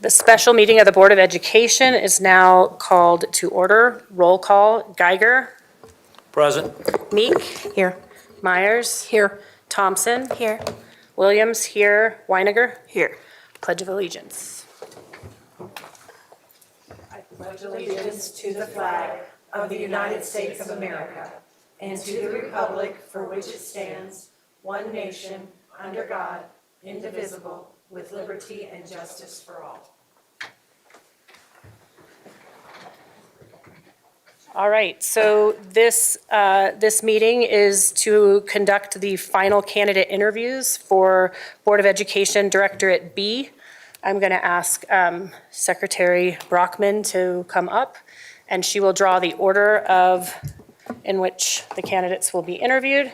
The special meeting of the Board of Education is now called to order. Roll call. Geiger. Present. Meek. Here. Myers. Here. Thompson. Here. Williams here. Weiniger. Here. Pledge of Allegiance. I pledge allegiance to the flag of the United States of America and to the republic for which it stands, one nation, under God, indivisible, with liberty and justice for all. All right, so this meeting is to conduct the final candidate interviews for Board of Education Directorate B. I'm going to ask Secretary Brockman to come up, and she will draw the order in which the candidates will be interviewed.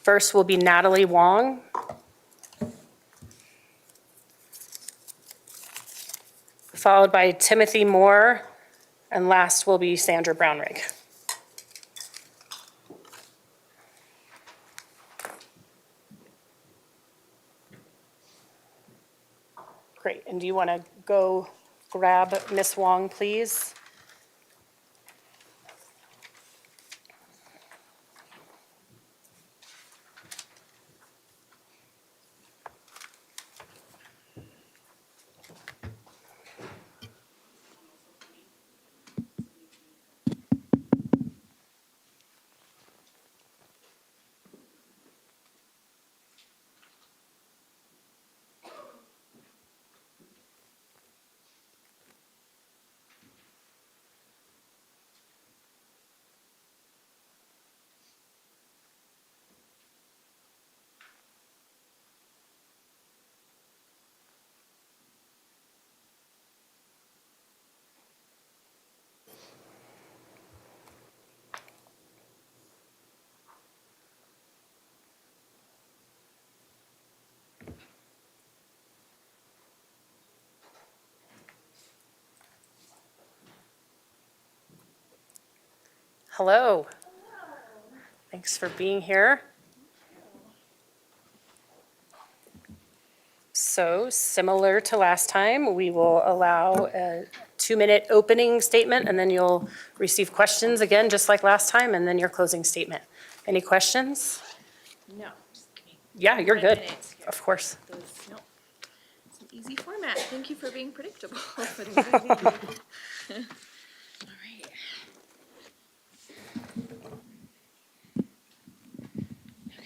First will be Natalie Wong. Followed by Timothy Moore, and last will be Sandra Brownrigg. Great, and do you want to go grab Miss Wong, please? Hello. Thanks for being here. So, similar to last time, we will allow a 2-minute opening statement, and then you'll receive questions again, just like last time, and then your closing statement. Any questions? No, just kidding. Yeah, you're good. Here. Of course. No. It's an easy format. Thank you for being predictable. All right. Okay.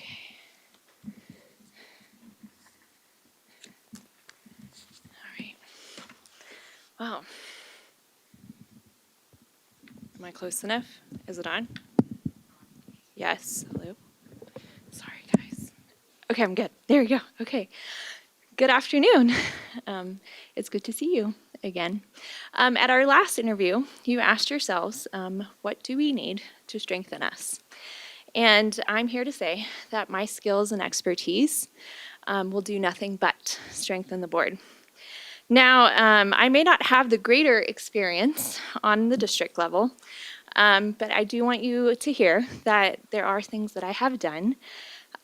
All right. Wow. Am I close enough? Is it on? Yes. Hello. Sorry, guys. Okay, I'm good. There we go. Okay. Good afternoon. It's good to see you again. At our last interview, you asked yourselves, what do we need to strengthen us? And I'm here to say that my skills and expertise will do nothing but strengthen the board. Now, I may not have the greater experience on the district level, but I do want you to hear that there are things that I have done.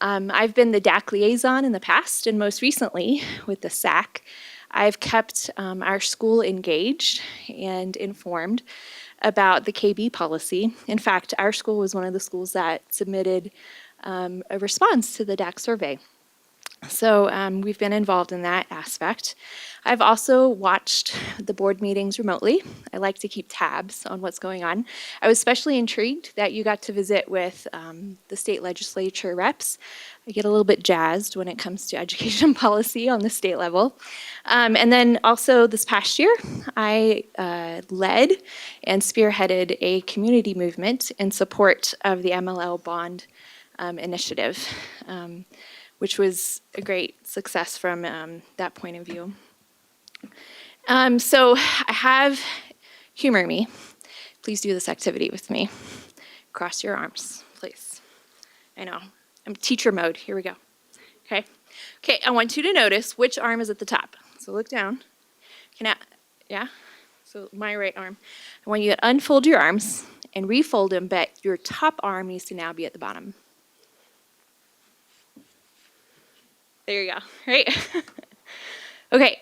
I've been the DAC liaison in the past, and most recently with the SAC, I've kept our school engaged and informed about the KB policy. In fact, our school was one of the schools that submitted a response to the DAC survey. So we've been involved in that aspect. I've also watched the board meetings remotely. I like to keep tabs on what's going on. I was especially intrigued that you got to visit with the state legislature reps. I get a little bit jazzed when it comes to education policy on the state level. And then also this past year, I led and spearheaded a community movement in support of the MLL bond initiative. Which was a great success from that point of view. So I have, humor me. Please do this activity with me. Cross your arms, please. I know, I'm teacher mode, here we go. Okay, I want you to notice which arm is at the top. So look down. Yeah? So my right arm. I want you to unfold your arms and refold them, but your top arm needs to now be at the bottom. There you go, right? Okay,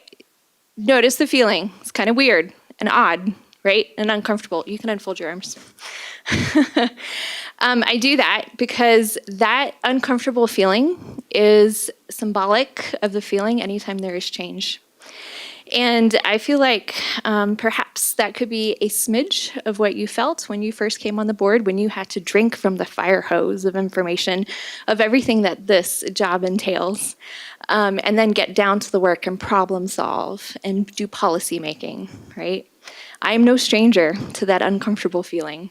notice the feeling. It's kind of weird and odd, right? And uncomfortable. You can unfold your arms. I do that because that uncomfortable feeling is symbolic of the feeling anytime there is change. And I feel like perhaps that could be a smidge of what you felt when you first came on the board, when you had to drink from the fire hose of information of everything that this job entails, and then get down to the work and problem solve and do policy making, right? I am no stranger to that uncomfortable feeling.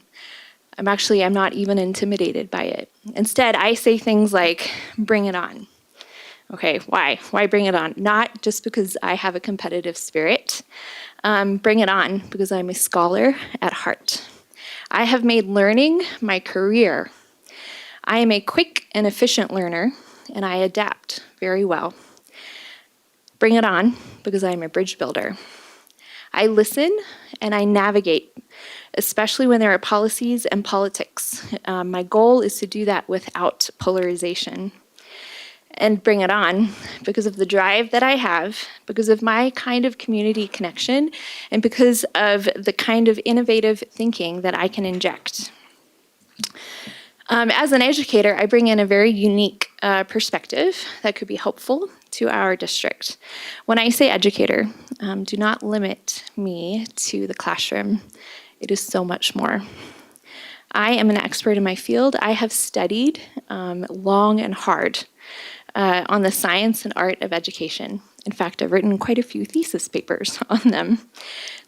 I'm not even intimidated by it. Instead, I say things like, bring it on. Okay, why? Why bring it on? Not just because I have a competitive spirit. Bring it on because I'm a scholar at heart. I have made learning my career. I am a quick and efficient learner, and I adapt very well. Bring it on because I'm a bridge builder. I listen and I navigate, especially when there are policies and politics. My goal is to do that without polarization. And bring it on because of the drive that I have, because of my kind of community connection, and because of the kind of innovative thinking that I can inject. As an educator, I bring in a very unique perspective that could be helpful to our district. When I say educator, do not limit me to the classroom. It is so much more. I am an expert in my field. I have studied long and hard on the science and art of education. In fact, I've written quite a few thesis papers on them.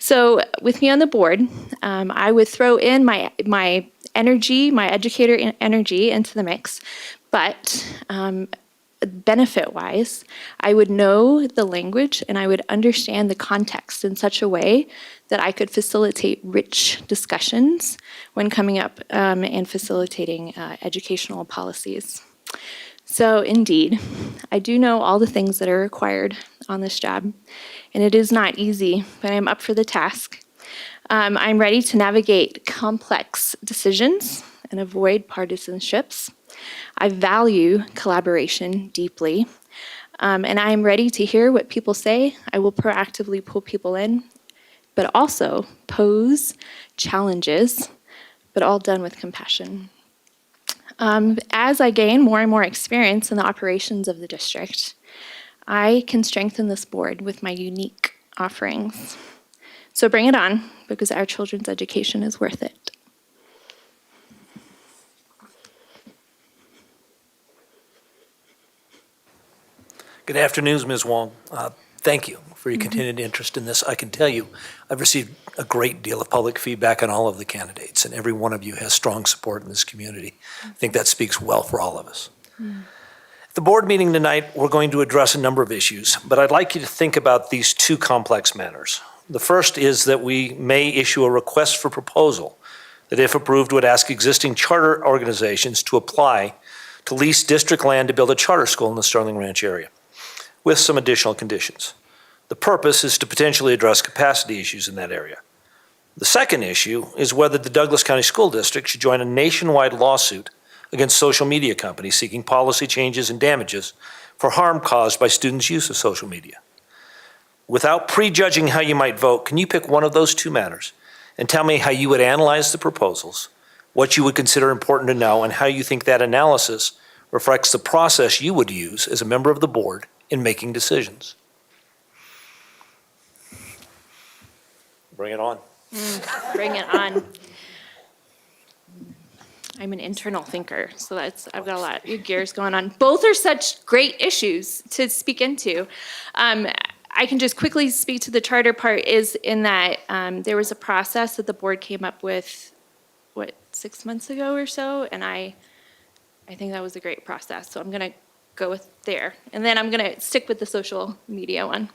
So with me on the board, I would throw in my energy, my educator energy into the mix, but benefit-wise, I would know the language and I would understand the context in such a way that I could facilitate rich discussions when coming up and facilitating educational policies. So indeed, I do know all the things that are required on this job, and it is not easy, but I'm up for the task. I'm ready to navigate complex decisions and avoid partisanships. I value collaboration deeply, and I am ready to hear what people say. I will proactively pull people in, but also pose challenges, but all done with compassion. As I gain more and more experience in the operations of the district, I can strengthen this board with my unique offerings. So bring it on, because our children's education is worth it. Good afternoon, Ms. Wong. Thank you for your continued interest in this. I can tell you, I've received a great deal of public feedback on all of the candidates, and every one of you has strong support in this community. I think that speaks well for all of us. At the board meeting tonight, we're going to address a number of issues, but I'd like you to think about these two complex matters. The first is that we may issue a request for proposal that, if approved, would ask existing charter organizations to apply to lease district land to build a charter school in the Sterling Ranch area, with some additional conditions. The purpose is to potentially address capacity issues in that area. The second issue is whether the Douglas County School District should join a nationwide lawsuit against social media companies seeking policy changes and damages for harm caused by students' use of social media. Without prejudging how you might vote, can you pick one of those two matters and tell me how you would analyze the proposals, what you would consider important to know, and how you think that analysis reflects the process you would use as a member of the board in making decisions? Bring it on. Bring it on. I'm an internal thinker, so I've got a lot of gears going on. Both are such great issues to speak into. I can just quickly speak to the charter part, is in that there was a process that the board came up with, 6 months ago or so, and I think that was a great process. So I'm going to go with there, and then I'm going to stick with the social media one.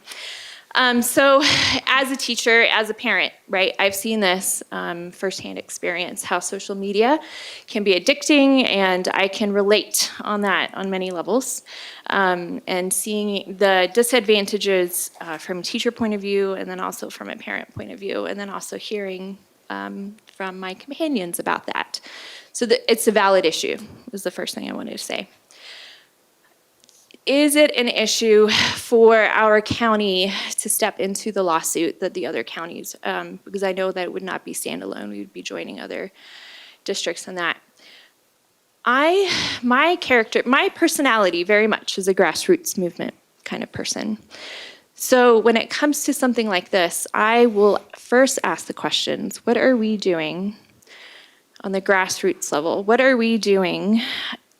So as a teacher, as a parent, right, I've seen this firsthand experience, how social media can be addicting, and I can relate on that on many levels. And seeing the disadvantages from a teacher point of view, and then also from a parent point of view, and then also hearing from my companions about that. So it's a valid issue, is the first thing I wanted to say. Is it an issue for our county to step into the lawsuit that the other counties, because I know that it would not be standalone, we would be joining other districts in that. My personality very much is a grassroots movement kind of person. So when it comes to something like this, I will first ask the questions, what are we doing on the grassroots level? What are we doing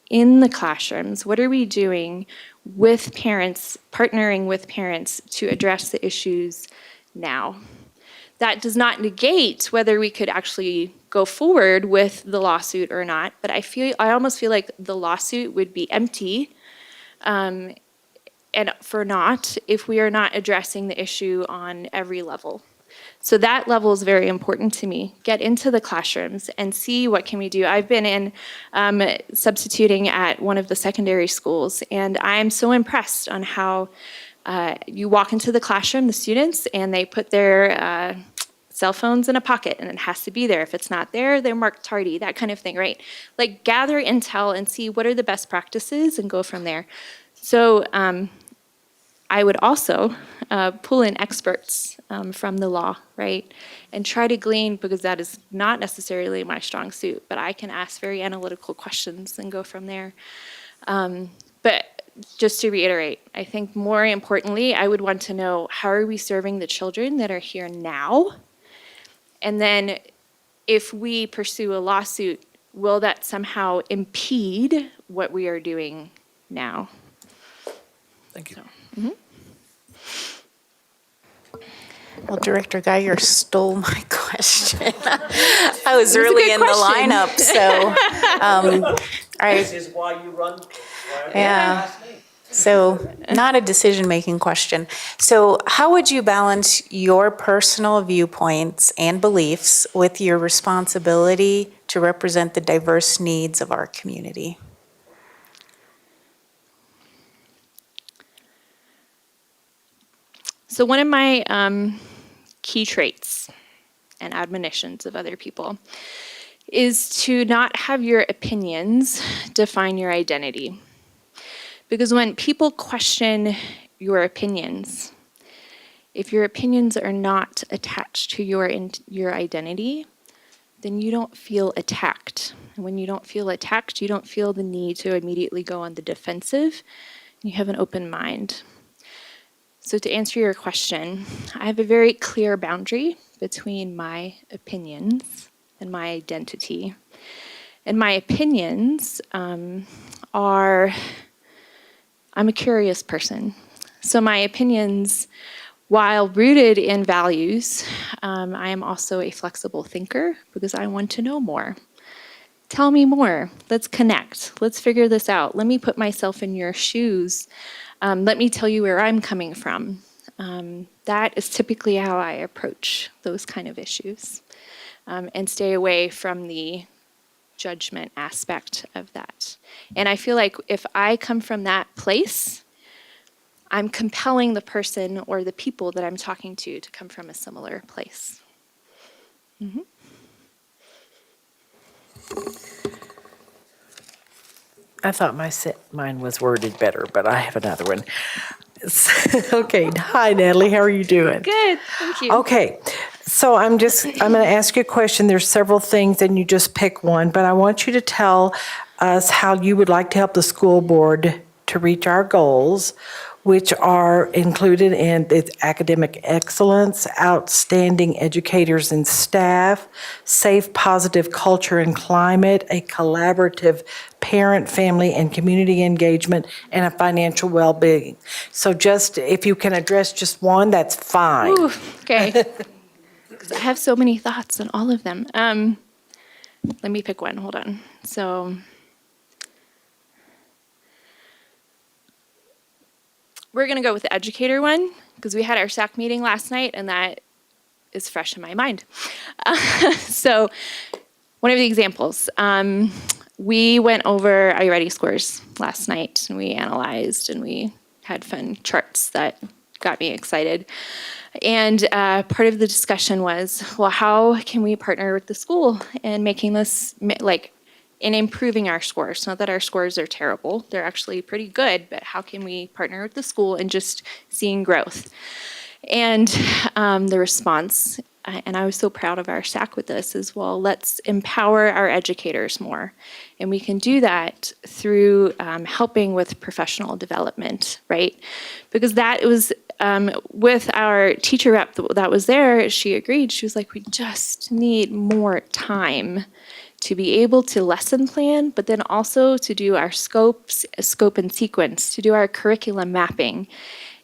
in the classrooms? What are we doing with parents, partnering with parents to address the issues now? That does not negate whether we could actually go forward with the lawsuit or not, but I almost feel like the lawsuit would be empty and for naught if we are not addressing the issue on every level. So that level is very important to me. Get into the classrooms and see what can we do. I've been in substituting at one of the secondary schools, and I'm so impressed on how you walk into the classroom, the students, and they put their cell phones in a pocket, and it has to be there. If it's not there, they're marked tardy, that kind of thing, right? Like gather intel and see what are the best practices and go from there. So I would also pull in experts from the law, right? And try to glean, because that is not necessarily my strong suit, but I can ask very analytical questions and go from there. But just to reiterate, I think more importantly, I would want to know, how are we serving the children that are here now? And then if we pursue a lawsuit, will that somehow impede what we are doing now? Thank you. So, Well, Director Geiger stole my question. I was a really good in question. the lineup, so This is why you run. yeah. So not a decision-making question. So how would you balance your personal viewpoints and beliefs with your responsibility to represent the diverse needs of our community? So one of my key traits and admonitions of other people is to not have your opinions define your identity. Because when people question your opinions, if your opinions are not attached to your identity, then you don't feel attacked. And when you don't feel attacked, you don't feel the need to immediately go on the defensive. You have an open mind. So to answer your question, I have a very clear boundary between my opinions and my identity. And my opinions are, I'm a curious person. So my opinions, while rooted in values, I am also a flexible thinker because I want to know more. Tell me more. Let's connect. Let's figure this out. Let me put myself in your shoes. Let me tell you where I'm coming from. That is typically how I approach those kind of issues and stay away from the judgment aspect of that. And I feel like if I come from that place, I'm compelling the person or the people that I'm talking to come from a similar place. Mm-hmm. I thought mine was worded better, but I have another one. Okay, hi Natalie, how are you doing? Good, thank you. Okay, so I'm going to ask you a question. There's several things and you just pick one, but I want you to tell us how you would like to help the school board to reach our goals, which are included in its academic excellence, outstanding educators and staff, safe, positive culture and climate, a collaborative parent, family, and community engagement, and a financial well-being. So just, if you can address just one, that's fine. Ooh, okay. 'Cause I have so many thoughts on all of them. Let me pick one, hold on. So, we're going to go with the educator one because we had our SAC meeting last night and that is fresh in my mind. So one of the examples, we went over Are You Ready scores last night and we analyzed and we had fun charts that got me excited. And part of the discussion was, well, how can we partner with the school in making this, like, in improving our scores? Not that our scores are terrible, they're actually pretty good, but how can we partner with the school in just seeing growth? And the response, and I was so proud of our SAC with this, is, well, let's empower our educators more. And we can do that through helping with professional development, right? Because that was, with our teacher rep that was there, she agreed. She was like, we just need more time to be able to lesson plan, but then also to do our scope and sequence, to do our curriculum mapping.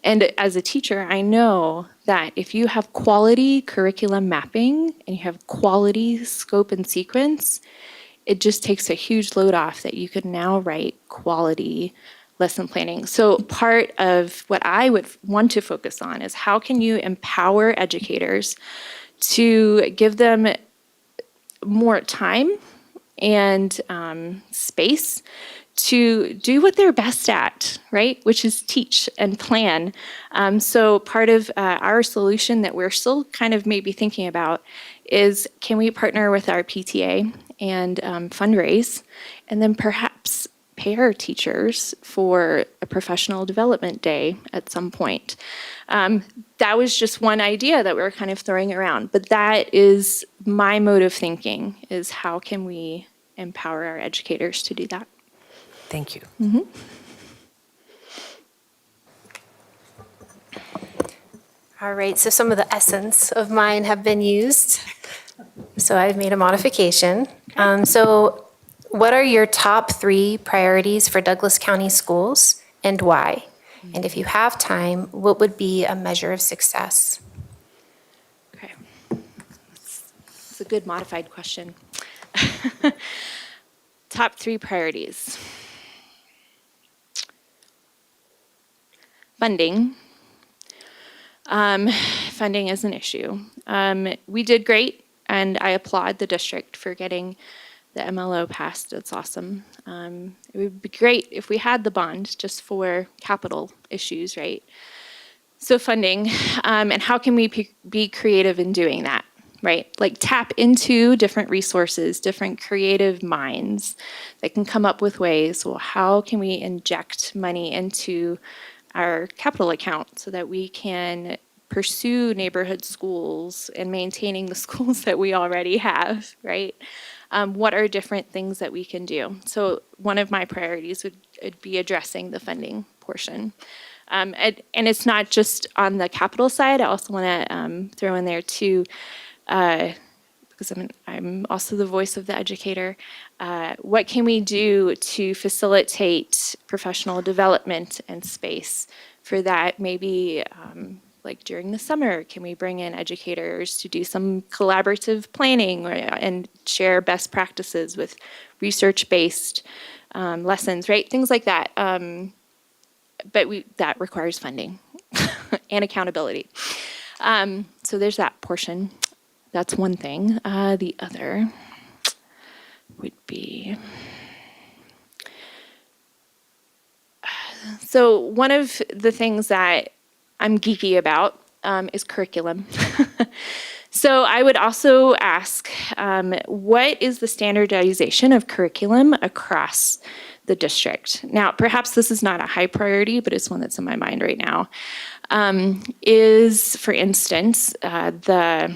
And as a teacher, I know that if you have quality curriculum mapping and you have quality scope and sequence, it just takes a huge load off that you can now write quality lesson planning. So part of what I would want to focus on is how can you empower educators to give them more time and space to do what they're best at, right? Which is teach and plan. So part of our solution that we're still kind of maybe thinking about is, can we partner with our PTA and fundraise, and then perhaps pay our teachers for a professional development day at some point. That was just one idea that we were kind of throwing around, but that is my mode of thinking, is how can we empower our educators to do that? Thank you. All right, so some of the essence of mine have been used. So I've made a modification. So what are your top 3 priorities for Douglas County schools and why? And if you have time, what would be a measure of success? Okay. It's a good modified question. Top 3 priorities. Funding. Funding is an issue. We did great, and I applaud the district for getting the MLO passed. It's awesome. It would be great if we had the bond just for capital issues, right? So funding, and how can we be creative in doing that, right? Like tap into different resources, different creative minds that can come up with ways, well, how can we inject money into our capital account so that we can pursue neighborhood schools and maintaining the schools that we already have, right? What are different things that we can do? So one of my priorities would be addressing the funding portion. And it's not just on the capital side. I also want to throw in there too, because I'm also the voice of the educator. What can we do to facilitate professional development and space for that? Maybe like during the summer, can we bring in educators to do some collaborative planning and share best practices with research-based lessons, right? Things like that. But that requires funding and accountability. So there's that portion. That's one thing. The other would be, so one of the things that I'm geeky about is curriculum. So I would also ask, what is the standardization of curriculum across the district? Now, perhaps this is not a high priority, but it's one that's in my mind right now. Is, for instance, the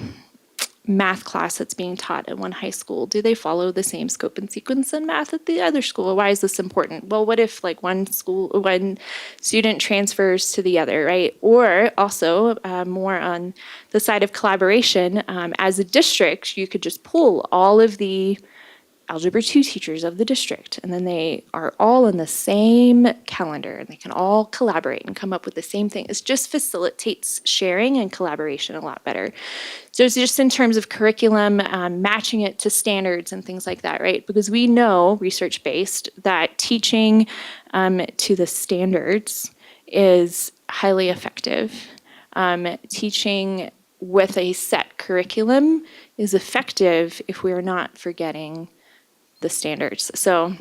math class that's being taught at one high school, do they follow the same scope and sequence in math at the other school? Why is this important? Well, what if like one student transfers to the other, right? Or also more on the side of collaboration, as a district, you could just pull all of the Algebra 2 teachers of the district, and then they are all in the same calendar, and they can all collaborate and come up with the same thing. It just facilitates sharing and collaboration a lot better. So it's just in terms of curriculum, matching it to standards and things like that, right? Because we know, research-based, that teaching to the standards is highly effective. Teaching with a set curriculum is effective if we are not forgetting the standards. So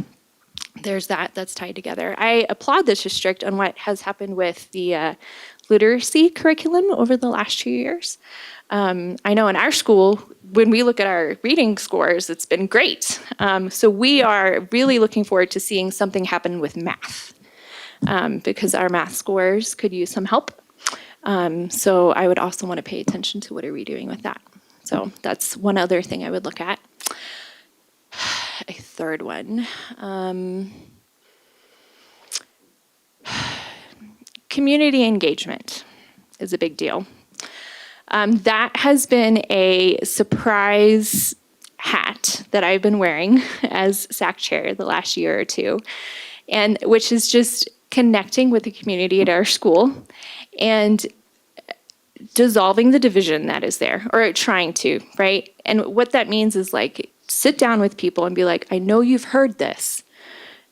there's that's tied together. I applaud this district on what has happened with the literacy curriculum over the last 2 years. I know in our school, when we look at our reading scores, it's been great. So we are really looking forward to seeing something happen with math, because our math scores could use some help. So I would also want to pay attention to what are we doing with that. So that's one other thing I would look at. A third one. Community engagement is a big deal. That has been a surprise hat that I've been wearing as SAC chair the last year or two, and which is just connecting with the community at our school and dissolving the division that is there, or trying to, right? And what that means is like, sit down with people and be like, I know you've heard this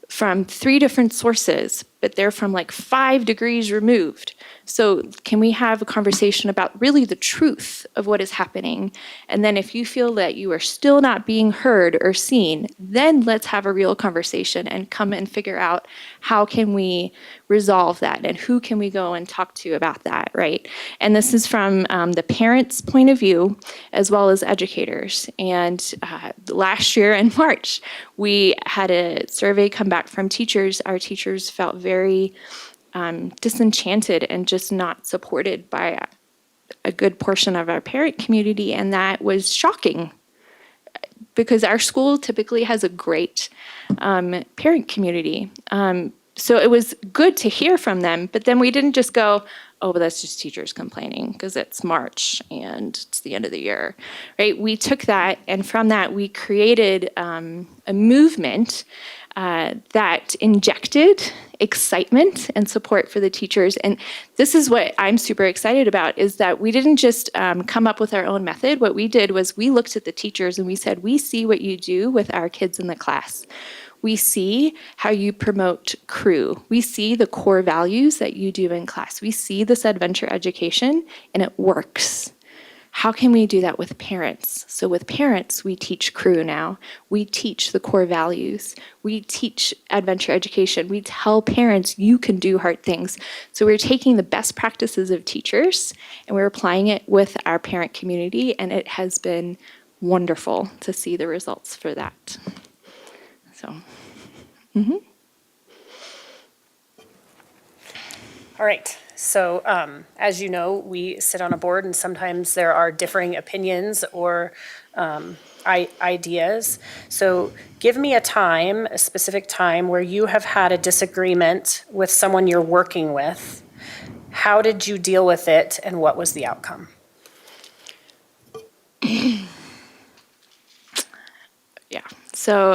from 3 different sources, but they're from like 5 degrees removed. So can we have a conversation about really the truth of what is happening? And then if you feel that you are still not being heard or seen, then let's have a real conversation and come and figure out how can we resolve that and who can we go and talk to about that, right? And this is from the parents' point of view as well as educators. And last year in March, we had a survey come back from teachers. Our teachers felt very disenchanted and just not supported by a good portion of our parent community, and that was shocking because our school typically has a great parent community. So it was good to hear from them, but then we didn't just go, oh, but that's just teachers complaining because it's March and it's the end of the year, right? We took that, and from that we created a movement that injected excitement and support for the teachers. And this is what I'm super excited about, is that we didn't just come up with our own method. What we did was we looked at the teachers and we said, we see what you do with our kids in the class. We see how you promote crew. We see the core values that you do in class. We see this adventure education and it works. How can we do that with parents? So with parents, we teach crew now. We teach the core values. We teach adventure education. We tell parents you can do hard things. So we're taking the best practices of teachers and we're applying it with our parent community, and it has been wonderful to see the results for that. So, All right. So as you know, we sit on a board and sometimes there are differing opinions or ideas. So give me a time, a specific time where you have had a disagreement with someone you're working with. How did you deal with it and what was the outcome? yeah. So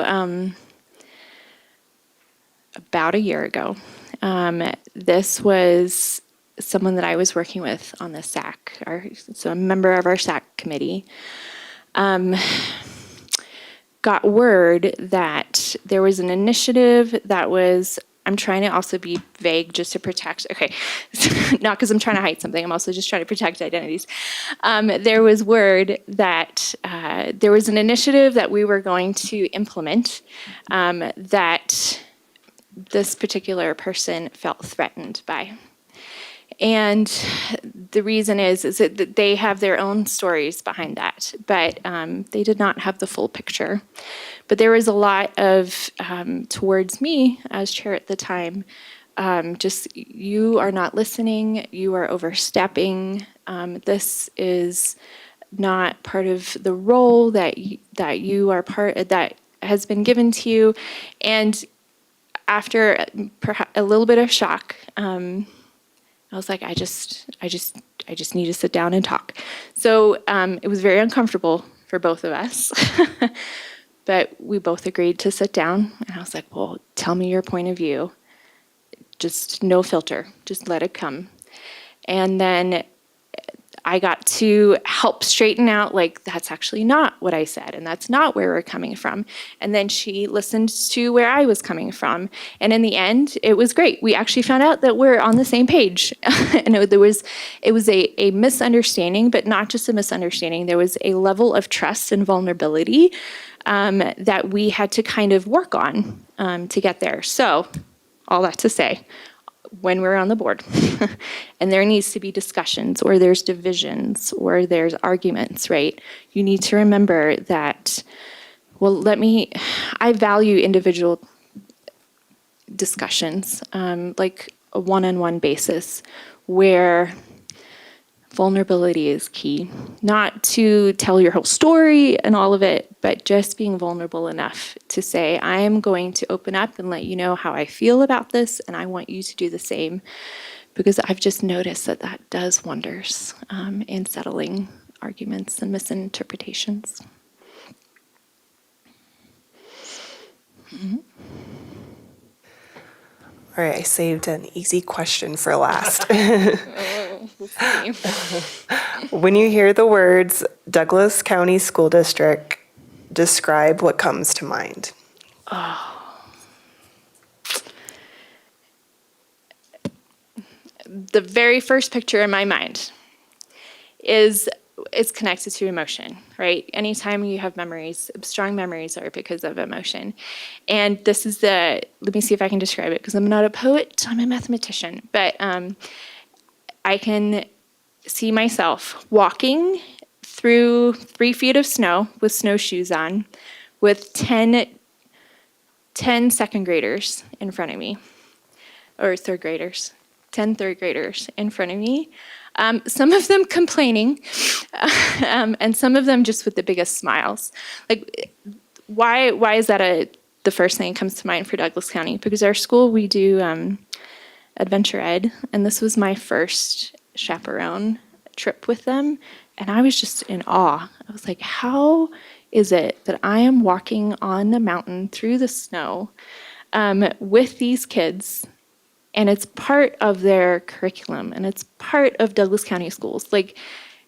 about a year ago, this was someone that I was working with on the SAC, so a member of our SAC committee, got word that there was an initiative that was, I'm trying to also be vague just to protect, okay, not because I'm trying to hide something, I'm also just trying to protect identities. There was word that there was an initiative that we were going to implement that this particular person felt threatened by. And the reason is that they have their own stories behind that, but they did not have the full picture. But there was a lot of, towards me as chair at the time, just you are not listening, you are overstepping. This is not part of the role that you are part, that has been given to you. And after a little bit of shock, I was like, I just need to sit down and talk. So it was very uncomfortable for both of us, but we both agreed to sit down. And I was like, well, tell me your point of view. Just no filter, just let it come. And then I got to help straighten out, like, that's actually not what I said, and that's not where we're coming from. And then she listened to where I was coming from. And in the end, it was great. We actually found out that we're on the same page. And it was a misunderstanding, but not just a misunderstanding. There was a level of trust and vulnerability that we had to kind of work on to get there. So all that to say, when we're on the board and there needs to be discussions or there's divisions or there's arguments, right? You need to remember that, well, I value individual discussions, like a one-on-one basis where vulnerability is key. Not to tell your whole story and all of it, but just being vulnerable enough to say, I am going to open up and let you know how I feel about this, and I want you to do the same, because I've just noticed that that does wonders in settling arguments and misinterpretations. All right, I saved an easy question for last. When you hear the words Douglas County School District, describe what comes to mind. The very first picture in my mind is it's connected to emotion, right? Anytime you have memories, strong memories are because of emotion. And this is let me see if I can describe it, because I'm not a poet, I'm a mathematician. But I can see myself walking through 3 feet of snow with snowshoes on with 10 second graders in front of me, or third graders, 10 third graders in front of me. Some of them complaining, and some of them just with the biggest smiles. Like, why is that the first thing that comes to mind for Douglas County? Because our school, we do Adventure Ed, and this was my first chaperone trip with them, and I was just in awe. I was like, how is it that I am walking on a mountain through the snow with these kids, and it's part of their curriculum, and it's part of Douglas County schools,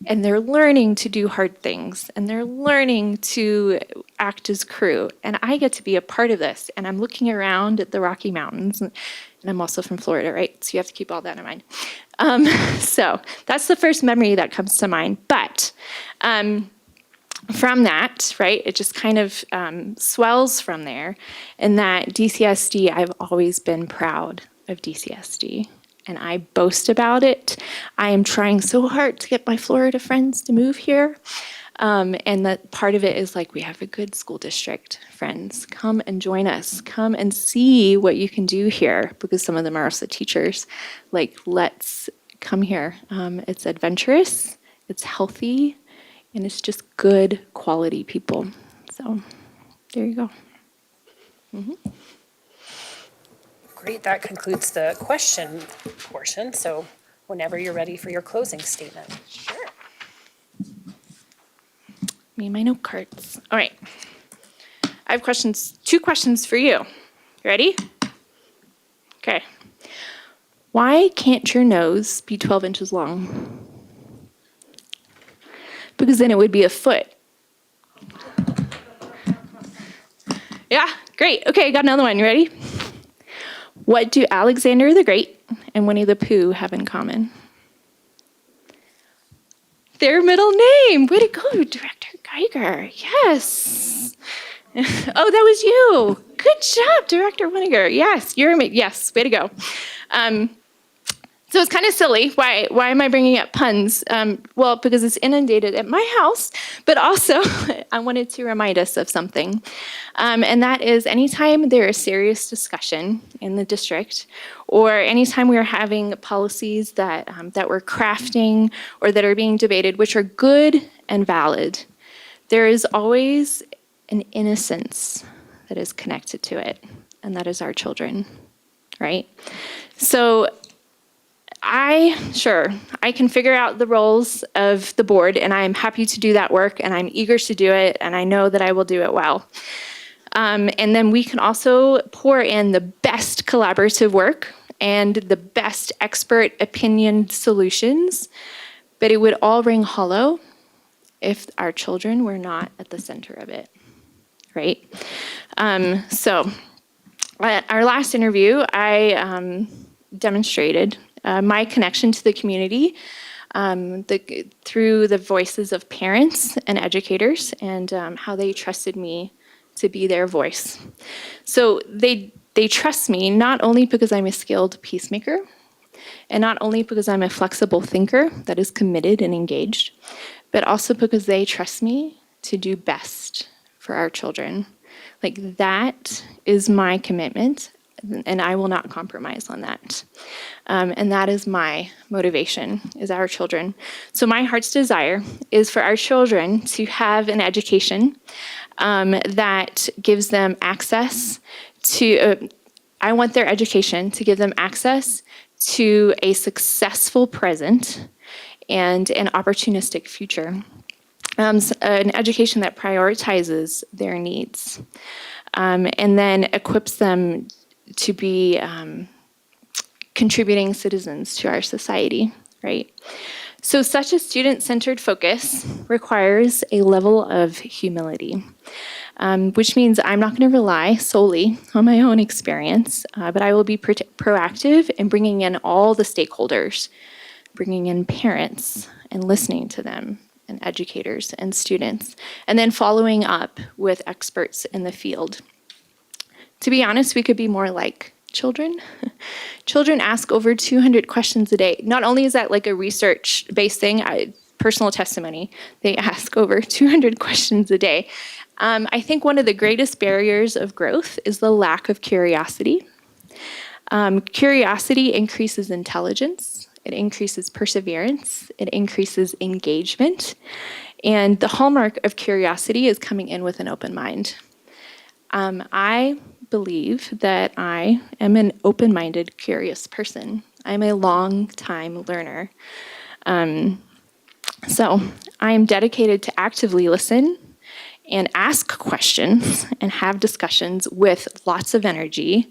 and they're learning to do hard things, and they're learning to act as crew, and I get to be a part of this, and I'm looking around at the Rocky Mountains, and I'm also from Florida, right? So you have to keep all that in mind. So that's the first memory that comes to mind, but from that, right, it just kind of swells from there, and that DCSD, I've always been proud of DCSD, and I boast about it. I am trying so hard to get my Florida friends to move here, and that part of it is like, we have a good school district, friends. Come and join us. Come and see what you can do here, because some of them are also teachers. Like, let's come here. It's adventurous, it's healthy, and it's just good quality people. So there you go. Great, that concludes the question portion. So whenever you're ready for your closing statement. Sure. Me and my note cards. All right. I have two questions for you. Ready? Okay. Why can't your nose be 12 inches long? Because then it would be a foot. Yeah, great. Okay, got another one. You ready? What do Alexander the Great and Winnie the Pooh have in common? Their middle name. Way to go, Director Geiger. Yes. Oh, that was you. Good job, Director Winiger. Yes, yes, way to go. So it's kind of silly. Why am I bringing up puns? Well, because it's inundated at my house, but also I wanted to remind us of something. And that is, anytime there is serious discussion in the district, or anytime we are having policies that we're crafting or that are being debated, which are good and valid, there is always an innocence that is connected to it, and that is our children, right? So I can figure out the roles of the board, and I'm happy to do that work, and I'm eager to do it, and I know that I will do it well. And then we can also pour in the best collaborative work and the best expert opinion solutions, but it would all ring hollow if our children were not at the center of it, right? So at our last interview, I demonstrated my connection to the community through the voices of parents and educators, and how they trusted me to be their voice. So they They trust me not only because I'm a skilled peacemaker, and not only because I'm a flexible thinker that is committed and engaged, but also because they trust me to do best for our children. Like, that is my commitment, and I will not compromise on that. And that is my motivation, is our children. So my heart's desire is for our children to have an education that gives them access to, I want their education to give them access to a successful present and an opportunistic future. An education that prioritizes their needs and then equips them to be contributing citizens to our society, right? So such a student-centered focus requires a level of humility, which means I'm not going to rely solely on my own experience, but I will be proactive in bringing in all the stakeholders, bringing in parents and listening to them, and educators and students, and then following up with experts in the field. To be honest, we could be more like children. Children ask over 200 questions a day. Not only is that like a research-based thing, personal testimony, they ask over 200 questions a day. I think one of the greatest barriers of growth is the lack of curiosity. Curiosity increases intelligence, it increases perseverance, it increases engagement, and the hallmark of curiosity is coming in with an open mind. I believe that I am an open-minded, curious person. I'm a long-time learner. So I am dedicated to actively listen and ask questions and have discussions with lots of energy,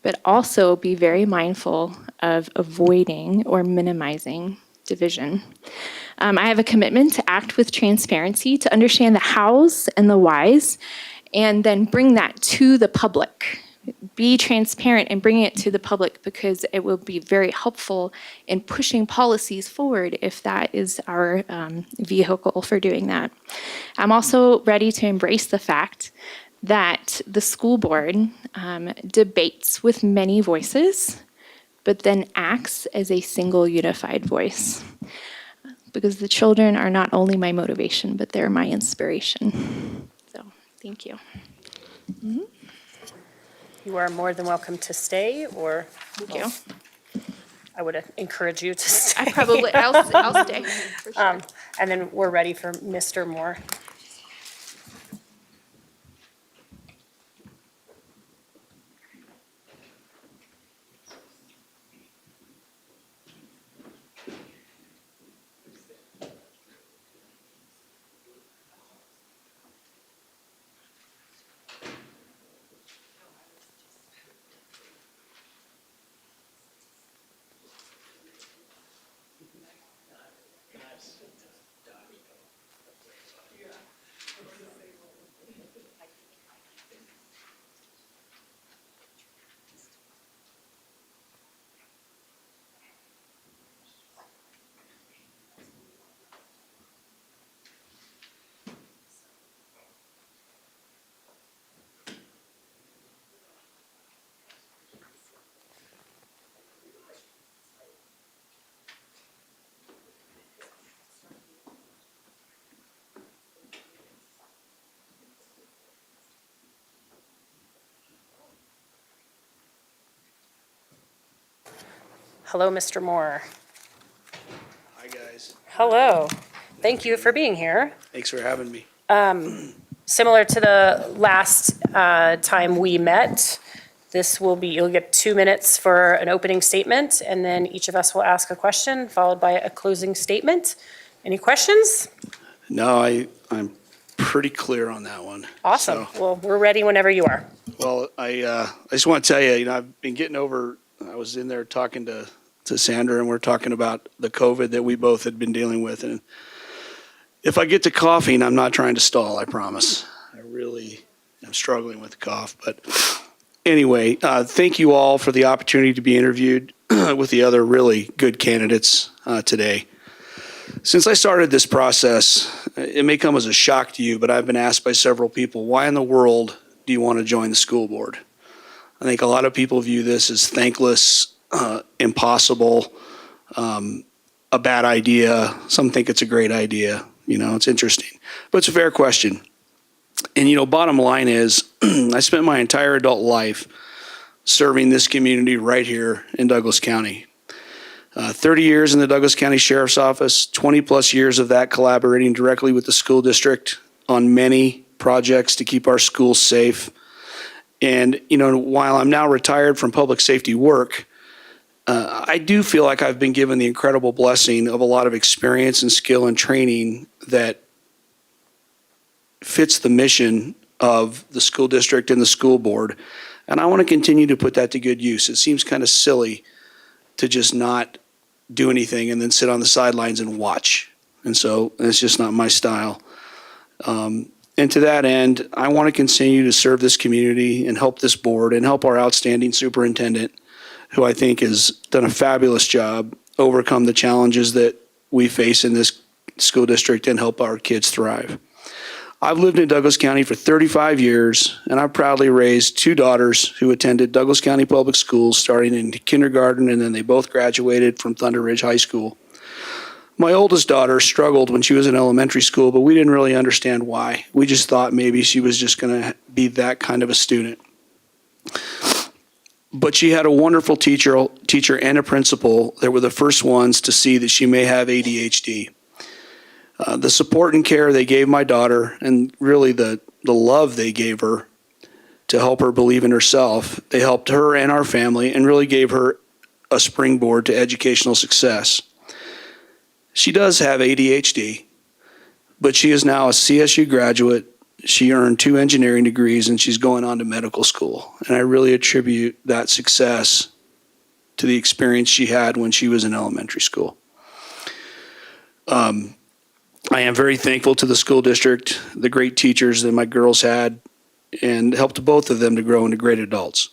but also be very mindful of avoiding or minimizing division. I have a commitment to act with transparency, to understand the hows and the whys, and then bring that to the public. Be transparent and bring it to the public because it will be very helpful in pushing policies forward if that is our vehicle for doing that. I'm also ready to embrace the fact that the school board debates with many voices, but then acts as a single unified voice. Because the children are not only my motivation, but they're my inspiration. So, thank you. You are more than welcome to stay, or Thank you. I would encourage you to stay. I'll stay, for sure. And then we're ready for Mr. Moore. Hello, Mr. Moore. Hi, guys. Hello. Thank you for being here. Thanks for having me. Similar to the last time we met, you'll get 2 minutes for an opening statement, and then each of us will ask a question, followed by a closing statement. Any questions? No, I'm pretty clear on that one. Awesome. So, Well, we're ready whenever you are. well, I just want to tell you, I've been getting over, I was in there talking to Sandra, and we're talking about the COVID that we both had been dealing with. And if I get to coughing, I'm not trying to stall, I promise. I really am struggling with the cough. But anyway, thank you all for the opportunity to be interviewed with the other really good candidates today. Since I started this process, it may come as a shock to you, but I've been asked by several people, why in the world do you want to join the school board? I think a lot of people view this as thankless, impossible, a bad idea. Some think it's a great idea. It's interesting. But it's a fair question. And, bottom line is, I spent my entire adult life serving this community right here in Douglas County. 30 years in the Douglas County Sheriff's Office, 20 plus years of that collaborating directly with the school district on many projects to keep our schools safe. And, while I'm now retired from public safety work, I do feel like I've been given the incredible blessing of a lot of experience and skill and training that fits the mission of the school district and the school board. And I want to continue to put that to good use. It seems kind of silly to just not do anything and then sit on the sidelines and watch. And so it's just not my style. And to that end, I want to continue to serve this community and help this board and help our outstanding superintendent, who I think has done a fabulous job, overcome the challenges that we face in this school district and help our kids thrive. I've lived in Douglas County for 35 years, and I've proudly raised two daughters who attended Douglas County Public Schools starting in kindergarten, and then they both graduated from Thunder Ridge High School. My oldest daughter struggled when she was in elementary school, but we didn't really understand why. We just thought maybe she was just going to be that kind of a student. But she had a wonderful teacher and a principal that were the first ones to see that she may have ADHD. The support and care they gave my daughter, and really the love they gave her to help her believe in herself, they helped her and our family and really gave her a springboard to educational success. She does have ADHD, but she is now a CSU graduate. She earned 2 engineering degrees, and she's going on to medical school. And I really attribute that success to the experience she had when she was in elementary school. I am very thankful to the school district, the great teachers that my girls had, and helped both of them to grow into great adults.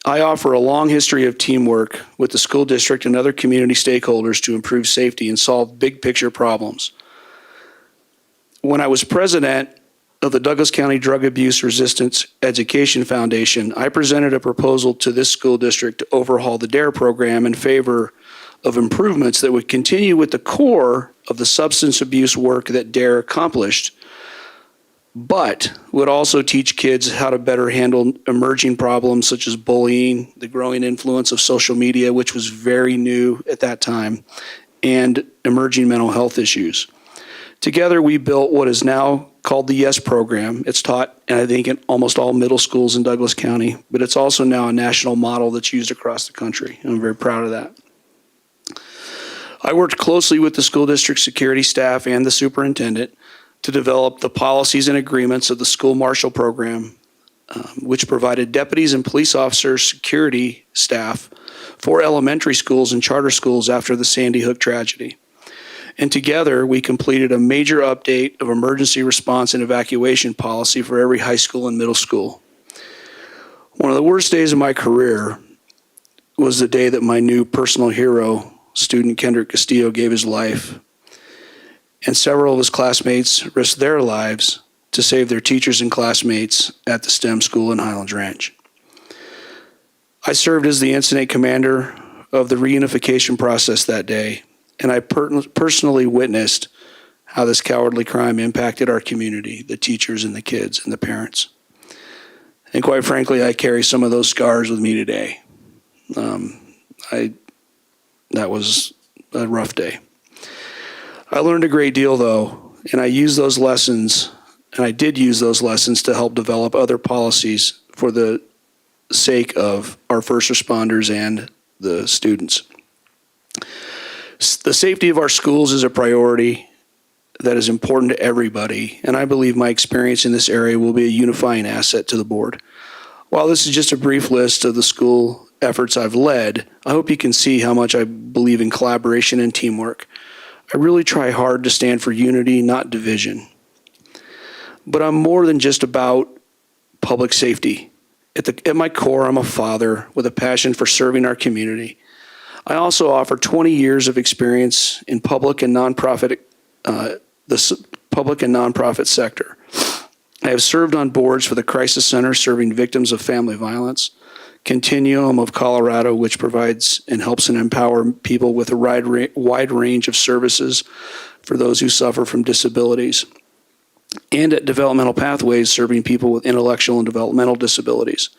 I offer a long history of teamwork with the school district and other community stakeholders to improve safety and solve big picture problems. When I was president of the Douglas County Drug Abuse Resistance Education Foundation, I presented a proposal to this school district to overhaul the DARE program in favor of improvements that would continue with the core of the substance abuse work that DARE accomplished, but would also teach kids how to better handle emerging problems such as bullying, the growing influence of social media, which was very new at that time, and emerging mental health issues. Together, we built what is now called the YES program. It's taught, I think, in almost all middle schools in Douglas County, but it's also now a national model that's used across the country. I'm very proud of that. I worked closely with the school district security staff and the superintendent to develop the policies and agreements of the school marshal program, which provided deputies and police officers security staff for elementary schools and charter schools after the Sandy Hook tragedy. And together, we completed a major update of emergency response and evacuation policy for every high school and middle school. One of the worst days of my career was the day that my new personal hero, student Kendrick Castillo, gave his life, and several of his classmates risked their lives to save their teachers and classmates at the STEM school in Highlands Ranch. I served as the incident commander of the reunification process that day, and I personally witnessed how this cowardly crime impacted our community, the teachers and the kids and the parents. And quite frankly, I carry some of those scars with me today. That was a rough day. I learned a great deal, though, and I used those lessons, and I did use those lessons to help develop other policies for the sake of our first responders and the students. The safety of our schools is a priority that is important to everybody, and I believe my experience in this area will be a unifying asset to the board. While this is just a brief list of the school efforts I've led, I hope you can see how much I believe in collaboration and teamwork. I really try hard to stand for unity, not division. But I'm more than just about public safety. At my core, I'm a father with a passion for serving our community. I also offer 20 years of experience in public and nonprofit, the public and nonprofit sector. I have served on boards for the Crisis Center serving victims of family violence, continuum of Colorado, which provides and helps and empower people with a wide range of services for those who suffer from disabilities, and at Developmental Pathways, serving people with intellectual and developmental disabilities.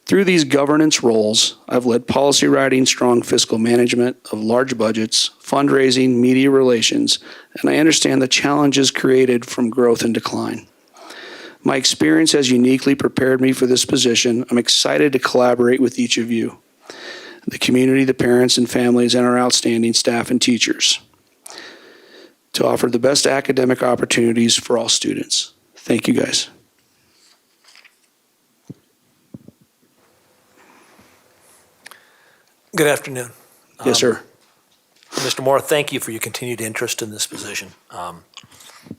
Through these governance roles, I've led policy writing, strong fiscal management of large budgets, fundraising, media relations, and I understand the challenges created from growth and decline. My experience has uniquely prepared me for this position. I'm excited to collaborate with each of you, the community, the parents and families, and our outstanding staff and teachers to offer the best academic opportunities for all students. Thank you, guys. Good afternoon. Yes, sir. Mr. Moore, thank you for your continued interest in this position.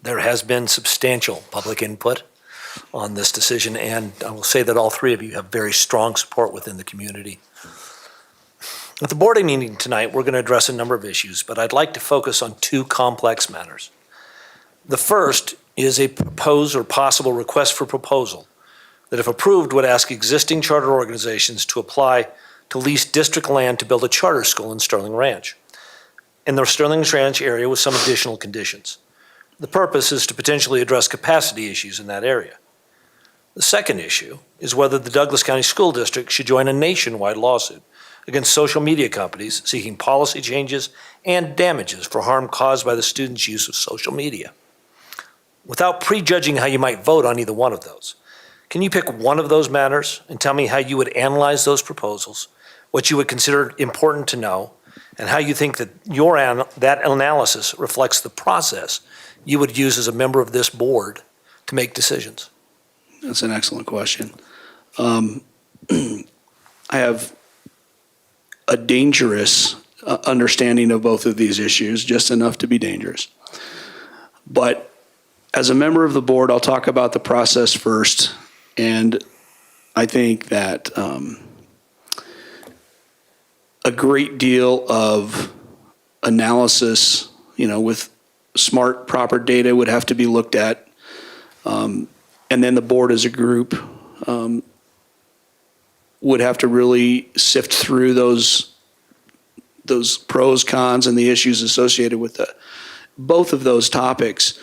There has been substantial public input on this decision, and I will say that all three of you have very strong support within the community. At the board meeting tonight, we're going to address a number of issues, but I'd like to focus on two complex matters. The first is a proposed or possible request for proposal that, if approved, would ask existing charter organizations to apply to lease district land to build a charter school in Sterling Ranch, in the Sterling Ranch area with some additional conditions. The purpose is to potentially address capacity issues in that area. The second issue is whether the Douglas County School District should join a nationwide lawsuit against social media companies seeking policy changes and damages for harm caused by the students' use of social media. Without prejudging how you might vote on either one of those, can you pick one of those matters and tell me how you would analyze those proposals, what you would consider important to know, and how you think that that analysis reflects the process you would use as a member of this board to make decisions? That's an excellent question. I have a dangerous understanding of both of these issues, just enough to be dangerous. But as a member of the board, I'll talk about the process first. And I think that a great deal of analysis, with smart, proper data would have to be looked at. And then the board as a group would have to really sift through those pros, cons, and the issues associated with both of those topics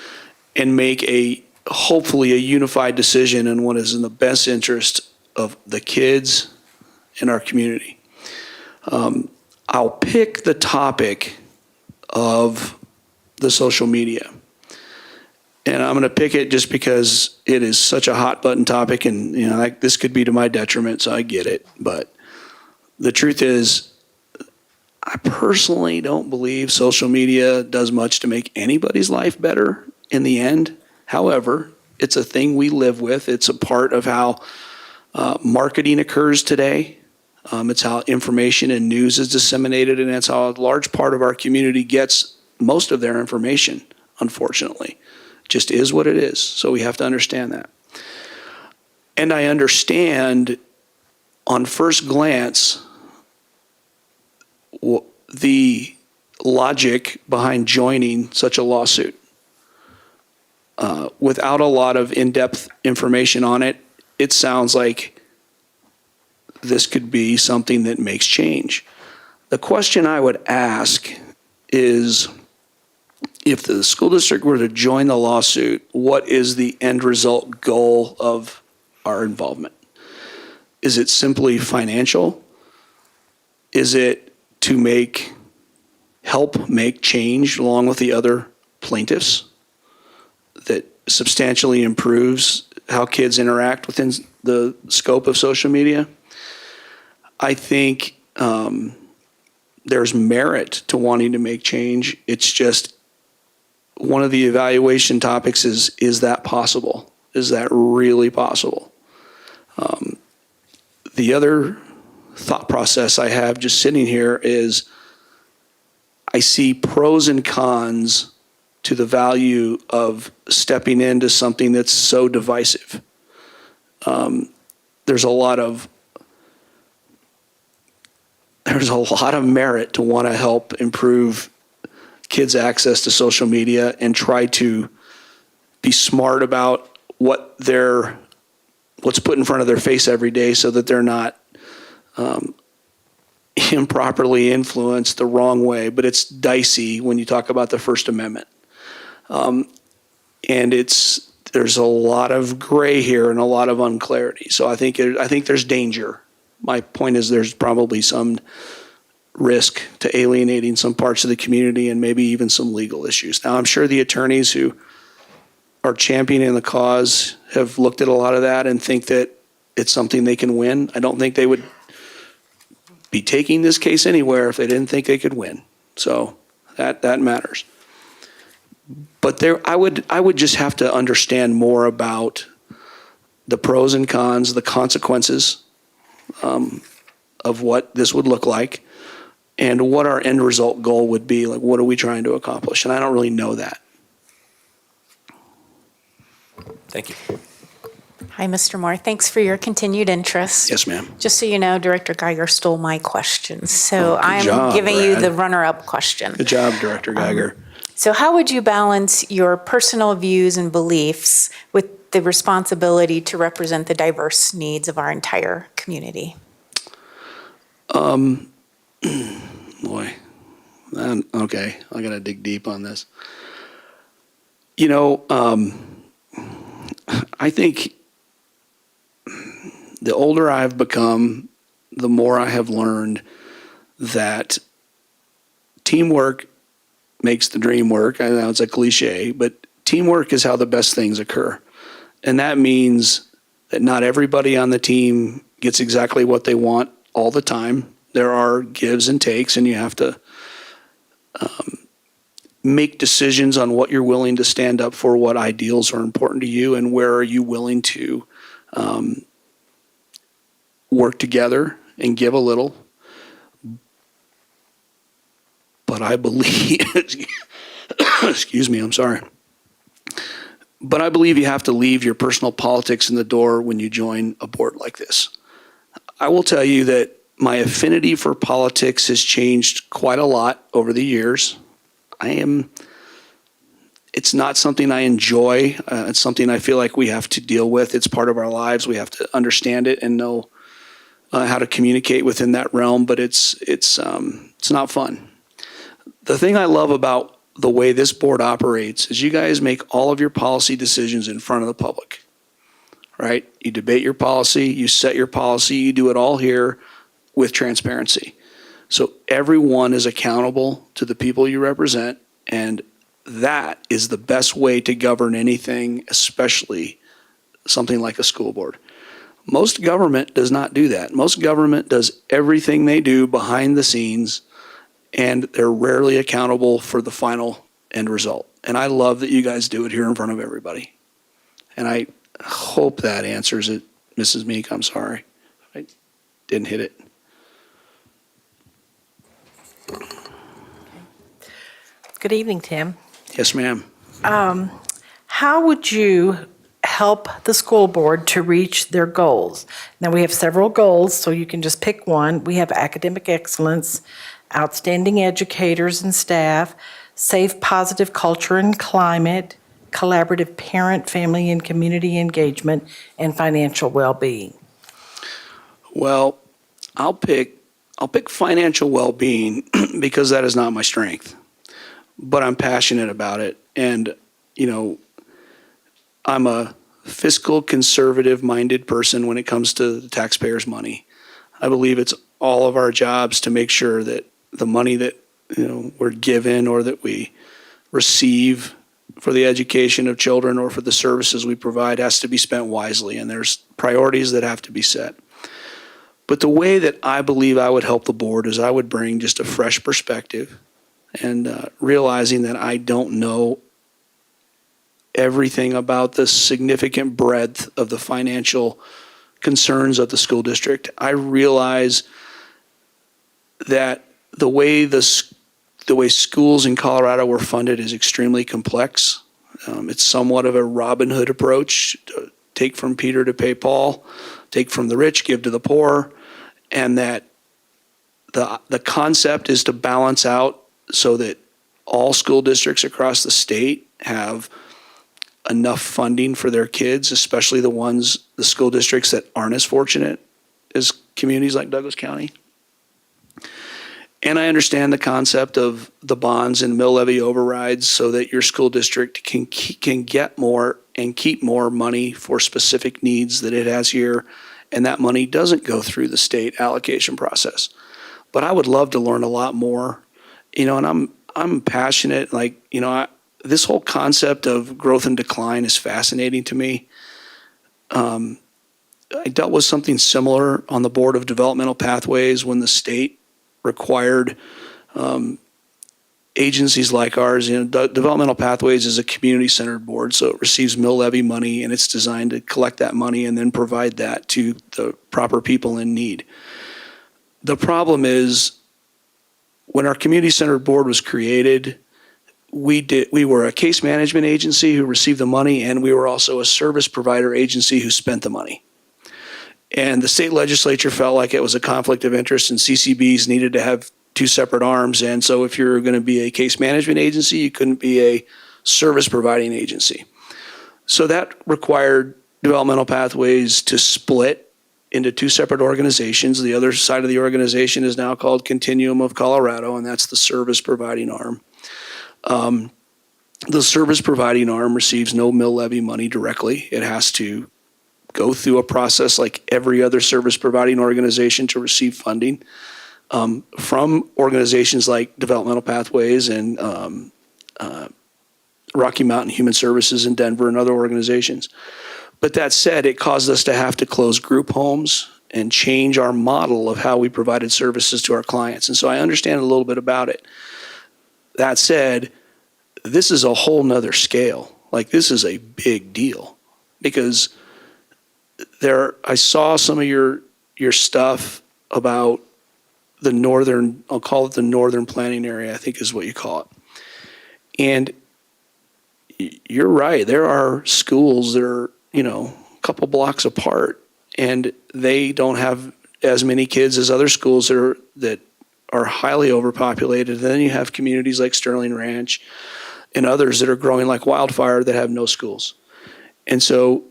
and make hopefully a unified decision on what is in the best interest of the kids in our community. I'll pick the topic of the social media. And I'm going to pick it just because it is such a hot button topic, and this could be to my detriment, so I get it. But the truth is, I personally don't believe social media does much to make anybody's life better in the end. However, it's a thing we live with. It's a part of how marketing occurs today. It's how information and news is disseminated, and it's how a large part of our community gets most of their information, unfortunately. Just is what it is. So we have to understand that. And I understand on first glance the logic behind joining such a lawsuit. Without a lot of in-depth information on it, it sounds like this could be something that makes change. The question I would ask is, if the school district were to join the lawsuit, what is the end result goal of our involvement? Is it simply financial? Is it to help make change along with the other plaintiffs that substantially improves how kids interact within the scope of social media? I think there's merit to wanting to make change. It's just one of the evaluation topics is that possible? Is that really possible? The other thought process I have just sitting here is I see pros and cons to the value of stepping into something that's so divisive. There's a lot of merit to want to help improve kids' access to social media and try to be smart about what's put in front of their face every day so that they're not improperly influenced the wrong way, but it's dicey when you talk about the First Amendment. And there's a lot of gray here and a lot of unclarity. So I think there's danger. My point is there's probably some risk to alienating some parts of the community and maybe even some legal issues. Now, I'm sure the attorneys who are championing the cause have looked at a lot of that and think that it's something they can win. I don't think they would be taking this case anywhere if they didn't think they could win. So that matters. But I would just have to understand more about the pros and cons, the consequences of what this would look like, and what our end result goal would be. Like, what are we trying to accomplish? And I don't really know that. Thank you. Hi, Mr. Moore. Thanks for your continued interest. Yes, ma'am. Just so you know, Director Geiger stole my questions, so I'm job, giving you Brad. the runner-up question. Good job, Director Geiger. So how would you balance your personal views and beliefs with the responsibility to represent the diverse needs of our entire community? Boy, okay, I got to dig deep on this. You know, I think the older I've become, the more I have learned that teamwork makes the dream work. I know it's a cliche, but teamwork is how the best things occur. And that means that not everybody on the team gets exactly what they want all the time. There are gives and takes, and you have to make decisions on what you're willing to stand up for, what ideals are important to you, and where are you willing to work together and give a little. But I believe, excuse me, I'm sorry. But I believe you have to leave your personal politics in the door when you join a board like this. I will tell you that my affinity for politics has changed quite a lot over the years. It's not something I enjoy. It's something I feel like we have to deal with. It's part of our lives. We have to understand it and know how to communicate within that realm, but it's not fun. The thing I love about the way this board operates is you guys make all of your policy decisions in front of the public, right? You debate your policy, you set your policy, you do it all here with transparency. So everyone is accountable to the people you represent, and that is the best way to govern anything, especially something like a school board. Most government does not do that. Most government does everything they do behind the scenes, and they're rarely accountable for the final end result. And I love that you guys do it here in front of everybody. And I hope that answers it, Mrs. Meek. I'm sorry. I didn't hit it. Good evening, Tim. Yes, ma'am. How would you help the school board to reach their goals? Now, we have several goals, so you can just pick one. We have academic excellence, outstanding educators and staff, safe, positive culture and climate, collaborative parent, family, and community engagement, and financial well-being. Well, I'll pick financial well-being because that is not my strength, but I'm passionate about it. And, you know, I'm a fiscal conservative-minded person when it comes to the taxpayers' money. I believe it's all of our jobs to make sure that the money that, you know, we're given or that we receive for the education of children or for the services we provide has to be spent wisely, and there's priorities that have to be set. But the way that I believe I would help the board is I would bring just a fresh perspective and realizing that I don't know everything about the significant breadth of the financial concerns of the school district. I realize that the way schools in Colorado were funded is extremely complex. It's somewhat of a Robin Hood approach, to take from Peter to pay Paul, take from the rich, give to the poor, and that the concept is to balance out so that all school districts across the state have enough funding for their kids, especially the school districts that aren't as fortunate. as communities like Douglas County. And I understand the concept of the bonds and mill levy overrides so that your school district can get more and keep more money for specific needs that it has here, and that money doesn't go through the state allocation process. But I would love to learn a lot more, and I'm passionate. Like, this whole concept of growth and decline is fascinating to me. I dealt with something similar on the board of developmental pathways when the state required agencies like ours. Developmental pathways is a community-centered board, so it receives mill levy money, and it's designed to collect that money and then provide that to the proper people in need. The problem is, when our community-centered board was created, we were a case management agency who received the money, and we were also a service provider agency who spent the money. And the state legislature felt like it was a conflict of interest, and CCBs needed to have two separate arms. And so if you're going to be a case management agency, you couldn't be a service providing agency. So that required developmental pathways to split into two separate organizations. The other side of the organization is now called Continuum of Colorado, and that's the service providing arm. The service providing arm receives no mill levy money directly. It has to go through a process like every other service providing organization to receive funding from organizations like Developmental Pathways and Rocky Mountain Human Services in Denver and other organizations. But that said, it caused us to have to close group homes and change our model of how we provided services to our clients. And so I understand a little bit about it. That said, this is a whole nother scale. Like, this is a big deal because I saw some of your stuff about the northern, I'll call it the northern planning area, I think is what you call it. And you're right, there are schools that are, a couple blocks apart, and they don't have as many kids as other schools that are highly overpopulated. And then you have communities like Sterling Ranch and others that are growing like wildfire that have no schools. And so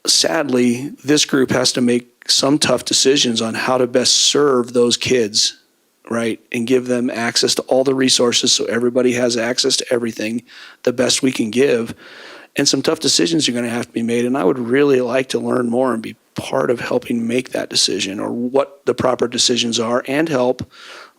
sadly, this group has to make some tough decisions on how to best serve those kids, right? And give them access to all the resources so everybody has access to everything the best we can give. And some tough decisions are going to have to be made. And I would really like to learn more and be part of helping make that decision, or what the proper decisions are, and help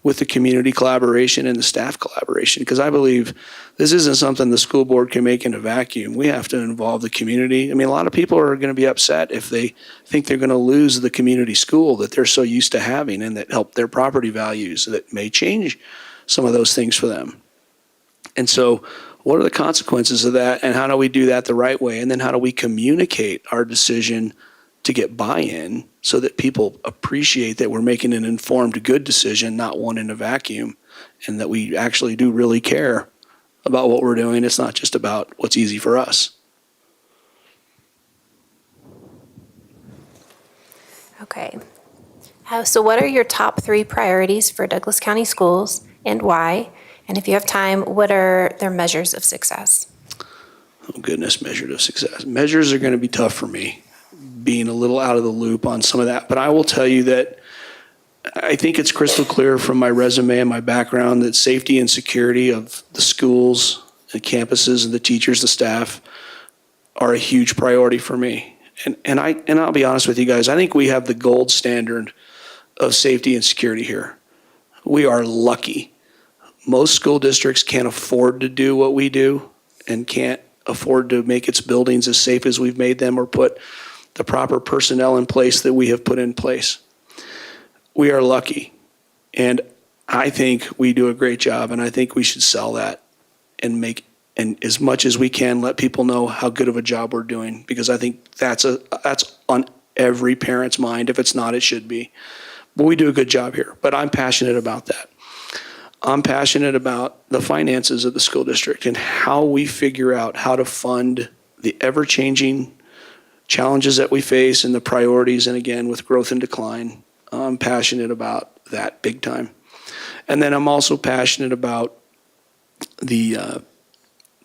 with the community collaboration and the staff collaboration. Because I believe this isn't something the school board can make in a vacuum. We have to involve the community. I mean, a lot of people are going to be upset if they think they're going to lose the community school that they're so used to having and that help their property values, that may change some of those things for them. And so what are the consequences of that, and how do we do that the right way? And then how do we communicate our decision to get buy-in so that people appreciate that we're making an informed, good decision, not one in a vacuum, and that we actually do really care about what we're doing. It's not just about what's easy for us. Okay. So what are your top 3 priorities for Douglas County Schools, and why? And if you have time, what are their measures of success? Oh goodness, measures of success. Measures are going to be tough for me, being a little out of the loop on some of that. But I will tell you that I think it's crystal clear from my resume and my background that safety and security of the schools, the campuses, and the teachers, the staff are a huge priority for me. And I'll be honest with you guys, I think we have the gold standard of safety and security here. We are lucky. Most school districts can't afford to do what we do, and can't afford to make its buildings as safe as we've made them, or put the proper personnel in place that we have put in place. We are lucky, and I think we do a great job, and I think we should sell that and as much as we can let people know how good of a job we're doing, because I think that's on every parent's mind. If it's not, it should be. But we do a good job here, but I'm passionate about that. I'm passionate about the finances of the school district and how we figure out how to fund the ever-changing challenges that we face and the priorities, and again, with growth and decline. I'm passionate about that big time. And then I'm also passionate about the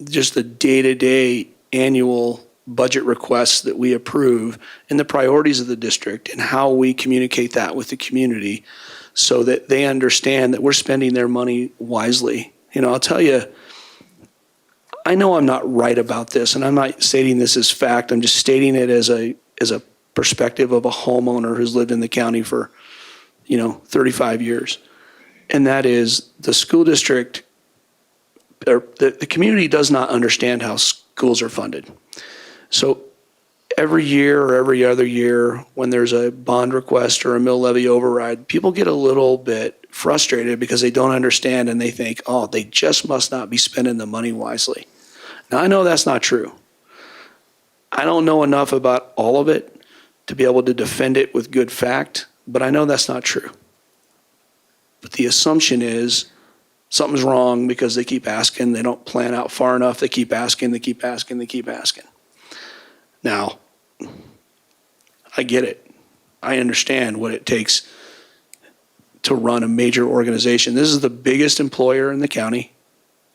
just the day-to-day annual budget requests that we approve and the priorities of the district and how we communicate that with the community so that they understand that we're spending their money wisely. You know, I'll tell you, I know I'm not right about this, and I'm not stating this as fact. I'm just stating it as a perspective of a homeowner who's lived in the county for, 35 years. And that is the school district, or the community does not understand how schools are funded. So every year or every other year, when there's a bond request or a mill levy override, people get a little bit frustrated because they don't understand and they think, oh, they just must not be spending the money wisely. Now, I know that's not true. I don't know enough about all of it to be able to defend it with good fact, but I know that's not true. But the assumption is something's wrong because they keep asking, they don't plan out far enough, they keep asking, they keep asking, they keep asking. Now, I get it. I understand what it takes to run a major organization. This is the biggest employer in the county.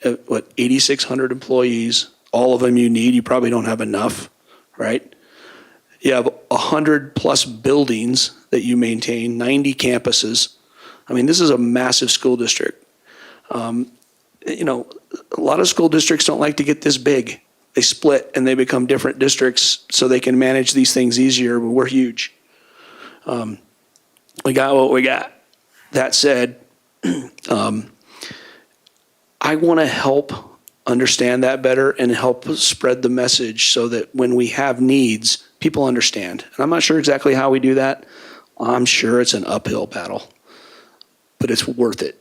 8,600 employees, all of them you need. You probably don't have enough, right? You have 100 plus buildings that you maintain, 90 campuses. I mean, this is a massive school district. A lot of school districts don't like to get this big. They split and they become different districts so they can manage these things easier, but we're huge. We got what we got. That said, I want to help understand that better and help spread the message so that when we have needs, people understand. And I'm not sure exactly how we do that. I'm sure it's an uphill battle, but it's worth it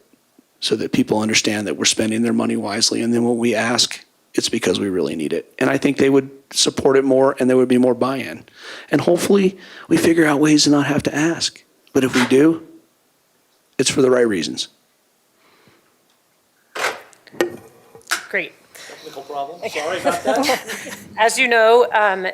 so that people understand that we're spending their money wisely. And then when we ask, it's because we really need it. And I think they would support it more and there would be more buy-in. And hopefully we figure out ways to not have to ask. But if we do, it's for the right reasons. Great. Technical problem, sorry about that. As you know,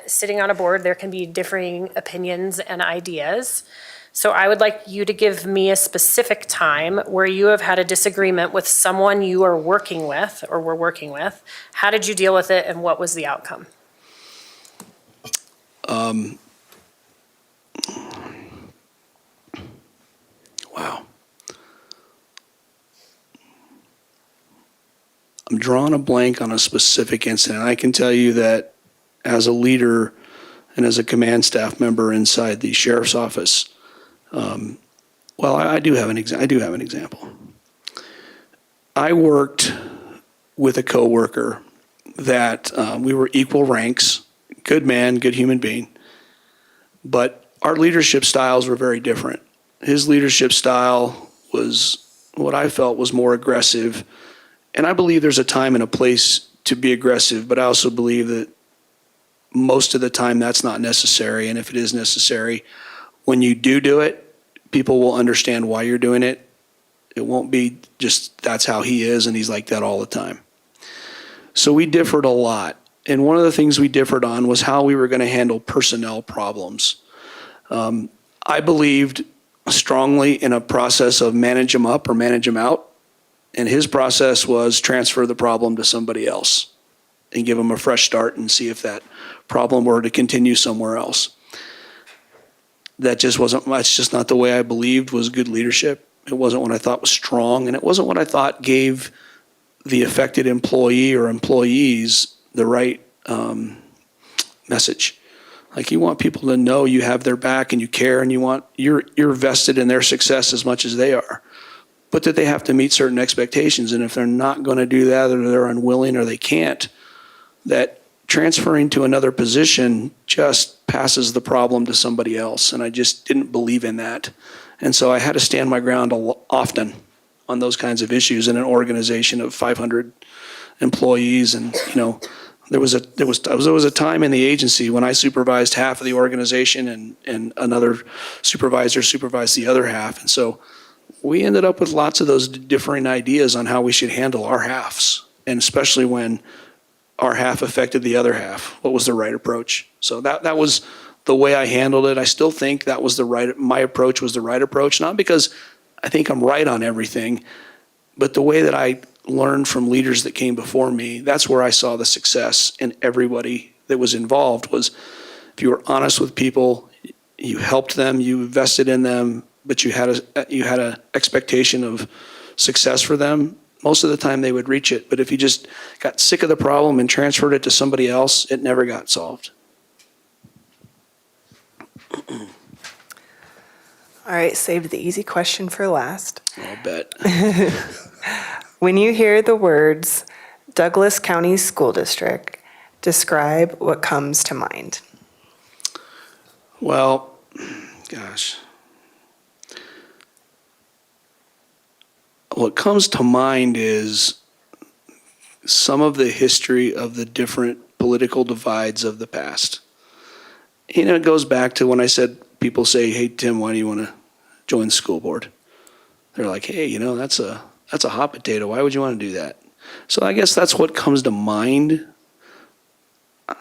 sitting on a board, there can be differing opinions and ideas. So I would like you to give me a specific time where you have had a disagreement with someone you are working with or were working with. How did you deal with it and what was the outcome? Wow. I'm drawing a blank on a specific incident. I can tell you that as a leader and as a command staff member inside the sheriff's office, I do have an example. I worked with a coworker that we were equal ranks, good man, good human being, but our leadership styles were very different. His leadership style was what I felt was more aggressive. And I believe there's a time and a place to be aggressive, but I also believe that most of the time that's not necessary. And if it is necessary, when you do it, people will understand why you're doing it. It won't be just that's how he is and he's like that all the time. So we differed a lot. And one of the things we differed on was how we were going to handle personnel problems. I believed strongly in a process of manage them up or manage them out. And his process was transfer the problem to somebody else and give them a fresh start and see if that problem were to continue somewhere else. That's just not the way I believed was good leadership. It wasn't what I thought was strong, and it wasn't what I thought gave the affected employee or employees the right message. Like, you want people to know you have their back and you care and you're vested in their success as much as they are. But that they have to meet certain expectations, and if they're not going to do that or they're unwilling or they can't, that transferring to another position just passes the problem to somebody else. And I just didn't believe in that. And so I had to stand my ground often on those kinds of issues in an organization of 500 employees. And, there was a time in the agency when I supervised half of the organization and another supervisor supervised the other half. And so we ended up with lots of those differing ideas on how we should handle our halves, and especially when our half affected the other half, what was the right approach. So that was the way I handled it. I still think that was my approach was the right approach, not because I think I'm right on everything, but the way that I learned from leaders that came before me, that's where I saw the success in everybody that was involved was if you were honest with people, you helped them, you invested in them, but you had a expectation of success for them, most of the time they would reach it. But if you just got sick of the problem and transferred it to somebody else, it never got solved. All right, saved the easy question for last. I'll bet. When you hear the words Douglas County School District, describe what comes to mind. Well, gosh. What comes to mind is some of the history of the different political divides of the past. You know, it goes back to when I said, people say, hey, Tim, why do you want to join the school board? They're like, hey, you know, that's a hot potato. Why would you want to do that? So I guess that's what comes to mind.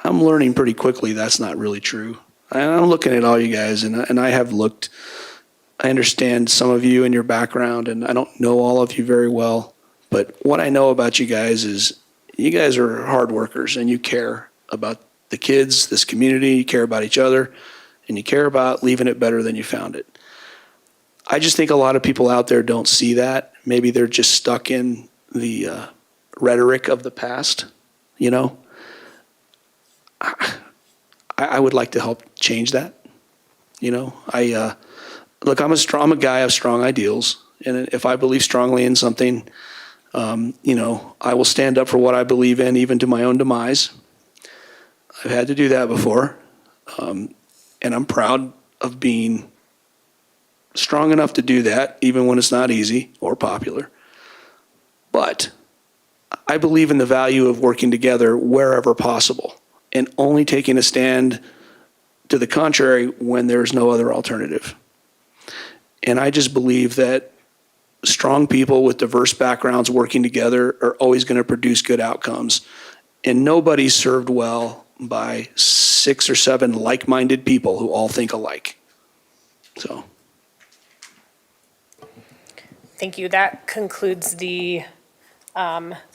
I'm learning pretty quickly that's not really true. I'm looking at all you guys, and I have looked. I understand some of you and your background, and I don't know all of you very well. But what I know about you guys is you guys are hard workers, and you care about the kids, this community, you care about each other, and you care about leaving it better than you found it. I just think a lot of people out there don't see that. Maybe they're just stuck in the rhetoric of the past, you know? I would like to help change that. You know, look, I'm a guy of strong ideals, and if I believe strongly in something, you know, I will stand up for what I believe in, even to my own demise. I've had to do that before, and I'm proud of being strong enough to do that, even when it's not easy or popular. But I believe in the value of working together wherever possible, and only taking a stand to the contrary when there's no other alternative. And I just believe that strong people with diverse backgrounds working together are always going to produce good outcomes. And nobody's served well by 6 or 7 like-minded people who all think alike. So. Thank you. That concludes the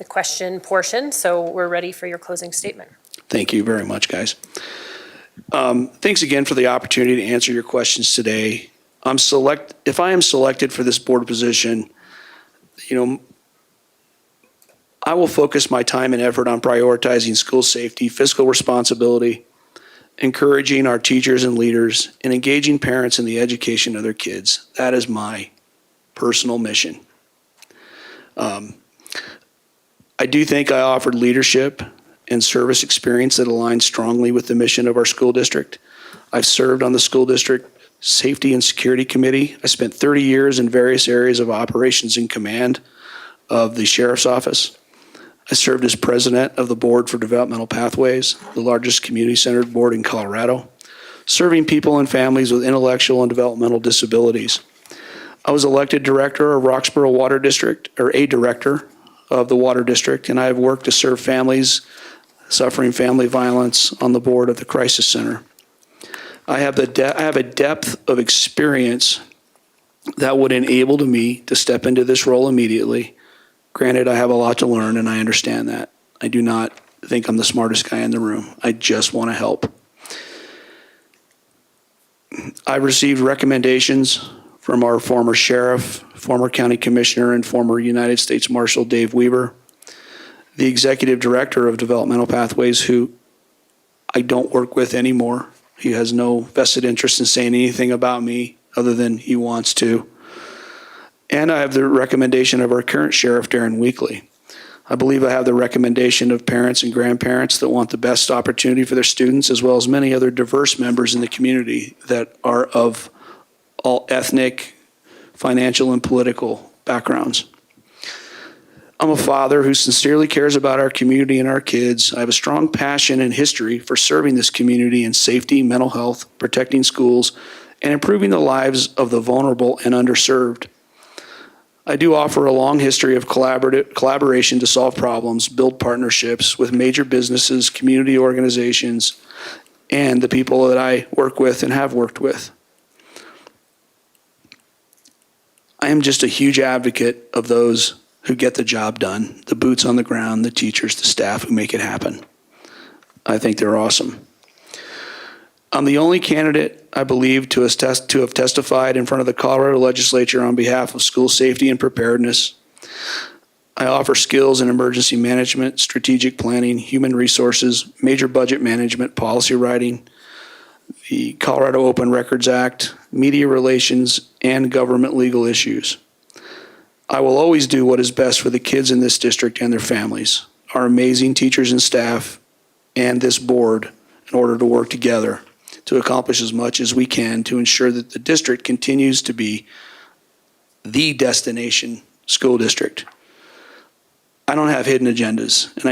question portion. So we're ready for your closing statement. Thank you very much, guys. Thanks again for the opportunity to answer your questions today. If I am selected for this board position, you know, I will focus my time and effort on prioritizing school safety, fiscal responsibility, encouraging our teachers and leaders, and engaging parents in the education of their kids. That is my personal mission. I do think I offered leadership and service experience that aligns strongly with the mission of our school district. I've served on the school district Safety and Security Committee. I spent 30 years in various areas of operations in command of the Sheriff's Office. I served as president of the Board for Developmental Pathways, the largest community-centered board in Colorado, serving people and families with intellectual and developmental disabilities. I was elected director of Roxborough Water District, or a director of the Water District, and I have worked to serve families suffering family violence on the board of the Crisis Center. I have a depth of experience that would enable me to step into this role immediately. Granted, I have a lot to learn, and I understand that. I do not think I'm the smartest guy in the room. I just want to help. I've received recommendations from our former sheriff, former county commissioner, and former United States Marshal Dave Weber, the executive director of Developmental Pathways, who I don't work with anymore. He has no vested interest in saying anything about me other than he wants to. And I have the recommendation of our current sheriff, Darren Weekly. I believe I have the recommendation of parents and grandparents that want the best opportunity for their students, as well as many other diverse members in the community that are of all ethnic, financial, and political backgrounds. I'm a father who sincerely cares about our community and our kids. I have a strong passion and history for serving this community in safety, mental health, protecting schools, and improving the lives of the vulnerable and underserved. I do offer a long history of collaboration to solve problems, build partnerships with major businesses, community organizations, and the people that I work with and have worked with. I am just a huge advocate of those who get the job done, the boots on the ground, the teachers, the staff who make it happen. I think they're awesome. I'm the only candidate, I believe, to have testified in front of the Colorado Legislature on behalf of school safety and preparedness. I offer skills in emergency management, strategic planning, human resources, major budget management, policy writing, the Colorado Open Records Act, media relations, and government legal issues. I will always do what is best for the kids in this district and their families, our amazing teachers and staff, and this board in order to work together to accomplish as much as we can to ensure that the district continues to be the destination school district. I don't have hidden agendas, and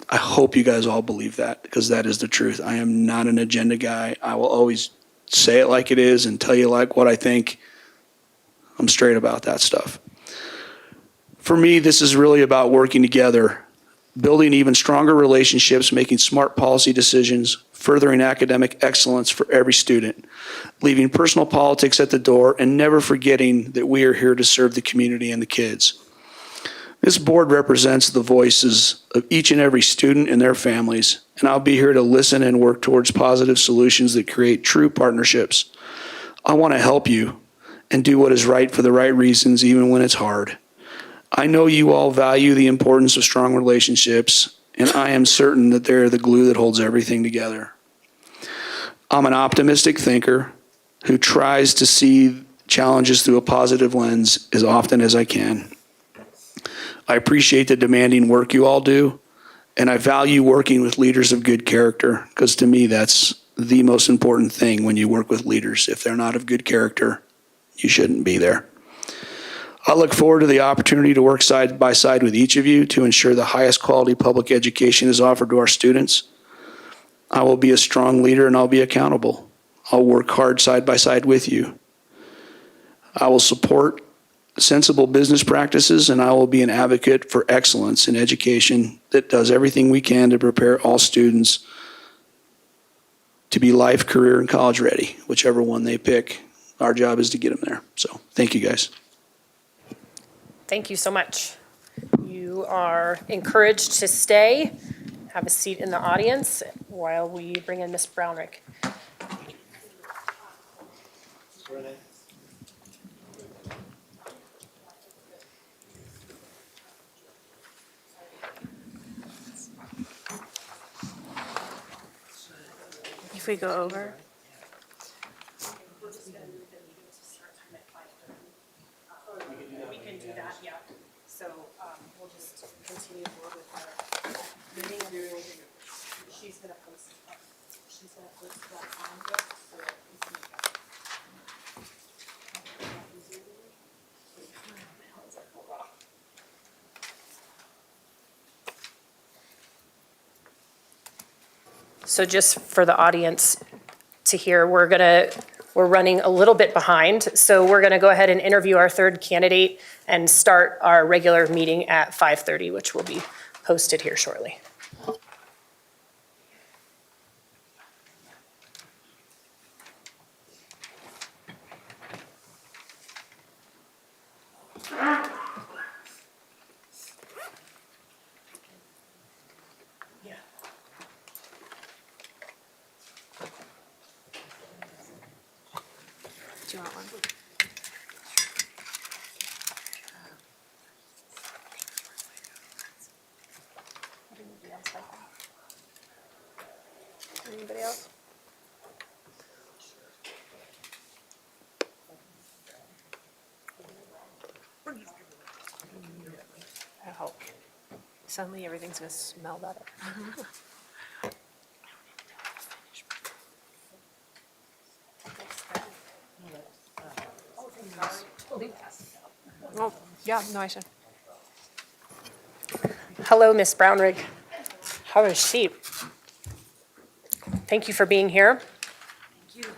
I hope you guys all believe that, because that is the truth. I am not an agenda guy. I will always say it like it is and tell you like what I think. I'm straight about that stuff. For me, this is really about working together, building even stronger relationships, making smart policy decisions, furthering academic excellence for every student, leaving personal politics at the door, and never forgetting that we are here to serve the community and the kids. This board represents the voices of each and every student and their families, and I'll be here to listen and work towards positive solutions that create true partnerships. I want to help you and do what is right for the right reasons, even when it's hard. I know you all value the importance of strong relationships, and I am certain that they're the glue that holds everything together. I'm an optimistic thinker who tries to see challenges through a positive lens as often as I can. I appreciate the demanding work you all do, and I value working with leaders of good character, because to me that's the most important thing when you work with leaders. If they're not of good character, you shouldn't be there. I look forward to the opportunity to work side by side with each of you to ensure the highest quality public education is offered to our students. I will be a strong leader and I'll be accountable. I'll work hard side by side with you. I will support sensible business practices, and I will be an advocate for excellence in education that does everything we can to prepare all students to be life, career, and college ready, whichever one they pick. Our job is to get them there. So thank you guys. Thank you so much. You are encouraged to stay, have a seat in the audience while we bring in Ms. Brownrick. If we go over. We can do that, yeah. So we'll just continue forward with our meeting. She's going to post that on this. So we can make that. So just for the audience to hear, we're running a little bit behind. So we're going to go ahead and interview our third candidate and start our regular meeting at 5:30, which will be posted here shortly. Do you want one? Anybody else? I hope. Suddenly everything's gonna smell better. Oh, yeah, no, I should. Hello, Ms. Brownrigg. Have a seat. Thank you for being here. Thank you.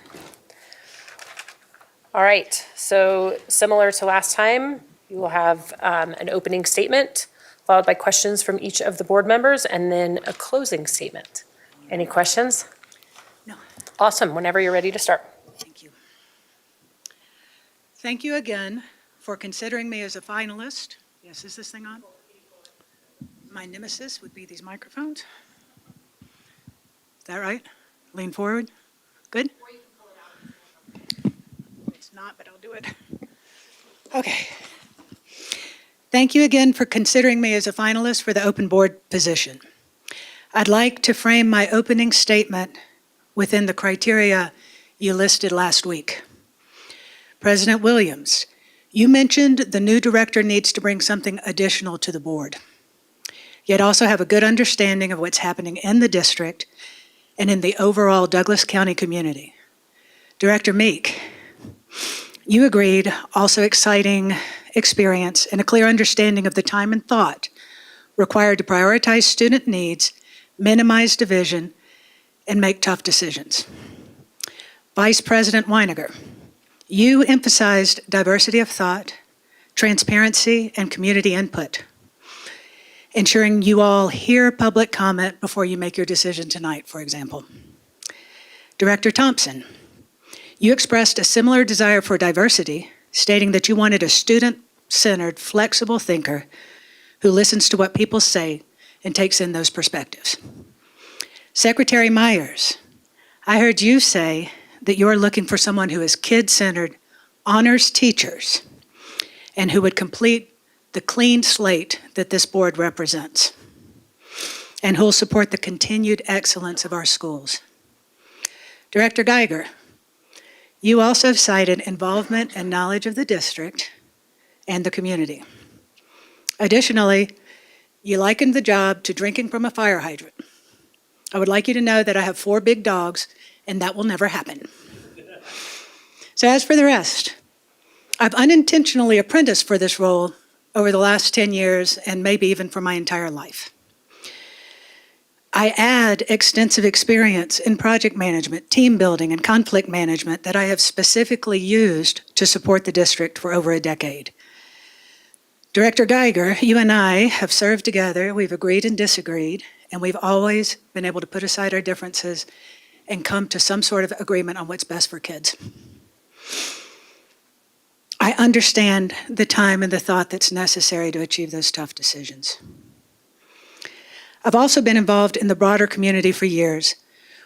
All right, so similar to last time, you will have an opening statement, followed by questions from each of the board members, and then a closing statement. Any questions? No. Awesome, whenever you're ready to start. Thank you. Thank you again for considering me as a finalist. Yes, is this thing on? My nemesis would be these microphones. Is that right? Lean forward. Good? It's not, but I'll do it. Okay. Thank you again for considering me as a finalist for the open board position. I'd like to frame my opening statement within the criteria you listed last week. President Williams, you mentioned the new director needs to bring something additional to the board, yet also have a good understanding of what's happening in the district and in the overall Douglas County community. Director Meek, you agreed, also exciting experience and a clear understanding of the time and thought required to prioritize student needs, minimize division, and make tough decisions. Vice President Weiniger, you emphasized diversity of thought, transparency, and community input, ensuring you all hear public comment before you make your decision tonight, for example. Director Thompson, you expressed a similar desire for diversity, stating that you wanted a student-centered, flexible thinker who listens to what people say and takes in those perspectives. Secretary Myers, I heard you say that you're looking for someone who is kid-centered, honors teachers, and who would complete the clean slate that this board represents, and who will support the continued excellence of our schools. Director Geiger, you also cited involvement and knowledge of the district and the community. Additionally, you likened the job to drinking from a fire hydrant. I would like you to know that I have 4 big dogs, and that will never happen. So as for the rest, I've unintentionally apprenticed for this role over the last 10 years and maybe even for my entire life. I add extensive experience in project management, team building, and conflict management that I have specifically used to support the district for over a decade. Director Geiger, you and I have served together, we've agreed and disagreed, and we've always been able to put aside our differences and come to some sort of agreement on what's best for kids. I understand the time and the thought that's necessary to achieve those tough decisions. I've also been involved in the broader community for years,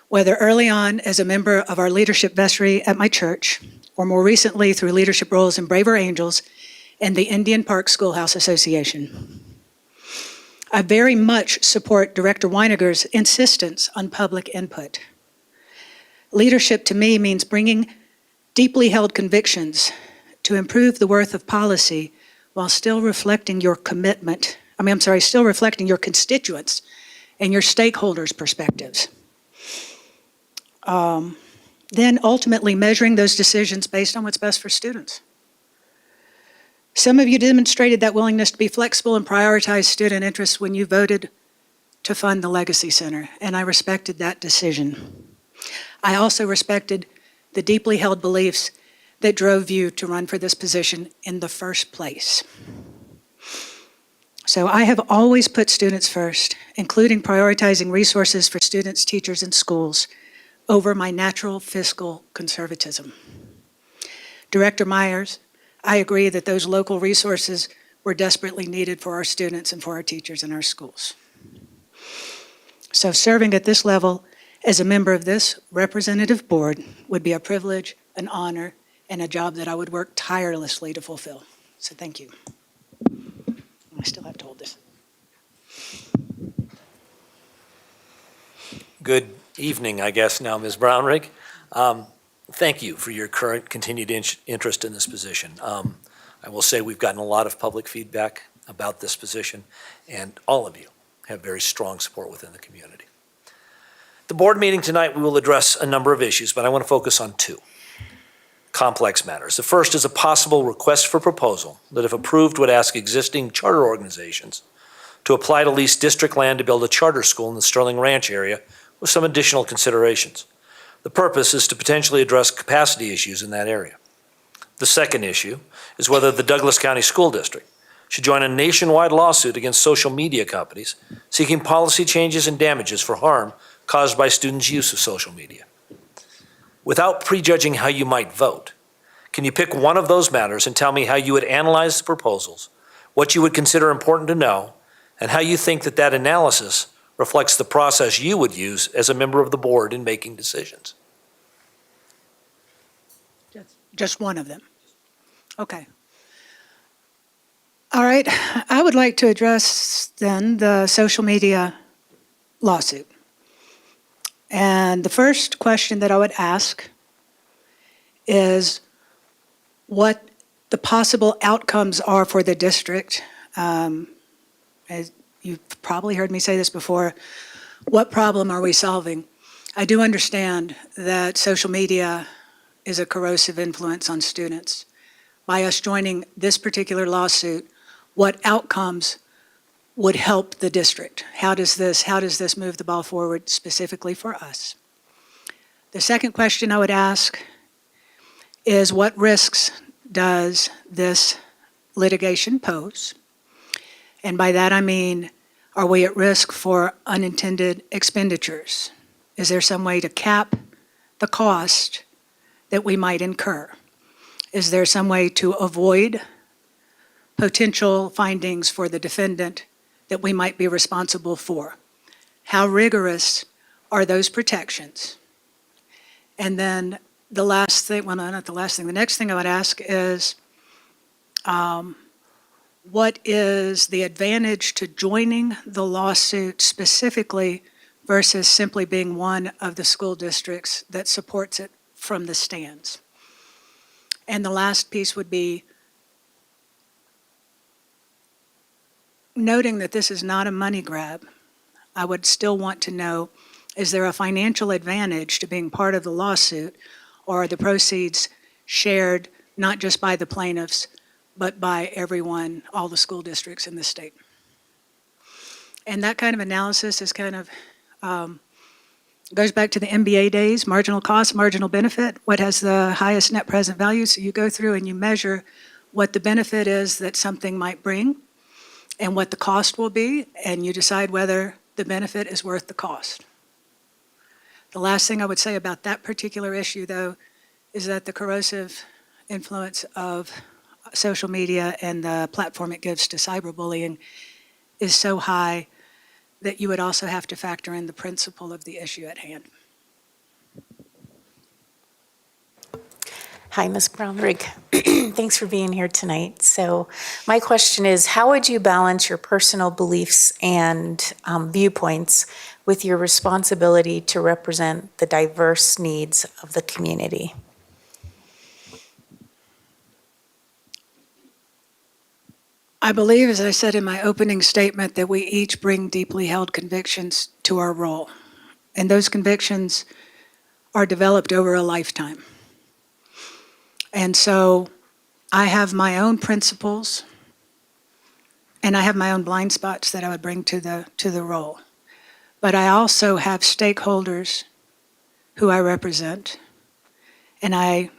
whether early on as a member of our leadership vestry at my church, or more recently through leadership roles in Braver Angels and the Indian Park Schoolhouse Association. I very much support Director Weiniger's insistence on public input. Leadership to me means bringing deeply held convictions to improve the worth of policy while still reflecting your commitment, still reflecting your constituents and your stakeholders' perspectives. Then ultimately measuring those decisions based on what's best for students. Some of you demonstrated that willingness to be flexible and prioritize student interests when you voted to fund the Legacy Center, and I respected that decision. I also respected the deeply held beliefs that drove you to run for this position in the first place. So I have always put students first, including prioritizing resources for students, teachers, and schools over my natural fiscal conservatism. Director Myers, I agree that those local resources were desperately needed for our students and for our teachers in our schools. So serving at this level as a member of this representative board would be a privilege, an honor, and a job that I would work tirelessly to fulfill. So thank you. I still have to hold this. Good evening, I guess now, Ms. Brownrigg. Thank you for your current continued interest in this position. I will say we've gotten a lot of public feedback about this position, and all of you have very strong support within the community. The board meeting tonight, we will address a number of issues, but I want to focus on 2 complex matters. The first is a possible request for proposal that, if approved, would ask existing charter organizations to apply to lease district land to build a charter school in the Sterling Ranch area with some additional considerations. The purpose is to potentially address capacity issues in that area. The second issue is whether the Douglas County School District should join a nationwide lawsuit against social media companies seeking policy changes and damages for harm caused by students' use of social media. Without prejudging how you might vote, can you pick one of those matters and tell me how you would analyze the proposals, what you would consider important to know, and how you think that analysis reflects the process you would use as a member of the board in making decisions. Just one of them. Okay. All right. I would like to address then the social media lawsuit. And the first question that I would ask is what the possible outcomes are for the district. As you've probably heard me say this before, what problem are we solving? I do understand that social media is a corrosive influence on students. By us joining this particular lawsuit, what outcomes would help the district? How does this move the ball forward specifically for us? The second question I would ask is what risks does this litigation pose? And by that I mean, are we at risk for unintended expenditures? Is there some way to cap the cost that we might incur? Is there some way to avoid potential findings for the defendant that we might be responsible for? How rigorous are those protections? And then the last thing, well, no, not the last thing, the next thing I would ask is, what is the advantage to joining the lawsuit specifically versus simply being one of the school districts that supports it from the stands? And the last piece would be noting that this is not a money grab. I would still want to know, is there a financial advantage to being part of the lawsuit, or are the proceeds shared not just by the plaintiffs, but by everyone, all the school districts in the state? And that kind of analysis is kind of, goes back to the MBA days, marginal cost, marginal benefit, what has the highest net present value? So you go through and you measure what the benefit is that something might bring and what the cost will be, and you decide whether the benefit is worth the cost. The last thing I would say about that particular issue, though, is that the corrosive influence of social media and the platform it gives to cyberbullying is so high that you would also have to factor in the principle of the issue at hand. Hi, Ms. Brownrigg. Thanks for being here tonight. So my question is, how would you balance your personal beliefs and viewpoints with your responsibility to represent the diverse needs of the community? I believe, as I said in my opening statement, that we each bring deeply held convictions to our role. And those convictions are developed over a lifetime. And so I have my own principles, and I have my own blind spots that I would bring to the role. But I also have stakeholders who I represent, and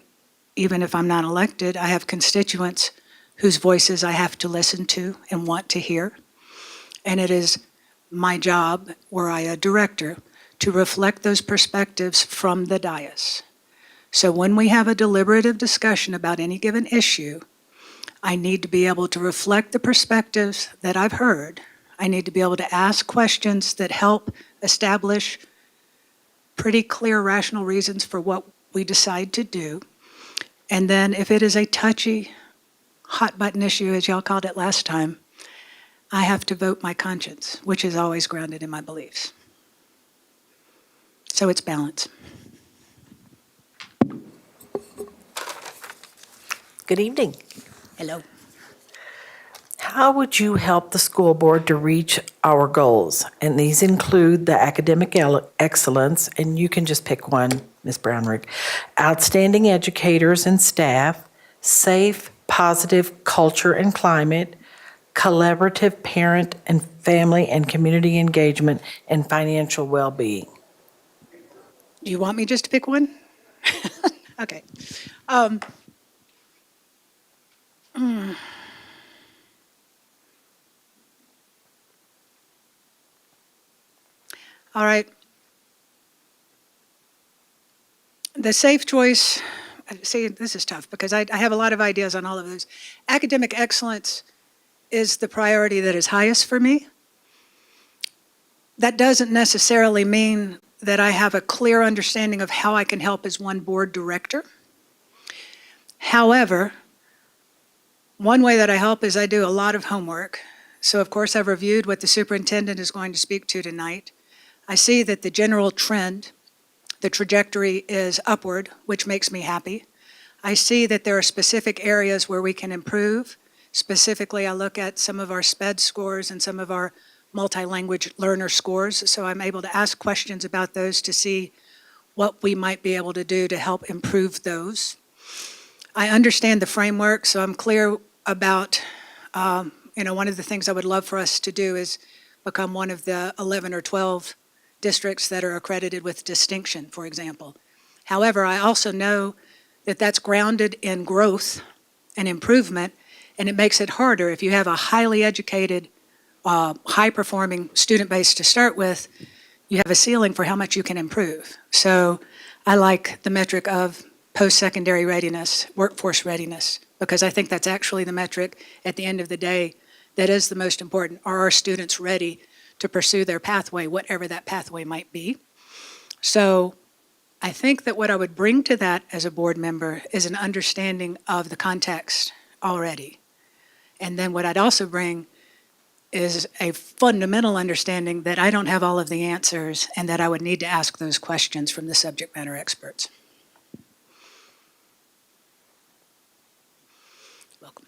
even if I'm not elected, I have constituents whose voices I have to listen to and want to hear. And it is my job, were I a director, to reflect those perspectives from the dais. So when we have a deliberative discussion about any given issue, I need to be able to reflect the perspectives that I've heard. I need to be able to ask questions that help establish pretty clear rational reasons for what we decide to do. And then if it is a touchy, hot button issue, as y'all called it last time, I have to vote my conscience, which is always grounded in my beliefs. So it's balance. Good evening. Hello. How would you help the school board to reach our goals? And these include the academic excellence, and you can just pick one, Ms. Brownrigg, outstanding educators and staff, safe, positive culture and climate, collaborative parent and family and community engagement, and financial well-being. Do you want me just to pick one? Okay. All right. The safe choice, see, this is tough because I have a lot of ideas on all of those. Academic excellence is the priority that is highest for me. That doesn't necessarily mean that I have a clear understanding of how I can help as one board director. However, one way that I help is I do a lot of homework. So of course I've reviewed what the superintendent is going to speak to tonight. I see that the general trend, the trajectory is upward, which makes me happy. I see that there are specific areas where we can improve. Specifically, I look at some of our SPED scores and some of our multi-language learner scores, so I'm able to ask questions about those to see what we might be able to do to help improve those. I understand the framework, so I'm clear about, one of the things I would love for us to do is become one of the 11 or 12 districts that are accredited with distinction, for example. However, I also know that that's grounded in growth and improvement, and it makes it harder if you have a highly educated, high-performing student base to start with. You have a ceiling for how much you can improve. So I like the metric of post-secondary readiness, workforce readiness, because I think that's actually the metric at the end of the day that is the most important. Are our students ready to pursue their pathway, whatever that pathway might be? So I think that what I would bring to that as a board member is an understanding of the context already. And then what I'd also bring is a fundamental understanding that I don't have all of the answers and that I would need to ask those questions from the subject matter experts. Welcome.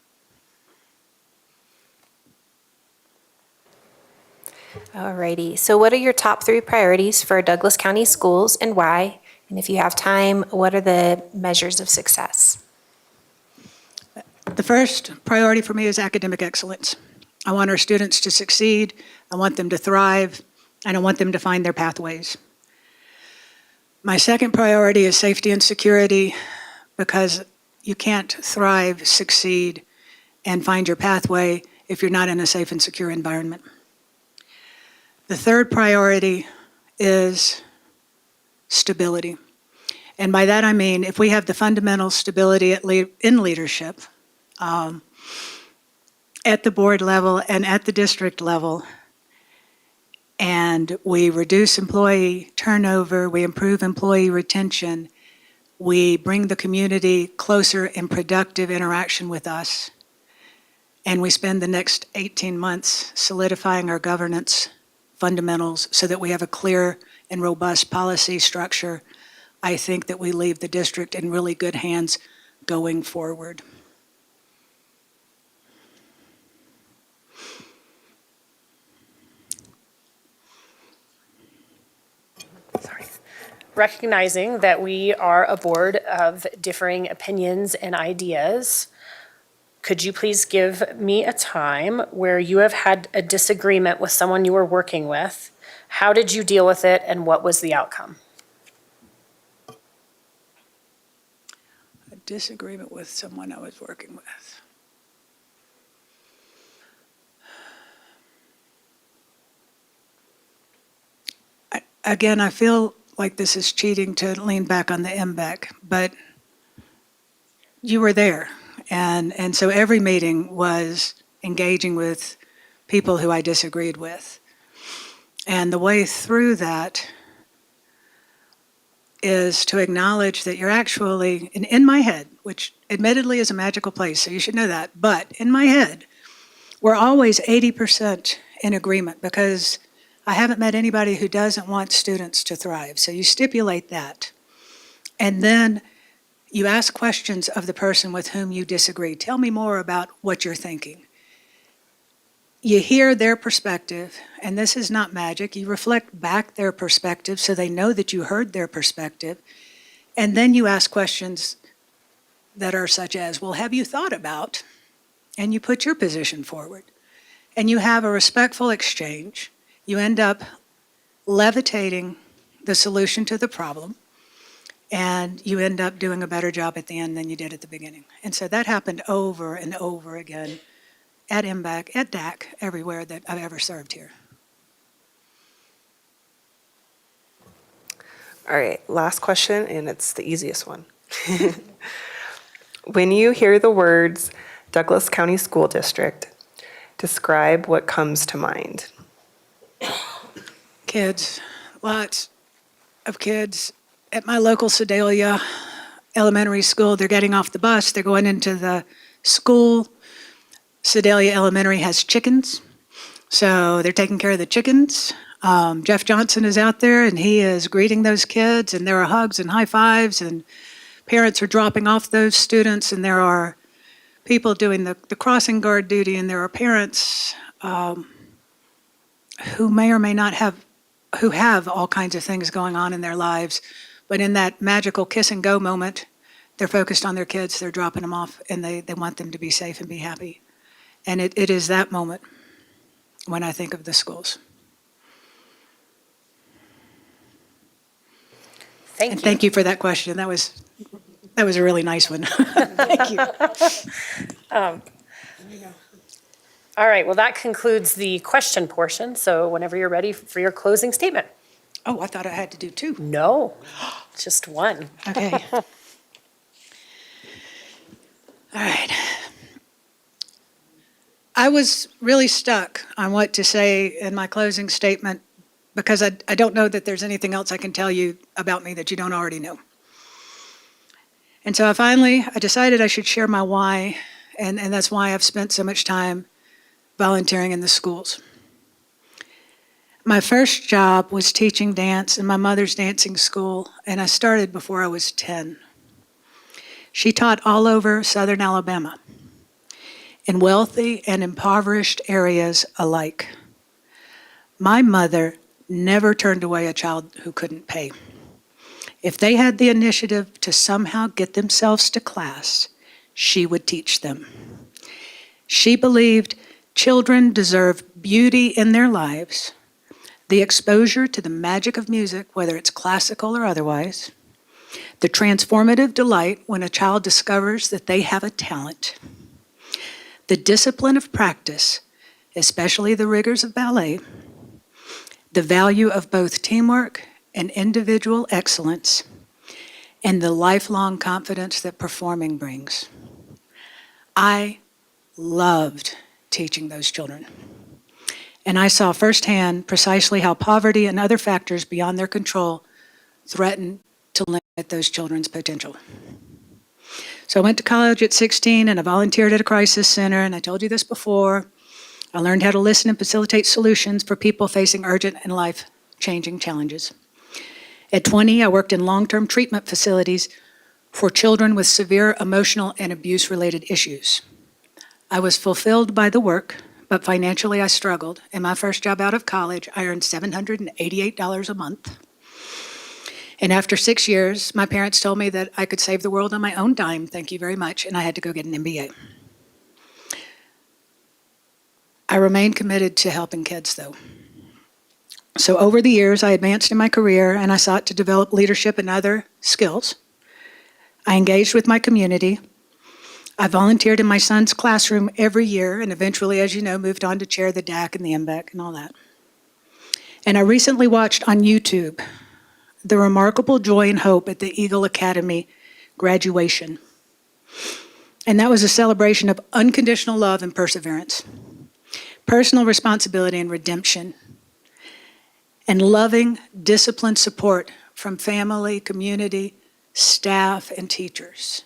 Alrighty, so what are your top 3 priorities for Douglas County schools and why? And if you have time, what are the measures of success? The first priority for me is academic excellence. I want our students to succeed, I want them to thrive, and I want them to find their pathways. My second priority is safety and security, because you can't thrive, succeed, and find your pathway if you're not in a safe and secure environment. The third priority is stability. And by that I mean, if we have the fundamental stability in leadership, at the board level and at the district level, and we reduce employee turnover, we improve employee retention, we bring the community closer in productive interaction with us, and we spend the next 18 months solidifying our governance fundamentals so that we have a clear and robust policy structure, I think that we leave the district in really good hands going forward. Recognizing that we are a board of differing opinions and ideas, could you please give me a time where you have had a disagreement with someone you were working with? How did you deal with it and what was the outcome? A disagreement with someone I was working with. Again, I feel like this is cheating to lean back on the MBEC, but you were there. And so every meeting was engaging with people who I disagreed with. And the way through that is to acknowledge that you're actually, in my head, which admittedly is a magical place, so you should know that, but in my head, we're always 80% in agreement, because I haven't met anybody who doesn't want students to thrive. So you stipulate that. And then you ask questions of the person with whom you disagree. Tell me more about what you're thinking. You hear their perspective, and this is not magic. You reflect back their perspective so they know that you heard their perspective. And then you ask questions that are such as, well, have you thought about? And you put your position forward. And you have a respectful exchange. You end up levitating the solution to the problem, and you end up doing a better job at the end than you did at the beginning. And so that happened over and over again at MBAC, at DAC, everywhere that I've ever served here. All right, last question, and it's the easiest one. When you hear the words Douglas County School District, describe what comes to mind. Kids, lots of kids. At my local Sedalia Elementary School, they're getting off the bus, they're going into the school. Sedalia Elementary has chickens, so they're taking care of the chickens. Jeff Johnson is out there, and he is greeting those kids, and there are hugs and high fives, and parents are dropping off those students, and there are people doing the crossing guard duty, and there are parents who may or may not have, who have all kinds of things going on in their lives, but in that magical kiss and go moment, they're focused on their kids, they're dropping them off, and they want them to be safe and be happy. And it is that moment when I think of the schools. Thank And you. thank you for that question. That was a really nice one. Thank you. All right, well, that concludes the question portion, so whenever you're ready for your closing statement. Oh, I thought I had to do two. No, just one. Okay. All right. I was really stuck on what to say in my closing statement because I don't know that there's anything else I can tell you about me that you don't already know. And so I decided I should share my why, and that's why I've spent so much time volunteering in the schools. My first job was teaching dance in my mother's dancing school, and I started before I was 10. She taught all over Southern Alabama, in wealthy and impoverished areas alike. My mother never turned away a child who couldn't pay. If they had the initiative to somehow get themselves to class, she would teach them. She believed children deserve beauty in their lives, the exposure to the magic of music, whether it's classical or otherwise, the transformative delight when a child discovers that they have a talent, the discipline of practice, especially the rigors of ballet, the value of both teamwork and individual excellence, and the lifelong confidence that performing brings. I loved teaching those children. And I saw firsthand precisely how poverty and other factors beyond their control threaten to limit those children's potential. So I went to college at 16 and I volunteered at a crisis center, and I told you this before. I learned how to listen and facilitate solutions for people facing urgent and life-changing challenges. At 20, I worked in long-term treatment facilities for children with severe emotional and abuse-related issues. I was fulfilled by the work, but financially I struggled. In my first job out of college, I earned $788 a month. And after 6 years, my parents told me that I could save the world on my own dime, thank you very much, and I had to go get an MBA. I remained committed to helping kids, though. So over the years, I advanced in my career and I sought to develop leadership and other skills. I engaged with my community. I volunteered in my son's classroom every year and eventually, as you know, moved on to chair the DAC and the MBEC and all that. And I recently watched on YouTube the remarkable joy and hope at the Eagle Academy graduation. And that was a celebration of unconditional love and perseverance, personal responsibility and redemption, and loving, disciplined support from family, community, staff, and teachers.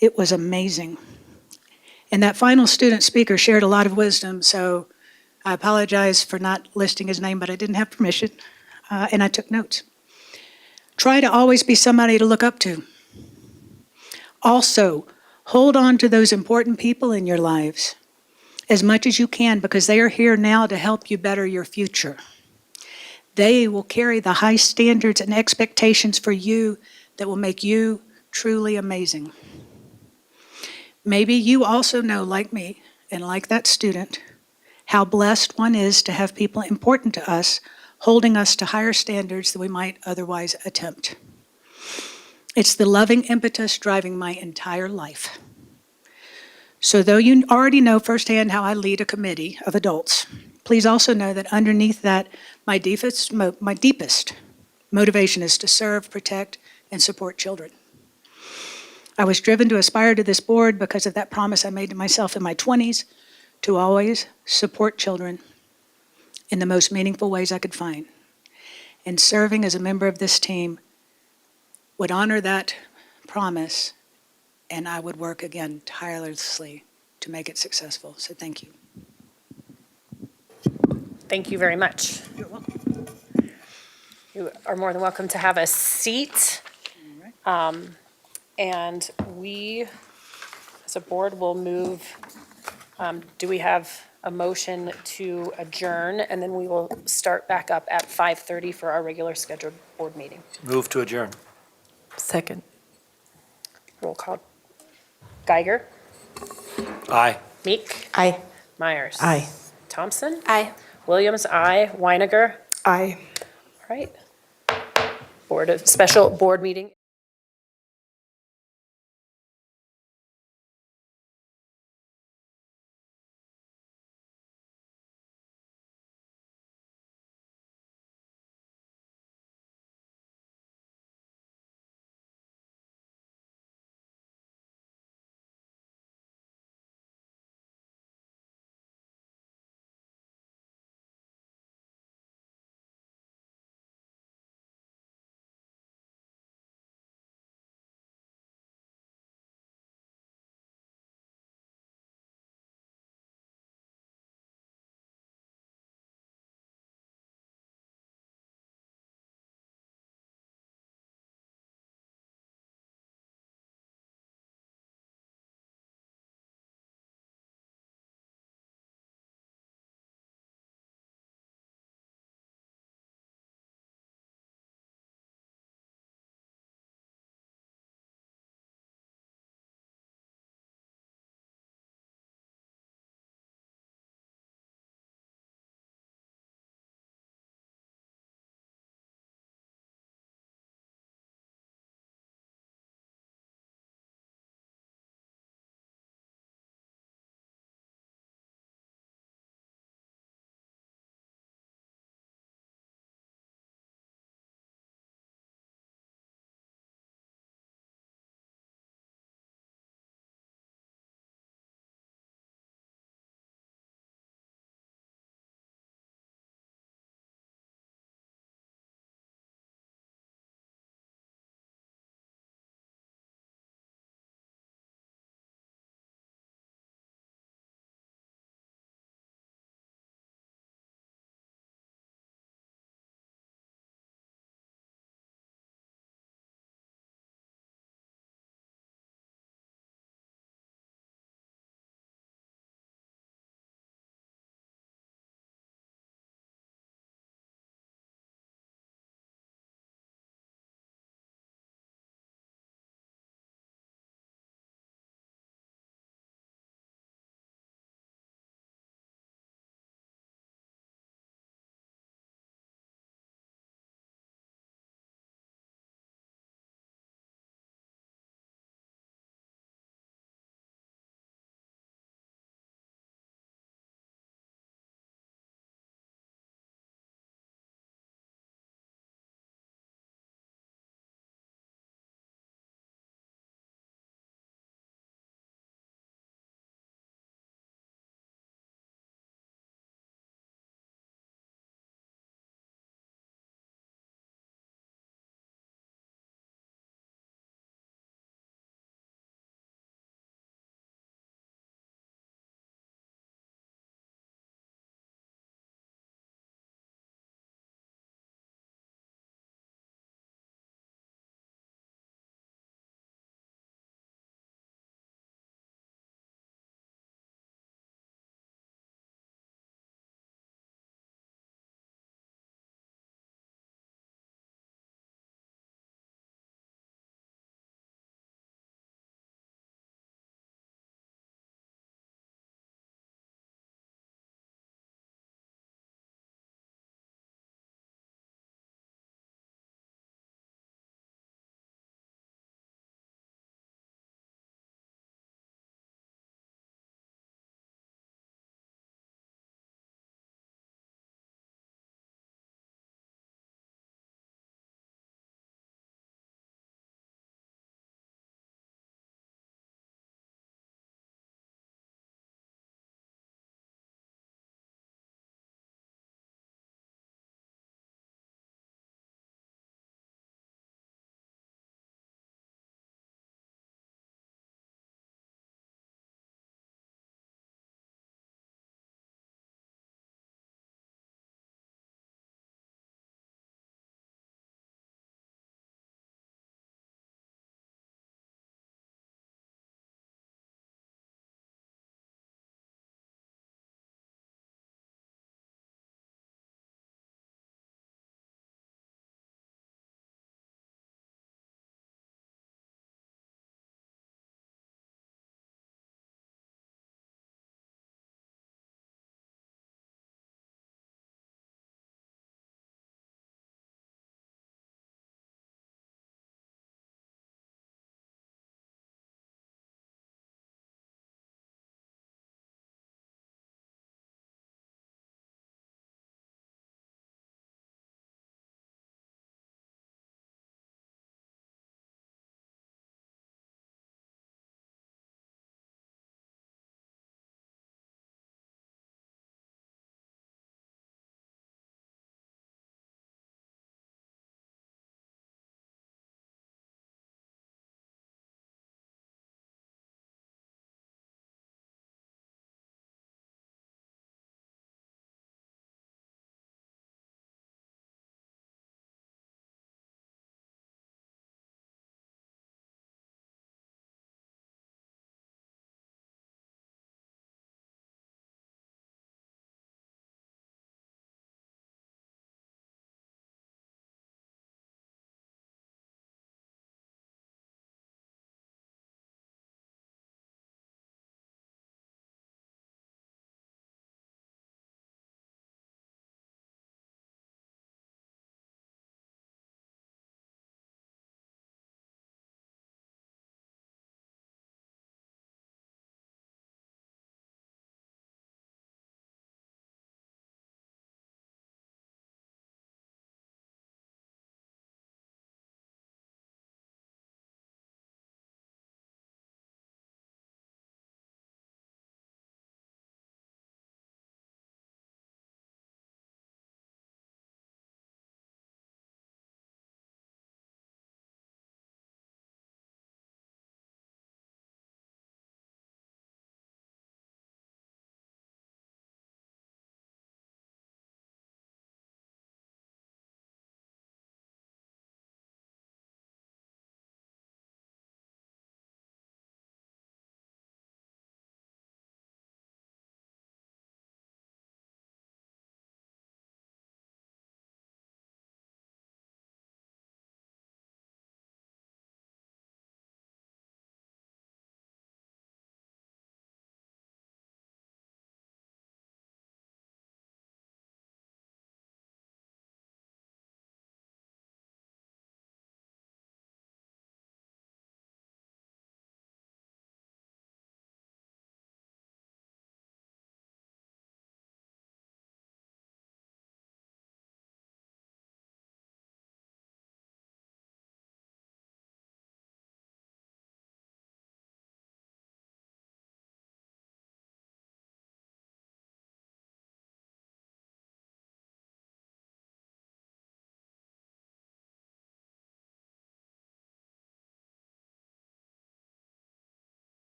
It was amazing. And that final student speaker shared a lot of wisdom, so I apologize for not listing his name, but I didn't have permission, and I took notes. Try to always be somebody to look up to. Also, hold on to those important people in your lives as much as you can because they are here now to help you better your future. They will carry the high standards and expectations for you that will make you truly amazing. Maybe you also know, like me, and like that student, how blessed one is to have people important to us holding us to higher standards than we might otherwise attempt. It's the loving impetus driving my entire life. So though you already know firsthand how I lead a committee of adults, please also know that underneath that, my deepest motivation is to serve, protect, and support children. I was driven to aspire to this board because of that promise I made to myself in my 20s to always support children, in the most meaningful ways I could find. And serving as a member of this team would honor that promise, and I would work again tirelessly to make it successful. So thank you. Thank you very much. You're welcome. You are more than welcome to have a seat. All right. And we, as a board, will move, do we have a motion to adjourn? And then we will start back up at 5:30 for our regular scheduled board meeting. Move to adjourn. Second. Roll call. Geiger, Aye. Meek, Aye. Myers. Aye. Thompson, Aye. Williams, aye. Weiniger. Aye. All right. Special board meeting.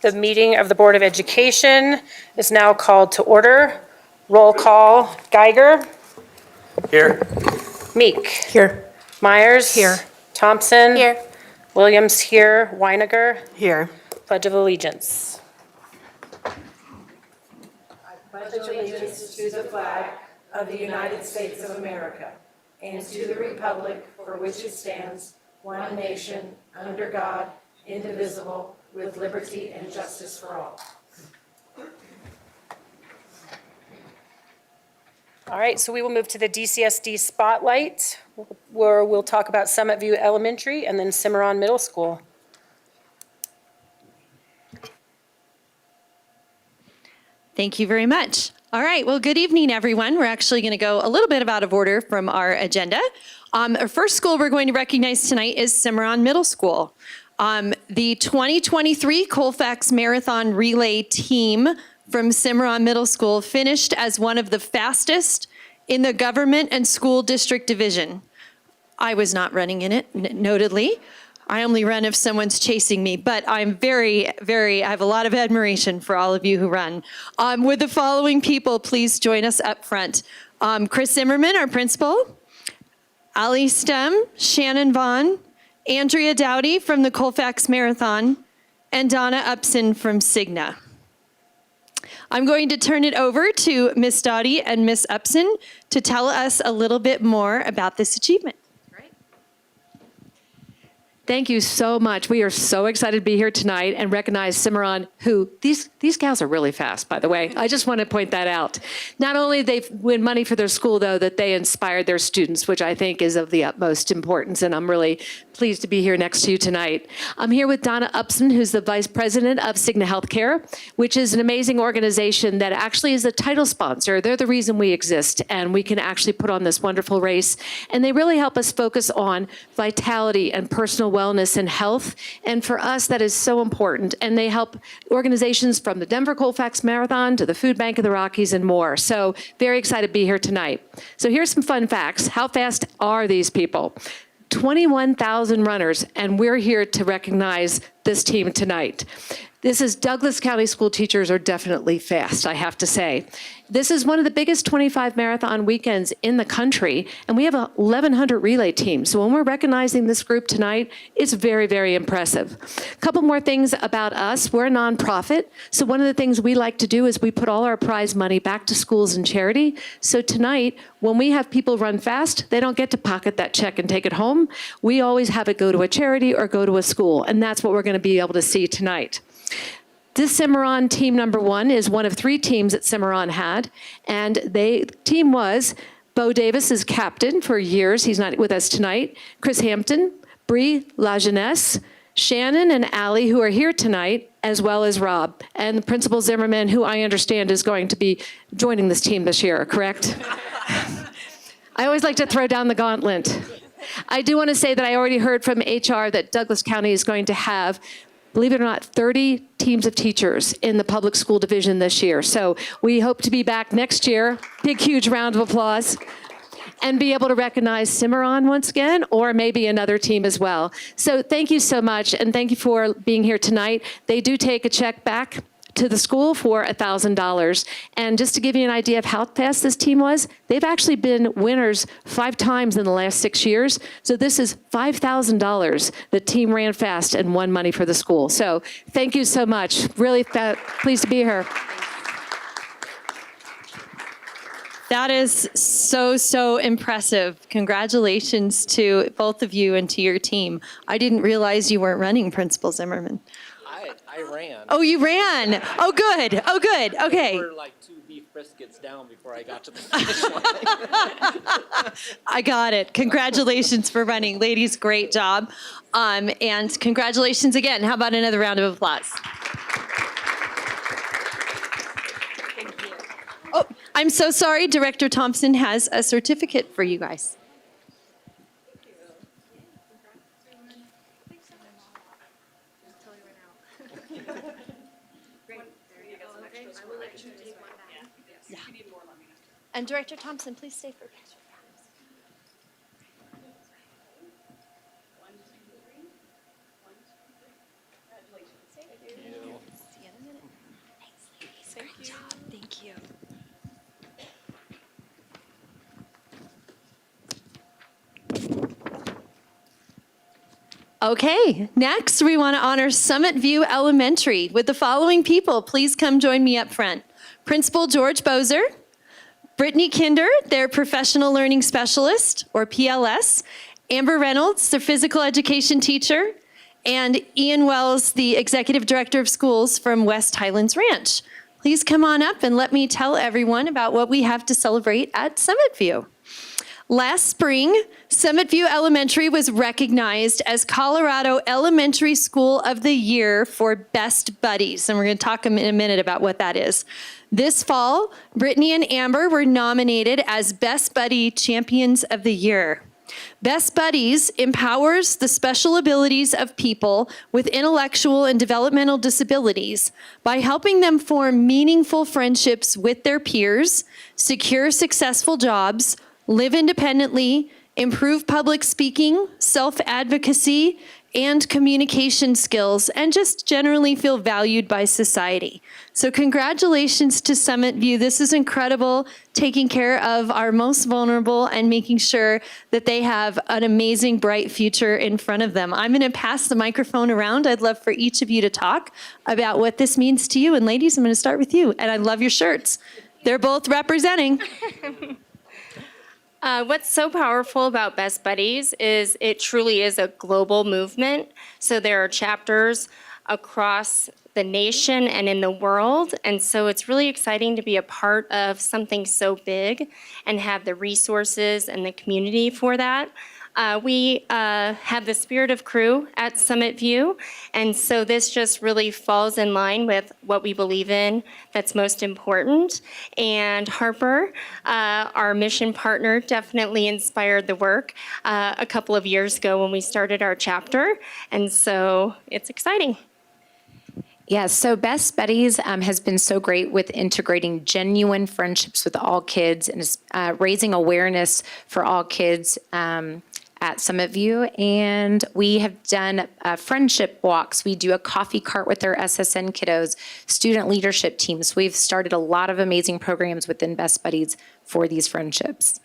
The meeting of the Board of Education is now called to order. Roll call, Geiger. Here. Meek. Here. Myers. Here. Thompson. Here. Williams here. Weiniger. Here. Pledge of Allegiance. Pledge allegiance to the flag of the United States of America and to the republic for which it stands, one nation, under God, indivisible, with liberty and justice for all. All right, so we will move to the DCSD Spotlight, where we'll talk about Summit View Elementary and then Cimarron Middle School. Thank you very much. All right, well, good evening, everyone. We're actually going to go a little bit out of order from our agenda. Our first school we're going to recognize tonight is Cimarron Middle School. The 2023 Colfax Marathon Relay team from Cimarron Middle School finished as one of the fastest in the government and school district division. I was not running in it, notedly. I only run if someone's chasing me, but I'm I have a lot of admiration for all of you who run. With the following people, please join us up front. Chris Zimmerman, our principal, Ali Stem, Shannon Vaughn, Andrea Dowdy from the Colfax Marathon, and Donna Upson from Cigna. I'm going to turn it over to Miss Dowdy and Miss Upson to tell us a little bit more about this achievement. Thank you so much. We are so excited to be here tonight and recognize Cimarron, who, these gals are really fast, by the way. I just want to point that out. Not only they win money for their school, though, that they inspired their students, which I think is of the utmost importance, and I'm really pleased to be here next to you tonight. I'm here with Donna Upson, who's the Vice President of Cigna Healthcare, which is an amazing organization that actually is a title sponsor. They're the reason we exist, and we can actually put on this wonderful race. And they really help us focus on vitality and personal wellness and health. And for us, that is so important. And they help organizations from the Denver Colfax Marathon to the Food Bank of the Rockies and more. So very excited to be here tonight. So here's some fun facts. How fast are these people? 21,000 runners, and we're here to recognize this team tonight. This is Douglas County school teachers are definitely fast, I have to say. This is one of the biggest 25 marathon weekends in the country, and we have 1,100 relay teams. So when we're recognizing this group tonight, it's very, very impressive. A couple more things about us. We're a nonprofit, so one of the things we like to do is we put all our prize money back to schools and charity. So tonight, when we have people run fast, they don't get to pocket that check and take it home. We always have it go to a charity or go to a school, and that's what we're going to be able to see tonight. This Cimarron team number one is one of 3 teams that Cimarron had, and team was Bo Davis is captain for years. He's not with us tonight. Chris Hampton, Bree LaJeunesse, Shannon and Allie, who are here tonight, as well as Rob, and Principal Zimmerman, who I understand is going to be joining this team this year, correct? I always like to throw down the gauntlet. I do want to say that I already heard from HR that Douglas County is going to have, believe it or not, 30 teams of teachers in the public school division this year. So we hope to be back next year. Big, huge round of applause. And be able to recognize Cimarron once again, or maybe another team as well. So thank you so much, and thank you for being here tonight. They do take a check back to the school for $1,000. And just to give you an idea of how fast this team was, they've actually been winners 5 times in the last 6 years. So this is $5,000. The team ran fast and won money for the school. So thank you so much. Really pleased to be here. That is so impressive. Congratulations to both of you and to your team. I didn't realize you weren't running, Principal Zimmerman. I ran. Oh, you ran. Oh, good. Oh, good. Okay. There were like 2 beef briskets down before I got to the finish line. I got it. Congratulations for running. Ladies, great job. And congratulations again. How about another round of applause? Oh, I'm so sorry. Director Thompson has a certificate for you guys. And Director Thompson, please stay for a picture. Okay, next we want to honor Summit View Elementary with the following people. Please come join me up front. Principal George Bozer, Brittany Kinder, their Professional Learning Specialist, or PLS, Amber Reynolds, their Physical Education Teacher, and Ian Wells, the Executive Director of Schools from West Highlands Ranch. Please come on up and let me tell everyone about what we have to celebrate at Summit View. Last spring, Summit View Elementary was recognized as Colorado Elementary School of the Year for Best Buddies, and we're going to talk in a minute about what that is. This fall, Brittany and Amber were nominated as Best Buddy Champions of the Year. Best Buddies empowers the special abilities of people with intellectual and developmental disabilities by helping them form meaningful friendships with their peers, secure successful jobs, live independently, improve public speaking, self-advocacy, and communication skills, and just generally feel valued by society. So congratulations to Summit View. This is incredible, taking care of our most vulnerable and making sure that they have an amazing, bright future in front of them. I'm going to pass the microphone around. I'd love for each of you to talk about what this means to you. And ladies, I'm going to start with you. And I love your shirts. They're both representing. What's so powerful about Best Buddies is it truly is a global movement. So there are chapters across the nation and in the world. And so it's really exciting to be a part of something so big and have the resources and the community for that. We have the spirit of crew at Summit View, and so this just really falls in line with what we believe in that's most important. And Harper, our mission partner, definitely inspired the work a couple of years ago when we started our chapter, and so it's exciting. Yeah, so Best Buddies has been so great with integrating genuine friendships with all kids and is raising awareness for all kids at Summit View. And we have done friendship walks. We do a coffee cart with our SSN kiddos, student leadership teams. We've started a lot of amazing programs within Best Buddies for these friendships.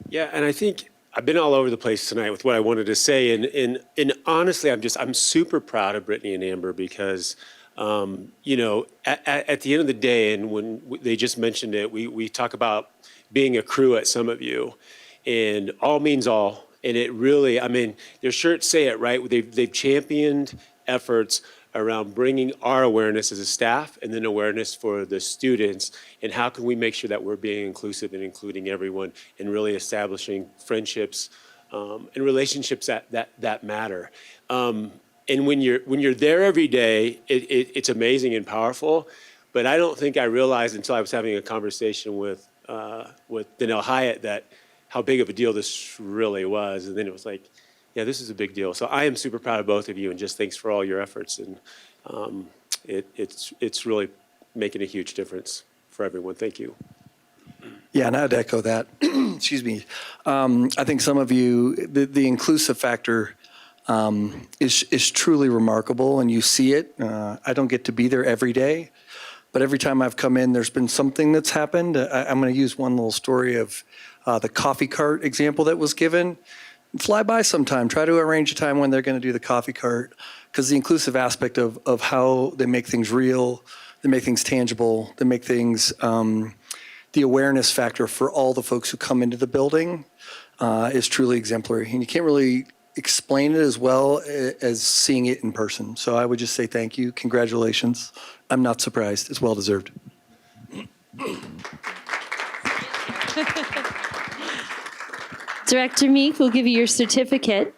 Yeah, and I think I've been all over the place tonight with what I wanted to say, and honestly, I'm super proud of Brittany and Amber because, you know, at the end of the day, and when they just mentioned it, we talk about being a crew at Summit View, and all means all, and it really, I mean, their shirts say it, right? They've championed efforts around bringing our awareness as a staff and then awareness for the students, and how can we make sure that we're being inclusive and including everyone and really establishing friendships and relationships that matter. And when you're there every day, it's amazing and powerful, but I don't think I realized until I was having a conversation with Danelle Hyatt that how big of a deal this really was, and then it was like, yeah, this is a big deal. So I am super proud of both of you, and just thanks for all your efforts. And it's really making a huge difference for everyone. Thank you. Yeah, and I'd echo that. Excuse me. I think some of you, the inclusive factor is truly remarkable, and you see it. I don't get to be there every day, but every time I've come in, there's been something that's happened. I'm going to use one little story of the coffee cart example that was given. Fly by sometime. Try to arrange a time when they're going to do the coffee cart, because the inclusive aspect of how they make things real, they make things tangible, they make things, the awareness factor for all the folks who come into the building is truly exemplary. And you can't really explain it as well as seeing it in person. So I would just say thank you. Congratulations. I'm not surprised. It's well deserved. Director Meek will give you your certificate.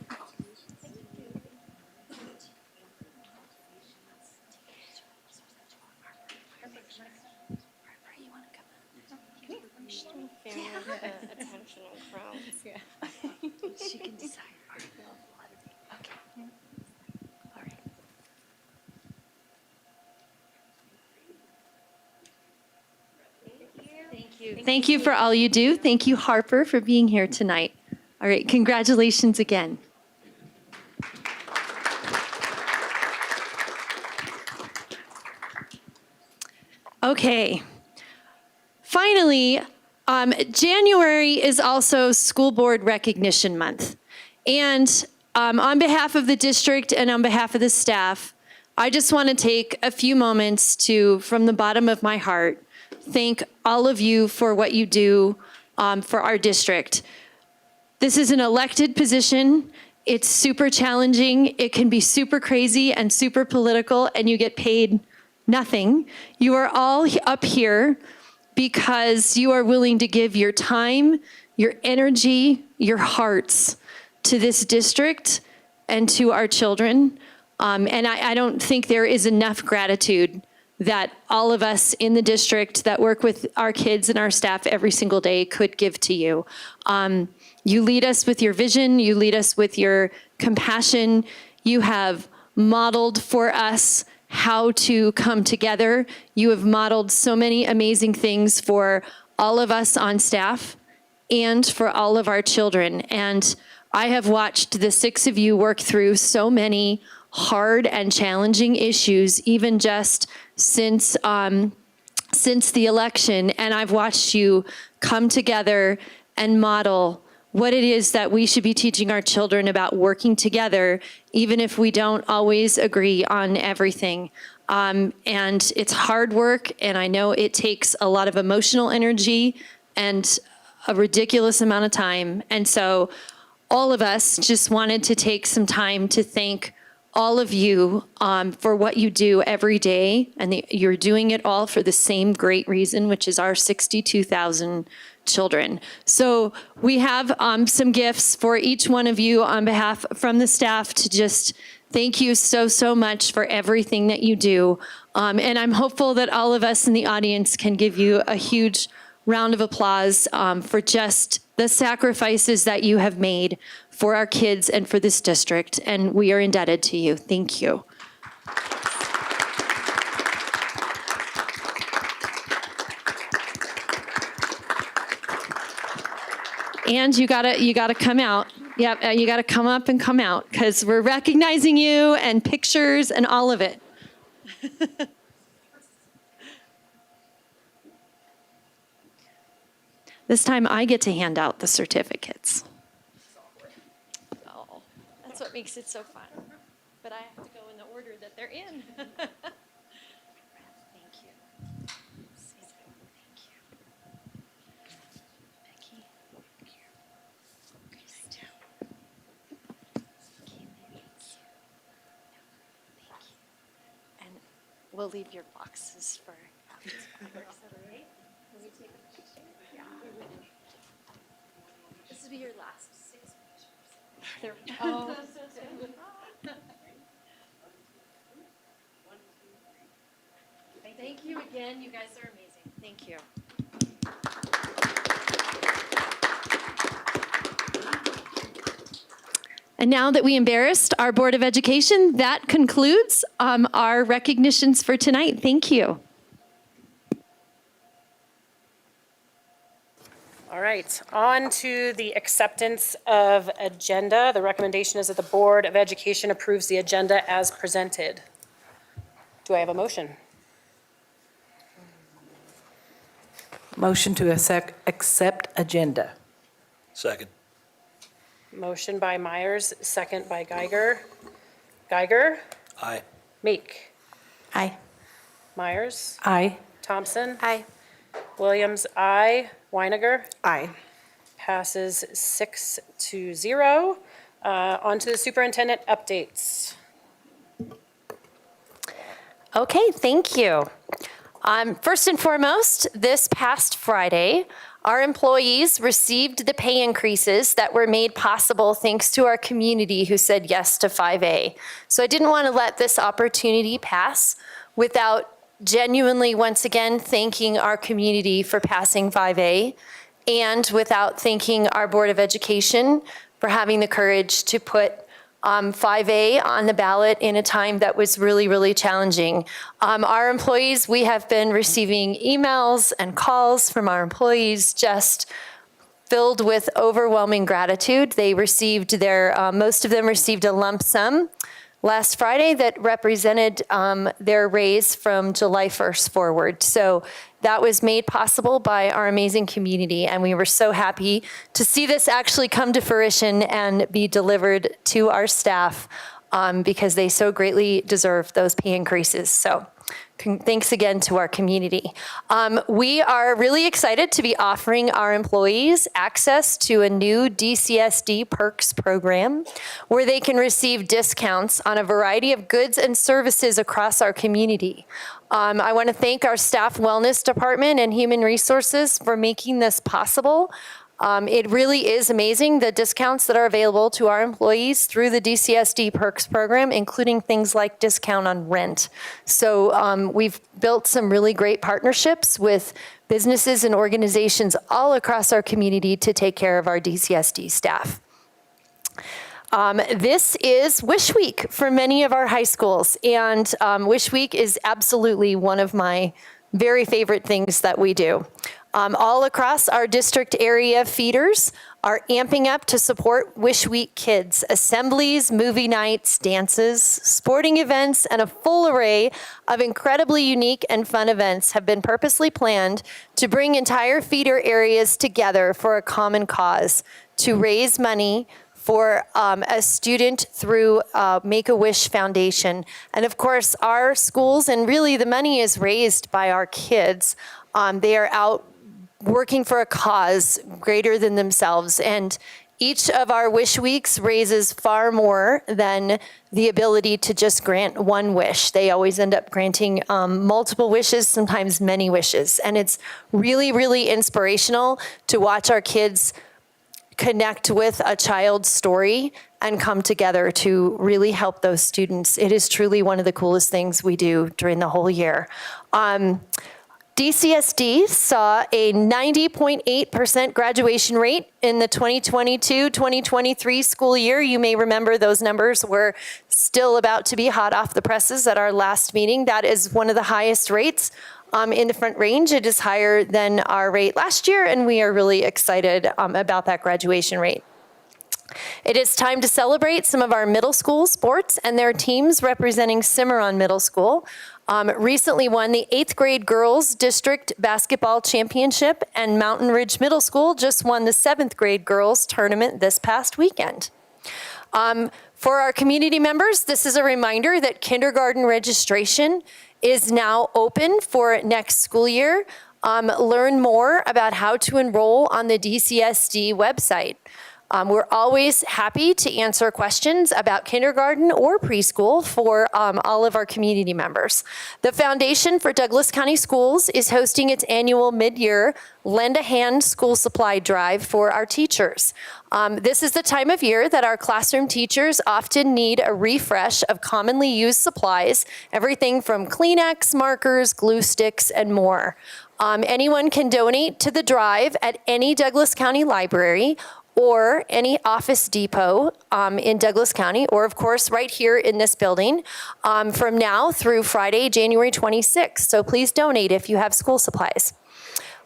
She can decide. Okay. All right. Thank you for all you do. Thank you, Harper, for being here tonight. All right, congratulations again. Okay. Finally, January is also School Board Recognition Month. And On behalf of the district and on behalf of the staff, I just want to take a few moments to, from the bottom of my heart, thank all of you for what you do for our district. This is an elected position. It's super challenging. It can be super crazy and super political, and you get paid nothing. You are all up here because you are willing to give your time, your energy, your hearts to this district and to our children. And I don't think there is enough gratitude that all of us in the district that work with our kids and our staff every single day could give to you. You lead us with your vision. You lead us with your compassion. You have modeled for us how to come together. You have modeled so many amazing things for all of us on staff and for all of our children. And I have watched the 6 of you work through so many hard and challenging issues, even just since the election. And I've watched you come together and model what it is that we should be teaching our children about working together, even if we don't always agree on everything. And it's hard work, and I know it takes a lot of emotional energy and a ridiculous amount of time. And so all of us just wanted to take some time to thank all of you for what you do every day. And you're doing it all for the same great reason, which is our 62,000 children. So we have some gifts for each one of you on behalf from the staff to just thank you so, so much for everything that you do. And I'm hopeful that all of us in the audience can give you a huge round of applause for just the sacrifices that you have made for our kids and for this district. And we are indebted to you. Thank you. And you gotta come out. Yep, you gotta come up and come out because we're recognizing you and pictures and all of it. This time I get to hand out the certificates. Oh, that's what makes it so fun. But I have to go in the order that they're in. Thank you. Thank you. Becky. And we'll leave your boxes for after. Is that all right? Will you take a picture? Yeah. This will be your last 6 pictures. There we go. Thank you again. You guys are amazing. Thank you. And now that we embarrassed our Board of Education, that concludes our recognitions for tonight. Thank you. All right, on to the acceptance of agenda. The recommendation is that the Board of Education approves the agenda as presented. Do I have a motion? Motion to accept agenda. Second. Motion by Myers, second by Geiger. Geiger? Aye. Meek? Aye. Myers? Aye. Thompson? Aye. Williams, aye. Weiniger? Aye. Passes 6-0. On to the superintendent updates. Okay, thank you. First and foremost, this past Friday, our employees received the pay increases that were made possible thanks to our community who said yes to 5A. So I didn't want to let this opportunity pass without genuinely, once again, thanking our community for passing 5A and without thanking our Board of Education for having the courage to put 5A on the ballot in a time that was really, really challenging. Our employees, we have been receiving emails and calls from our employees just filled with overwhelming gratitude. They received most of them received a lump sum last Friday that represented their raise from July 1st forward. So that was made possible by our amazing community, and we were so happy to see this actually come to fruition and be delivered to our staff because they so greatly deserve those pay increases. So thanks again to our community. We are really excited to be offering our employees access to a new DCSD Perks program where they can receive discounts on a variety of goods and services across our community. I want to thank our Staff Wellness Department and Human Resources for making this possible. It really is amazing the discounts that are available to our employees through the DCSD Perks program, including things like discount on rent. So we've built some really great partnerships with businesses and organizations all across our community to take care of our DCSD staff. This is Wish Week for many of our high schools, and Wish Week is absolutely one of my very favorite things that we do. All across our district area feeders are amping up to support Wish Week kids. Assemblies, movie nights, dances, sporting events, and a full array of incredibly unique and fun events have been purposely planned to bring entire feeder areas together for a common cause, to raise money for a student through Make-A-Wish Foundation. And of course, our schools, and really the money is raised by our kids. They are out working for a cause greater than themselves. And each of our Wish Weeks raises far more than the ability to just grant one wish. They always end up granting multiple wishes, sometimes many wishes. And it's really, really inspirational to watch our kids connect with a child's story and come together to really help those students. It is truly one of the coolest things we do during the whole year. DCSD saw a 90.8% graduation rate in the 2022-2023 school year. You may remember those numbers were still about to be hot off the presses at our last meeting. That is one of the highest rates in the Front Range. It is higher than our rate last year, and we are really excited about that graduation rate. It is time to celebrate some of our middle school sports and their teams representing Cimarron Middle School. Recently won the 8th grade girls district basketball championship, and Mountain Ridge Middle School just won the 7th grade girls tournament this past weekend. For our community members, this is a reminder that kindergarten registration is now open for next school year. Learn more about how to enroll on the DCSD website. We're always happy to answer questions about kindergarten or preschool for all of our community members. The Foundation for Douglas County Schools is hosting its annual mid-year Lend a Hand School Supply Drive for our teachers. This is the time of year that our classroom teachers often need a refresh of commonly used supplies, everything from Kleenex, markers, glue sticks, and more. Anyone can donate to the drive at any Douglas County library or any Office Depot in Douglas County, or of course right here in this building from now through Friday, January 26th. So please donate if you have school supplies.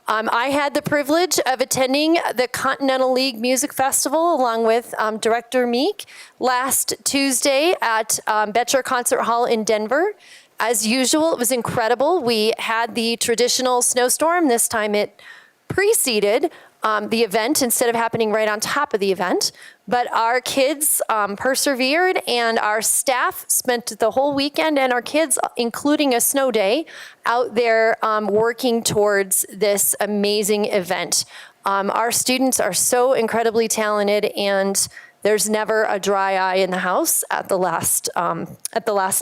I had the privilege of attending the Continental League Music Festival along with Director Meek last Tuesday at Betcher Concert Hall in Denver. As usual, it was incredible. We had the traditional snowstorm. This time it preceded the event instead of happening right on top of the event. But our kids persevered, and our staff spent the whole weekend, and our kids, including a snow day, out there working towards this amazing event. Our students are so incredibly talented, and there's never a dry eye in the house at the last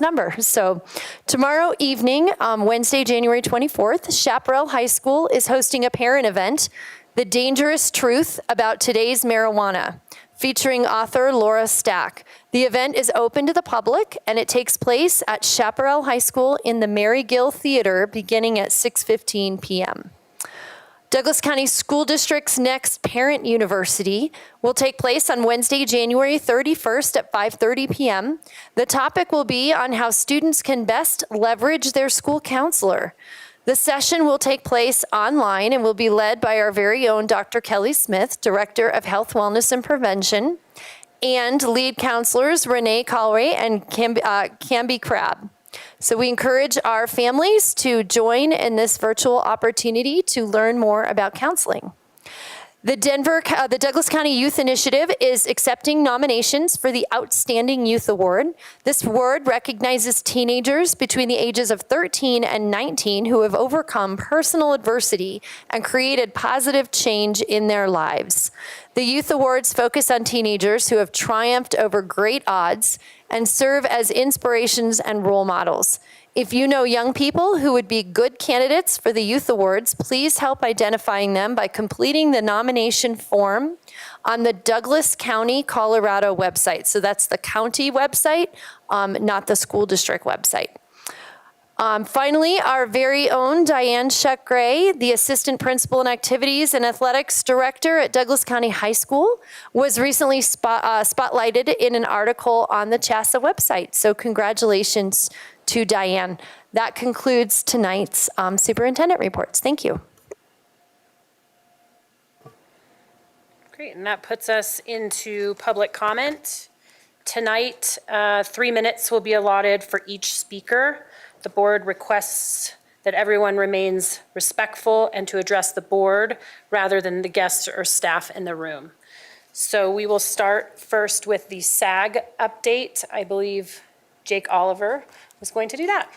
number. So tomorrow evening, Wednesday, January 24th, Chaparral High School is hosting a parent event, The Dangerous Truth About Today's Marijuana, featuring author Laura Stack. The event is open to the public, and it takes place at Chaparral High School in the Mary Gill Theater beginning at 6:15 p.m. Douglas County School District's next Parent University will take place on Wednesday, January 31st at 5:30 p.m. The topic will be on how students can best leverage their school counselor. The session will take place online and will be led by our very own Dr. Kelly Smith, Director of Health, Wellness, and Prevention, and lead counselors Renee Colray and Camby Crabb. So we encourage our families to join in this virtual opportunity to learn more about counseling. The Douglas County Youth Initiative is accepting nominations for the Outstanding Youth Award. This award recognizes teenagers between the ages of 13 and 19 who have overcome personal adversity and created positive change in their lives. The Youth Awards focus on teenagers who have triumphed over great odds and serve as inspirations and role models. If you know young people who would be good candidates for the Youth Awards, please help identifying them by completing the nomination form on the Douglas County, Colorado website. So that's the county website, not the school district website. Finally, our very own Diane Shuck-Gray, the Assistant Principal in Activities and Athletics Director at Douglas County High School, was recently spotlighted in an article on the CHASA website. So congratulations to Diane. That concludes tonight's superintendent reports. Thank you. Great, and that puts us into public comment. Tonight, 3 minutes will be allotted for each speaker. The board requests that everyone remains respectful and to address the board rather than the guests or staff in the room. So we will start first with the SAG update. I believe Jake Oliver was going to do that.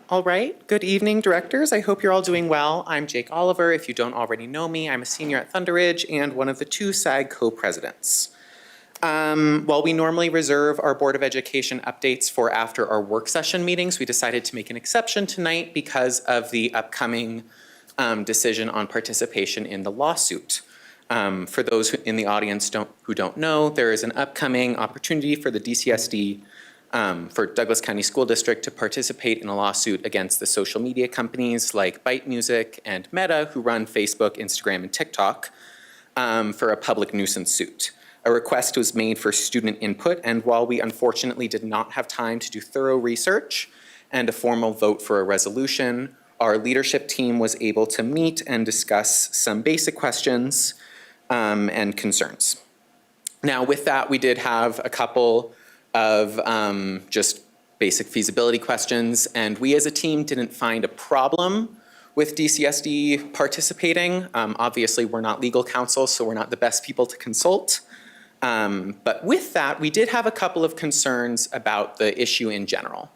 All right, good evening, directors. I hope you're all doing well. I'm Jake Oliver. If you don't already know me, I'm a senior at Thunder Ridge and one of the 2 SAG co-presidents. While we normally reserve our Board of Education updates for after our work session meetings, we decided to make an exception tonight because of the upcoming decision on participation in the lawsuit. For those in the audience who don't know, there is an upcoming opportunity for the DCSD for Douglas County School District to participate in a lawsuit against the social media companies like Byte Music and Meta, who run Facebook, Instagram, and TikTok, for a public nuisance suit. A request was made for student input, and while we unfortunately did not have time to do thorough research and a formal vote for a resolution, our leadership team was able to meet and discuss some basic questions and concerns. Now, with that, we did have a couple of just basic feasibility questions, and we as a team didn't find a problem with DCSD participating. Obviously, we're not legal counsel, so we're not the best people to consult. But with that, we did have a couple of concerns about the issue in general.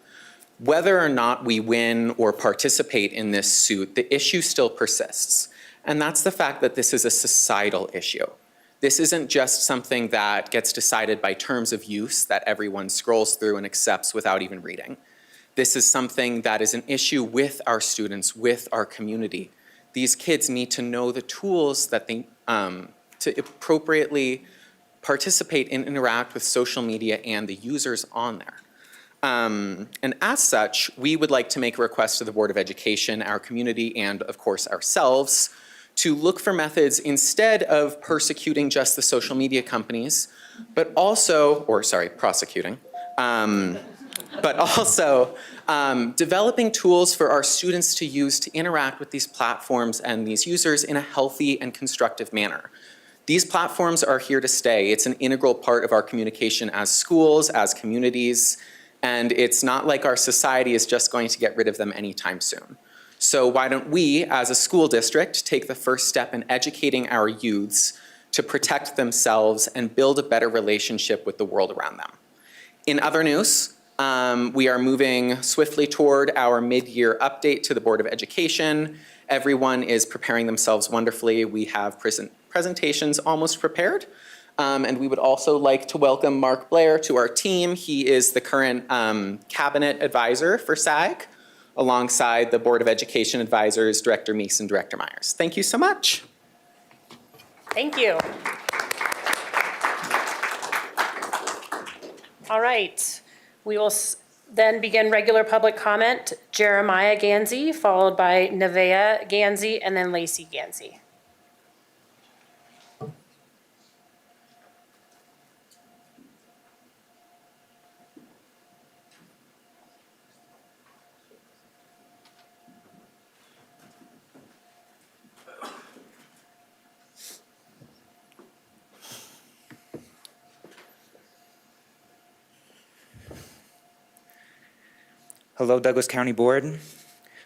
Whether or not we win or participate in this suit, the issue still persists. And that's the fact that this is a societal issue. This isn't just something that gets decided by terms of use that everyone scrolls through and accepts without even reading. This is something that is an issue with our students, with our community. These kids need to know the tools that they, to appropriately participate and interact with social media and the users on there. And as such, we would like to make a request to the Board of Education, our community, and of course ourselves, to look for methods instead of persecuting just the social media companies, but also, prosecuting, but also developing tools for our students to use to interact with these platforms and these users in a healthy and constructive manner. These platforms are here to stay. It's an integral part of our communication as schools, as communities, and it's not like our society is just going to get rid of them anytime soon. So why don't we, as a school district, take the first step in educating our youths to protect themselves and build a better relationship with the world around them. In other news, we are moving swiftly toward our mid-year update to the Board of Education. Everyone is preparing themselves wonderfully. We have presentations almost prepared. And we would also like to welcome Mark Blair to our team. He is the current cabinet advisor for SAG, alongside the Board of Education advisors, Director Meeks and Director Myers. Thank you so much. Thank you. All right, we will then begin regular public comment. Jeremiah Gansey, followed by Nevaeh Gansey, and then Lacey Gansey. Hello, Douglas County Board.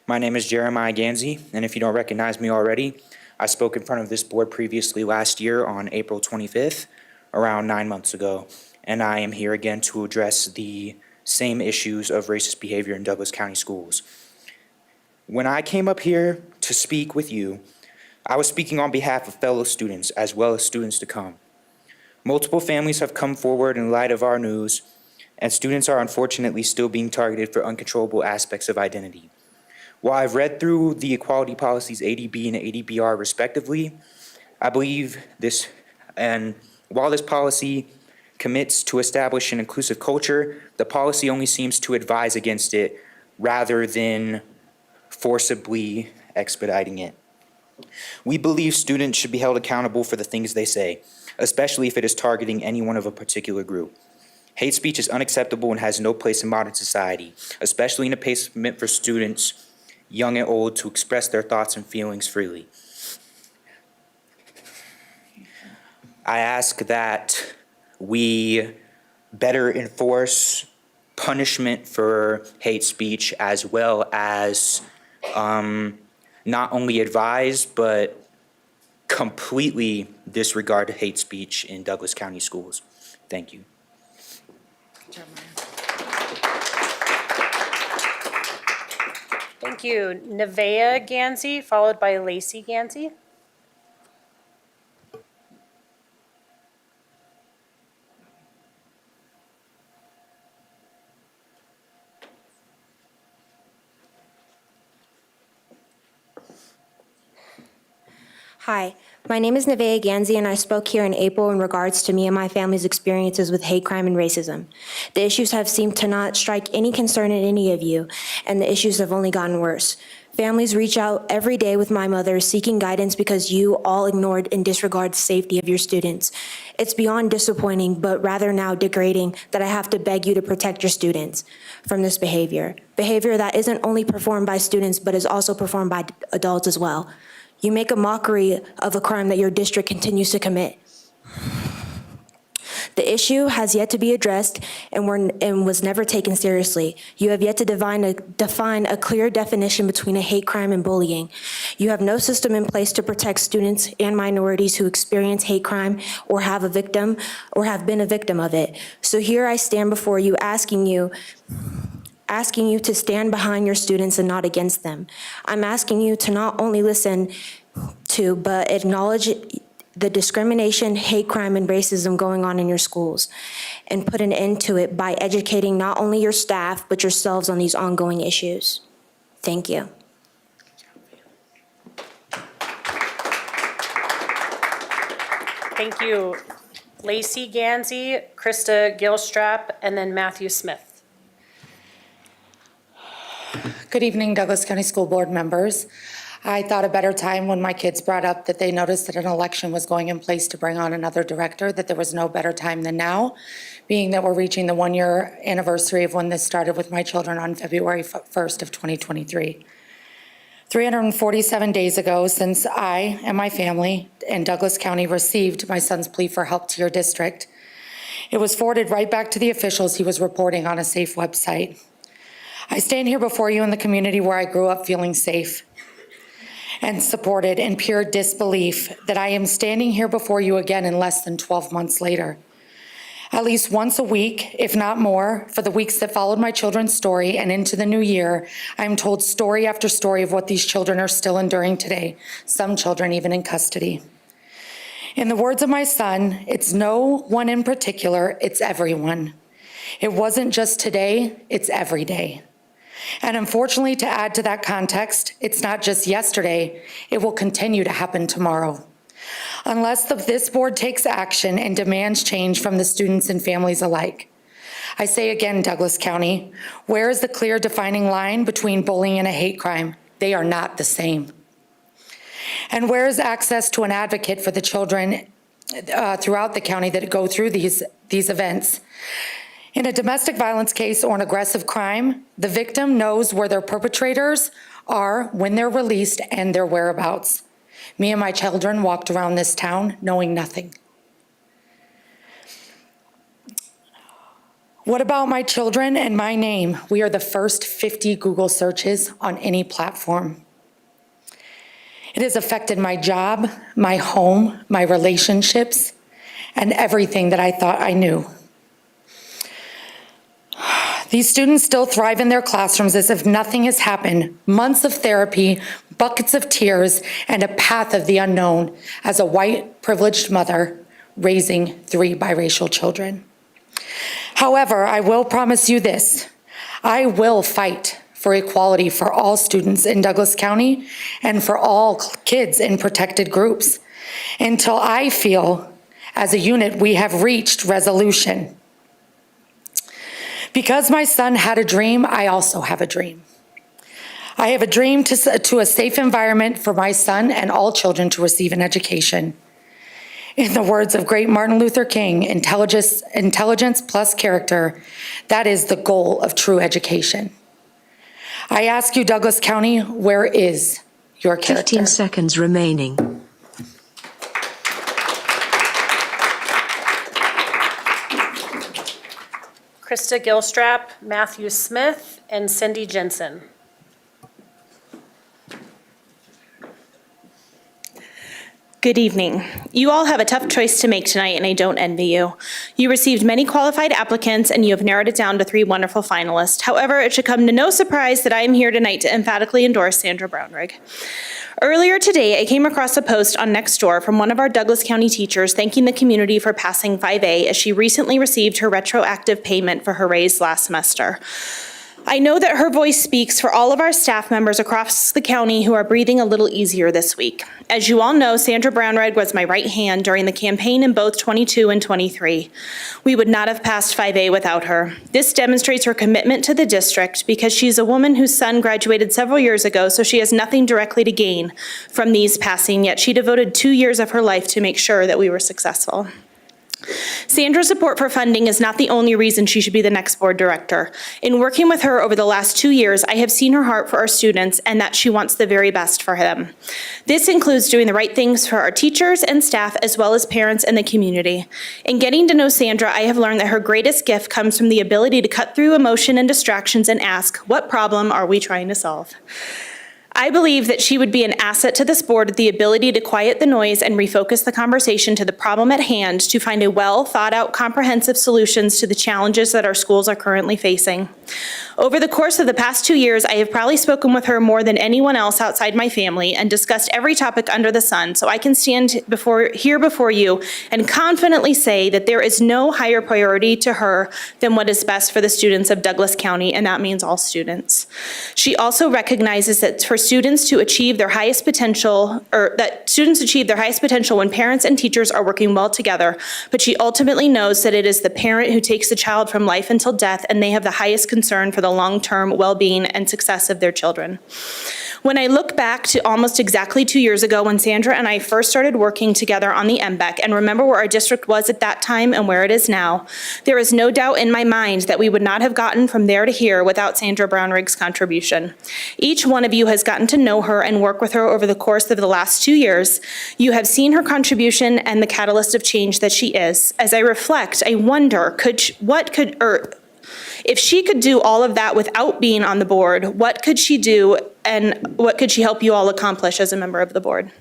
My name is Jeremiah Ganzi, and if you don't recognize me already, I spoke in front of this board previously last year on April 25th, around 9 months ago, and I am here again to address the same issues of racist behavior in Douglas County schools. When I came up here to speak with you, I was speaking on behalf of fellow students as well as students to come. Multiple families have come forward in light of our news, and students are unfortunately still being targeted for uncontrollable aspects of identity. While I've read through the equality policies ADB and ADBR respectively, I believe this, and while this policy commits to establish an inclusive culture, the policy only seems to advise against it rather than forcibly expediting it. We believe students should be held accountable for the things they say, especially if it is targeting anyone of a particular group. Hate speech is unacceptable and has no place in modern society, especially in a place meant for students, young and old, to express their thoughts and feelings freely. I ask that we better enforce punishment for hate speech, as well as not only advise, but completely disregard hate speech in Douglas County schools. Thank you. Thank you. Nevaeh Ganzi, followed by Lacey Ganzi. Hi, my name is Nevaeh Ganzi, and I spoke here in April in regards to me and my family's experiences with hate crime and racism. The issues have seemed to not strike any concern in any of you, and the issues have only gotten worse. Families reach out every day with my mother seeking guidance because you all ignored and disregarded the safety of your students. It's beyond disappointing, but rather now degrading, that I have to beg you to protect your students from this behavior. Behavior that isn't only performed by students, but is also performed by adults as well. You make a mockery of a crime that your district continues to commit. The issue has yet to be addressed and was never taken seriously. You have yet to define a clear definition between a hate crime and bullying. You have no system in place to protect students and minorities who experience hate crime or have been a victim of it. So here I stand before you asking you to stand behind your students and not against them. I'm asking you to not only listen to, but acknowledge the discrimination, hate crime, and racism going on in your schools, and put an end to it by educating not only your staff, but yourselves on these ongoing issues. Thank you. Thank you. Lacey Ganzi, Krista Gilstrap, and then Matthew Smith. Good evening, Douglas County School Board members. I thought a better time when my kids brought up that they noticed that an election was going in place to bring on another director, that there was no better time than now, being that we're reaching the 1-year anniversary of when this started with my children on February 1st of 2023. 347 days ago since I and my family in Douglas County received my son's plea for help to your district, it was forwarded right back to the officials he was reporting on a safe website. I stand here before you in the community where I grew up feeling safe and supported in pure disbelief that I am standing here before you again in less than 12 months later. At least once a week, if not more, for the weeks that followed my children's story and into the new year, I'm told story after story of what these children are still enduring today, some children even in custody. In the words of my son, it's no one in particular, it's everyone. It wasn't just today, it's every day. And unfortunately, to add to that context, it's not just yesterday, it will continue to happen tomorrow. Unless this board takes action and demands change from the students and families alike. I say again, Douglas County, where is the clear defining line between bullying and a hate crime? They are not the same. And where is access to an advocate for the children throughout the county that go through these events? In a domestic violence case or an aggressive crime, the victim knows where their perpetrators are when they're released and their whereabouts. Me and my children walked around this town knowing nothing. What about my children and my name? We are the first 50 Google searches on any platform. It has affected my job, my home, my relationships, and everything that I thought I knew. These students still thrive in their classrooms as if nothing has happened. Months of therapy, buckets of tears, and a path of the unknown as a white, privileged mother raising 3 biracial children. However, I will promise you this. I will fight for equality for all students in Douglas County and for all kids in protected groups until I feel, as a unit, we have reached resolution. Because my son had a dream, I also have a dream. I have a dream to a safe environment for my son and all children to receive an education. In the words of great Martin Luther King, intelligence plus character, that is the goal of true education. I ask you, Douglas County, where is your character? 15 seconds remaining. Krista Gilstrap, Matthew Smith, and Cindy Jensen. Good evening. You all have a tough choice to make tonight, and I don't envy you. You received many qualified applicants, and you have narrowed it down to 3 wonderful finalists. However, it should come to no surprise that I am here tonight to emphatically endorse Sandra Brownrigg. Earlier today, I came across a post on Nextdoor from one of our Douglas County teachers thanking the community for passing 5A as she recently received her retroactive payment for her raise last semester. I know that her voice speaks for all of our staff members across the county who are breathing a little easier this week. As you all know, Sandra Brownrigg was my right hand during the campaign in both 22 and 23. We would not have passed 5A without her. This demonstrates her commitment to the district because she's a woman whose son graduated several years ago, so she has nothing directly to gain from these passing, yet she devoted 2 years of her life to make sure that we were successful. Sandra's support for funding is not the only reason she should be the next board director. In working with her over the last 2 years, I have seen her heart for our students and that she wants the very best for them. This includes doing the right things for our teachers and staff, as well as parents and the community. In getting to know Sandra, I have learned that her greatest gift comes from the ability to cut through emotion and distractions and ask, what problem are we trying to solve? I believe that she would be an asset to this board with the ability to quiet the noise and refocus the conversation to the problem at hand to find a well thought out comprehensive solutions to the challenges that our schools are currently facing. Over the course of the past 2 years, I have probably spoken with her more than anyone else outside my family and discussed every topic under the sun, so I can stand here before you and confidently say that there is no higher priority to her than what is best for the students of Douglas County, and that means all students. She also recognizes that for students to achieve their highest potential, or that students achieve their highest potential when parents and teachers are working well together, but she ultimately knows that it is the parent who takes the child from life until death, and they have the highest concern for the long-term well-being and success of their children. When I look back to almost exactly 2 years ago when Sandra and I first started working together on the MBEC and remember where our district was at that time and where it is now, there is no doubt in my mind that we would not have gotten from there to here without Sandra Brownrigg's contribution. Each one of you has gotten to know her and work with her over the course of the last 2 years. You have seen her contribution and the catalyst of change that she is. As I reflect, I wonder, if she could do all of that without being on the board, what could she do and what could she help you all accomplish as a member of the board?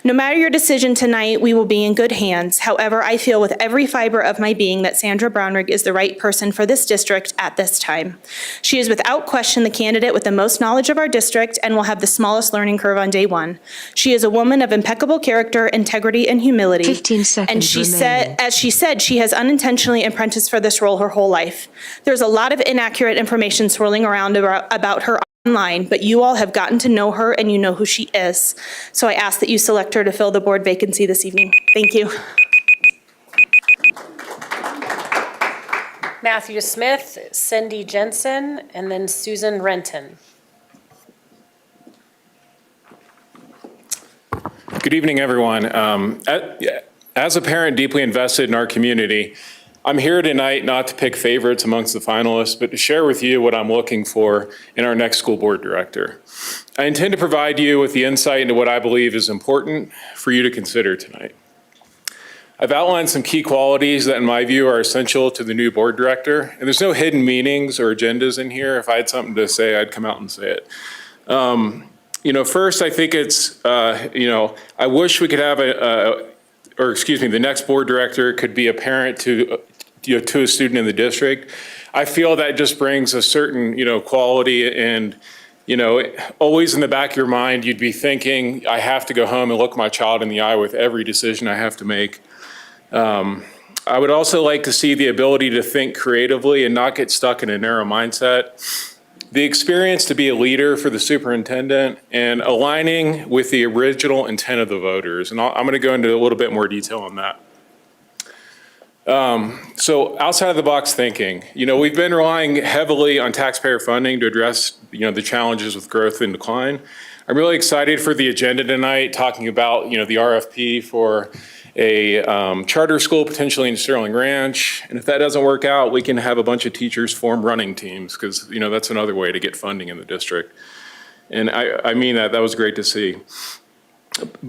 No matter your decision tonight, we will be in good hands. However, I feel with every fiber of my being that Sandra Brownrigg is the right person for this district at this time. She is without question the candidate with the most knowledge of our district and will have the smallest learning curve on day one. She is a woman of impeccable character, integrity, and humility. 15 seconds and she remaining. as she said, she has unintentionally apprenticed for this role her whole life. There's a lot of inaccurate information swirling around about her online, but you all have gotten to know her and you know who she is. So I ask that you select her to fill the board vacancy this evening. Thank you. Matthew Smith, Cindy Jensen, and then Susan Renton. Good evening, everyone. As a parent deeply invested in our community, I'm here tonight not to pick favorites amongst the finalists, but to share with you what I'm looking for in our next school board director. I intend to provide you with the insight into what I believe is important for you to consider tonight. I've outlined some key qualities that in my view are essential to the new board director. And there's no hidden meanings or agendas in here. If I had something to say, I'd come out and say it. First, I think it's, I wish we could have the next board director could be a parent to a student in the district. I feel that just brings a certain, quality and, always in the back of your mind, you'd be thinking, I have to go home and look my child in the eye with every decision I have to make. I would also like to see the ability to think creatively and not get stuck in a narrow mindset. The experience to be a leader for the superintendent and aligning with the original intent of the voters. And I'm going to go into a little bit more detail on that. So outside of the box thinking, we've been relying heavily on taxpayer funding to address, the challenges with growth and decline. I'm really excited for the agenda tonight, talking about, the RFP for a charter school potentially in Sterling Ranch. And if that doesn't work out, we can have a bunch of teachers form running teams because, that's another way to get funding in the district. And I mean that was great to see.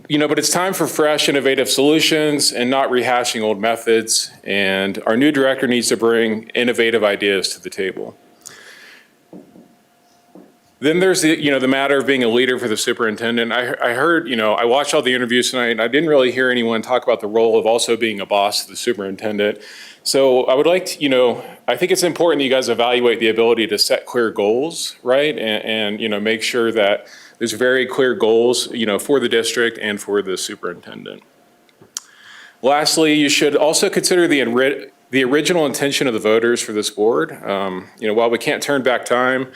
But it's time for fresh, innovative solutions and not rehashing old methods. And our new director needs to bring innovative ideas to the table. Then there's the matter of being a leader for the superintendent. I heard, I watched all the interviews tonight, and I didn't really hear anyone talk about the role of also being a boss to the superintendent. So I would like to, I think it's important that you guys evaluate the ability to set clear goals, right? And make sure that there's very clear goals, for the district and for the superintendent. Lastly, you should also consider the original intention of the voters for this board. While we can't turn back time,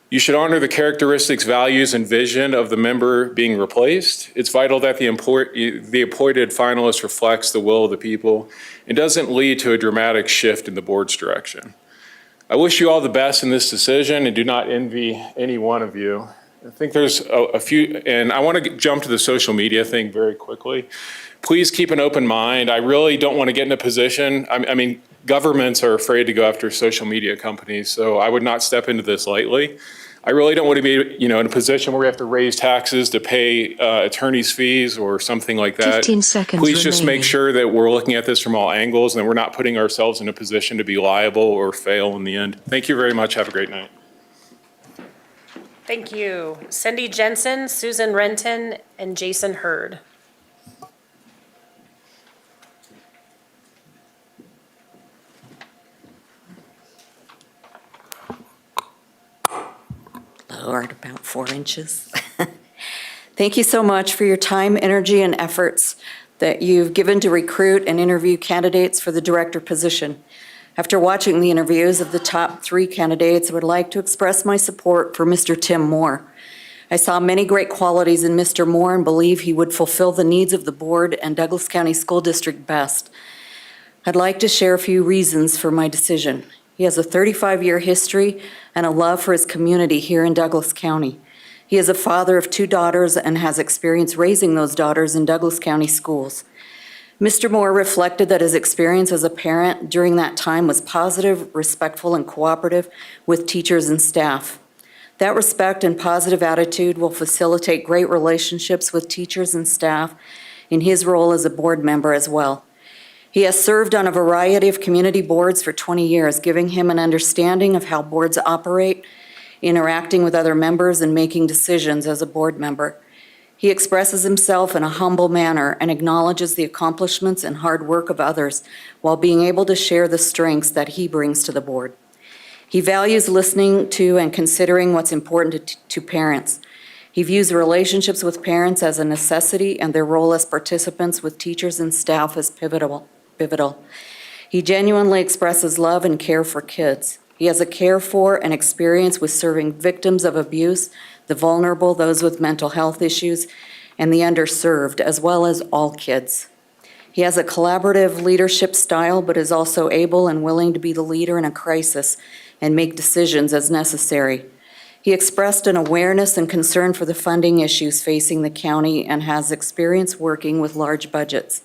you should honor the characteristics, values, and vision of the member being replaced. It's vital that the appointed finalist reflects the will of the people and doesn't lead to a dramatic shift in the board's direction. I wish you all the best in this decision and do not envy any one of you. I think there's a few, and I want to jump to the social media thing very quickly. Please keep an open mind. I really don't want to get in a position, governments are afraid to go after social media companies, so I would not step into this lightly. I really don't want to be, in a position where we have to raise taxes to pay attorney's fees or something like that. 15 seconds Please just remaining. make sure that we're looking at this from all angles and that we're not putting ourselves in a position to be liable or fail in the end. Thank you very much. Have a great night. Thank you. Cindy Jensen, Susan Renton, and Jason Hurd. Lowered about 4 inches. Thank you so much for your time, energy, and efforts that you've given to recruit and interview candidates for the director position. After watching the interviews of the top 3 candidates, I would like to express my support for Mr. Tim Moore. I saw many great qualities in Mr. Moore and believe he would fulfill the needs of the board and Douglas County School District best. I'd like to share a few reasons for my decision. He has a 35-year history and a love for his community here in Douglas County. He is a father of 2 daughters and has experience raising those daughters in Douglas County schools. Mr. Moore reflected that his experience as a parent during that time was positive, respectful, and cooperative with teachers and staff. That respect and positive attitude will facilitate great relationships with teachers and staff in his role as a board member as well. He has served on a variety of community boards for 20 years, giving him an understanding of how boards operate, interacting with other members, and making decisions as a board member. He expresses himself in a humble manner and acknowledges the accomplishments and hard work of others while being able to share the strengths that he brings to the board. He values listening to and considering what's important to parents. He views relationships with parents as a necessity and their role as participants with teachers and staff as pivotal. He genuinely expresses love and care for kids. He has a care for and experience with serving victims of abuse, the vulnerable, those with mental health issues, and the underserved, as well as all kids. He has a collaborative leadership style, but is also able and willing to be the leader in a crisis and make decisions as necessary. He expressed an awareness and concern for the funding issues facing the county and has experience working with large budgets.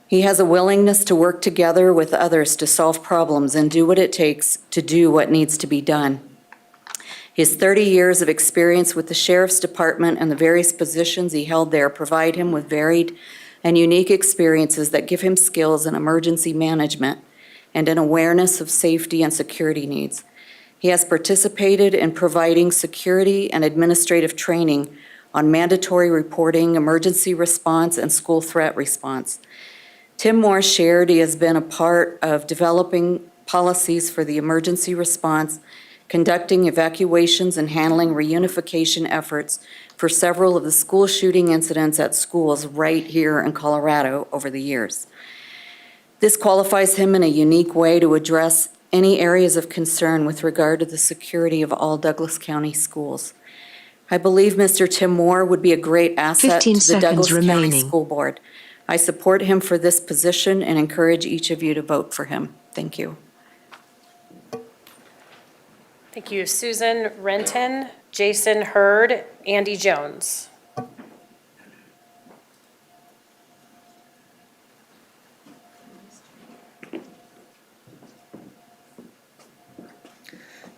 He has a willingness to work together with others to solve problems and do what it takes to do what needs to be done. His 30 years of experience with the Sheriff's Department and the various positions he held there provide him with varied and unique experiences that give him skills in emergency management and an awareness of safety and security needs. He has participated in providing security and administrative training on mandatory reporting, emergency response, and school threat response. Tim Moore shared he has been a part of developing policies for the emergency response, conducting evacuations, and handling reunification efforts for several of the school shooting incidents at schools right here in Colorado over the years. This qualifies him in a unique way to address any areas of concern with regard to the security of all Douglas County schools. I believe Mr. Tim Moore would be a great asset to the Douglas County School Board. I support him for this position and encourage each of you to vote for him. Thank you. Thank you. Susan Renton, Jason Hurd, Andy Jones.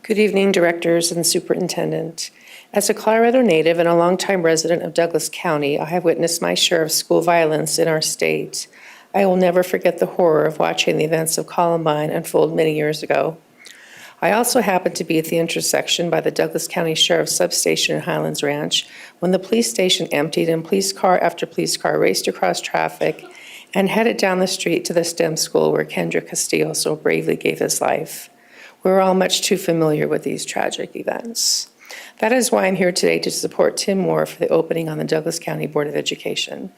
Good evening, directors and superintendent. As a Colorado native and a longtime resident of Douglas County, I have witnessed my share of school violence in our state. I will never forget the horror of watching the events of Columbine unfold many years ago. I also happened to be at the intersection by the Douglas County Sheriff's Substation in Highlands Ranch when the police station emptied and police car after police car raced across traffic and headed down the street to the STEM school where Kendra Castillo so bravely gave his life. We're all much too familiar with these tragic events. That is why I'm here today to support Tim Moore for the opening on the Douglas County Board of Education.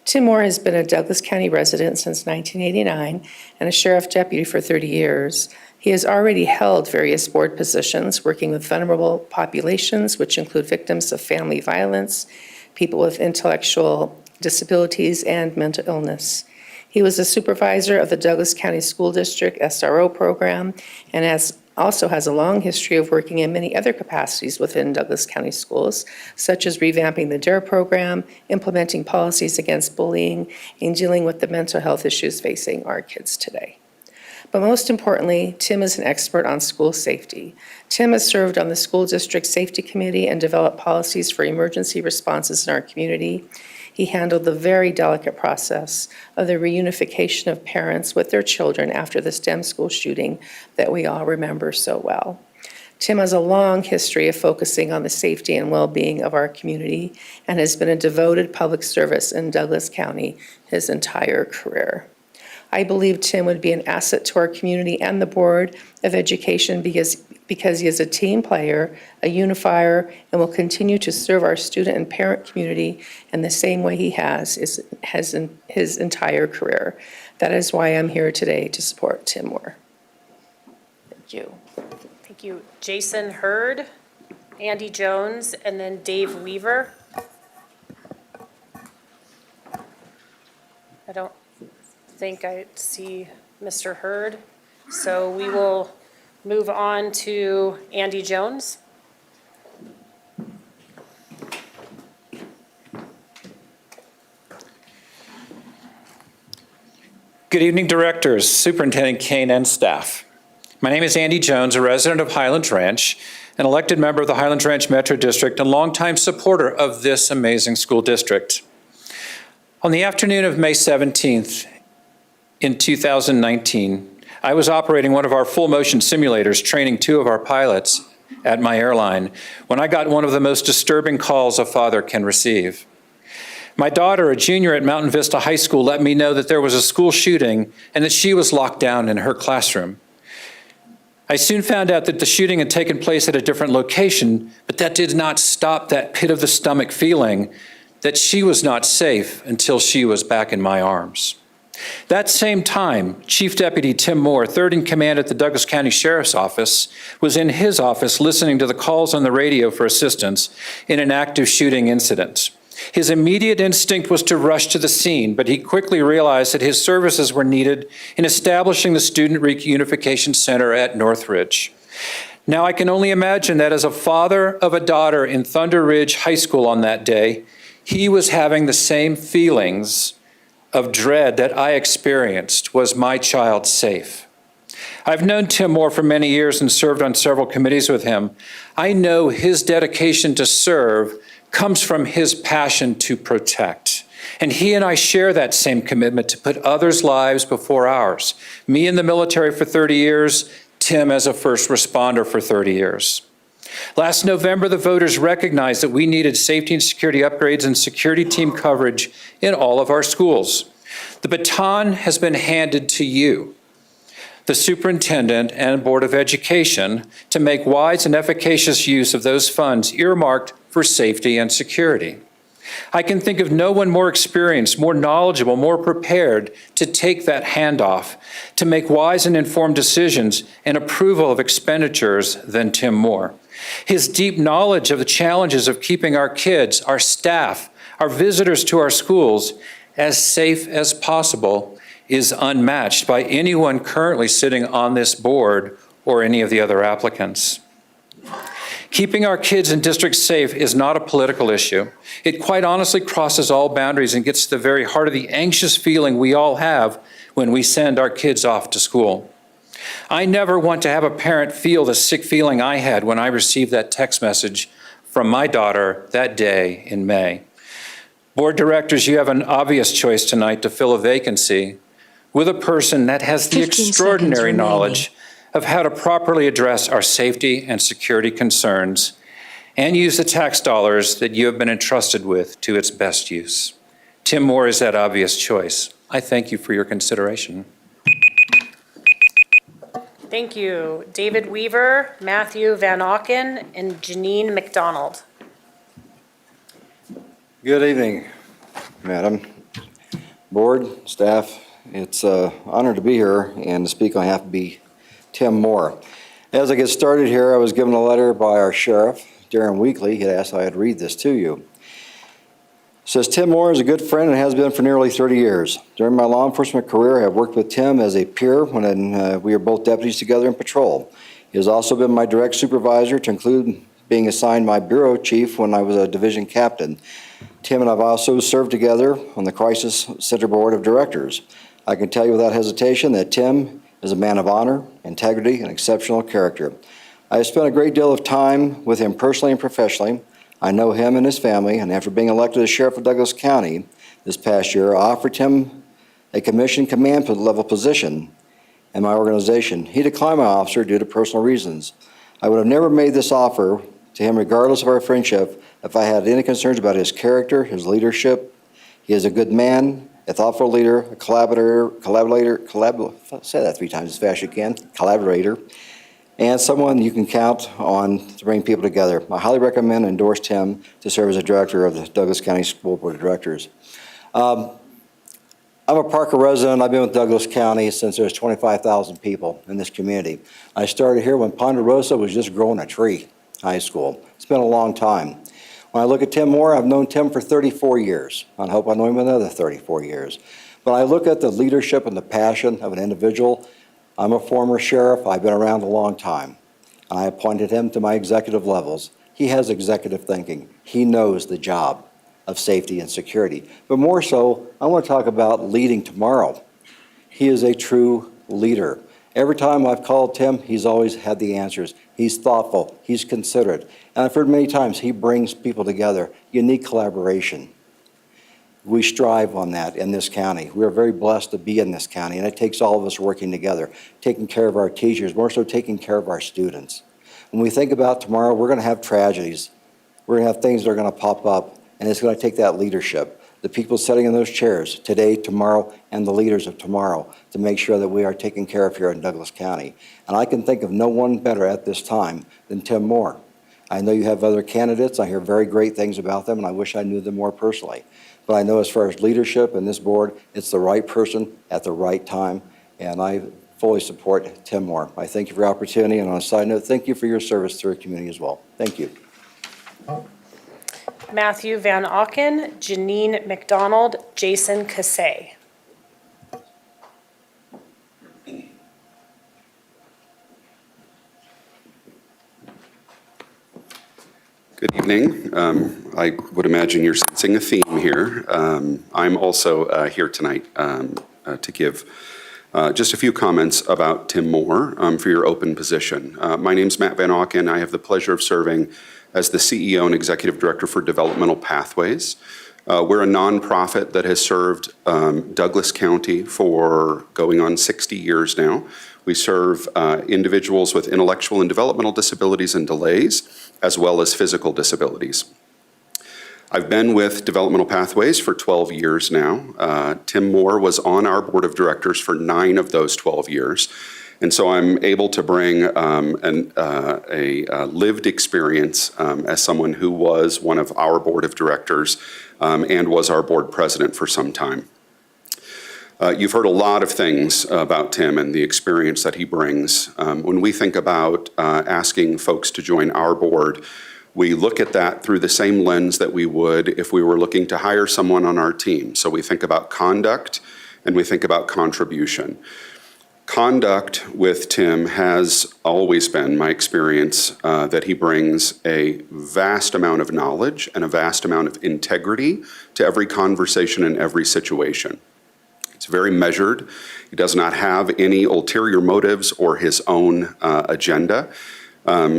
Tim Moore has been a Douglas County resident since 1989 and a sheriff deputy for 30 years. He has already held various board positions working with vulnerable populations, which include victims of family violence, people with intellectual disabilities, and mental illness. He was a supervisor of the Douglas County School District SRO program and also has a long history of working in many other capacities within Douglas County schools, such as revamping the DARE program, implementing policies against bullying, and dealing with the mental health issues facing our kids today. But most importantly, Tim is an expert on school safety. Tim has served on the School District Safety Committee and developed policies for emergency responses in our community. He handled the very delicate process of the reunification of parents with their children after the STEM school shooting that we all remember so well. Tim has a long history of focusing on the safety and well-being of our community and has been a devoted public service in Douglas County his entire career. I believe Tim would be an asset to our community and the Board of Education because he is a team player, a unifier, and will continue to serve our student and parent community in the same way he has in his entire career. That is why I'm here today to support Tim Moore. Thank you. Thank you. Jason Hurd, Andy Jones, and then Dave Weaver. I don't think I see Mr. Hurd, so we will move on to Andy Jones. Good evening, directors, Superintendent Kane, and staff. My name is Andy Jones, a resident of Highlands Ranch, an elected member of the Highlands Ranch Metro District, and longtime supporter of this amazing school district. On the afternoon of May 17th, in 2019, I was operating one of our full-motion simulators, training 2 of our pilots at my airline, when I got one of the most disturbing calls a father can receive. My daughter, a junior at Mountain Vista High School, let me know that there was a school shooting and that she was locked down in her classroom. I soon found out that the shooting had taken place at a different location, but that did not stop that pit-of-the-stomach feeling that she was not safe until she was back in my arms. That same time, Chief Deputy Tim Moore, 3rd in command at the Douglas County Sheriff's Office, was in his office listening to the calls on the radio for assistance in an active shooting incident. His immediate instinct was to rush to the scene, but he quickly realized that his services were needed in establishing the Student Reunification Center at Northridge. Now, I can only imagine that as a father of a daughter in Thunder Ridge High School on that day, he was having the same feelings of dread that I experienced. Was my child safe? I've known Tim Moore for many years and served on several committees with him. I know his dedication to serve comes from his passion to protect. And he and I share that same commitment to put others' lives before ours. Me in the military for 30 years, Tim as a first responder for 30 years. Last November, the voters recognized that we needed safety and security upgrades and security team coverage in all of our schools. The baton has been handed to you, the superintendent and Board of Education, to make wise and efficacious use of those funds earmarked for safety and security. I can think of no one more experienced, more knowledgeable, more prepared to take that handoff, to make wise and informed decisions and approval of expenditures than Tim Moore. His deep knowledge of the challenges of keeping our kids, our staff, our visitors to our schools as safe as possible is unmatched by anyone currently sitting on this board or any of the other applicants. Keeping our kids and districts safe is not a political issue. It quite honestly crosses all boundaries and gets to the very heart of the anxious feeling we all have when we send our kids off to school. I never want to have a parent feel the sick feeling I had when I received that text message from my daughter that day in May. Board directors, you have an obvious choice tonight to fill a vacancy with a person that has the extraordinary knowledge of how to properly address our safety and security concerns and use the tax dollars that you have been entrusted with to its best use. Tim Moore is that obvious choice. I thank you for your consideration. Thank you. David Weaver, Matthew Van Auken, and Janine McDonald. Good evening, Madam, Board, staff. It's an honor to be here and to speak on behalf of Tim Moore. As I get started here, I was given a letter by our sheriff, Darren Weekly. He had asked I'd read this to you. It says, Tim Moore is a good friend and has been for nearly 30 years. During my law enforcement career, I have worked with Tim as a peer when we were both deputies together in patrol. He has also been my direct supervisor, to include being assigned my bureau chief when I was a division captain. Tim and I have also served together on the Crisis Center Board of Directors. I can tell you without hesitation that Tim is a man of honor, integrity, and exceptional character. I have spent a great deal of time with him personally and professionally. I know him and his family, and after being elected as Sheriff of Douglas County this past year, I offered him a commission command level position in my organization. He declined my offer due to personal reasons. I would have never made this offer to him regardless of our friendship if I had any concerns about his character, his leadership. He is a good man, a thoughtful leader, a collaborator, say that 3 times as fast as you can, collaborator, and someone you can count on to bring people together. I highly recommend and endorse him to serve as a director of the Douglas County School Board of Directors. I'm a Parker resident. I've been with Douglas County since there's 25,000 people in this community. I started here when Ponderosa was just growing a tree, high school. It's been a long time. When I look at Tim Moore, I've known Tim for 34 years. I hope I know him another 34 years. But I look at the leadership and the passion of an individual. I'm a former sheriff. I've been around a long time. And I appointed him to my executive levels. He has executive thinking. He knows the job of safety and security. But more so, I want to talk about leading tomorrow. He is a true leader. Every time I've called Tim, he's always had the answers. He's thoughtful, he's considerate. And I've heard many times he brings people together, unique collaboration. We strive on that in this county. We are very blessed to be in this county, and it takes all of us working together, taking care of our teachers, more so taking care of our students. When we think about tomorrow, we're going to have tragedies. We're going to have things that are going to pop up, and it's going to take that leadership. The people sitting in those chairs today, tomorrow, and the leaders of tomorrow to make sure that we are taken care of here in Douglas County. And I can think of no one better at this time than Tim Moore. I know you have other candidates. I hear very great things about them, and I wish I knew them more personally. But I know as far as leadership in this board, it's the right person at the right time, and I fully support Tim Moore. I thank you for your opportunity, and on a side note, thank you for your service to our community as well. Thank you. Matthew Van Auken, Janine McDonald, Jason Cassay. Good evening. I would imagine you're sensing a theme here. I'm also here tonight to give just a few comments about Tim Moore for your open position. My name's Matt Van Auken. I have the pleasure of serving as the CEO and Executive Director for Developmental Pathways. We're a nonprofit that has served Douglas County for going on 60 years now. We serve individuals with intellectual and developmental disabilities and delays, as well as physical disabilities. I've been with Developmental Pathways for 12 years now. Tim Moore was on our board of directors for 9 of those 12 years. And so I'm able to bring a lived experience as someone who was one of our board of directors and was our board president for some time. You've heard a lot of things about Tim and the experience that he brings. When we think about asking folks to join our board, we look at that through the same lens that we would if we were looking to hire someone on our team. So we think about conduct and we think about contribution. Conduct with Tim has always been my experience that he brings a vast amount of knowledge and a vast amount of integrity to every conversation and every situation. It's very measured. He does not have any ulterior motives or his own agenda.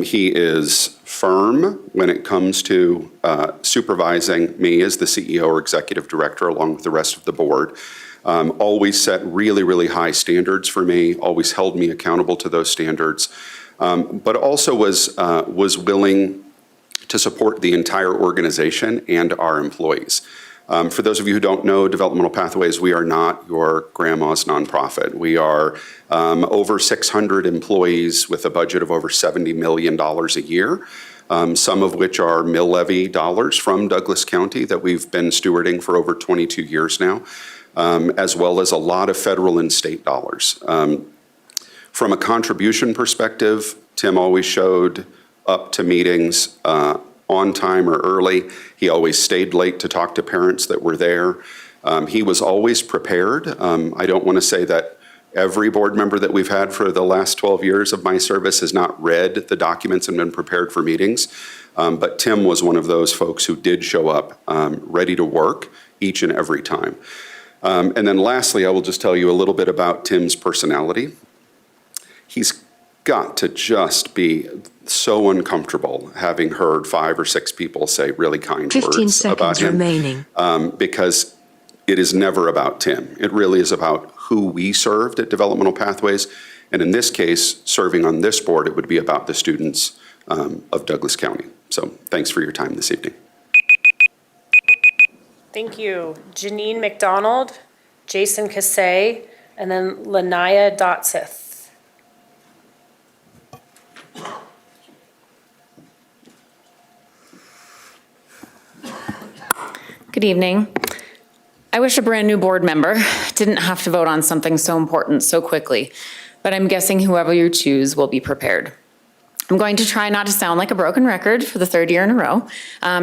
He is firm when it comes to supervising me as the CEO or executive director along with the rest of the board. Always set really, really high standards for me, always held me accountable to those standards, but also was willing to support the entire organization and our employees. For those of you who don't know Developmental Pathways, we are not your grandma's nonprofit. We are over 600 employees with a budget of over $70 million a year, some of which are mill levy dollars from Douglas County that we've been stewarding for over 22 years now, as well as a lot of federal and state dollars. From a contribution perspective, Tim always showed up to meetings on time or early. He always stayed late to talk to parents that were there. He was always prepared. I don't want to say that every board member that we've had for the last 12 years of my service has not read the documents and been prepared for meetings, but Tim was one of those folks who did show up ready to work each and every time. And then lastly, I will just tell you a little bit about Tim's personality. He's got to just be so uncomfortable having heard 5 or 6 people say really kind 15 words about seconds him. remaining. Because it is never about Tim. It really is about who we served at Developmental Pathways. And in this case, serving on this board, it would be about the students of Douglas County. So thanks for your time this evening. Thank you. Janine McDonald, Jason Cassay, and then Lanaya Dotsith. Good evening. I wish a brand new board member didn't have to vote on something so important so quickly, but I'm guessing whoever you choose will be prepared. I'm going to try not to sound like a broken record for the 3rd year in a row,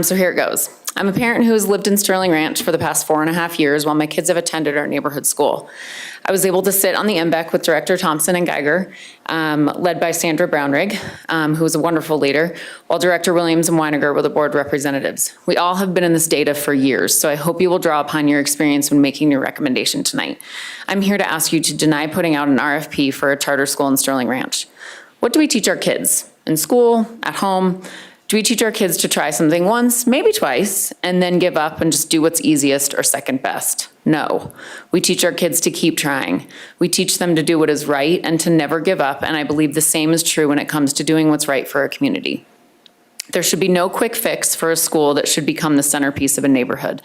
so here it goes. I'm a parent who has lived in Sterling Ranch for the past 4.5 years while my kids have attended our neighborhood school. I was able to sit on the MBEC with Director Thompson and Geiger, led by Sandra Brownrigg, who was a wonderful leader, while Director Williams and Weiniger were the board representatives. We all have been in this data for years, so I hope you will draw upon your experience when making your recommendation tonight. I'm here to ask you to deny putting out an RFP for a charter school in Sterling Ranch. What do we teach our kids? In school, at home? Do we teach our kids to try something once, maybe twice, and then give up and just do what's easiest or second best? No. We teach our kids to keep trying. We teach them to do what is right and to never give up, and I believe the same is true when it comes to doing what's right for our community. There should be no quick fix for a school that should become the centerpiece of a neighborhood.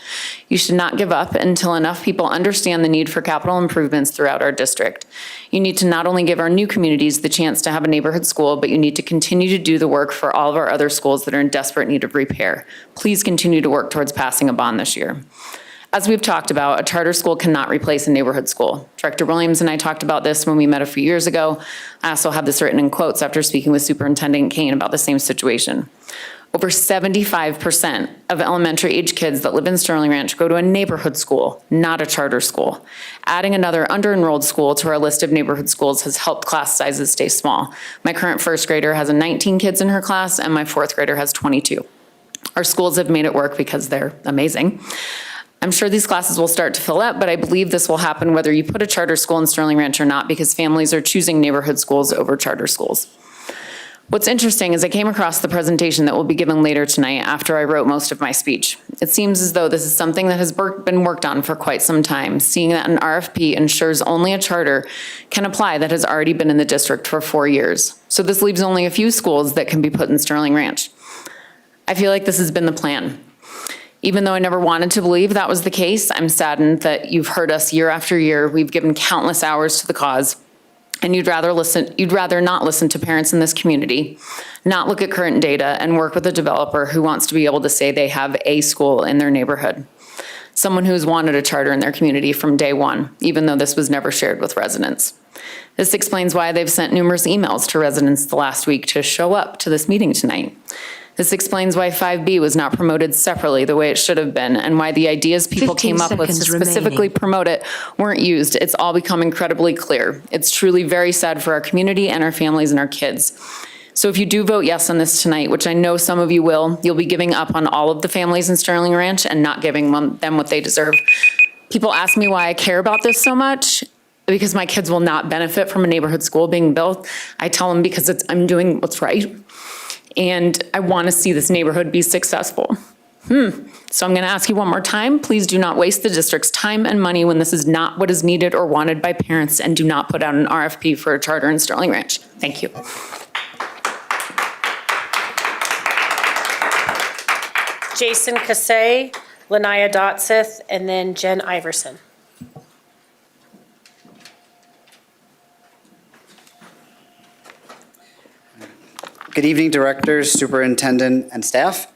You should not give up until enough people understand the need for capital improvements throughout our district. You need to not only give our new communities the chance to have a neighborhood school, but you need to continue to do the work for all of our other schools that are in desperate need of repair. Please continue to work towards passing a bond this year. As we've talked about, a charter school cannot replace a neighborhood school. Director Williams and I talked about this when we met a few years ago. I also have this written in quotes after speaking with Superintendent Kane about the same situation. Over 75% of elementary age kids that live in Sterling Ranch go to a neighborhood school, not a charter school. Adding another under-enrolled school to our list of neighborhood schools has helped class sizes stay small. My current first grader has 19 kids in her class, and my fourth grader has 22. Our schools have made it work because they're amazing. I'm sure these classes will start to fill up, but I believe this will happen whether you put a charter school in Sterling Ranch or not, because families are choosing neighborhood schools over charter schools. What's interesting is I came across the presentation that will be given later tonight after I wrote most of my speech. It seems as though this is something that has been worked on for quite some time, seeing that an RFP ensures only a charter can apply that has already been in the district for 4 years. So this leaves only a few schools that can be put in Sterling Ranch. I feel like this has been the plan. Even though I never wanted to believe that was the case, I'm saddened that you've heard us year after year. We've given countless hours to the cause. And you'd rather not listen to parents in this community, not look at current data, and work with a developer who wants to be able to say they have a school in their neighborhood. Someone who's wanted a charter in their community from day one, even though this was never shared with residents. This explains why they've sent numerous emails to residents the last week to show up to this meeting tonight. This explains why 5B was not promoted separately the way it should have been, and why the ideas people came up with to specifically promote it weren't used. It's all become incredibly clear. It's truly very sad for our community and our families and our kids. So if you do vote yes on this tonight, which I know some of you will, you'll be giving up on all of the families in Sterling Ranch and not giving them what they deserve. People ask me why I care about this so much. Because my kids will not benefit from a neighborhood school being built. I tell them because I'm doing what's right. And I want to see this neighborhood be successful. So I'm going to ask you one more time. Please do not waste the district's time and money when this is not what is needed or wanted by parents, and do not put out an RFP for a charter in Sterling Ranch. Thank you. Jason Kassay, Lanaya Dotseth, and then Jen Iverson. Good evening, directors, superintendent, and staff.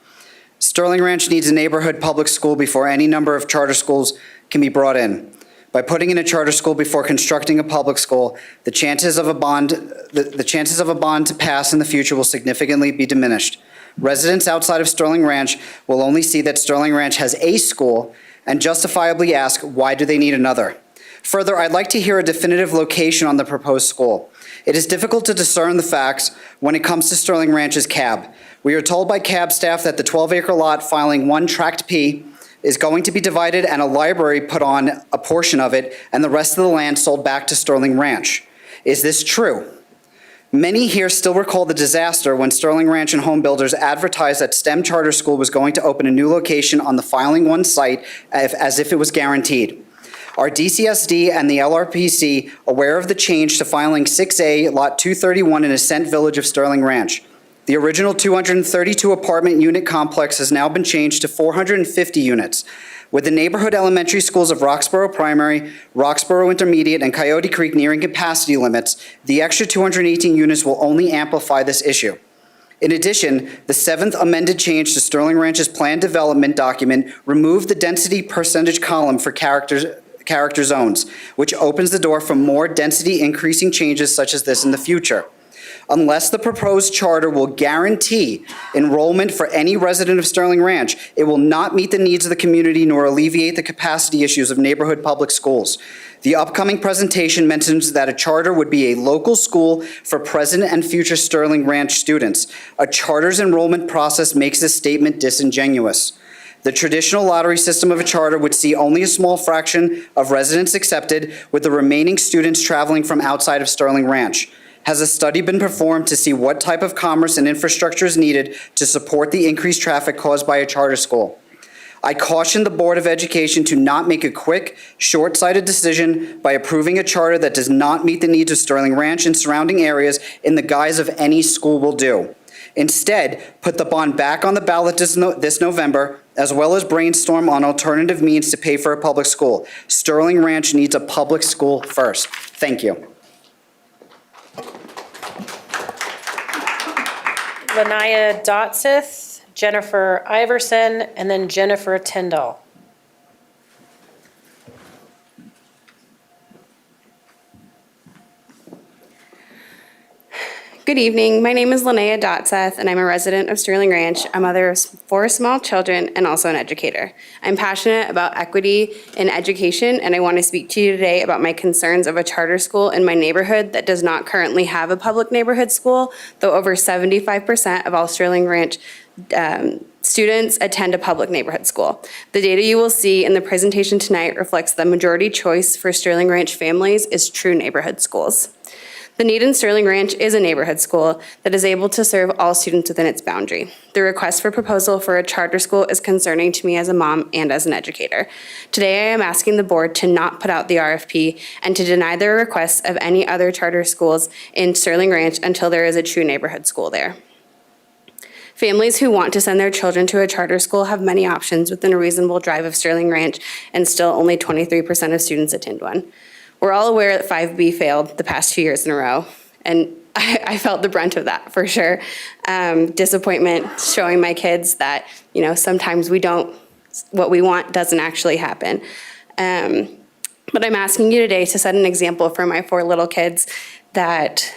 Sterling Ranch needs a neighborhood public school before any number of charter schools can be brought in. By putting in a charter school before constructing a public school, the chances of a bond to pass in the future will significantly be diminished. Residents outside of Sterling Ranch will only see that Sterling Ranch has a school and justifiably ask, why do they need another? Further, I'd like to hear a definitive location on the proposed school. It is difficult to discern the facts when it comes to Sterling Ranch's CAB. We are told by CAB staff that the 12-acre lot filing 1 Tract P is going to be divided and a library put on a portion of it and the rest of the land sold back to Sterling Ranch. Is this true? Many here still recall the disaster when Sterling Ranch and home builders advertised that STEM Charter School was going to open a new location on the filing 1 site as if it was guaranteed. Are DCSD and the LRPC aware of the change to filing 6A, Lot 231 in Ascent Village of Sterling Ranch? The original 232 apartment unit complex has now been changed to 450 units. With the neighborhood elementary schools of Roxborough Primary, Roxborough Intermediate, and Coyote Creek nearing capacity limits, the extra 218 units will only amplify this issue. In addition, the 7th amended change to Sterling Ranch's plan development document removed the density percentage column for character zones, which opens the door for more density increasing changes such as this in the future. Unless the proposed charter will guarantee enrollment for any resident of Sterling Ranch, it will not meet the needs of the community nor alleviate the capacity issues of neighborhood public schools. The upcoming presentation mentions that a charter would be a local school for present and future Sterling Ranch students. A charter's enrollment process makes this statement disingenuous. The traditional lottery system of a charter would see only a small fraction of residents accepted, with the remaining students traveling from outside of Sterling Ranch. Has a study been performed to see what type of commerce and infrastructure is needed to support the increased traffic caused by a charter school? I caution the Board of Education to not make a quick, short-sighted decision by approving a charter that does not meet the needs of Sterling Ranch and surrounding areas in the guise of any school will do. Instead, put the bond back on the ballot this November, as well as brainstorm on alternative means to pay for a public school. Sterling Ranch needs a public school first. Thank you. Lanaya Dotseth, Jennifer Iverson, and then Jennifer Tyndall. Good evening. My name is Lanaya Dotseth, and I'm a resident of Sterling Ranch, a mother of 4 small children, and also an educator. I'm passionate about equity in education, and I want to speak to you today about my concerns of a charter school in my neighborhood that does not currently have a public neighborhood school, though over 75% of all Sterling Ranch students attend a public neighborhood school. The data you will see in the presentation tonight reflects the majority choice for Sterling Ranch families is true neighborhood schools. The need in Sterling Ranch is a neighborhood school that is able to serve all students within its boundary. The request for proposal for a charter school is concerning to me as a mom and as an educator. Today, I am asking the board to not put out the RFP and to deny the requests of any other charter schools in Sterling Ranch until there is a true neighborhood school there. Families who want to send their children to a charter school have many options within a reasonable drive of Sterling Ranch, and still only 23% of students attend one. We're all aware that 5B failed the past 2 years in a row, and I felt the brunt of that for sure. Disappointment showing my kids that, sometimes what we want doesn't actually happen. But I'm asking you today to set an example for my 4 little kids that,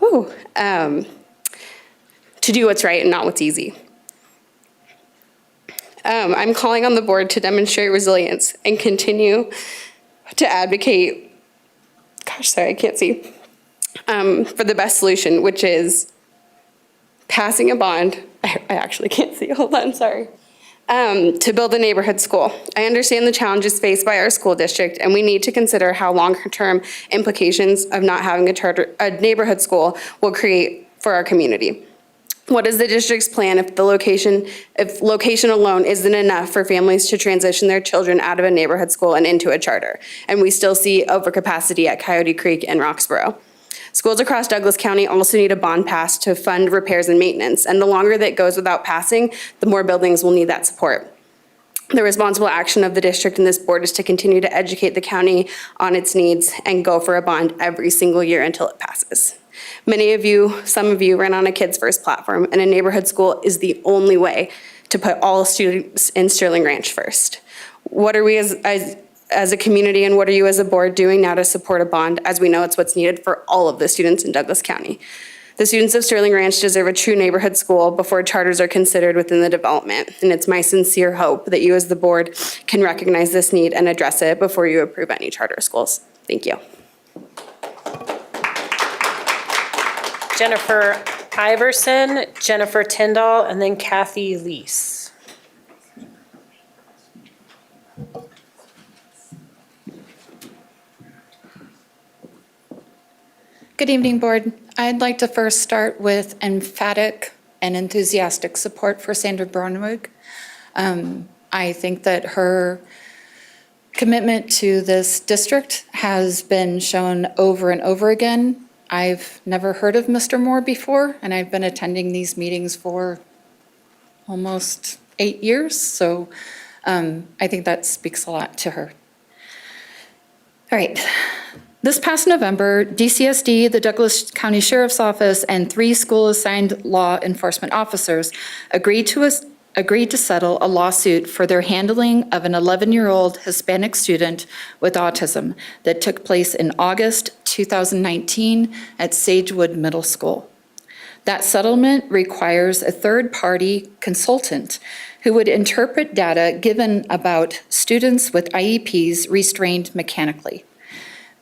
to do what's right and not what's easy. I'm calling on the board to demonstrate resilience and continue to advocate, I can't see, for the best solution, which is passing a bond. I actually can't see, hold on, sorry. To build a neighborhood school. I understand the challenges faced by our school district, and we need to consider how long-term implications of not having a neighborhood school will create for our community. What is the district's plan if location alone isn't enough for families to transition their children out of a neighborhood school and into a charter? And we still see overcapacity at Coyote Creek and Roxborough. Schools across Douglas County also need a bond passed to fund repairs and maintenance, and the longer that goes without passing, the more buildings will need that support. The responsible action of the district and this board is to continue to educate the county on its needs and go for a bond every single year until it passes. Some of you ran on a Kids First platform, and a neighborhood school is the only way to put all students in Sterling Ranch first. What are we as a community, and what are you as a board doing now to support a bond, as we know it's what's needed for all of the students in Douglas County? The students of Sterling Ranch deserve a true neighborhood school before charters are considered within the development, and it's my sincere hope that you as the board can recognize this need and address it before you approve any charter schools. Thank you. Jennifer Iverson, Jennifer Tyndall, and then Kathy Leese. Good evening, Board. I'd like to first start with emphatic and enthusiastic support for Sandra Brunwig. I think that her commitment to this district has been shown over and over again. I've never heard of Mr. Moore before, and I've been attending these meetings for almost 8 years, so I think that speaks a lot to her. All right. This past November, DCSD, the Douglas County Sheriff's Office, and 3 school-assigned law enforcement officers agreed to settle a lawsuit for their handling of an 11-year-old Hispanic student with autism that took place in August 2019 at Sagewood Middle School. That settlement requires a third-party consultant who would interpret data given about students with IEPs restrained mechanically.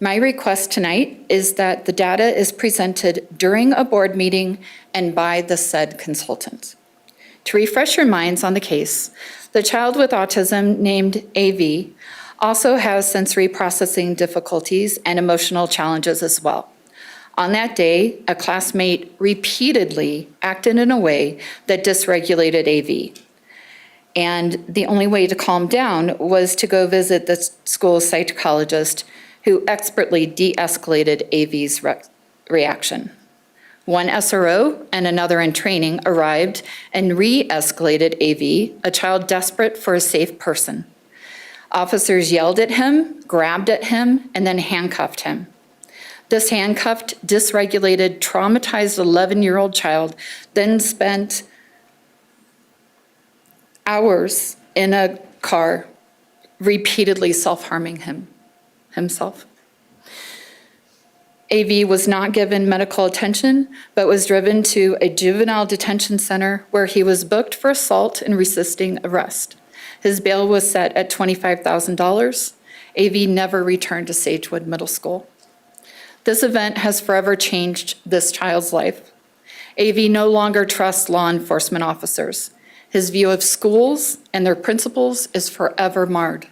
My request tonight is that the data is presented during a board meeting and by the said consultant. To refresh your minds on the case, the child with autism named AV also has sensory processing difficulties and emotional challenges as well. On that day, a classmate repeatedly acted in a way that dysregulated AV. And the only way to calm down was to go visit the school's psychologist, who expertly de-escalated AV's reaction. One SRO and another in training arrived and re-escalated AV, a child desperate for a safe person. Officers yelled at him, grabbed at him, and then handcuffed him. This handcuffed, dysregulated, traumatized 11-year-old child then spent hours in a car repeatedly self-harming himself. AV was not given medical attention, but was driven to a juvenile detention center where he was booked for assault and resisting arrest. His bail was set at $25,000. AV never returned to Sagewood Middle School. This event has forever changed this child's life. AV no longer trusts law enforcement officers. His view of schools and their principals is forever marred.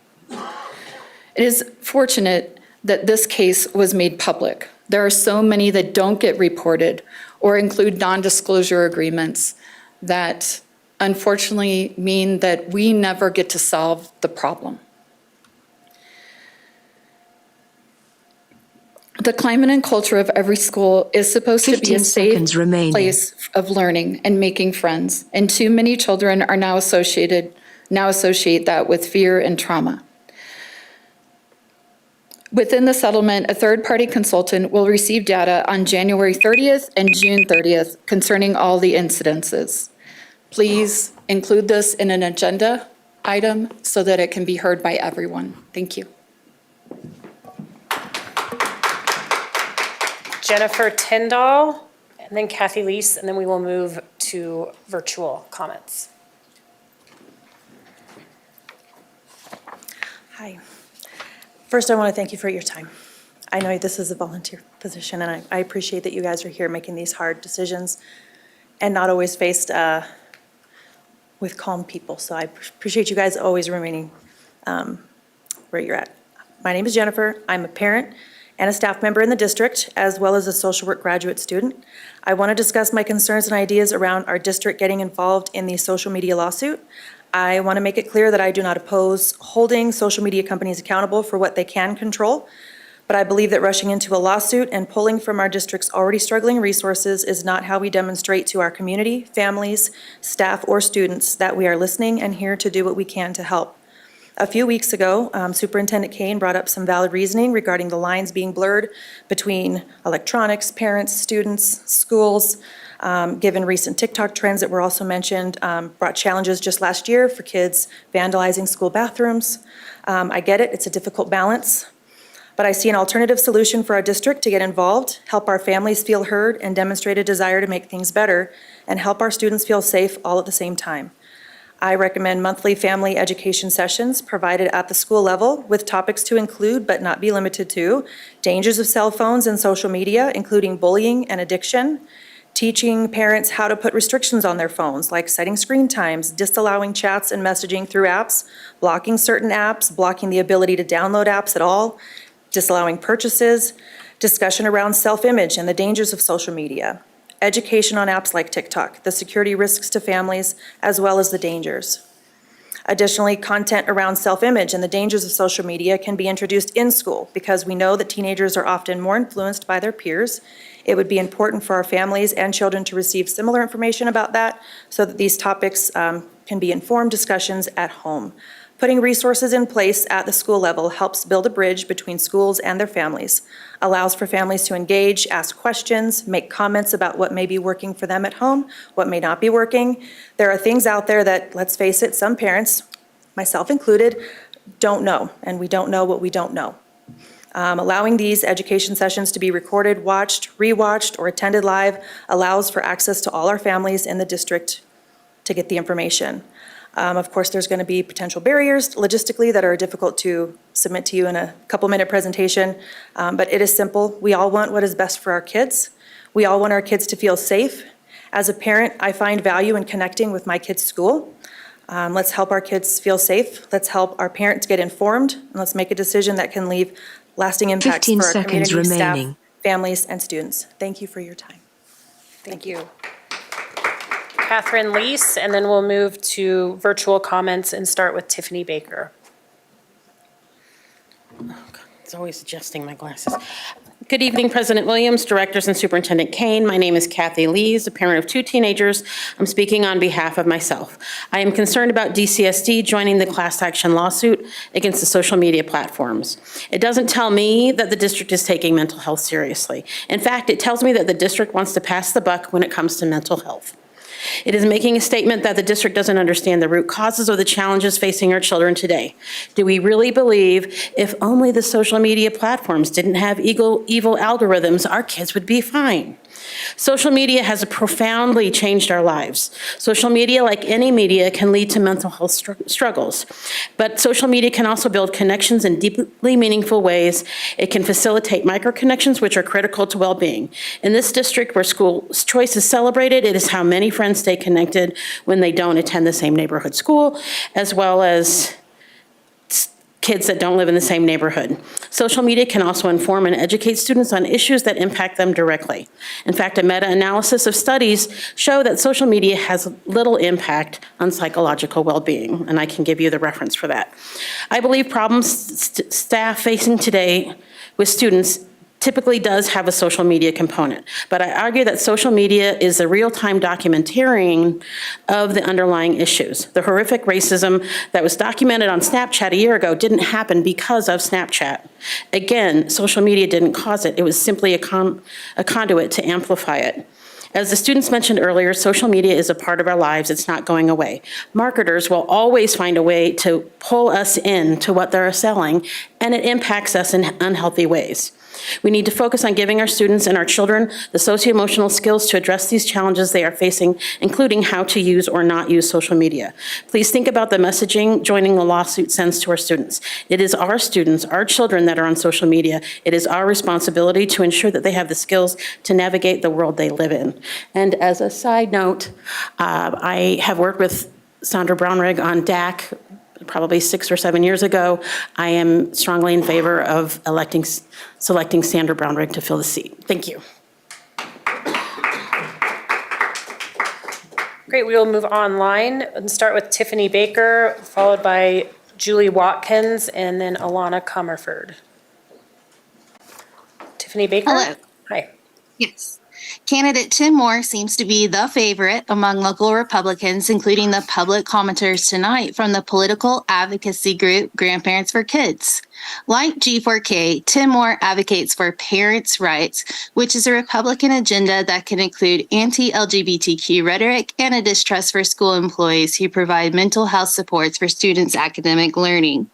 It is fortunate that this case was made public. There are so many that don't get reported or include non-disclosure agreements that unfortunately mean that we never get to solve the problem. The climate and culture of every school is supposed to be a 15 safe seconds remaining. place of learning and making friends, and too many children are now associate that with fear and trauma. Within the settlement, a third-party consultant will receive data on January 30th and June 30th concerning all the incidences. Please include this in an agenda item so that it can be heard by everyone. Thank you. Jennifer Tyndall, and then Kathy Leese, and then we will move to virtual comments. Hi. First, I want to thank you for your time. I know this is a volunteer position, and I appreciate that you guys are here making these hard decisions and not always faced with calm people. So I appreciate you guys always remaining where you're at. My name is Jennifer. I'm a parent and a staff member in the district, as well as a social work graduate student. I want to discuss my concerns and ideas around our district getting involved in the social media lawsuit. I want to make it clear that I do not oppose holding social media companies accountable for what they can control, but I believe that rushing into a lawsuit and pulling from our district's already struggling resources is not how we demonstrate to our community, families, staff, or students that we are listening and here to do what we can to help. A few weeks ago, Superintendent Kane brought up some valid reasoning regarding the lines being blurred between electronics, parents, students, schools, given recent TikTok trends that were also mentioned, brought challenges just last year for kids vandalizing school bathrooms. I get it, it's a difficult balance, but I see an alternative solution for our district to get involved, help our families feel heard, and demonstrate a desire to make things better, and help our students feel safe all at the same time. I recommend monthly family education sessions provided at the school level with topics to include, but not be limited to, dangers of cell phones and social media, including bullying and addiction, teaching parents how to put restrictions on their phones, like setting screen times, disallowing chats and messaging through apps, blocking certain apps, blocking the ability to download apps at all, disallowing purchases, discussion around self-image and the dangers of social media, education on apps like TikTok, the security risks to families, as well as the dangers. Additionally, content around self-image and the dangers of social media can be introduced in school because we know that teenagers are often more influenced by their peers. It would be important for our families and children to receive similar information about that so that these topics can be informed discussions at home. Putting resources in place at the school level helps build a bridge between schools and their families, allows for families to engage, ask questions, make comments about what may be working for them at home, what may not be working. There are things out there that, let's face it, some parents, myself included, don't know, and we don't know what we don't know. Allowing these education sessions to be recorded, watched, rewatched, or attended live allows for access to all our families in the district to get the information. Of course, there's going to be potential barriers logistically that are difficult to submit to you in a couple-minute presentation, but it is simple. We all want what is best for our kids. We all want our kids to feel safe. As a parent, I find value in connecting with my kids' school. Let's help our kids feel safe. Let's help our parents get informed, and let's make a decision that can leave lasting impacts for our community, staff, families, and students. Thank you for your time. Thank you. Catherine Leese, and then we'll move to virtual comments and start with Tiffany Baker. It's always adjusting my glasses. Good evening, President Williams, directors, and Superintendent Kane. My name is Kathy Lees, a parent of 2 teenagers. I'm speaking on behalf of myself. I am concerned about DCSD joining the class action lawsuit against the social media platforms. It doesn't tell me that the district is taking mental health seriously. In fact, it tells me that the district wants to pass the buck when it comes to mental health. It is making a statement that the district doesn't understand the root causes of the challenges facing our children today. Do we really believe if only the social media platforms didn't have evil algorithms, our kids would be fine? Social media has profoundly changed our lives. Social media, like any media, can lead to mental health struggles. But social media can also build connections in deeply meaningful ways. It can facilitate micro-connections, which are critical to well-being. In this district where school choice is celebrated, it is how many friends stay connected when they don't attend the same neighborhood school, as well as kids that don't live in the same neighborhood. Social media can also inform and educate students on issues that impact them directly. In fact, a meta-analysis of studies show that social media has little impact on psychological well-being, and I can give you the reference for that. I believe problems staff facing today with students typically does have a social media component, but I argue that social media is a real-time documentarian of the underlying issues. The horrific racism that was documented on Snapchat a year ago didn't happen because of Snapchat. Again, social media didn't cause it. It was simply a conduit to amplify it. As the students mentioned earlier, social media is a part of our lives. It's not going away. Marketers will always find a way to pull us into what they're selling, and it impacts us in unhealthy ways. We need to focus on giving our students and our children the socio-emotional skills to address these challenges they are facing, including how to use or not use social media. Please think about the messaging joining the lawsuit sends to our students. It is our students, our children that are on social media. It is our responsibility to ensure that they have the skills to navigate the world they live in. And as a side note, I have worked with Sandra Brownrigg on DAC probably 6 or 7 years ago. I am strongly in favor of selecting Sandra Brownrigg to fill the seat. Thank you. Great, we will move online and start with Tiffany Baker, followed by Julie Watkins, and then Alana Comerford. Tiffany Baker? Hello. Hi. Yes. Candidate Tim Moore seems to be the favorite among local Republicans, including the public commenters tonight from the political advocacy group Grandparents for Kids. Like G4K, Tim Moore advocates for parents' rights, which is a Republican agenda that can include anti-LGBTQ rhetoric and a distrust for school employees who provide mental health supports for students' academic learning.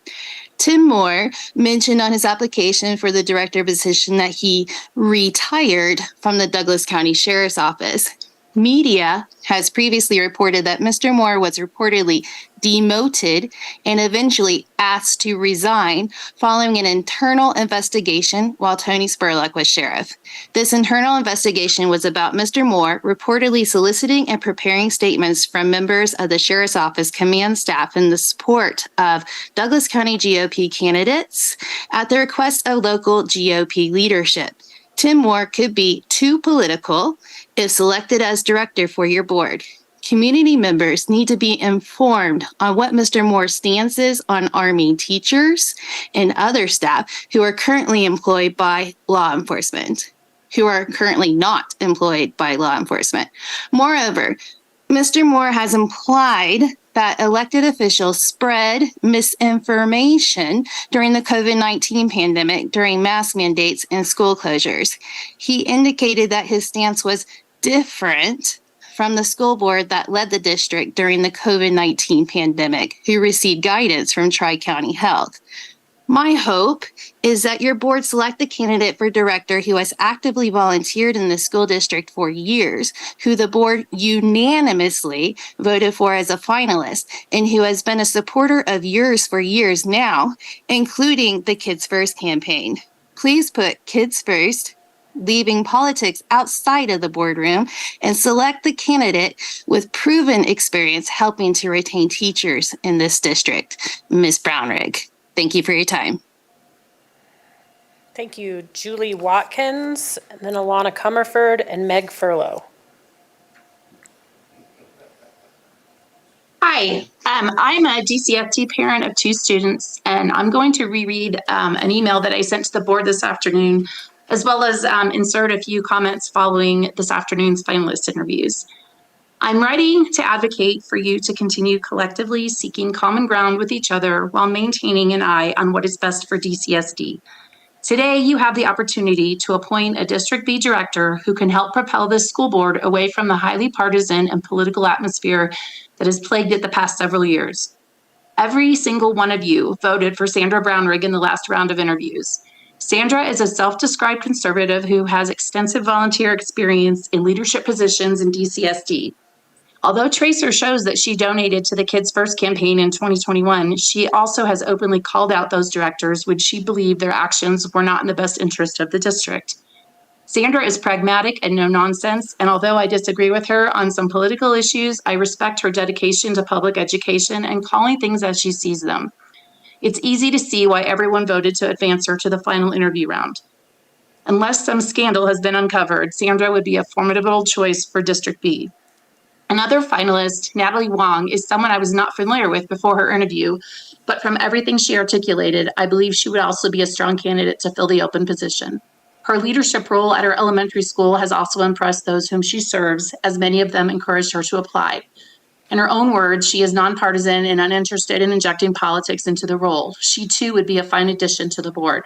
Tim Moore mentioned on his application for the director position that he retired from the Douglas County Sheriff's Office. Media has previously reported that Mr. Moore was reportedly demoted and eventually asked to resign following an internal investigation while Tony Spurlock was sheriff. This internal investigation was about Mr. Moore reportedly soliciting and preparing statements from members of the Sheriff's Office command staff in the support of Douglas County GOP candidates at the request of local GOP leadership. Tim Moore could be too political if selected as director for your board. Community members need to be informed on what Mr. Moore's stance is on arming teachers and other staff who are currently employed by law enforcement, who are currently not employed by law enforcement. Moreover, Mr. Moore has implied that elected officials spread misinformation during the COVID-19 pandemic, during mask mandates and school closures. He indicated that his stance was different from the school board that led the district during the COVID-19 pandemic, who received guidance from Tri-County Health. My hope is that your board select the candidate for director who has actively volunteered in the school district for years, who the board unanimously voted for as a finalist, and who has been a supporter of yours for years now, including the Kids First campaign. Please put Kids First, leaving politics outside of the boardroom, and select the candidate with proven experience helping to retain teachers in this district, Ms. Brownrigg. Thank you for your time. Thank you, Julie Watkins, and then Alana Comerford and Meg Furlow. Hi, I'm a DCFT parent of 2 students, and I'm going to reread an email that I sent to the board this afternoon, as well as insert a few comments following this afternoon's finalist interviews. I'm writing to advocate for you to continue collectively seeking common ground with each other while maintaining an eye on what is best for DCSD. Today, you have the opportunity to appoint a District B director who can help propel this school board away from the highly partisan and political atmosphere that has plagued it the past several years. Every single one of you voted for Sandra Brownrigg in the last round of interviews. Sandra is a self-described conservative who has extensive volunteer experience in leadership positions in DCSD. Although Tracer shows that she donated to the Kids First campaign in 2021, she also has openly called out those directors when she believed their actions were not in the best interest of the district. Sandra is pragmatic and no nonsense, and although I disagree with her on some political issues, I respect her dedication to public education and calling things as she sees them. It's easy to see why everyone voted to advance her to the final interview round. Unless some scandal has been uncovered, Sandra would be a formidable choice for District B. Another finalist, Natalie Wong, is someone I was not familiar with before her interview, but from everything she articulated, I believe she would also be a strong candidate to fill the open position. Her leadership role at her elementary school has also impressed those whom she serves, as many of them encouraged her to apply. In her own words, she is nonpartisan and uninterested in injecting politics into the role. She too would be a fine addition to the board.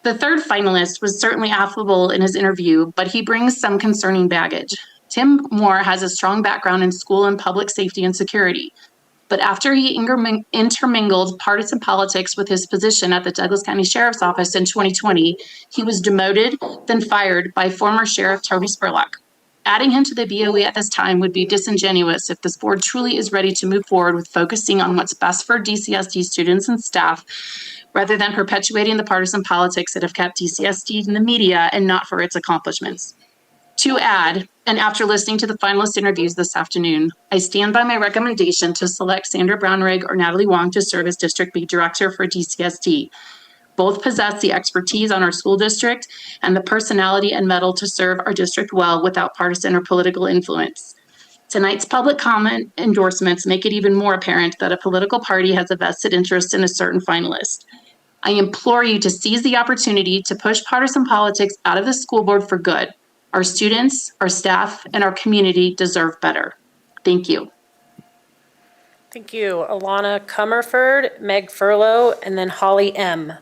The third finalist was certainly affable in his interview, but he brings some concerning baggage. Tim Moore has a strong background in school and public safety and security. But after he intermingled partisan politics with his position at the Douglas County Sheriff's Office in 2020, he was demoted, then fired by former Sheriff Tony Spurlock. Adding him to the BOE at this time would be disingenuous if this board truly is ready to move forward with focusing on what's best for DCSD students and staff, rather than perpetuating the partisan politics that have kept DCSD in the media and not for its accomplishments. To add, and after listening to the finalist interviews this afternoon, I stand by my recommendation to select Sandra Brownrigg or Natalie Wong to serve as District B Director for DCSD. Both possess the expertise on our school district and the personality and mettle to serve our district well without partisan or political influence. Tonight's public comment endorsements make it even more apparent that a political party has a vested interest in a certain finalist. I implore you to seize the opportunity to push partisan politics out of the school board for good. Our students, our staff, and our community deserve better. Thank you. Thank you. Alana Comerford, Meg Furlow, and then Holly M.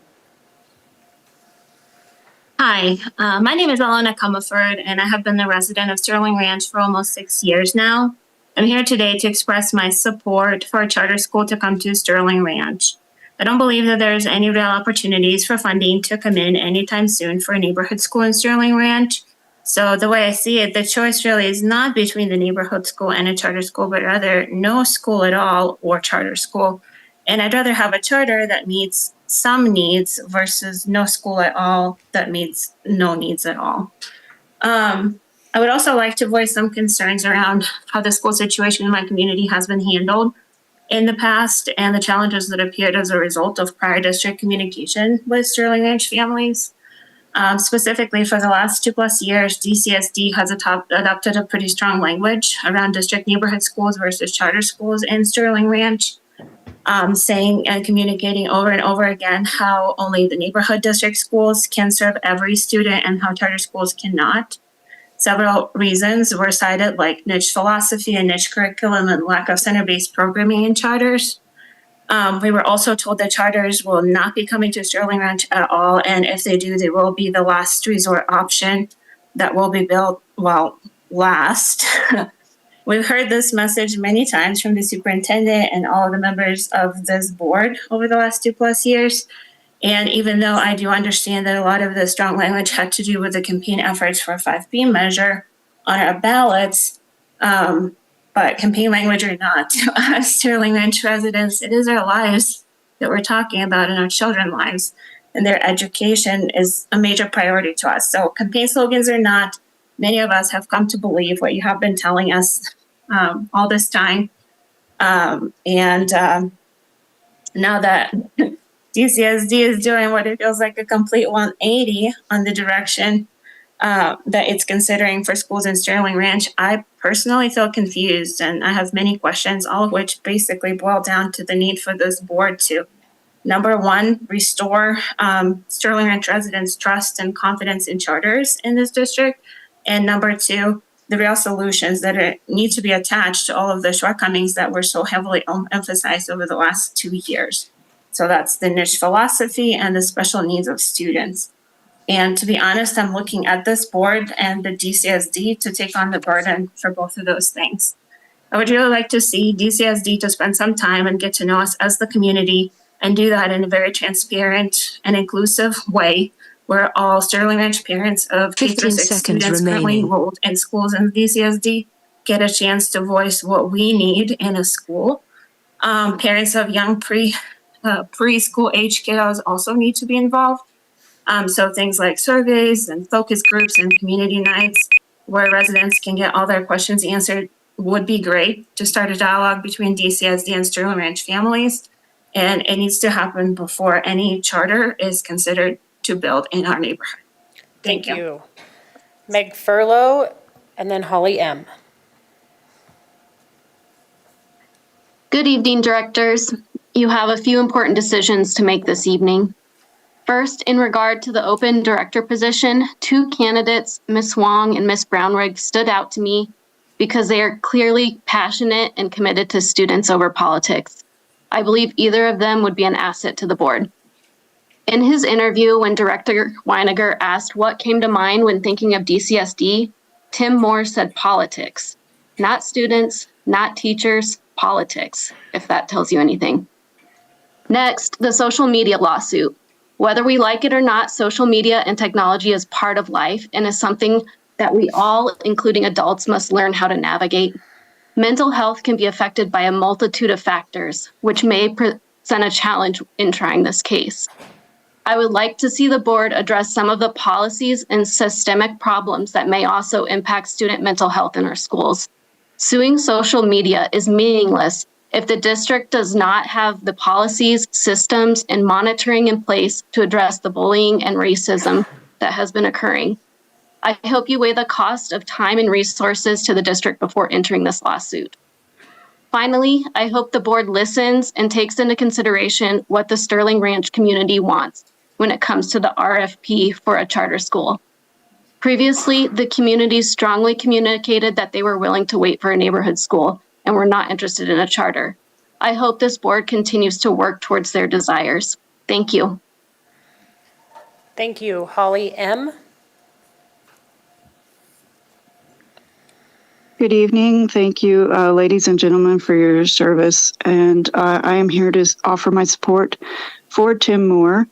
Hi, my name is Alana Comerford, and I have been the resident of Sterling Ranch for almost 6 years now. I'm here today to express my support for a charter school to come to Sterling Ranch. I don't believe that there's any real opportunities for funding to come in anytime soon for a neighborhood school in Sterling Ranch. So the way I see it, the choice really is not between the neighborhood school and a charter school, but rather no school at all or charter school. And I'd rather have a charter that meets some needs versus no school at all that meets no needs at all. I would also like to voice some concerns around how the school situation in my community has been handled in the past and the challenges that appeared as a result of prior district communication with Sterling Ranch families. Specifically for the last 2+ years, DCSD has adopted a pretty strong language around district neighborhood schools versus charter schools in Sterling Ranch, saying and communicating over and over again how only the neighborhood district schools can serve every student and how charter schools cannot. Several reasons were cited, like niche philosophy and niche curriculum and lack of center-based programming in charters. We were also told that charters will not be coming to Sterling Ranch at all, and if they do, they will be the last resort option that will be built, well, last. We've heard this message many times from the superintendent and all of the members of this board over the last 2+ years. And even though I do understand that a lot of the strong language had to do with the campaign efforts for a 5B measure on our ballots, but campaign language or not, to us Sterling Ranch residents, it is our lives that we're talking about and our children's lives, and their education is a major priority to us. So campaign slogans or not, many of us have come to believe what you have been telling us all this time. Now that DCSD is doing what it feels like a complete 180 on the direction that it's considering for schools in Sterling Ranch, I personally feel confused and I have many questions, all of which basically boil down to the need for this board to, number one, restore Sterling Ranch residents' trust and confidence in charters in this district, and number two, the real solutions that need to be attached to all of the shortcomings that were so heavily emphasized over the last 2 years. So that's the niche philosophy and the special needs of students. And to be honest, I'm looking at this board and the DCSD to take on the burden for both of those things. I would really like to see DCSD to spend some time and get to know us as the community and do that in a very transparent and inclusive way where all Sterling Ranch parents of K-6 students currently enrolled in schools in DCSD get a chance to voice what we need in a school. Parents of young preschool age kiddos also need to be involved. So things like surveys and focus groups and community nights where residents can get all their questions answered would be great to start a dialogue between DCSD and Sterling Ranch families. and it needs to happen before any charter is considered to build in our neighborhood. Thank you. Meg Furlow, and then Holly M. Good evening, directors. You have a few important decisions to make this evening. First, in regard to the open director position, two candidates, Ms. Wong and Ms. Brownrigg, stood out to me because they are clearly passionate and committed to students over politics. I believe either of them would be an asset to the board. In his interview, when Director Weiniger asked what came to mind when thinking of DCSD, Tim Moore said politics. Not students, not teachers, politics, if that tells you anything. Next, the social media lawsuit. Whether we like it or not, social media and technology is part of life and is something that we all, including adults, must learn how to navigate. Mental health can be affected by a multitude of factors, which may present a challenge in trying this case. I would like to see the board address some of the policies and systemic problems that may also impact student mental health in our schools. Suing social media is meaningless if the district does not have the policies, systems, and monitoring in place to address the bullying and racism that has been occurring. I hope you weigh the cost of time and resources to the district before entering this lawsuit. Finally, I hope the board listens and takes into consideration what the Sterling Ranch community wants when it comes to the RFP for a charter school. Previously, the community strongly communicated that they were willing to wait for a neighborhood school and were not interested in a charter. I hope this board continues to work towards their desires. Thank you. Thank you. Holly M. Good evening. Thank you, ladies and gentlemen, for your service. And I am here to offer my support for Tim Moore.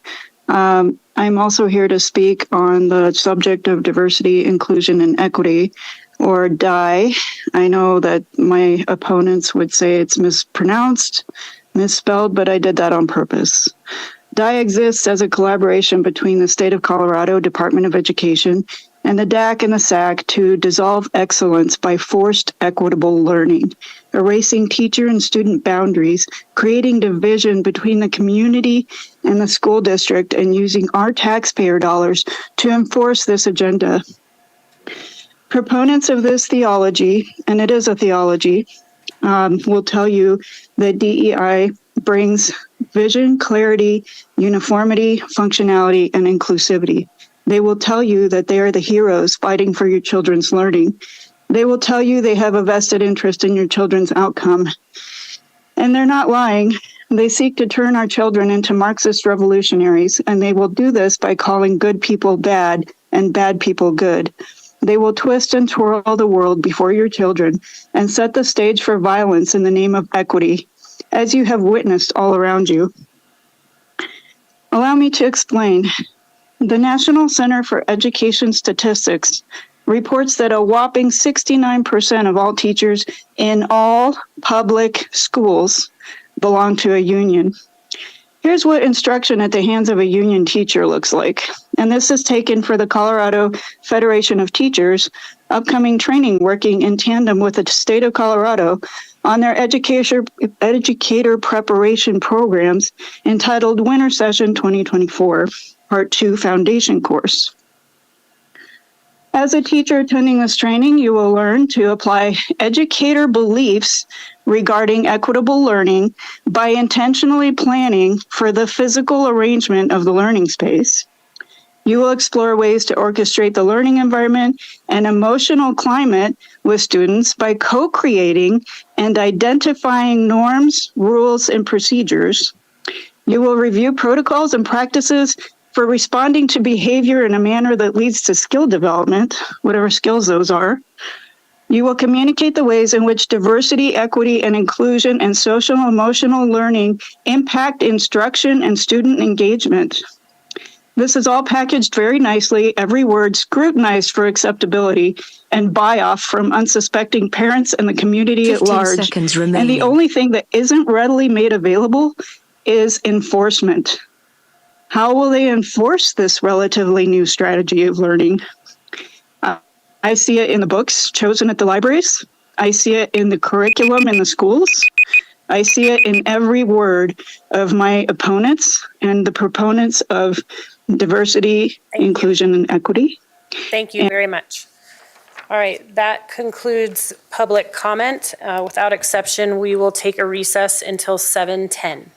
I'm also here to speak on the subject of diversity, inclusion, and equity, or DIE. I know that my opponents would say it's mispronounced, misspelled, but I did that on purpose. DIE exists as a collaboration between the State of Colorado Department of Education and the DAC and the SAC to dissolve excellence by forced equitable learning, erasing teacher and student boundaries, creating division between the community and the school district, and using our taxpayer dollars to enforce this agenda. Proponents of this theology, and it is a theology, will tell you that DEI brings vision, clarity, uniformity, functionality, and inclusivity. They will tell you that they are the heroes fighting for your children's learning. They will tell you they have a vested interest in your children's outcome. And they're not lying. They seek to turn our children into Marxist revolutionaries, and they will do this by calling good people bad and bad people good. They will twist and twirl the world before your children and set the stage for violence in the name of equity, as you have witnessed all around you. Allow me to explain. The National Center for Education Statistics reports that a whopping 69% of all teachers in all public schools belong to a union. Here's what instruction at the hands of a union teacher looks like. And this is taken for the Colorado Federation of Teachers upcoming training working in tandem with the state of Colorado on their educator preparation programs entitled Winter Session 2024. Part 2 Foundation course. As a teacher attending this training, you will learn to apply educator beliefs regarding equitable learning by intentionally planning for the physical arrangement of the learning space. You will explore ways to orchestrate the learning environment and emotional climate with students by co-creating and identifying norms, rules, and procedures. You will review protocols and practices for responding to behavior in a manner that leads to skill development, whatever skills those are. You will communicate the ways in which diversity, equity, and inclusion and social emotional learning impact instruction and student engagement. This is all packaged very nicely, every word scrutinized for acceptability and buy-off from unsuspecting parents and the community at large. 15 seconds remaining. And the only thing that isn't readily made available is enforcement. How will they enforce this relatively new strategy of learning? I see it in the books chosen at the libraries. I see it in the curriculum in the schools. I see it in every word of my opponents and the proponents of diversity, inclusion, and equity. Thank you very much. All right, that concludes public comment. Without exception, we will take a recess until 7:10.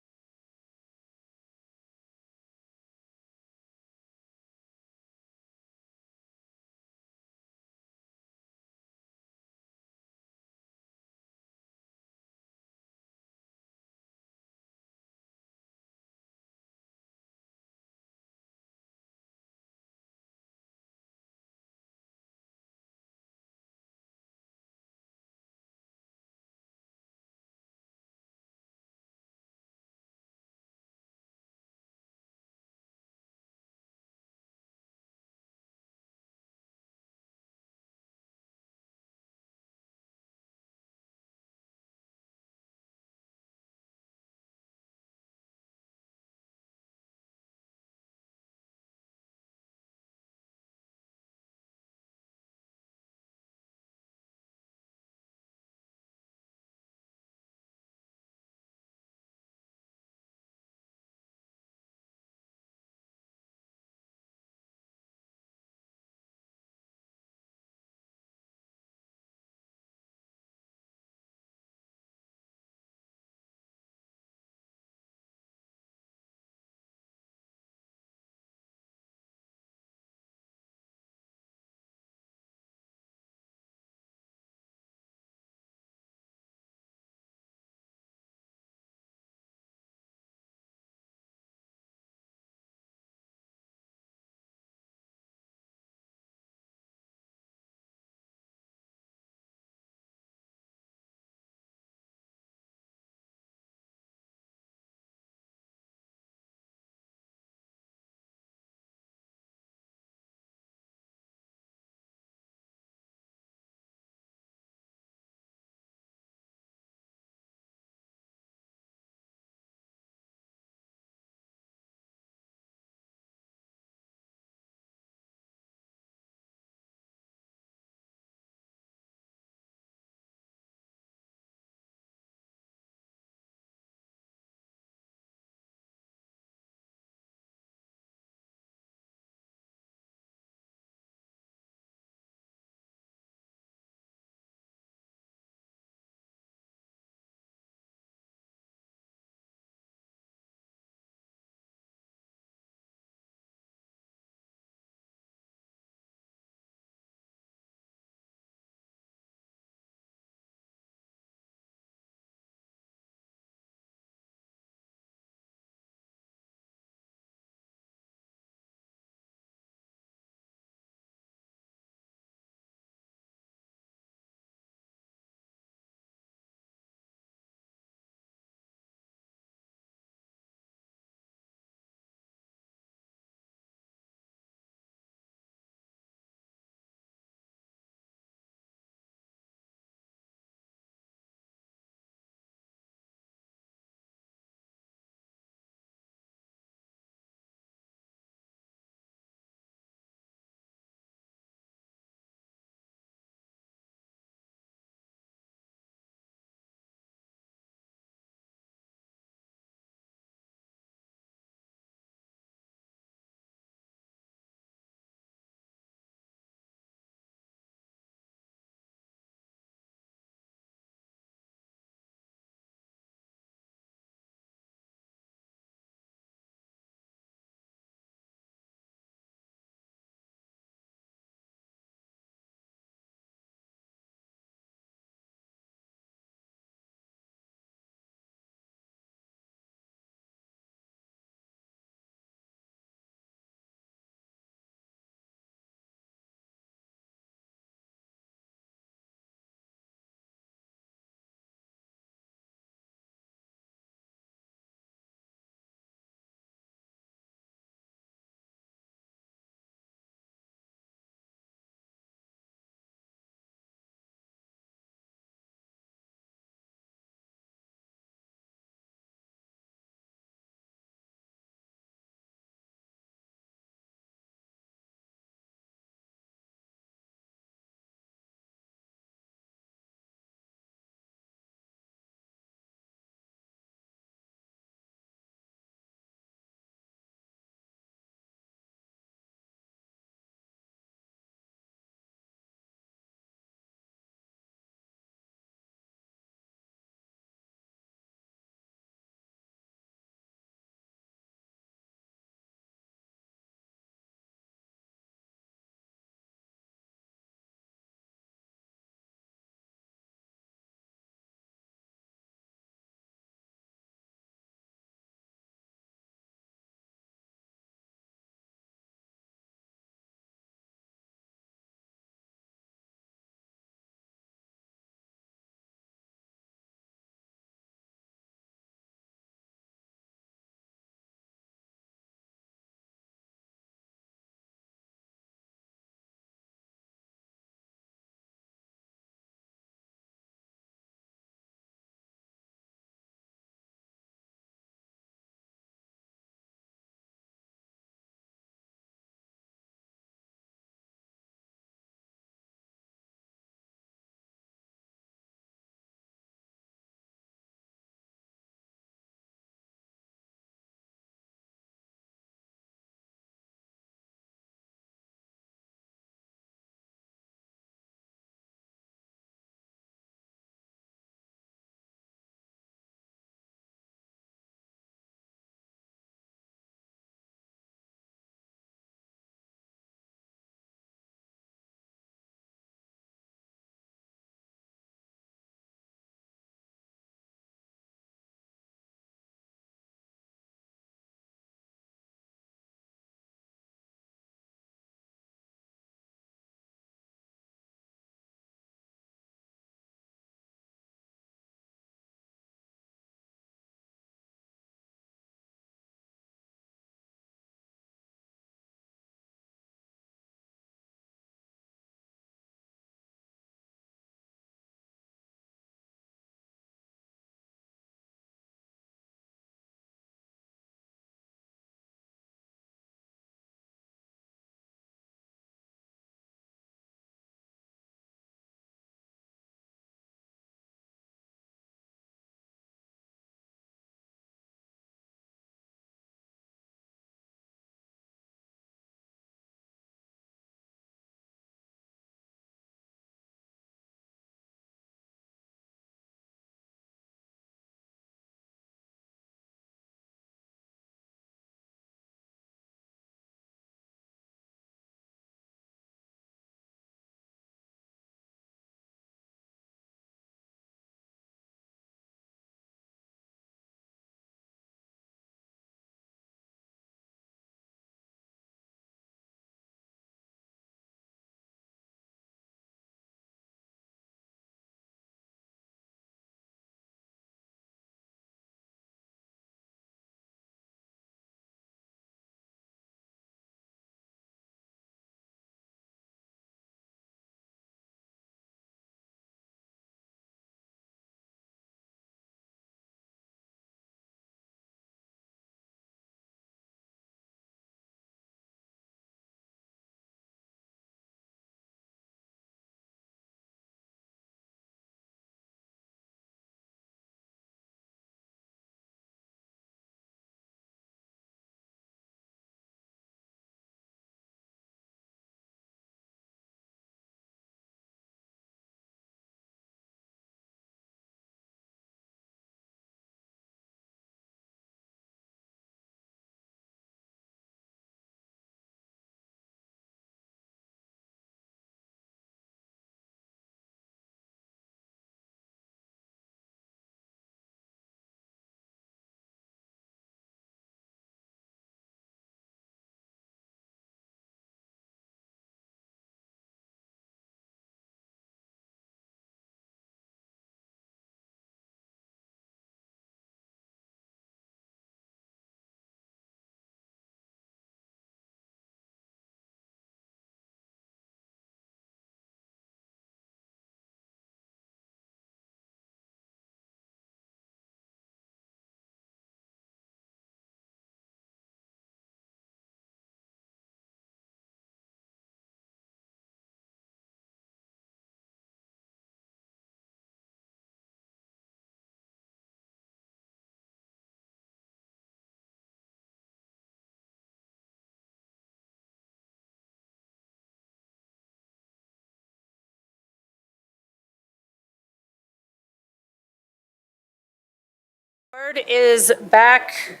Board is back,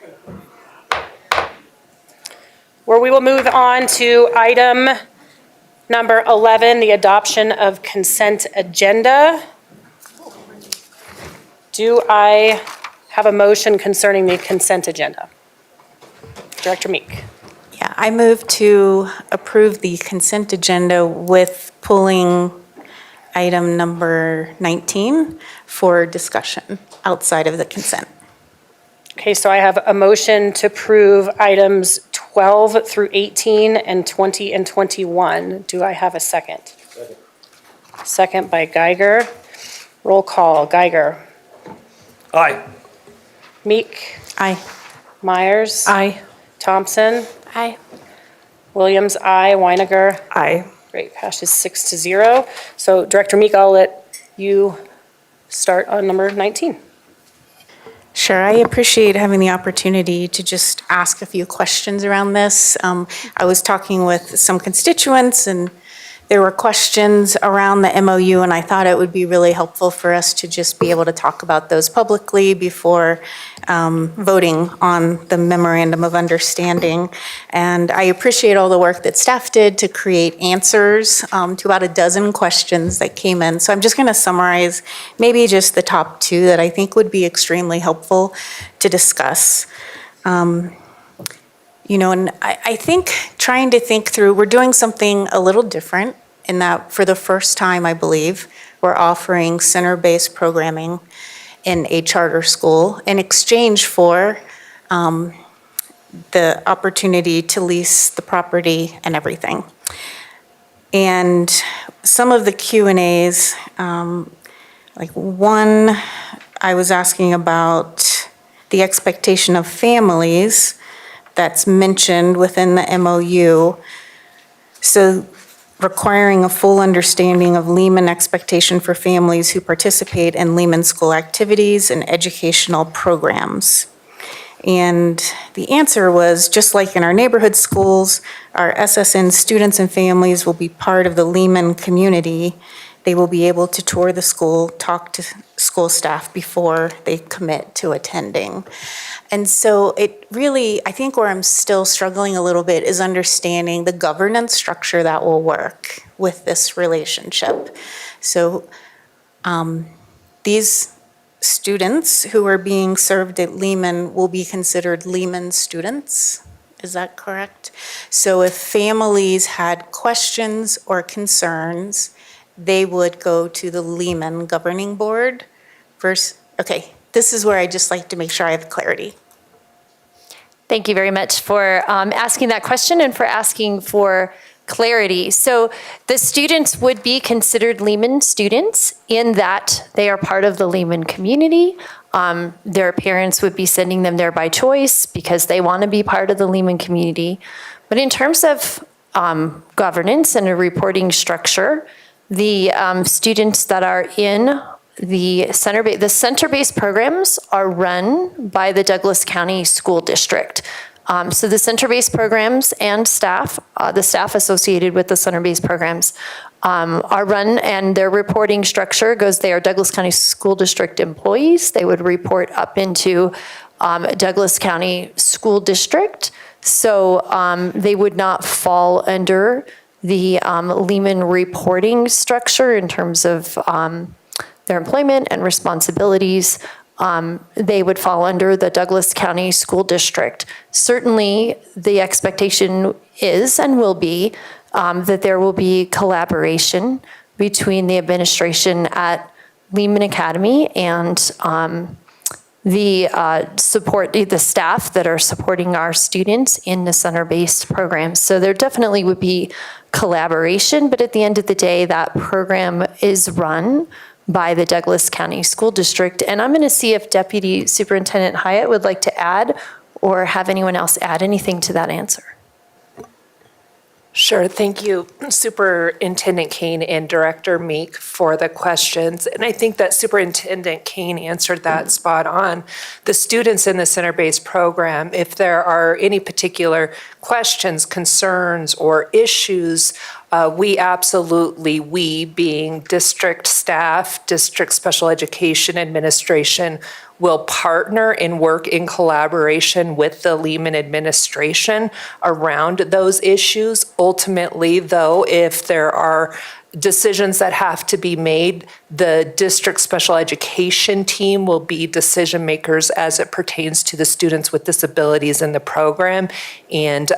where we will move on to item number 11, the adoption of consent agenda. Do I have a motion concerning the consent agenda? Director Meek. Yeah, I move to approve the consent agenda with pulling item number 19 for discussion outside of the consent. Okay, so I have a motion to approve items 12 through 18 and 20 and 21. Do I have a second? Second by Geiger. Roll call. Geiger. Aye. Meek. Aye. Myers. Aye. Thompson. Aye. Williams, aye. Weiniger. Aye. Great, passes 6-0. So Director Meek, I'll let you start on number 19. Sure, I appreciate having the opportunity to just ask a few questions around this. I was talking with some constituents and there were questions around the MOU, and I thought it would be really helpful for us to just be able to talk about those publicly before voting on the memorandum of understanding. And I appreciate all the work that staff did to create answers to about a dozen questions that came in. So I'm just going to summarize maybe just the top two that I think would be extremely helpful to discuss. You know, and I think trying to think through, we're doing something a little different in that for the first time, I believe, we're offering center-based programming in a charter school in exchange for the opportunity to lease the property and everything. And some of the Q&As, like one, I was asking about the expectation of families that's mentioned within the MOU. So requiring a full understanding of Lehman expectation for families who participate in Lehman school activities and educational programs. And the answer was, just like in our neighborhood schools, our SSN students and families will be part of the Lehman community. They will be able to tour the school, talk to school staff before they commit to attending. And so it really, I think where I'm still struggling a little bit is understanding the governance structure that will work with this relationship. So these students who are being served at Lehman will be considered Lehman students. Is that correct? So if families had questions or concerns, they would go to the Lehman Governing Board versus, okay, this is where I just like to make sure I have clarity. Thank you very much for asking that question and for asking for clarity. So the students would be considered Lehman students in that they are part of the Lehman community. Their parents would be sending them there by choice because they want to be part of the Lehman community. But in terms of governance and a reporting structure, the students that are in the center-based programs are run by the Douglas County School District. So the center-based programs and staff, the staff associated with the center-based programs are run, and their reporting structure goes, they are Douglas County School District employees. They would report up into Douglas County School District. So they would not fall under the Lehman reporting structure in terms of their employment and responsibilities. They would fall under the Douglas County School District. Certainly, the expectation is and will be that there will be collaboration between the administration at Lehman Academy and the staff that are supporting our students in the center-based programs. So there definitely would be collaboration, but at the end of the day, that program is run by the Douglas County School District. And I'm going to see if Deputy Superintendent Hyatt would like to add or have anyone else add anything to that answer. Sure. Thank you, Superintendent Kane and Director Meek, for the questions. And I think that Superintendent Kane answered that spot on. The students in the center-based program, if there are any particular questions, concerns, or issues we being district staff, district special education administration, will partner and work in collaboration with the Lehman administration around those issues. Ultimately, though, if there are decisions that have to be made, the district special education team will be decision makers as it pertains to the students with disabilities in the program and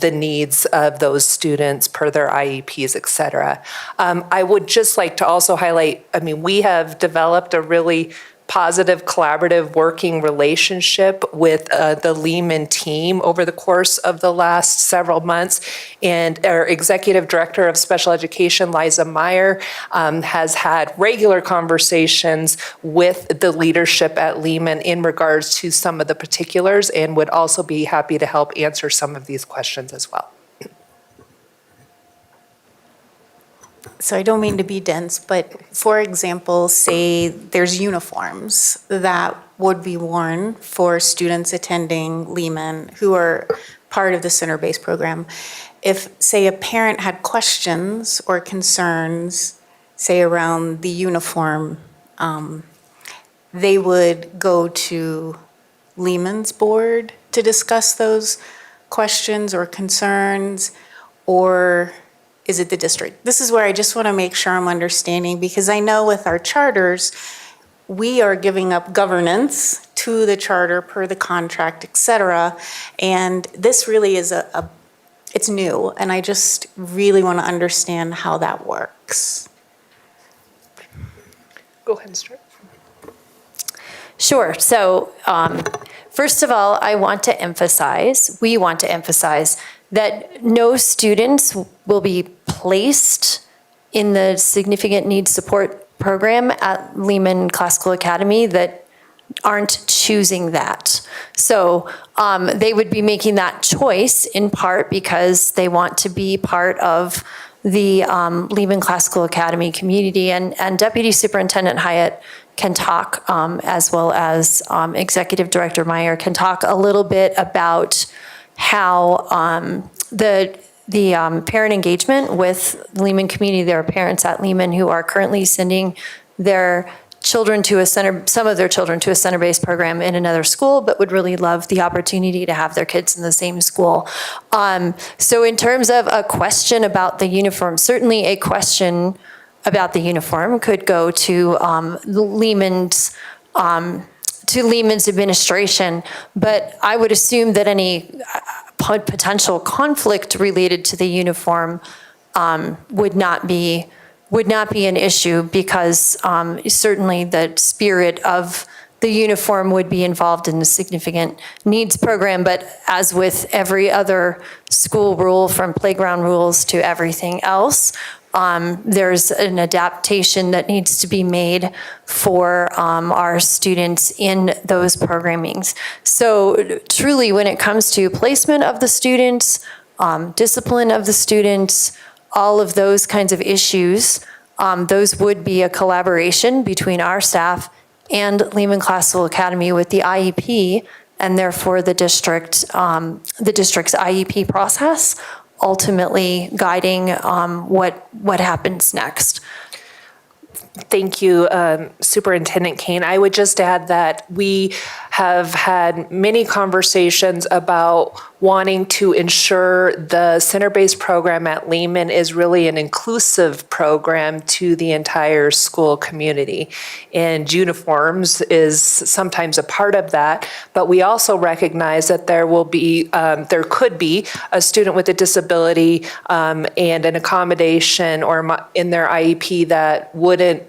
the needs of those students per their IEPs, et cetera. I would just like to also highlight, we have developed a really positive, collaborative working relationship with the Lehman team over the course of the last several months. And our Executive Director of Special Education, Liza Meyer, has had regular conversations with the leadership at Lehman in regards to some of the particulars, and would also be happy to help answer some of these questions as well. So I don't mean to be dense, but for example, say there's uniforms that would be worn for students attending Lehman who are part of the center-based program. If, say, a parent had questions or concerns, say, around the uniform, they would go to Lehman's board to discuss those questions or concerns, or is it the district? This is where I just want to make sure I'm understanding, because I know with our charters, we are giving up governance to the charter per the contract, et cetera. And this really is it's new, and I just really want to understand how that works. Go ahead and start. Sure. So first of all, we want to emphasize that no students will be placed in the significant needs support program at Lehman Classical Academy that aren't choosing that. So they would be making that choice in part because they want to be part of the Lehman Classical Academy community. And Deputy Superintendent Hyatt can talk, as well as Executive Director Meyer can talk a little bit about how the parent engagement with the Lehman community. There are parents at Lehman who are currently sending their children to some of their children to a center-based program in another school, but would really love the opportunity to have their kids in the same school. So in terms of a question about the uniform, certainly a question about the uniform could go to Lehman's administration, but I would assume that any potential conflict related to the uniform would not be an issue, because certainly the spirit of the uniform would be involved in the significant needs program. But as with every other school rule, from playground rules to everything else, there's an adaptation that needs to be made for our students in those programmings. So truly, when it comes to placement of the students, discipline of the students, all of those kinds of issues, those would be a collaboration between our staff and Lehman Classical Academy with the IEP, and therefore the district's IEP process, ultimately guiding what happens next. Thank you, Superintendent Kane. I would just add that we have had many conversations about wanting to ensure the center-based program at Lehman is really an inclusive program to the entire school community. And uniforms is sometimes a part of that, but we also recognize that there could be a student with a disability and an accommodation or in their IEP that wouldn't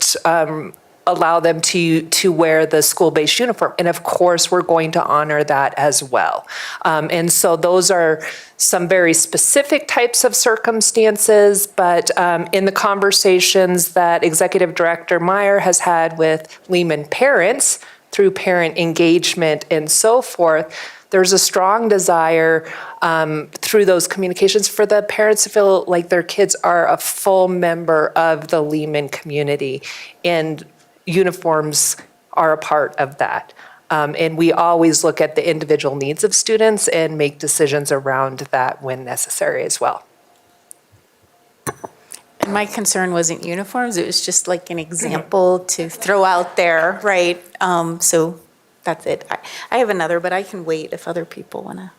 allow them to wear the school-based uniform. And of course, we're going to honor that as well. And so those are some very specific types of circumstances, but in the conversations that Executive Director Meyer has had with Lehman parents through parent engagement and so forth, there's a strong desire through those communications for the parents to feel like their kids are a full member of the Lehman community, and uniforms are a part of that. And we always look at the individual needs of students and make decisions around that when necessary as well. And my concern wasn't uniforms, it was just like an example to throw out there, right? So that's it. I have another, but I can wait if other people want to.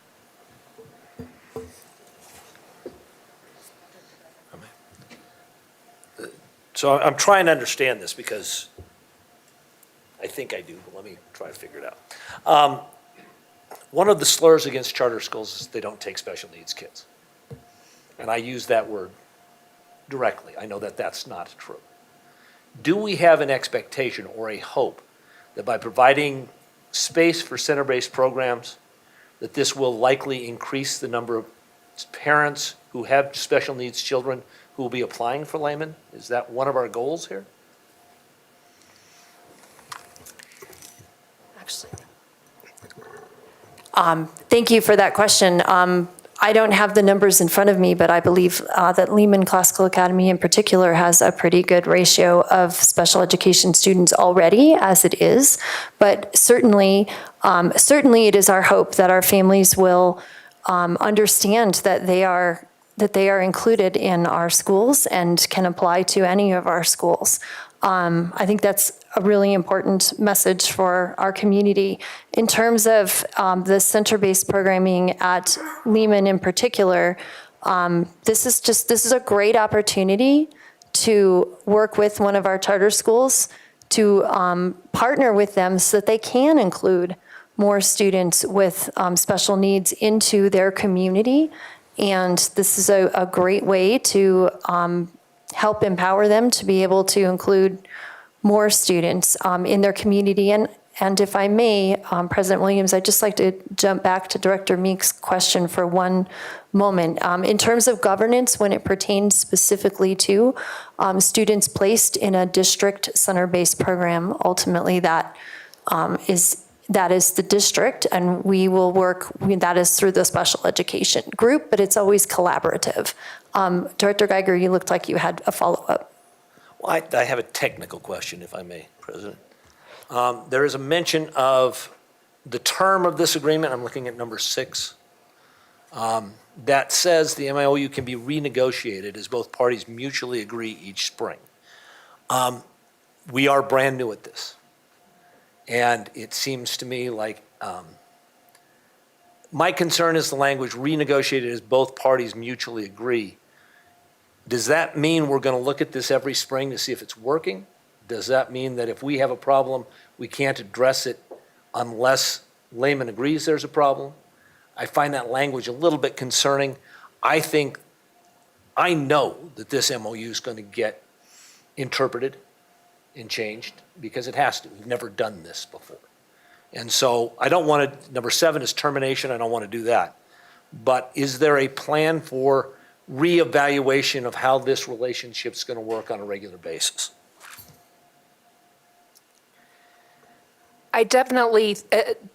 So I'm trying to understand this because I think I do, but let me try to figure it out. One of the slurs against charter schools is they don't take special needs kids. And I use that word directly. I know that that's not true. Do we have an expectation or a hope that by providing space for center-based programs, that this will likely increase the number of parents who have special needs children who will be applying for layman? Is that one of our goals here? Thank you for that question. I don't have the numbers in front of me, but I believe that Lehman Classical Academy in particular has a pretty good ratio of special education students already as it is. But certainly it is our hope that our families will understand that they are included in our schools and can apply to any of our schools. I think that's a really important message for our community. In terms of the center-based programming at Lehman in particular, this is a great opportunity to work with one of our charter schools to partner with them so that they can include more students with special needs into their community. And this is a great way to help empower them to be able to include more students in their community. And if I may, President Williams, I'd just like to jump back to Director Meek's question for one moment. In terms of governance, when it pertains specifically to students placed in a district center-based program, ultimately that is the district, and we will work, that is through the special education group, but it's always collaborative. Director Geiger, you looked like you had a follow-up. Well, I have a technical question, if I may, President. There is a mention of the term of this agreement, I'm looking at number 6, that says the MOU can be renegotiated as both parties mutually agree each spring. We are brand new at this. And it seems to me like my concern is the language renegotiated as both parties mutually agree. Does that mean we're going to look at this every spring to see if it's working? Does that mean that if we have a problem, we can't address it unless layman agrees there's a problem? I find that language a little bit concerning. I know that this MOU is going to get interpreted and changed because it has to. We've never done this before. And so I don't want to, number 7 is termination. I don't want to do that. But is there a plan for reevaluation of how this relationship is going to work on a regular basis? I definitely,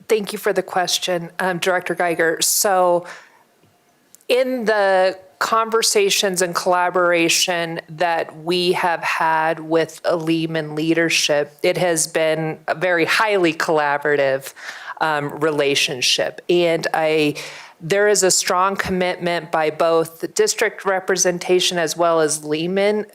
thank you for the question, Director Geiger. So in the conversations and collaboration that we have had with a Lehman leadership, it has been a very highly collaborative relationship. And there is a strong commitment by both the district representation as well as Lehman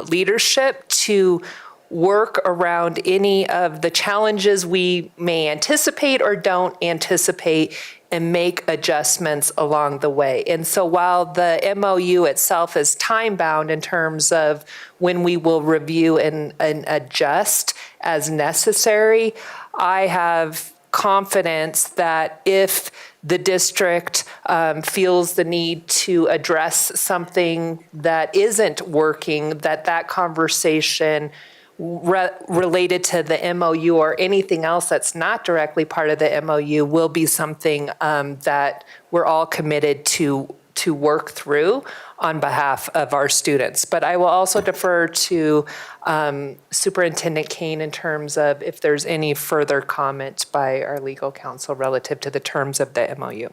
leadership to work around any of the challenges we may anticipate or don't anticipate and make adjustments along the way. And so while the MOU itself is time-bound in terms of when we will review and adjust as necessary, I have confidence that if the district feels the need to address something that isn't working, that conversation related to the MOU or anything else that's not directly part of the MOU will be something that we're all committed to work through on behalf of our students. But I will also defer to Superintendent Kane in terms of if there's any further comment by our legal counsel relative to the terms of the MOU.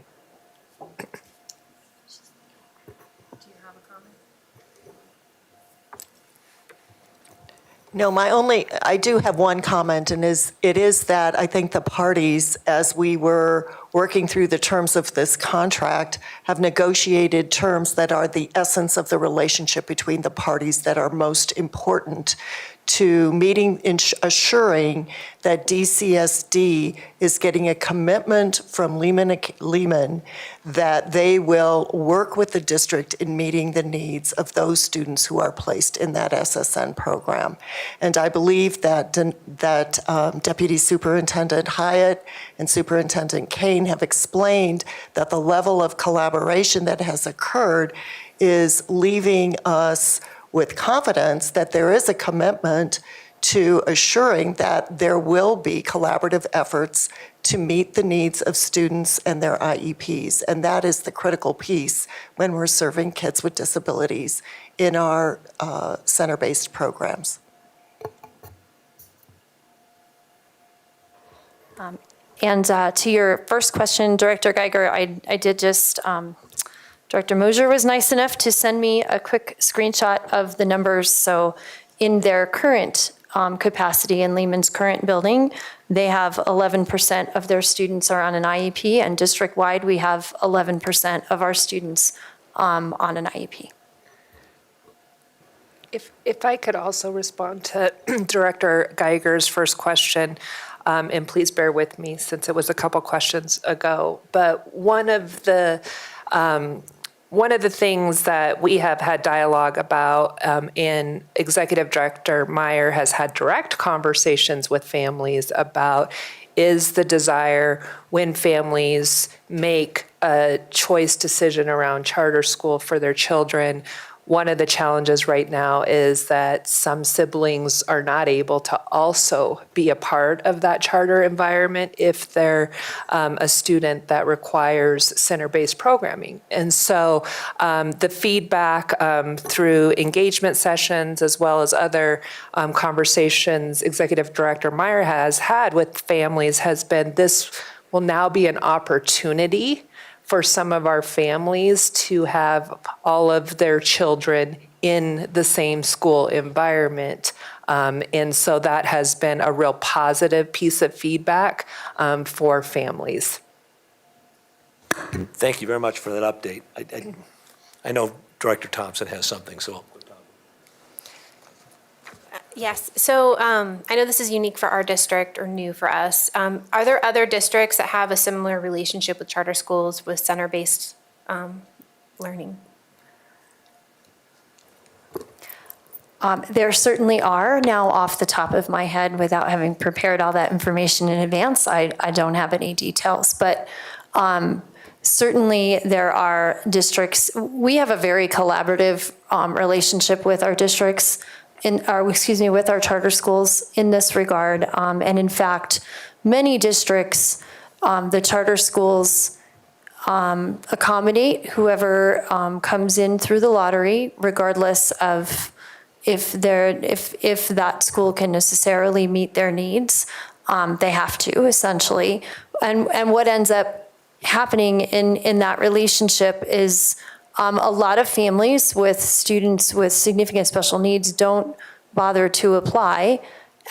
No, I do have one comment, and it is that I think the parties, as we were working through the terms of this contract, have negotiated terms that are the essence of the relationship between the parties that are most important to assuring that DCSD is getting a commitment from Lehman that they will work with the district in meeting the needs of those students who are placed in that SSN program. And I believe that Deputy Superintendent Hyatt and Superintendent Kane have explained that the level of collaboration that has occurred is leaving us with confidence that there is a commitment to assuring that there will be collaborative efforts to meet the needs of students and their IEPs. And that is the critical piece when we're serving kids with disabilities in our center-based programs. And to your first question, Director Geiger, I did just, Director Mosier was nice enough to send me a quick screenshot of the numbers. So in their current capacity in Lehman's current building, they have 11% of their students are on an IEP, and district-wide, we have 11% of our students on an IEP. If I could also respond to Director Geiger's first question, and please bear with me since it was a couple questions ago, but one of the things that we have had dialogue about, and Executive Director Meyer has had direct conversations with families about, is the desire when families make a choice decision around charter school for their children. One of the challenges right now is that some siblings are not able to also be a part of that charter environment if they're a student that requires center-based programming. And so the feedback through engagement sessions as well as other conversations Executive Director Meyer has had with families has been this will now be an opportunity for some of our families to have all of their children in the same school environment. And so that has been a real positive piece of feedback for families. Thank you very much for that update. I know Director Thompson has something, so. Yes, so I know this is unique for our district or new for us. Are there other districts that have a similar relationship with charter schools with center-based learning? There certainly are. Now, off the top of my head, without having prepared all that information in advance, I don't have any details. But certainly there are districts. We have a very collaborative relationship with our districts, with our charter schools in this regard. And in fact, many districts, the charter schools accommodate whoever comes in through the lottery, regardless of if that school can necessarily meet their needs. They have to, essentially. And what ends up happening in that relationship is a lot of families with students with significant special needs don't bother to apply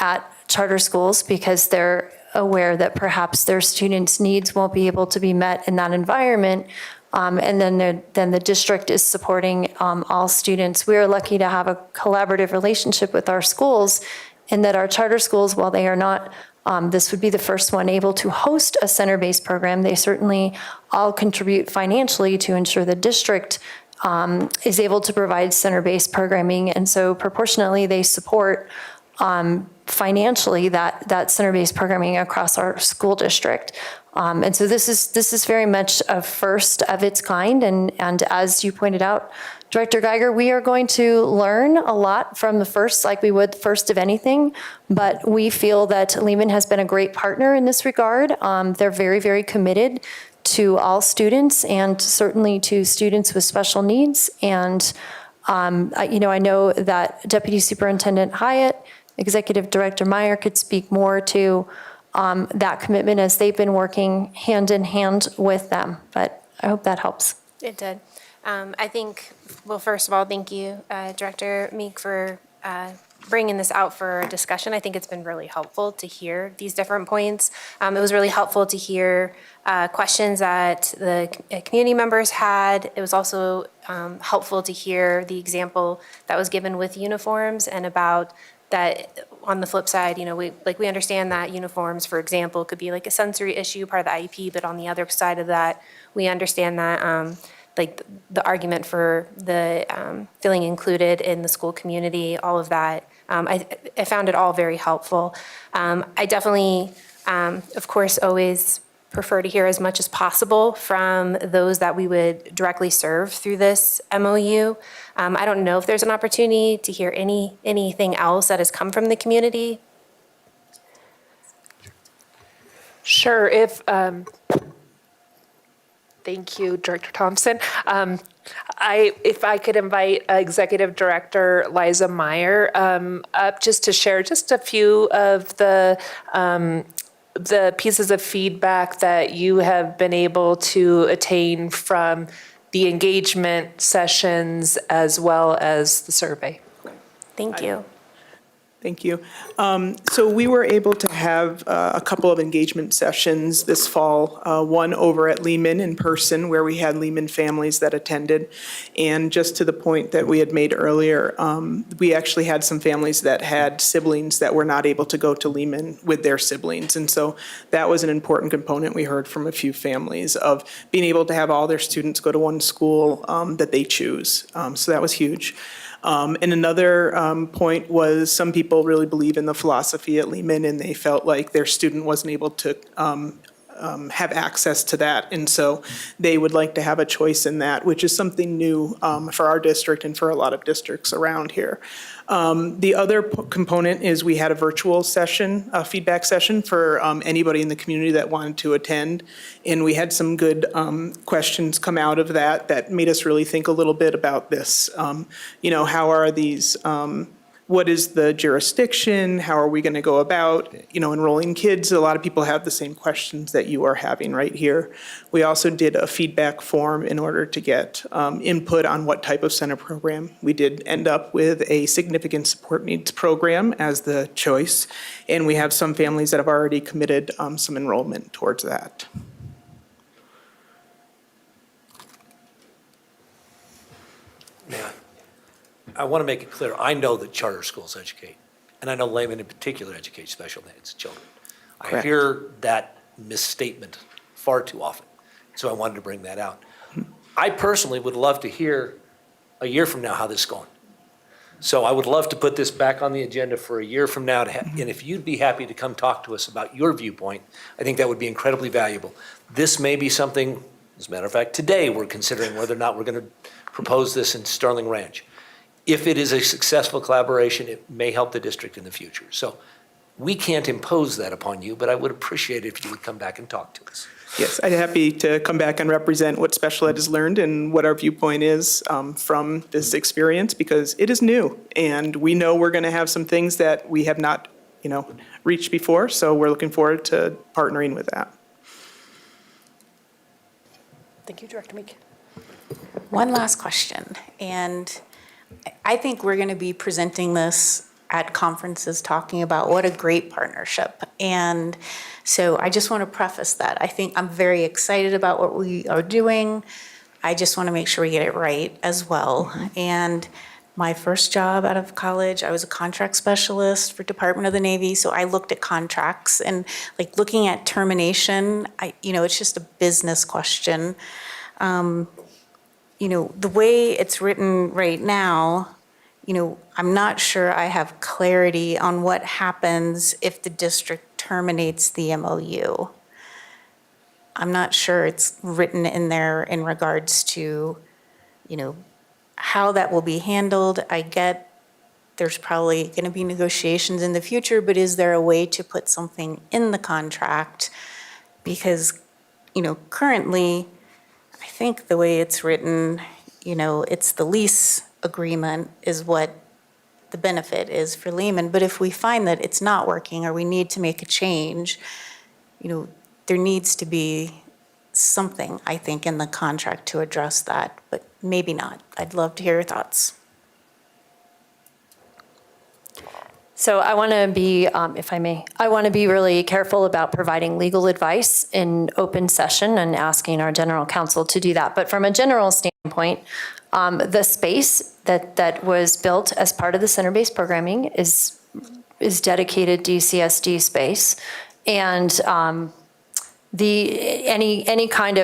at charter schools because they're aware that perhaps their students' needs won't be able to be met in that environment. And then the district is supporting all students. We are lucky to have a collaborative relationship with our schools, in that our charter schools, while they are not, this would be the first one able to host a center-based program, they certainly all contribute financially to ensure the district is able to provide center-based programming. And so proportionately, they support financially that center-based programming across our school district. And so this is very much a first of its kind. And as you pointed out, Director Geiger, we are going to learn a lot from the first, like we would the first of anything. But we feel that Lehman has been a great partner in this regard. They're very, very committed to all students and certainly to students with special needs. And I know that Deputy Superintendent Hyatt, Executive Director Meyer could speak more to that commitment as they've been working hand in hand with them. But I hope that helps. It did. I think, well, first of all, thank you, Director Meek, for bringing this out for discussion. I think it's been really helpful to hear these different points. It was really helpful to hear questions that the community members had. It was also helpful to hear the example that was given with uniforms and about that. On the flip side, we understand that uniforms, for example, could be like a sensory issue, part of the IEP, but on the other side of that, we understand that the argument for the feeling included in the school community, all of that. I found it all very helpful. I definitely, of course, always prefer to hear as much as possible from those that we would directly serve through this MOU. I don't know if there's an opportunity to hear anything else that has come from the community. Sure. Thank you, Director Thompson. If I could invite Executive Director Liza Meyer up just to share just a few of the pieces of feedback that you have been able to attain from the engagement sessions as well as the survey. Thank you. Thank you. So we were able to have a couple of engagement sessions this fall, one over at Lehman in person where we had Lehman families that attended. And just to the point that we had made earlier, we actually had some families that had siblings that were not able to go to Lehman with their siblings. And so that was an important component we heard from a few families of being able to have all their students go to one school that they choose. So that was huge. And another point was some people really believe in the philosophy at Lehman and they felt like their student wasn't able to have access to that. And so they would like to have a choice in that, which is something new for our district and for a lot of districts around here. The other component is we had a virtual session, a feedback session for anybody in the community that wanted to attend. And we had some good questions come out of that that made us really think a little bit about this. How are these, what is the jurisdiction? How are we going to go about, enrolling kids? A lot of people have the same questions that you are having right here. We also did a feedback form in order to get input on what type of center program. We did end up with a significant support needs program as the choice, and we have some families that have already committed some enrollment towards that. Yeah. I want to make it clear, I know that charter schools educate, and I know Lehman in particular educates special needs children. I Correct. hear that misstatement far too often, so I wanted to bring that out. I personally would love to hear a year from now how this is going. So I would love to put this back on the agenda for a year from now, and if you'd be happy to come talk to us about your viewpoint, I think that would be incredibly valuable. This may be something, as a matter of fact, today we're considering whether or not we're going to propose this in Sterling Ranch. If it is a successful collaboration, it may help the district in the future. So we can't impose that upon you, but I would appreciate it if you would come back and talk to us. Yes, I'd be happy to come back and represent what special ed has learned and what our viewpoint is from this experience, because it is new. And we know we're going to have some things that we have not, reached before. So we're looking forward to partnering with that. Thank you, Director Meek. One last question, and I think we're going to be presenting this at conferences, talking about what a great partnership. And so I just want to preface that. I think I'm very excited about what we are doing. I just want to make sure we get it right as well. And my first job out of college, I was a contract specialist for Department of the Navy. So I looked at contracts and looking at termination, it's just a business question. The way it's written right now, I'm not sure I have clarity on what happens if the district terminates the MOU. I'm not sure it's written in there in regards to, how that will be handled. I get there's probably going to be negotiations in the future, but is there a way to put something in the contract? Because, currently, I think the way it's written, it's the lease agreement is what the benefit is for Lehman. But if we find that it's not working or we need to make a change, there needs to be something, I think, in the contract to address that, but maybe not. I'd love to hear your thoughts. So I want to be, if I may, I want to be really careful about providing legal advice in open session and asking our general counsel to do that. But from a general standpoint, the space that was built as part of the center-based programming is dedicated DCSD space. And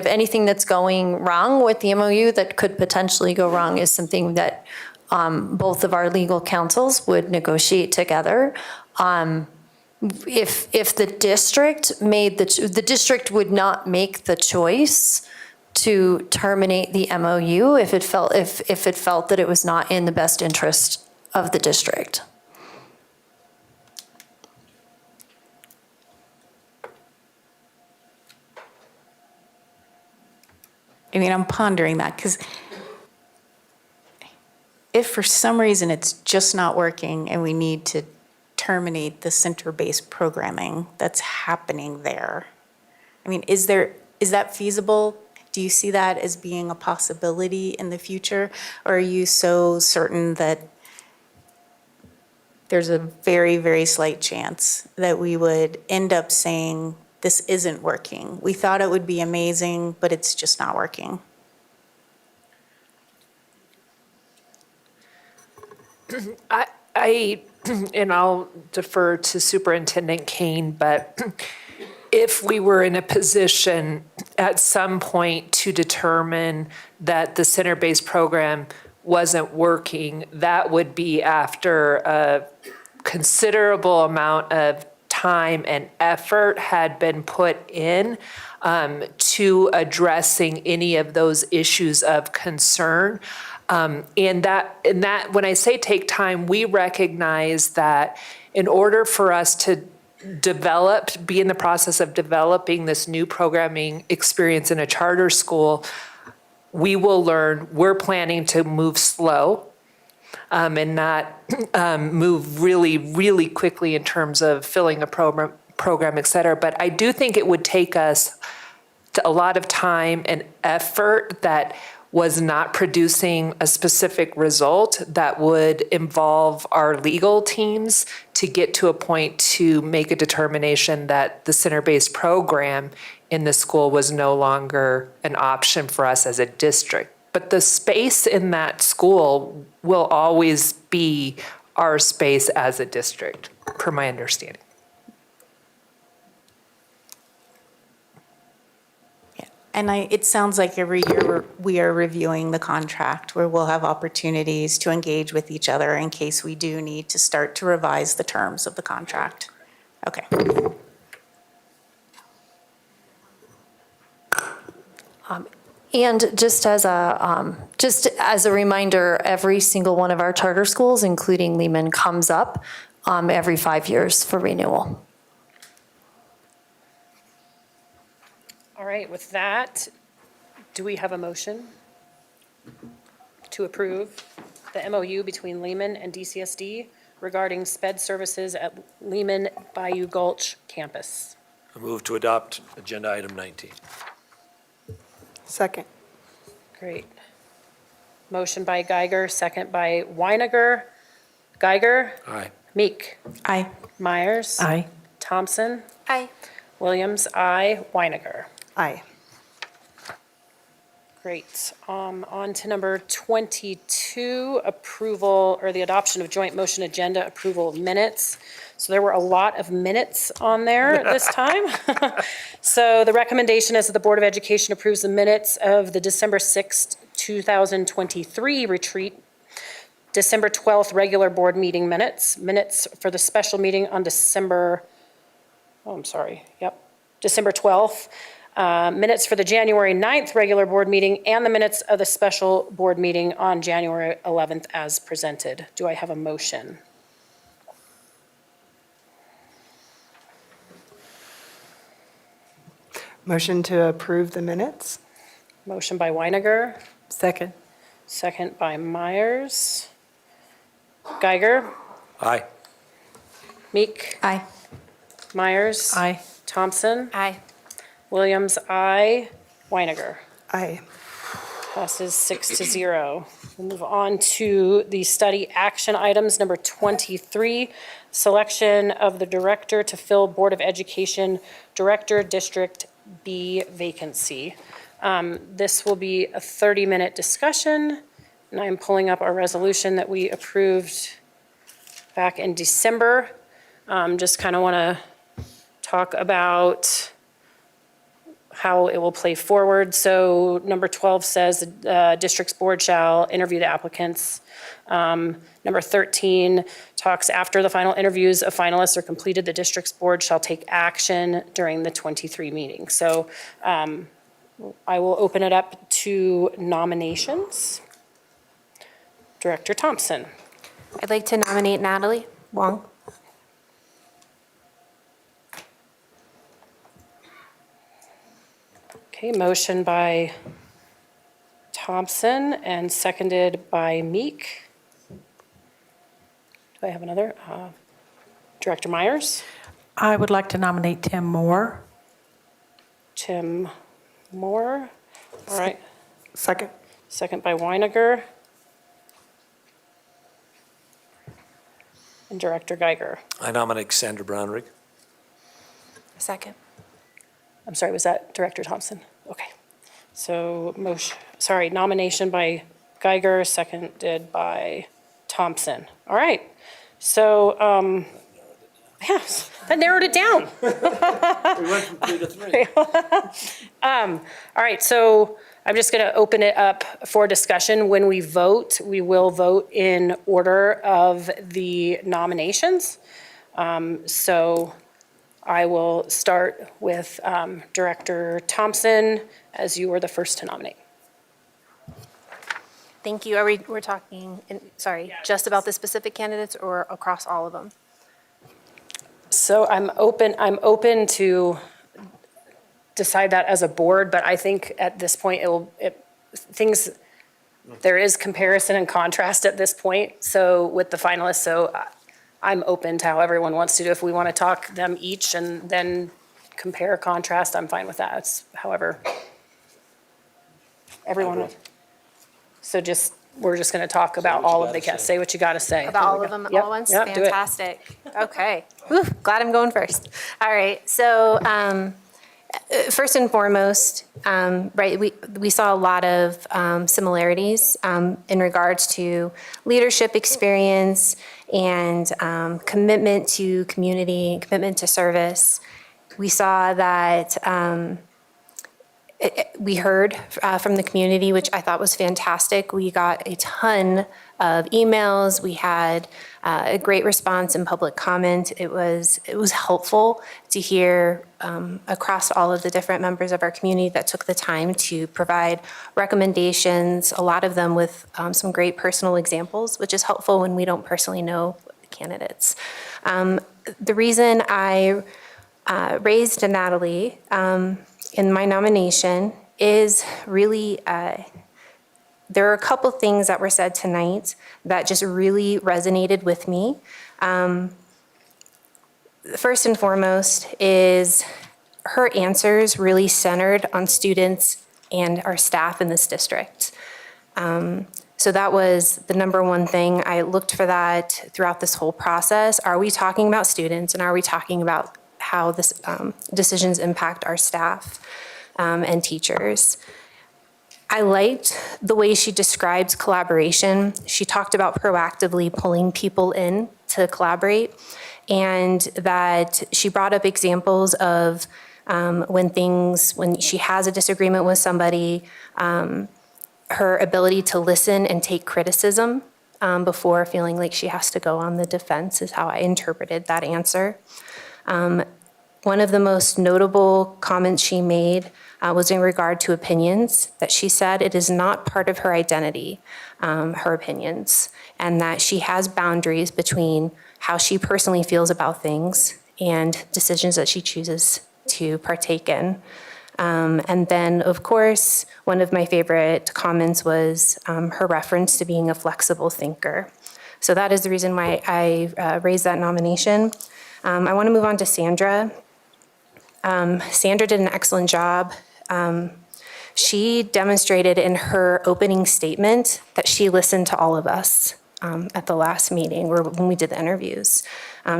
anything that's going wrong with the MOU that could potentially go wrong is something that both of our legal counsels would negotiate together. If the district the district would not make the choice to terminate the MOU if it felt that it was not in the best interest of the district. I mean, I'm pondering that because if for some reason it's just not working and we need to terminate the center-based programming that's happening there, I mean, is that feasible? Do you see that as being a possibility in the future? Or are you so certain that there's a very, very slight chance that we would end up saying, this isn't working? We thought it would be amazing, but it's just not working. And I'll defer to Superintendent Kane, but if we were in a position at some point to determine that the center-based program wasn't working, that would be after a considerable amount of time and effort had been put in to addressing any of those issues of concern. And that, when I say take time, we recognize that in order for us to be in the process of developing this new programming experience in a charter school, we will learn. We're planning to move slow and not move really, really quickly in terms of filling a program, et cetera. But I do think it would take us a lot of time and effort that was not producing a specific result that would involve our legal teams to get to a point to make a determination that the center-based program in the school was no longer an option for us as a district. But the space in that school will always be our space as a district, per my understanding. And it sounds like every year we are reviewing the contract where we'll have opportunities to engage with each other in case we do need to start to revise the terms of the contract. Okay. And just as a reminder, every single one of our charter schools, including Lehman, comes up every 5 years for renewal. All right, with that, do we have a motion to approve the MOU between Lehman and DCSD regarding SPED services at Lehman Bayou Gulch campus? I move to adopt agenda item 19. Second. Great. Motion by Geiger, second by Weiniger. Geiger? Aye. Meek? Aye. Myers? Aye. Thompson? Aye. Williams? Aye. Weiniger? Aye. Great. On to number 22, approval or the adoption of joint motion agenda, approval of minutes. So there were a lot of minutes on there this time. So the recommendation is that the Board of Education approves the minutes of the December 6th, 2023 retreat, December 12th regular board meeting minutes for the special meeting on December 12th. Minutes for the January 9th regular board meeting and the minutes of the special board meeting on January 11th as presented. Do I have a motion? Motion to approve the minutes? Motion by Weiniger, Second. second by Myers. Geiger, Aye. Meek, Aye. Myers. Aye. Thompson, Aye. Williams, aye. Weiniger. Aye. Passes 6-0. We'll move on to the study action items, number 23, selection of the director to fill Board of Education Director District B vacancy. This will be a 30-minute discussion, and I'm pulling up our resolution that we approved back in December. Just kind of want to talk about how it will play forward. So number 12 says the district's board shall interview the applicants. Number 13 talks after the final interviews of finalists are completed, the district's board shall take action during the 23 meeting. So I will open it up to nominations. Director Thompson. I'd like to nominate Natalie Wong. Okay, motion by Thompson and seconded by Meek. Do I have another? Director Myers? I would like to nominate Tim Moore. Tim Moore. All right. Second. Second by Weiniger. And Director Geiger. I nominate Sandra Brownrigg. Second. I'm sorry, was that Director Thompson? Okay. So nomination by Geiger, seconded by Thompson. All right. So, yeah, that narrowed it down. We went from 2 to 3. All right, so I'm just going to open it up for discussion. When we vote, we will vote in order of the nominations. So I will start with Director Thompson, as you were the first to nominate. Thank you. We're talking, just about the specific candidates or across all of them? So I'm open to decide that as a board, but I think at this point there is comparison and contrast at this point. So with the finalists, so I'm open to how everyone wants to do. If we want to talk them each and then compare, contrast, I'm fine with that. It's however everyone. So we're just going to talk about all of the candidates. Say what you got to say. About all of them Yep. all at once? Yep, do it. Fantastic. Okay. Whew, glad I'm going first. All right. So first and foremost, we saw a lot of similarities in regards to leadership experience and commitment to community, commitment to service. We saw that we heard from the community, which I thought was fantastic. We got a ton of emails. We had a great response in public comment. It was helpful to hear across all of the different members of our community that took the time to provide recommendations, a lot of them with some great personal examples, which is helpful when we don't personally know the candidates. The reason I raised Natalie in my nomination is really, there are a couple things that were said tonight that just really resonated with me. First and foremost is her answers really centered on students and our staff in this district. So that was the number one thing. I looked for that throughout this whole process. Are we talking about students, and are we talking about how this decisions impact our staff and teachers? I liked the way she described collaboration. She talked about proactively pulling people in to collaborate, and that she brought up examples of when she has a disagreement with somebody, her ability to listen and take criticism before feeling like she has to go on the defense is how I interpreted that answer. One of the most notable comments she made was in regard to opinions, that she said it is not part of her identity, her opinions, and that she has boundaries between how she personally feels about things and decisions that she chooses to partake in. And then, of course, one of my favorite comments was her reference to being a flexible thinker. So that is the reason why I raised that nomination. I want to move on to Sandra. Sandra did an excellent job. She demonstrated in her opening statement that she listened to all of us at the last meeting when we did the interviews.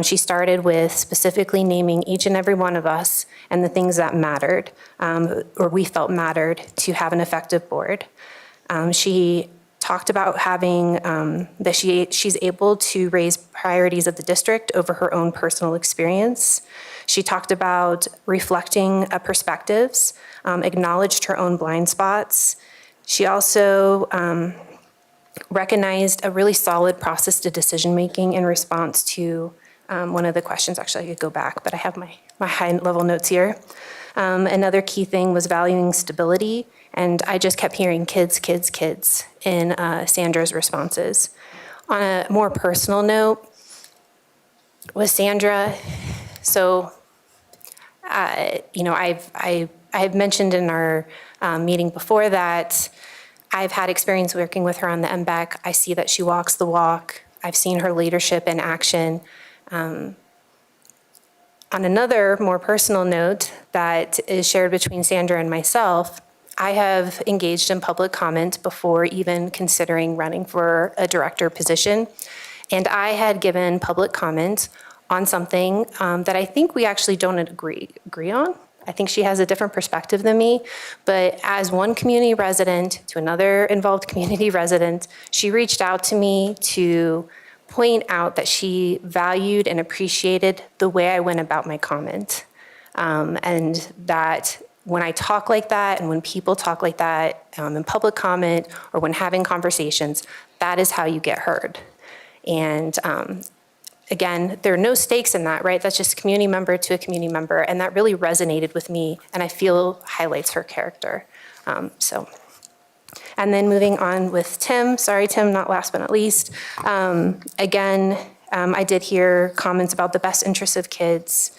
She started with specifically naming each and every one of us and the things that mattered, or we felt mattered to have an effective board. She talked about having, that she's able to raise priorities of the district over her own personal experience. She talked about reflecting perspectives, acknowledged her own blind spots. She also recognized a really solid process to decision-making in response to one of the questions. Actually, I could go back, but I have my high-level notes here. Another key thing was valuing stability, and I just kept hearing kids, kids, kids in Sandra's responses. On a more personal note, with Sandra, so you know, I've mentioned in our meeting before that I've had experience working with her on the MBEC. I see that she walks the walk. I've seen her leadership in action. On another more personal note that is shared between Sandra and myself, I have engaged in public comment before even considering running for a director position. And I had given public comment on something that I think we actually don't agree on. I think she has a different perspective than me, but as one community resident to another involved community resident, she reached out to me to point out that she valued and appreciated the way I went about my comment. And that when I talk like that and when people talk like that in public comment or when having conversations, that is how you get heard. And again, there are no stakes in that, right? That's just community member to a community member. And that really resonated with me and I feel highlights her character. And then moving on with Tim, sorry, Tim, not last but not least. Again, I did hear comments about the best interests of kids.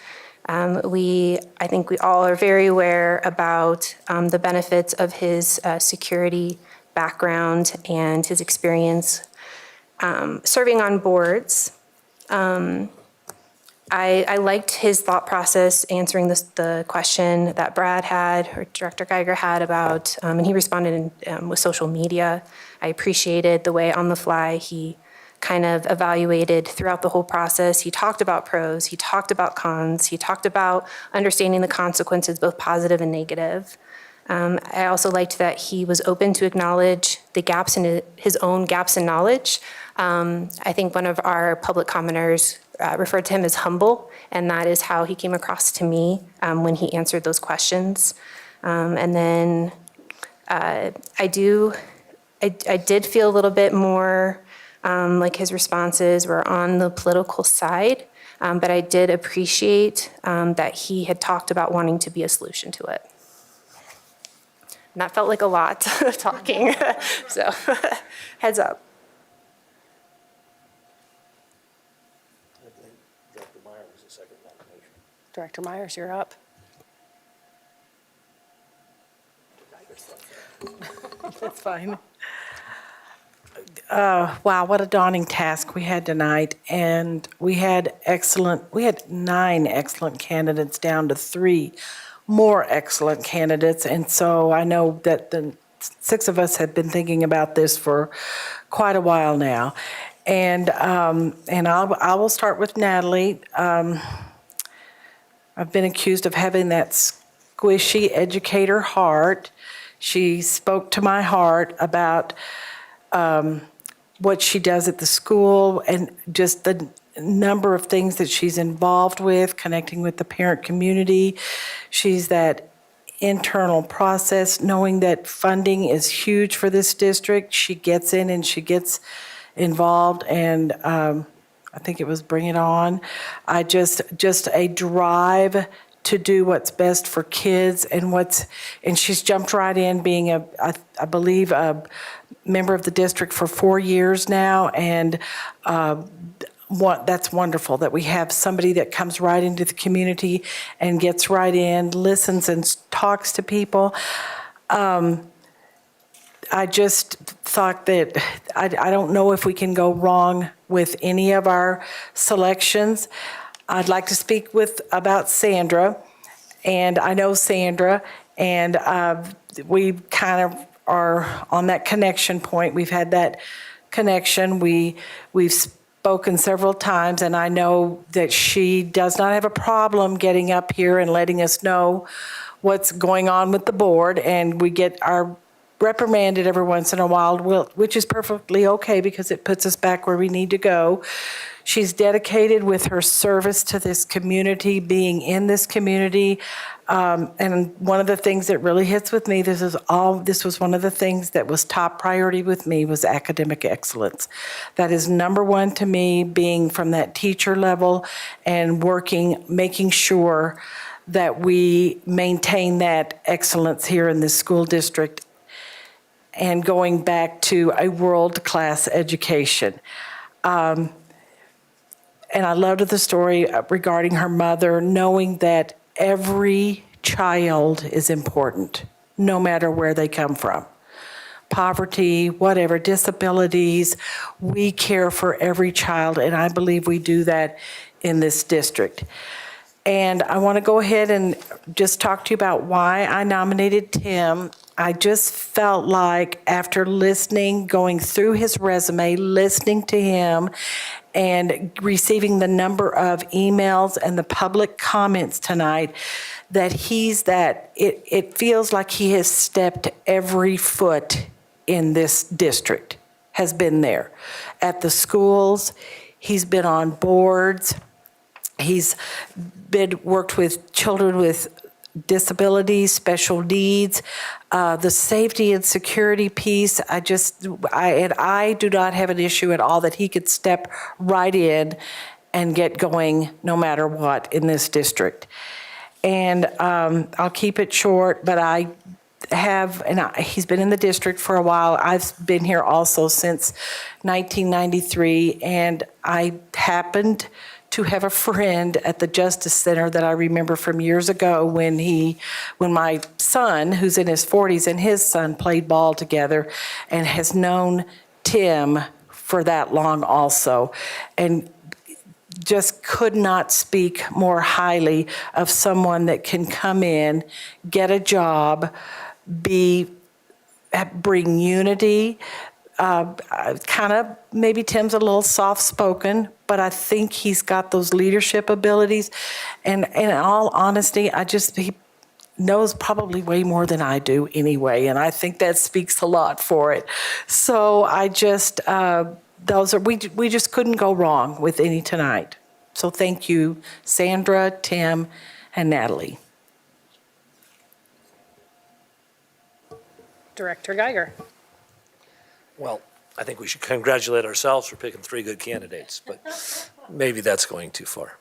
I think we all are very aware about the benefits of his security background and his experience serving on boards. I liked his thought process answering the question that Brad had or Director Geiger had about, and he responded with social media. I appreciated the way on the fly he kind of evaluated throughout the whole process. He talked about pros, he talked about cons, he talked about understanding the consequences, both positive and negative. I also liked that he was open to acknowledge the gaps in his own gaps in knowledge. I think one of our public commenters referred to him as humble, and that is how he came across to me when he answered those questions. And then I did feel a little bit more like his responses were on the political side, but I did appreciate that he had talked about wanting to be a solution to it. And that felt like a lot of talking, so heads up. Director Myers, you're up. That's fine. Wow, what a daunting task we had tonight. And we had 9 excellent candidates down to 3 more excellent candidates. And so I know that the 6 of us have been thinking about this for quite a while now. And I will start with Natalie. I've been accused of having that squishy educator heart. She spoke to my heart about what she does at the school and just the number of things that she's involved with, connecting with the parent community. She's that internal process, knowing that funding is huge for this district. She gets in and she gets involved, and I think it was Bring It On. Just a drive to do what's best for kids and she's jumped right in being I believe a member of the district for 4 years now, and that's wonderful that we have somebody that comes right into the community and gets right in, listens and talks to people. I just thought that I don't know if we can go wrong with any of our selections. I'd like to speak about Sandra, and I know Sandra, and we kind of are on that connection point. We've had that connection. We've spoken several times, and I know that she does not have a problem getting up here and letting us know what's going on with the board, and we get our reprimanded every once in a while, which is perfectly okay because it puts us back where we need to go. She's dedicated with her service to this community, being in this community. And one of the things that really hits with me, this was one of the things that was top priority with me, was academic excellence. That is number one to me, being from that teacher level and making sure that we maintain that excellence here in this school district and going back to a world-class education. And I loved the story regarding her mother, knowing that every child is important, no matter where they come from. Poverty, whatever, disabilities, we care for every child, and I believe we do that in this district. And I want to go ahead and just talk to you about why I nominated Tim. I just felt like after listening, going through his resume, listening to him, and receiving the number of emails and the public comments tonight, that it feels like he has stepped every foot in this district, has been there. At the schools, he's been on boards, he's worked with children with disabilities, special needs, the safety and security piece. I do not have an issue at all that he could step right in and get going no matter what in this district. And I'll keep it short, but he's been in the district for a while. I've been here also since 1993, and I happened to have a friend at the Justice Center that I remember from years ago when my son, who's in his 40s, and his son played ball together, and has known Tim for that long also. And just could not speak more highly of someone that can come in, get a job, bring unity. Kind of, maybe Tim's a little soft-spoken, but I think he's got those leadership abilities. And in all honesty, he knows probably way more than I do anyway, and I think that speaks a lot for it. So we just couldn't go wrong with any tonight. So thank you, Sandra, Tim, and Natalie. Director Geiger. Well, I think we should congratulate ourselves for picking 3 good candidates, but maybe that's going too far.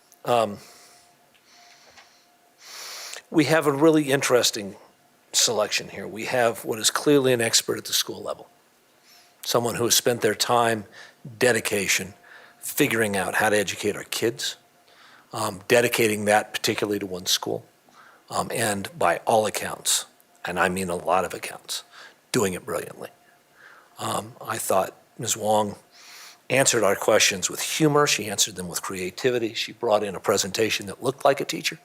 We have a really interesting selection here. We have what is clearly an expert at the school level, someone who has spent their time, dedication, figuring out how to educate our kids, dedicating that particularly to one school, and by all accounts, and I mean a lot of accounts, doing it brilliantly. I thought Ms. Wong answered our questions with humor. She answered them with creativity. She brought in a presentation that looked like a teacher,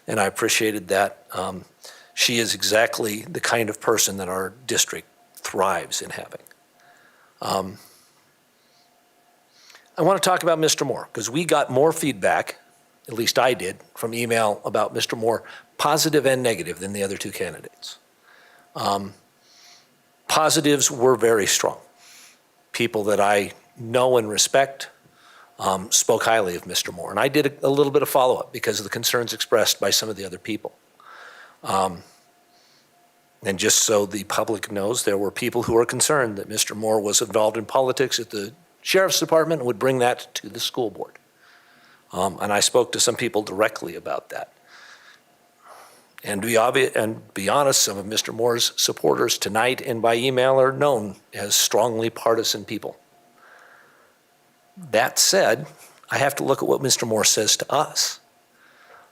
and I appreciated that. She is exactly the kind of person that our district thrives in having. I want to talk about Mr. Moore, because we got more feedback, at least I did, from email about Mr. Moore, positive and negative, than the other 2 candidates. Positives were very strong. People that I know and respect spoke highly of Mr. Moore. And I did a little bit of follow-up because of the concerns expressed by some of the other people. And just so the public knows, there were people who were concerned that Mr. Moore was involved in politics at the Sheriff's Department and would bring that to the school board. And I spoke to some people directly about that. And to be honest, some of Mr. Moore's supporters tonight and by email are known as strongly partisan people. That said, I have to look at what Mr. Moore says to us.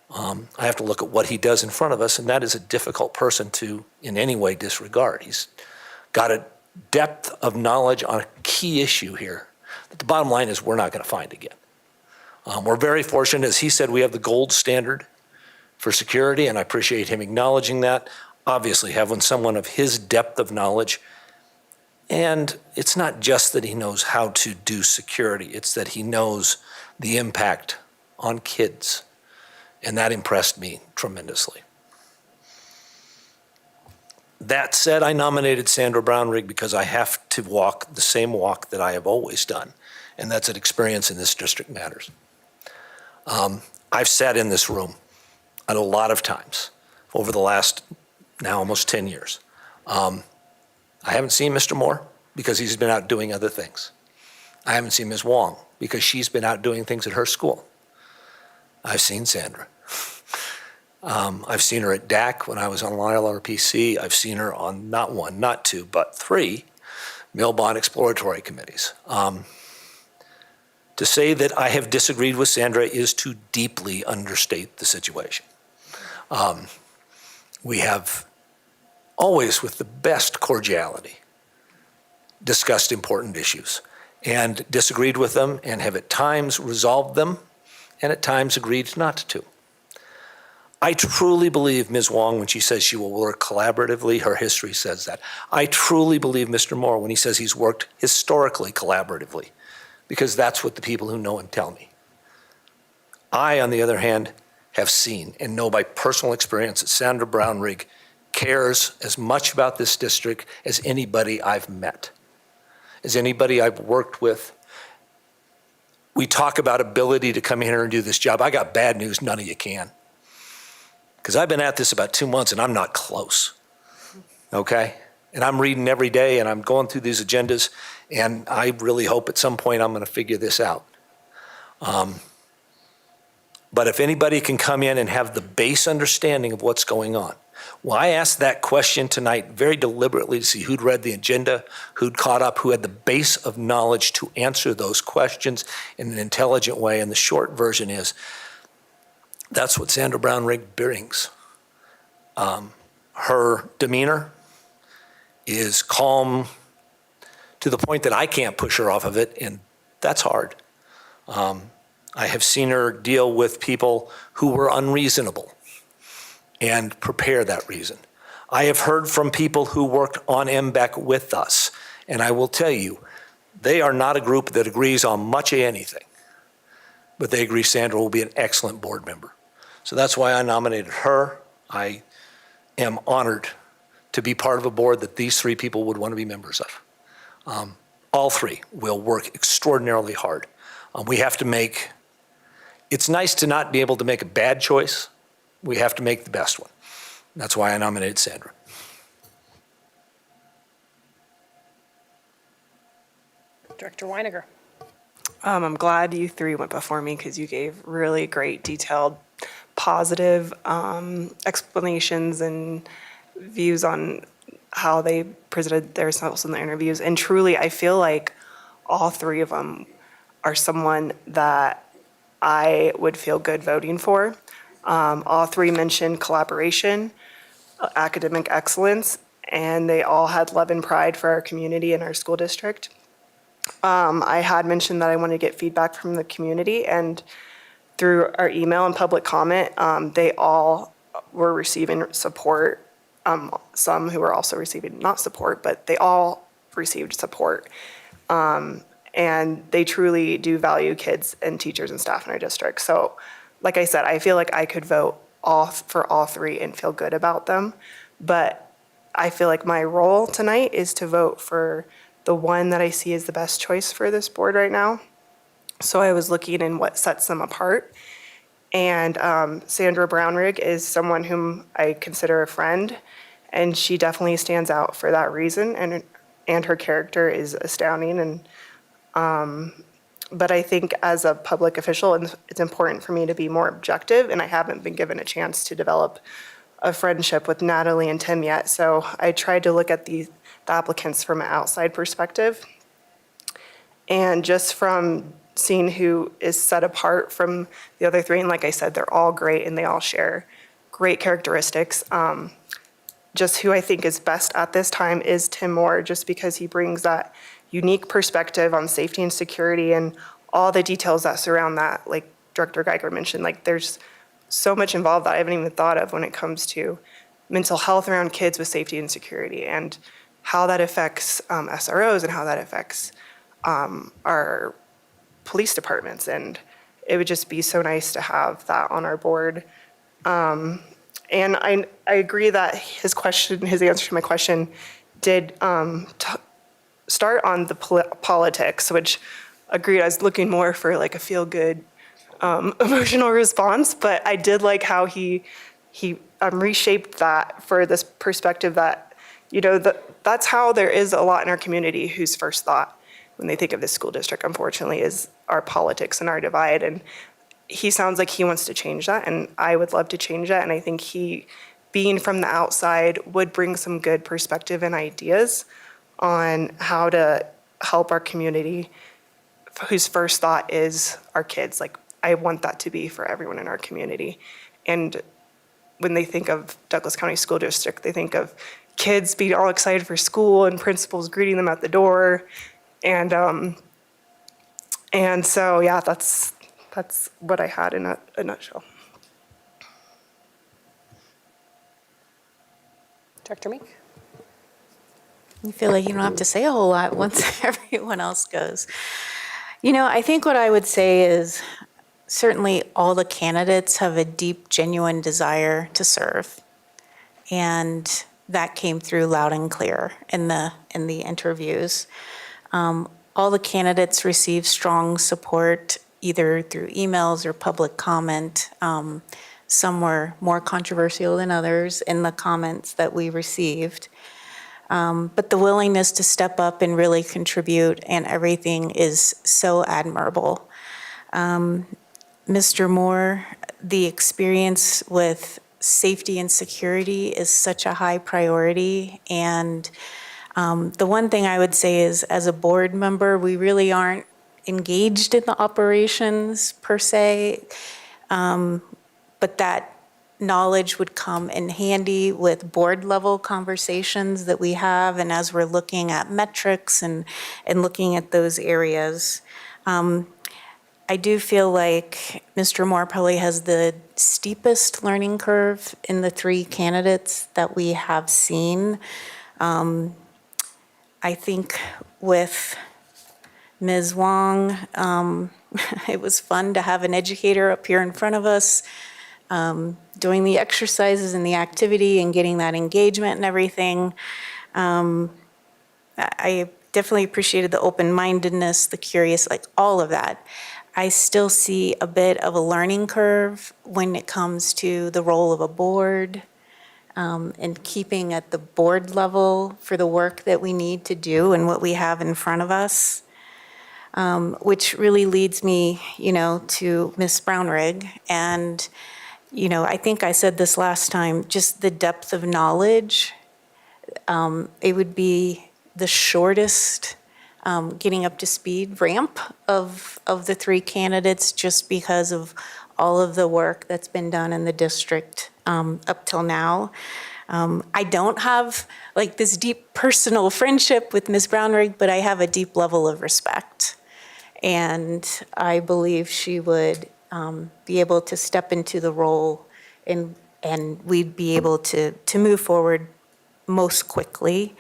I have to look at what he does in front of us, and that is a difficult person to in any way disregard. He's got a depth of knowledge on a key issue here that the bottom line is we're not going to find again. We're very fortunate, as he said, we have the gold standard for security, and I appreciate him acknowledging that. obviously having someone of his depth of knowledge. And it's not just that he knows how to do security, it's that he knows the impact on kids. And that impressed me tremendously. That said, I nominated Sandra Brownrigg because I have to walk the same walk that I have always done, and that's that experience in this district matters. I've sat in this room a lot of times over the last now almost 10 years. I haven't seen Mr. Moore because he's been out doing other things. I haven't seen Ms. Wong because she's been out doing things at her school. I've seen Sandra. I've seen her at DAC when I was on LRPC. I've seen her on not one, not two, but 3 mill bond exploratory committees. To say that I have disagreed with Sandra is to deeply understate the situation. We have always, with the best cordiality, discussed important issues and disagreed with them and have at times resolved them and at times agreed not to. I truly believe Ms. Wong when she says she will work collaboratively, her history says that. I truly believe Mr. Moore when he says he's worked historically collaboratively, because that's what the people who know him tell me. I, on the other hand, have seen and know by personal experience that Sandra Brownrigg cares as much about this district as anybody I've met, as anybody I've worked with. We talk about ability to come in here and do this job. I got bad news, none of you can. Because I've been at this about 2 months and I'm not close, okay? And I'm reading every day and I'm going through these agendas, and I really hope at some point I'm gonna figure this out. But if anybody can come in and have the base understanding of what's going on. Well, I asked that question tonight very deliberately to see who'd read the agenda, who'd caught up, who had the base of knowledge to answer those questions in an intelligent way. And the short version is, that's what Sandra Brownrigg brings. Her demeanor is calm to the point that I can't push her off of it, and that's hard. I have seen her deal with people who were unreasonable and prepare that reason. I have heard from people who worked on MBEC with us, and I will tell you, they are not a group that agrees on much of anything, but they agree Sandra will be an excellent board member. So that's why I nominated her. I am honored to be part of a board that these 3 people would want to be members of. All 3 will work extraordinarily hard. We have to make, it's nice to not be able to make a bad choice. We have to make the best one. That's why I nominated Sandra. Director Weiniger. I'm glad you 3 went before me because you gave really great, detailed, positive explanations and views on how they presented themselves in the interviews. And truly, I feel like all 3 of them are someone that I would feel good voting for. All 3 mentioned collaboration, academic excellence, and they all had love and pride for our community and our school district. I had mentioned that I wanted to get feedback from the community, and through our email and public comment, they all were receiving support. Some who were also receiving not support, but they all received support. And they truly do value kids and teachers and staff in our district. So, like I said, I feel like I could vote for all 3 and feel good about them. But I feel like my role tonight is to vote for the one that I see as the best choice for this board right now. So I was looking in what sets them apart. And Sandra Brownrigg is someone whom I consider a friend, and she definitely stands out for that reason. And her character is astounding. And but I think as a public official, it's important for me to be more objective, and I haven't been given a chance to develop a friendship with Natalie and Tim yet. So I tried to look at the applicants from an outside perspective. And just from seeing who is set apart from the other 3, and like I said, they're all great and they all share great characteristics. Just who I think is best at this time is Tim Moore, just because he brings that unique perspective on safety and security and all the details that surround that. Like Director Geiger mentioned, like there's so much involved that I haven't even thought of when it comes to mental health around kids with safety and security, and how that affects SROs and how that affects our police departments. And it would just be so nice to have that on our board. And I agree that his answer to my question did start on the politics, which agreed, I was looking more for like a feel-good emotional response, but I did like how he reshaped that for this perspective that, that's how there is a lot in our community whose first thought when they think of this school district, unfortunately, is our politics and our divide. And he sounds like he wants to change that, and I would love to change that. And I think he, being from the outside, would bring some good perspective and ideas on how to help our community whose first thought is our kids. Like, I want that to be for everyone in our community. And when they think of Douglas County School District, they think of kids being all excited for school and principals greeting them at the door. And so, yeah, that's what I had in a nutshell. Dr. Meek? You feel like you don't have to say a whole lot once everyone else goes. I think what I would say is certainly all the candidates have a deep, genuine desire to serve. And that came through loud and clear in the interviews. All the candidates received strong support either through emails or public comment. Some were more controversial than others in the comments that we received. But the willingness to step up and really contribute and everything is so admirable. Mr. Moore, the experience with safety and security is such a high priority. And the one thing I would say is, as a board member, we really aren't engaged in the operations per se, but that knowledge would come in handy with board level conversations that we have, and as we're looking at metrics and looking at those areas. I do feel like Mr. Moore probably has the steepest learning curve in the three candidates that we have seen. I think with Ms. Wong, it was fun to have an educator up here in front of us, doing the exercises and the activity and getting that engagement and everything. I definitely appreciated the open-mindedness, the curious, like all of that. I still see a bit of a learning curve when it comes to the role of a board, and keeping at the board level for the work that we need to do and what we have in front of us, which really leads me, to Ms. Brownrigg. And, I think I said this last time, just the depth of knowledge. It would be the shortest getting up to speed ramp of the three candidates, just because of all of the work that's been done in the district up till now. I don't have like this deep personal friendship with Ms. Brownrigg, but I have a deep level of respect. And I believe she would be able to step into the role, and we'd be able to move forward most quickly.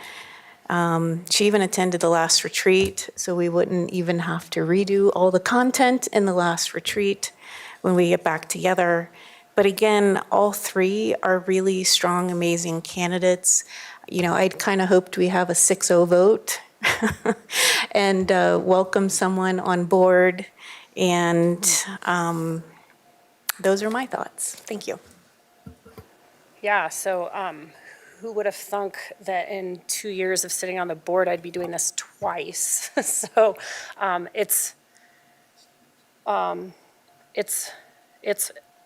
She even attended the last retreat, so we wouldn't even have to redo all the content in the last retreat when we get back together. But again, all three are really strong, amazing candidates. I'd kind of hoped we have a 6-0 vote and welcome someone on board. And those are my thoughts. Thank you. Yeah, so who would have thunk that in 2 years of sitting on the board, I'd be doing this twice? So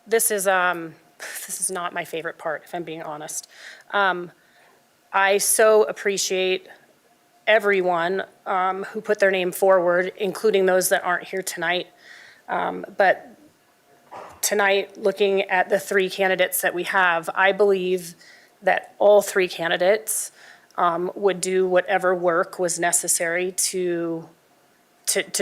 this is not my favorite part, if I'm being honest. I so appreciate everyone who put their name forward, including those that aren't here tonight. But tonight, looking at the three candidates that we have, I believe that all three candidates would do whatever work was necessary to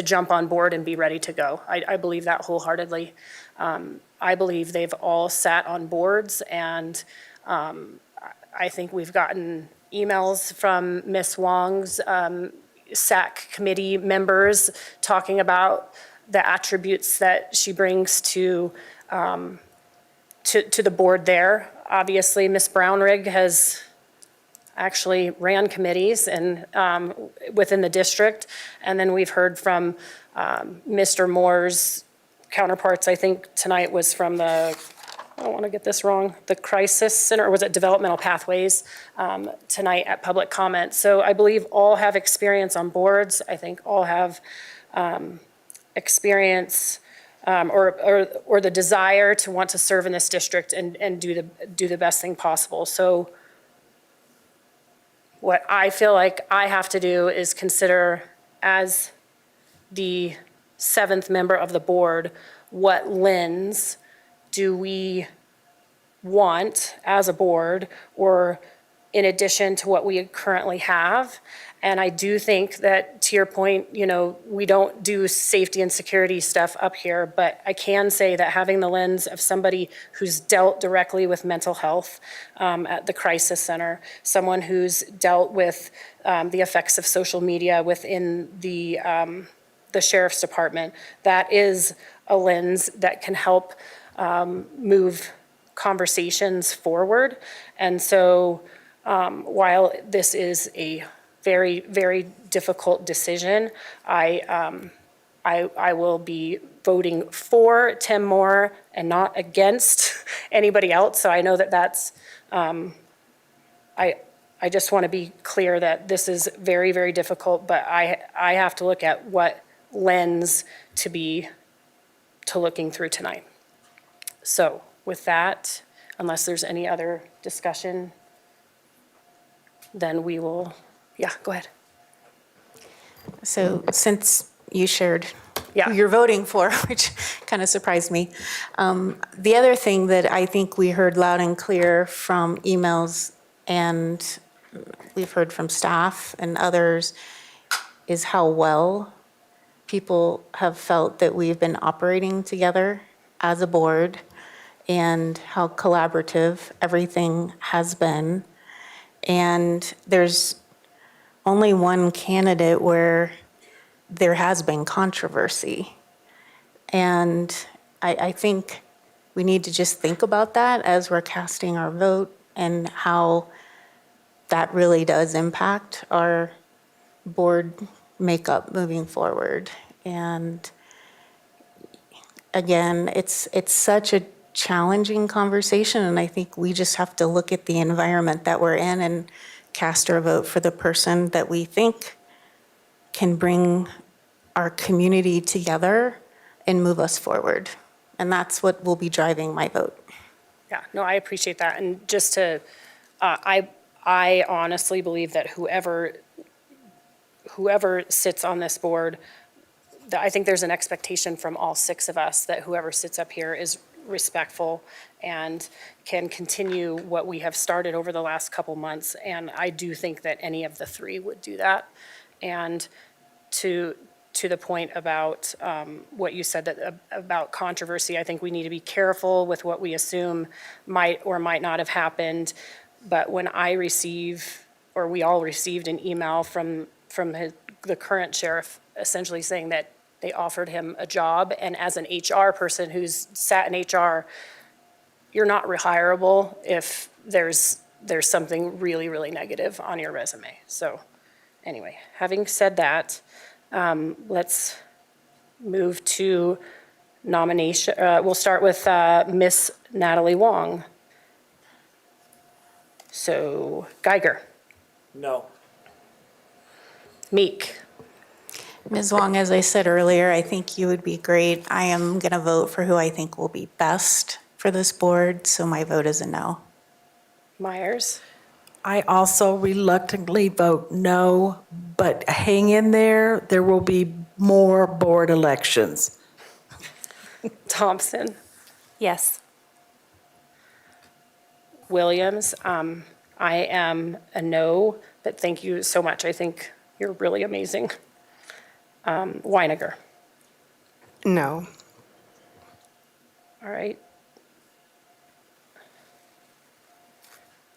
jump on board and be ready to go. I believe that wholeheartedly. I believe they've all sat on boards, and I think we've gotten emails from Ms. Wong's SAC committee members talking about the attributes that she brings to the board there. Obviously, Ms. Brownrigg has actually ran committees and within the district. And then we've heard from Mr. Moore's counterparts. I think tonight was from the, I don't want to get this wrong, the Crisis Center, or was it Developmental Pathways, tonight at public comment. So I believe all have experience on boards. I think all have experience or the desire to want to serve in this district and do the best thing possible. So what I feel like I have to do is consider, as the 7th member of the board, what lens do we want as a board, or in addition to what we currently have. And I do think that, to your point, you know, we don't do safety and security stuff up here, but I can say that having the lens of somebody who's dealt directly with mental health at the Crisis Center, someone who's dealt with the effects of social media within the Sheriff's Department, that is a lens that can help move conversations forward. And so while this is a very, very difficult decision, I will be voting for Tim Moore and not against anybody else. So I know that that's, I just want to be clear that this is very, very difficult, but I have to look at what lens to looking through tonight. So with that, unless there's any other discussion, then we will, yeah, go ahead. So since you shared Yeah. who you're voting for, which kind of surprised me, the other thing that I think we heard loud and clear from emails and we've heard from staff and others is how well people have felt that we've been operating together as a board and how collaborative everything has been. And there's only one candidate where there has been controversy. And I think we need to just think about that as we're casting our vote and how that really does impact our board makeup moving forward. And again, it's such a challenging conversation, and I think we just have to look at the environment that we're in and cast our vote for the person that we think can bring our community together and move us forward. And that's what will be driving my vote. Yeah, no, I appreciate that. And just to, I honestly believe that whoever sits on this board, that I think there's an expectation from all 6 of us that whoever sits up here is respectful and can continue what we have started over the last couple months. And I do think that any of the 3 would do that. And to the point about what you said about controversy, I think we need to be careful with what we assume might or might not have happened. But when I receive, or we all received an email from the current sheriff essentially saying that they offered him a job, and as an HR person who's sat in HR, you're not rehirable if there's something really, really negative on your resume. So anyway, having said that, let's move to nomination. We'll start with Miss Natalie Wong. So Geiger. No. Meek. Ms. Wong, as I said earlier, I think you would be great. I am going to vote for who I think will be best for this board, so my vote is a no. Myers. I also reluctantly vote no, but hang in there. There will be more board elections. Thompson. Yes. Williams. I am a no, but thank you so much. I think you're really amazing. Weiniger. No. All right.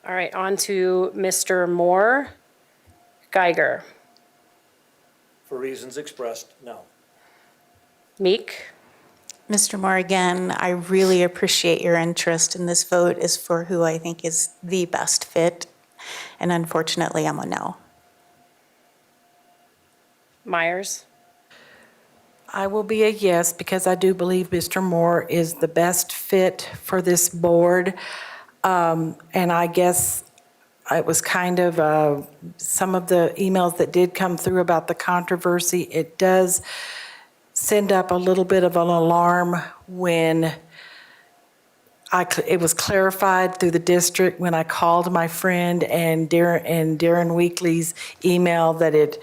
All right, on to Mr. Moore. Geiger. For reasons expressed, no. Meek. Mr. Moore, again, I really appreciate your interest, and this vote is for who I think is the best fit, and unfortunately, I'm a no. Myers. I will be a yes because I do believe Mr. Moore is the best fit for this board. And I guess it was kind of some of the emails that did come through about the controversy. It does send up a little bit of an alarm when it was clarified through the district when I called my friend and Darren Weekly's email that it.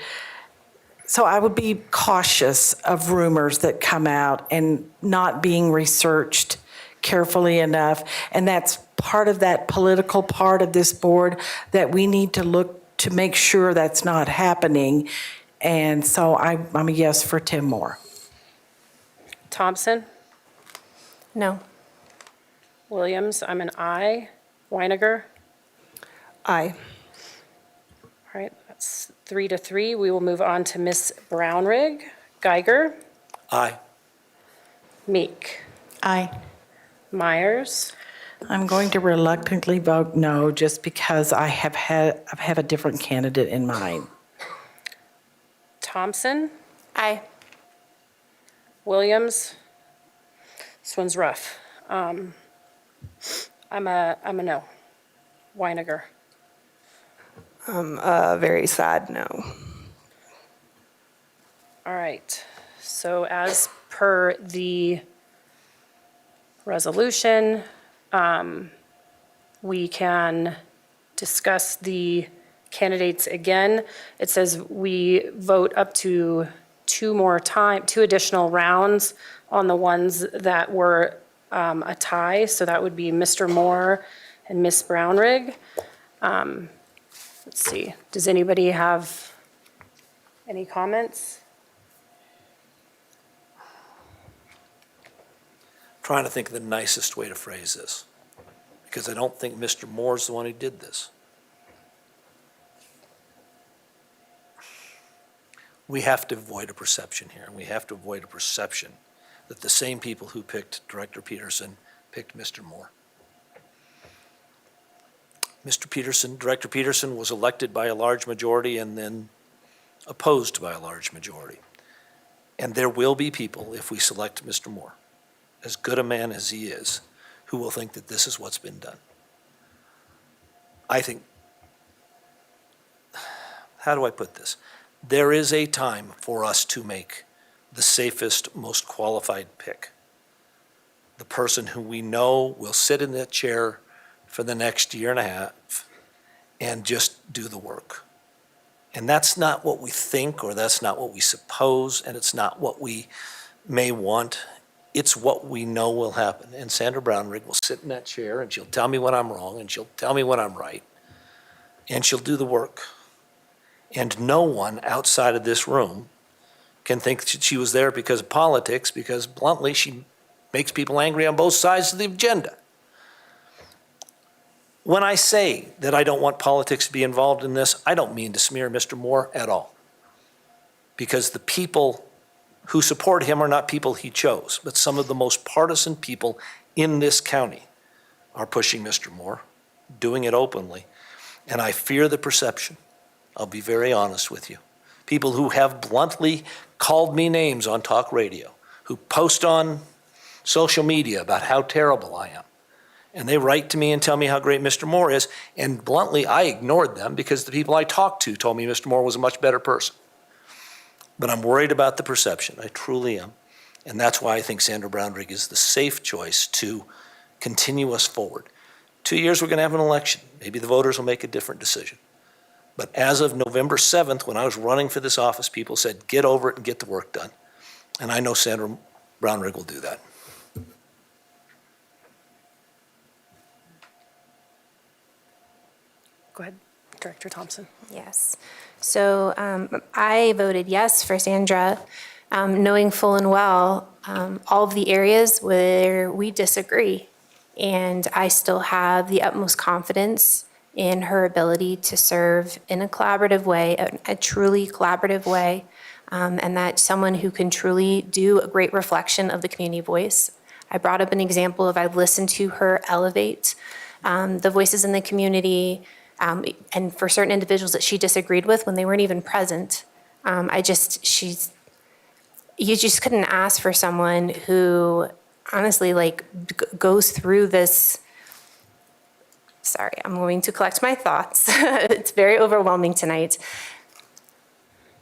So I would be cautious of rumors that come out and not being researched carefully enough. And that's part of that political part of this board that we need to look to make sure that's not happening. And so I'm a yes for Tim Moore. Thompson. No. Williams, I'm an aye. Weiniger. Aye. All right, that's 3-3. We will move on to Ms. Brownrigg. Geiger. Aye. Meek. Aye. Myers. I'm going to reluctantly vote no just because I have a different candidate in mind. Thompson. Aye. Williams. This one's rough. I'm a no. Weiniger. Very sad no. All right. So as per the resolution, we can discuss the candidates again. It says we vote up to two additional rounds on the ones that were a tie. So that would be Mr. Moore and Ms. Brownrigg. Let's see, does anybody have any comments? Trying to think of the nicest way to phrase this, because I don't think Mr. Moore's the one who did this. We have to avoid a perception here, and we have to avoid a perception that the same people who picked Director Peterson picked Mr. Moore. Mr. Peterson, Director Peterson was elected by a large majority and then opposed by a large majority. And there will be people, if we select Mr. Moore, as good a man as he is, who will think that this is what's been done. I think, how do I put this? There is a time for us to make the safest, most qualified pick. The person who we know will sit in that chair for the next year and a half and just do the work. And that's not what we think, or that's not what we suppose, and it's not what we may want. It's what we know will happen. And Sandra Brownrigg will sit in that chair and she'll tell me when I'm wrong and she'll tell me when I'm right. And she'll do the work. And no one outside of this room can think that she was there because of politics, because bluntly, she makes people angry on both sides of the agenda. When I say that I don't want politics to be involved in this, I don't mean to smear Mr. Moore at all. Because the people who support him are not people he chose, but some of the most partisan people in this county are pushing Mr. Moore, doing it openly. And I fear the perception. I'll be very honest with you. People who have bluntly called me names on talk radio, who post on social media about how terrible I am. And they write to me and tell me how great Mr. Moore is. And bluntly, I ignored them because the people I talked to told me Mr. Moore was a much better person. But I'm worried about the perception. I truly am. And that's why I think Sandra Brownrigg is the safe choice to continue us forward. 2 years, we're going to have an election. Maybe the voters will make a different decision. But as of November 7th, when I was running for this office, people said, get over it and get the work done. And I know Sandra Brownrigg will do that. Go ahead, Director Thompson. Yes. So I voted yes for Sandra, knowing full and well all of the areas where we disagree. And I still have the utmost confidence in her ability to serve in a collaborative way, a truly collaborative way, and that someone who can truly do a great reflection of the community voice. I brought up an example of I've listened to her elevate the voices in the community, and for certain individuals that she disagreed with when they weren't even present. You just couldn't ask for someone who honestly goes through this. Sorry, I'm going to collect my thoughts. It's very overwhelming tonight.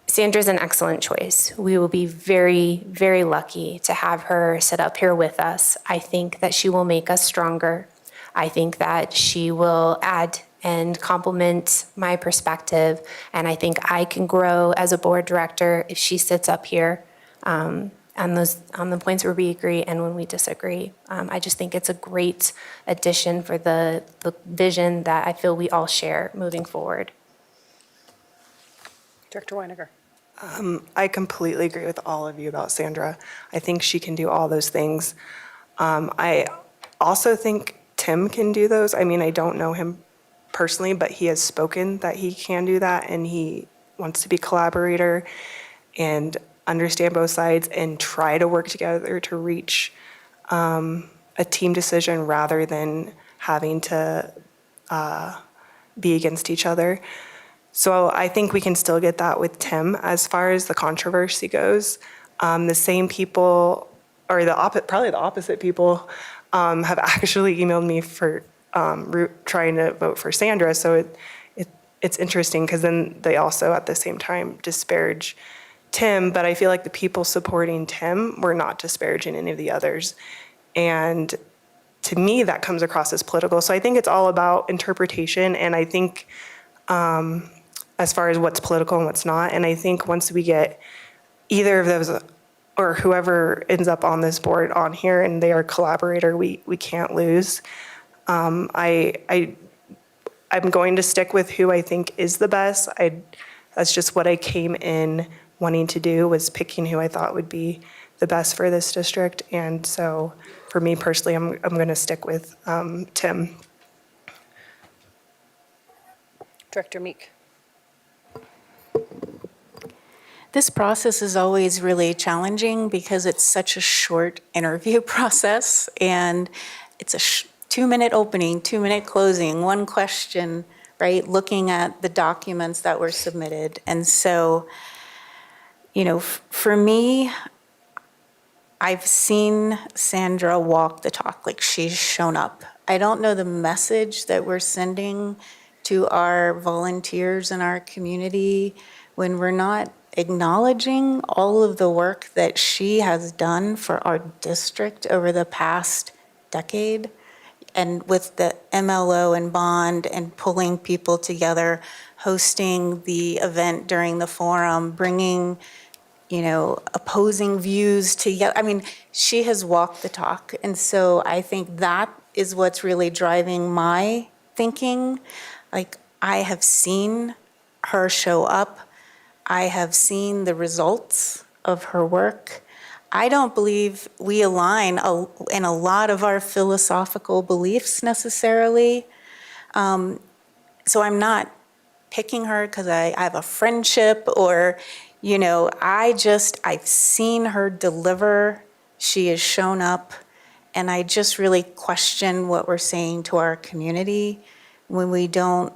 Sandra's an excellent choice. We will be very, very lucky to have her sit up here with us. I think that she will make us stronger. I think that she will add and complement my perspective, and I think I can grow as a board director if she sits up here on the points where we agree and when we disagree. I just think it's a great addition for the vision that I feel we all share moving forward. Director Weiniger. I completely agree with all of you about Sandra. I think she can do all those things. I also think Tim can do those. I mean, I don't know him personally, but he has spoken that he can do that, and he wants to be a collaborator and understand both sides and try to work together to reach a team decision rather than having to be against each other. So I think we can still get that with Tim. As far as the controversy goes, the same people, or probably the opposite people, have actually emailed me for trying to vote for Sandra. So it's interesting because then they also at the same time disparage Tim, but I feel like the people supporting Tim were not disparaging any of the others. And to me, that comes across as political. So I think it's all about interpretation, and I think as far as what's political and what's not. And I think once we get either of those or whoever ends up on this board on here and they are a collaborator, we can't lose. I'm going to stick with who I think is the best. That's just what I came in wanting to do, was picking who I thought would be the best for this district. And so for me personally, I'm going to stick with Tim. Director Meek. This process is always really challenging because it's such a short interview process, and it's a 2-minute opening, 2-minute closing, one question, right? Looking at the documents that were submitted. And so, for me, I've seen Sandra walk the talk, like she's shown up. I don't know the message that we're sending to our volunteers in our community when we're not acknowledging all of the work that she has done for our district over the past decade, and with the MLO and bond and pulling people together, hosting the event during the forum, bringing opposing views together. I mean, she has walked the talk. And so I think that is what's really driving my thinking. Like, I have seen her show up. I have seen the results of her work. I don't believe we align in a lot of our philosophical beliefs necessarily. So I'm not picking her because I have a friendship or, I've seen her deliver. She has shown up, and I just really question what we're saying to our community when we don't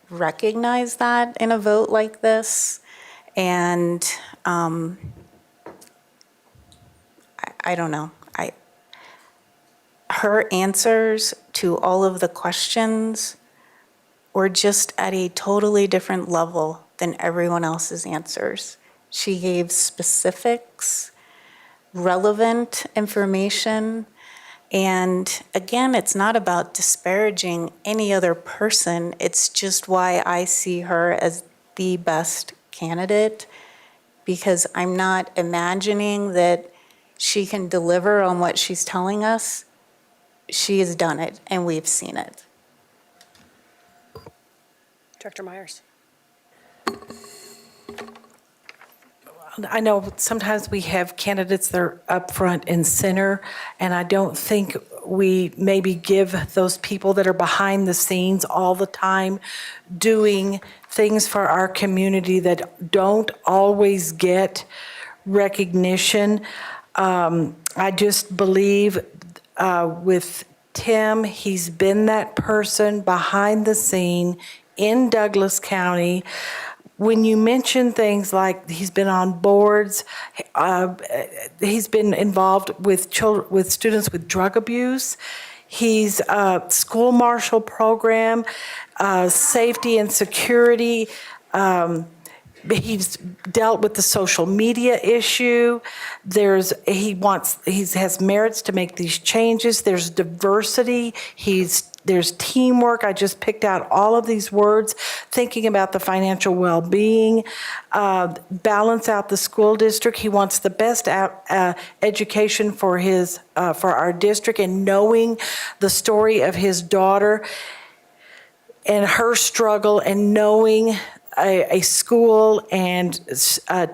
recognize that in a vote like this. And I don't know. Her answers to all of the questions were just at a totally different level than everyone else's answers. She gave specifics, relevant information, and again, it's not about disparaging any other person. It's just why I see her as the best candidate, because I'm not imagining that she can deliver on what she's telling us. She has done it, and we've seen it. Director Myers. I know sometimes we have candidates that are up front and center, and I don't think we maybe give those people that are behind the scenes all the time doing things for our community that don't always get recognition. I just believe with Tim, he's been that person behind the scene in Douglas County. When you mention things like he's been on boards, he's been involved with children, with students with drug abuse. He's school marshal program, safety and security. He's dealt with the social media issue. He has merits to make these changes. There's diversity. There's teamwork. I just picked out all of these words, thinking about the financial well-being, balance out the school district. He wants the best education for our district, and knowing the story of his daughter and her struggle, and knowing a school and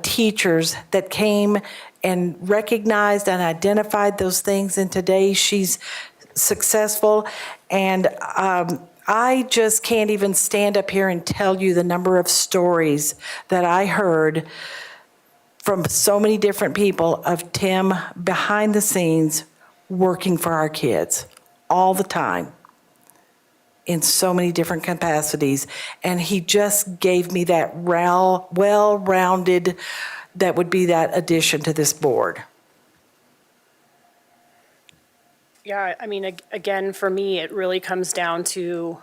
teachers that came and recognized and identified those things, and today she's successful. And I just can't even stand up here and tell you the number of stories that I heard from so many different people of Tim behind the scenes working for our kids all the time in so many different capacities. And he just gave me that well-rounded, that would be that addition to this board. Yeah, I mean, again, for me, it really comes down to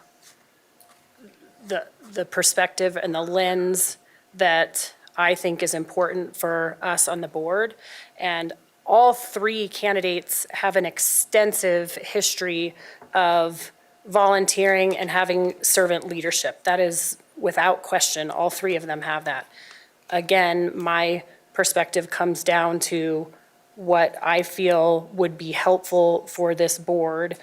the perspective and the lens that I think is important for us on the board. And all three candidates have an extensive history of volunteering and having servant leadership. That is without question. All three of them have that. Again, my perspective comes down to what I feel would be helpful for this board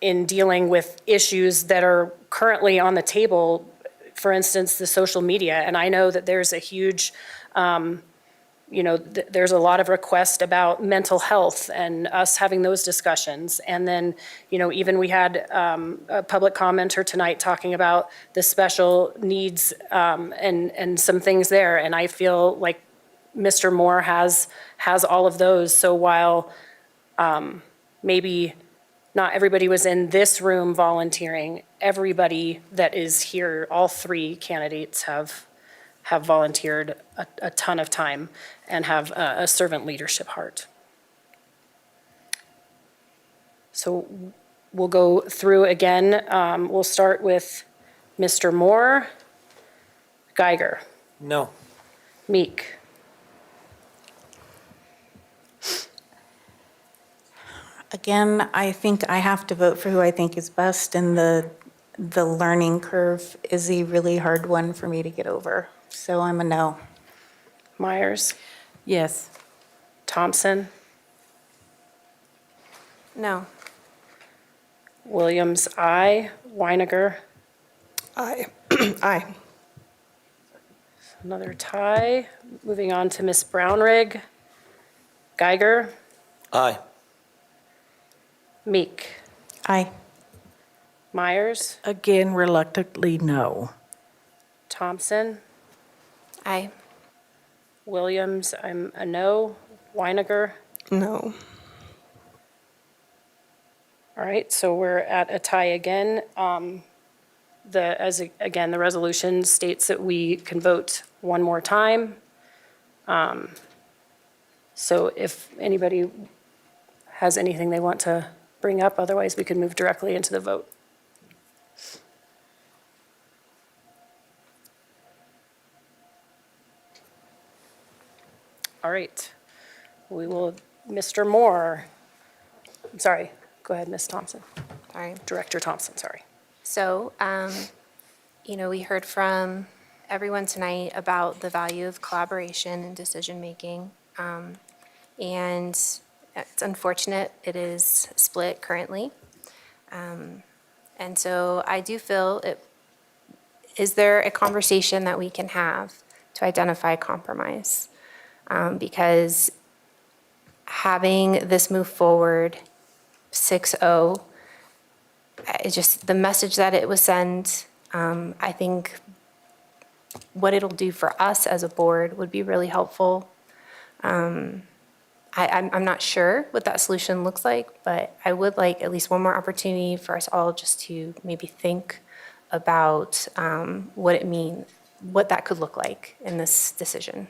in dealing with issues that are currently on the table, for instance, the social media. And I know that there's a huge, there's a lot of requests about mental health and us having those discussions. And then, even we had a public commenter tonight talking about the special needs and some things there. And I feel like Mr. Moore has all of those. So while maybe not everybody was in this room volunteering, everybody that is here, all three candidates have volunteered a ton of time and have a servant leadership heart. So we'll go through again. We'll start with Mr. Moore. Geiger. No. Meek. Again, I think I have to vote for who I think is best, and the learning curve is a really hard one for me to get over. So I'm a no. Myers. Yes. Thompson. No. Williams, aye. Weiniger. Aye. Aye. Another tie. Moving on to Ms. Brownrigg. Geiger. Aye. Meek. Aye. Myers. Again, reluctantly, no. Thompson. Aye. Williams, I'm a no. Weiniger. No. All right, so we're at a tie again. Again, the resolution states that we can vote one more time. So if anybody has anything they want to bring up, otherwise we can move directly into the vote. All right, we will, Mr. Moore. I'm sorry, go ahead, Ms. Thompson. Sorry. Director Thompson, sorry. So, we heard from everyone tonight about the value of collaboration and decision-making. And it's unfortunate it is split currently. And so I do feel is there a conversation that we can have to identify compromise? Because having this move forward 6-0. It just, the message that it was sent, I think what it'll do for us as a board would be really helpful. I'm not sure what that solution looks like, but I would like at least one more opportunity for us all just to maybe think about what that could look like in this decision.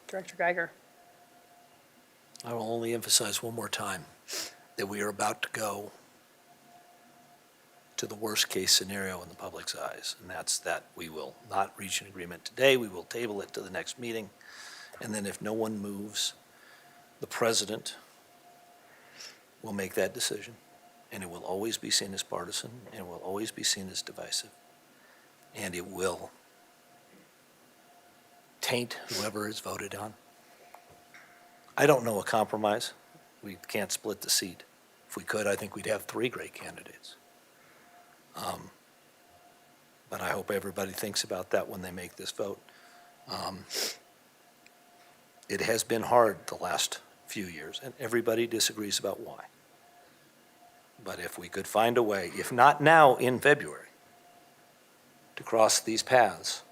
Director Geiger. I will only emphasize one more time that we are about to go to the worst-case scenario in the public's eyes, and that's that we will not reach an agreement today. We will table it to the next meeting, and then if no one moves, the president will make that decision, and it will always be seen as partisan, and it will always be seen as divisive, and it will taint whoever is voted on. I don't know a compromise. We can't split the seat. If we could, I think we'd have 3 great candidates. But I hope everybody thinks about that when they make this vote. It has been hard the last few years, and everybody disagrees about why. But if we could find a way, if not now in February, to cross these paths,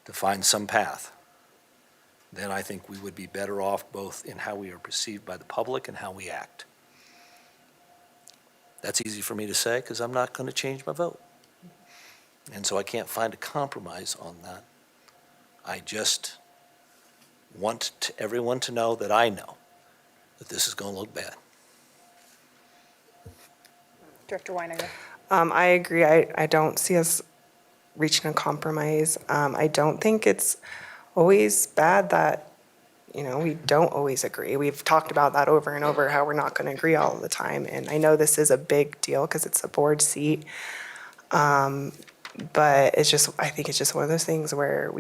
to find some path, then I think we would be better off both in how we are perceived by the public and how we act. That's easy for me to say because I'm not going to change my vote. And so I can't find a compromise on that. I just want everyone to know that I know that this is going to look bad. Director Weiniger. I agree. I don't see us reaching a compromise. I don't think it's always bad that, we don't always agree. We've talked about that over and over, how we're not going to agree all the time. And I know this is a big deal because it's a board seat. But I think it's just one of those things where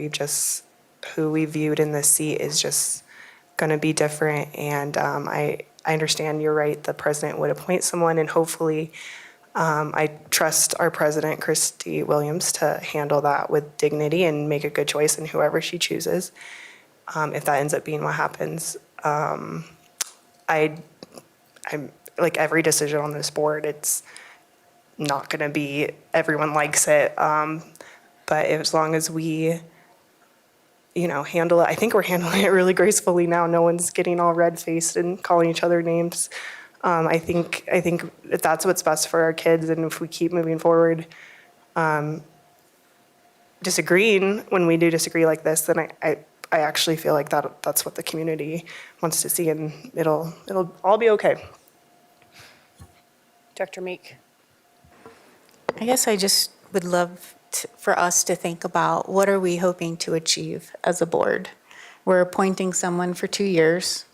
who we viewed in this seat is just going to be different. And I understand you're right. The president would appoint someone, and hopefully I trust our president, Christy Williams, to handle that with dignity and make a good choice in whoever she chooses. If that ends up being what happens, I'm like every decision on this board, it's not going to be everyone likes it. But as long as we, handle it, I think we're handling it really gracefully now. No one's getting all red-faced and calling each other names. I think if that's what's best for our kids, and if we keep moving forward, disagreeing when we do disagree like this, then I actually feel like that's what the community wants to see, and it'll all be okay. Director Meek. I guess I just would love for us to think about what are we hoping to achieve as a board. We're appointing someone for 2 years.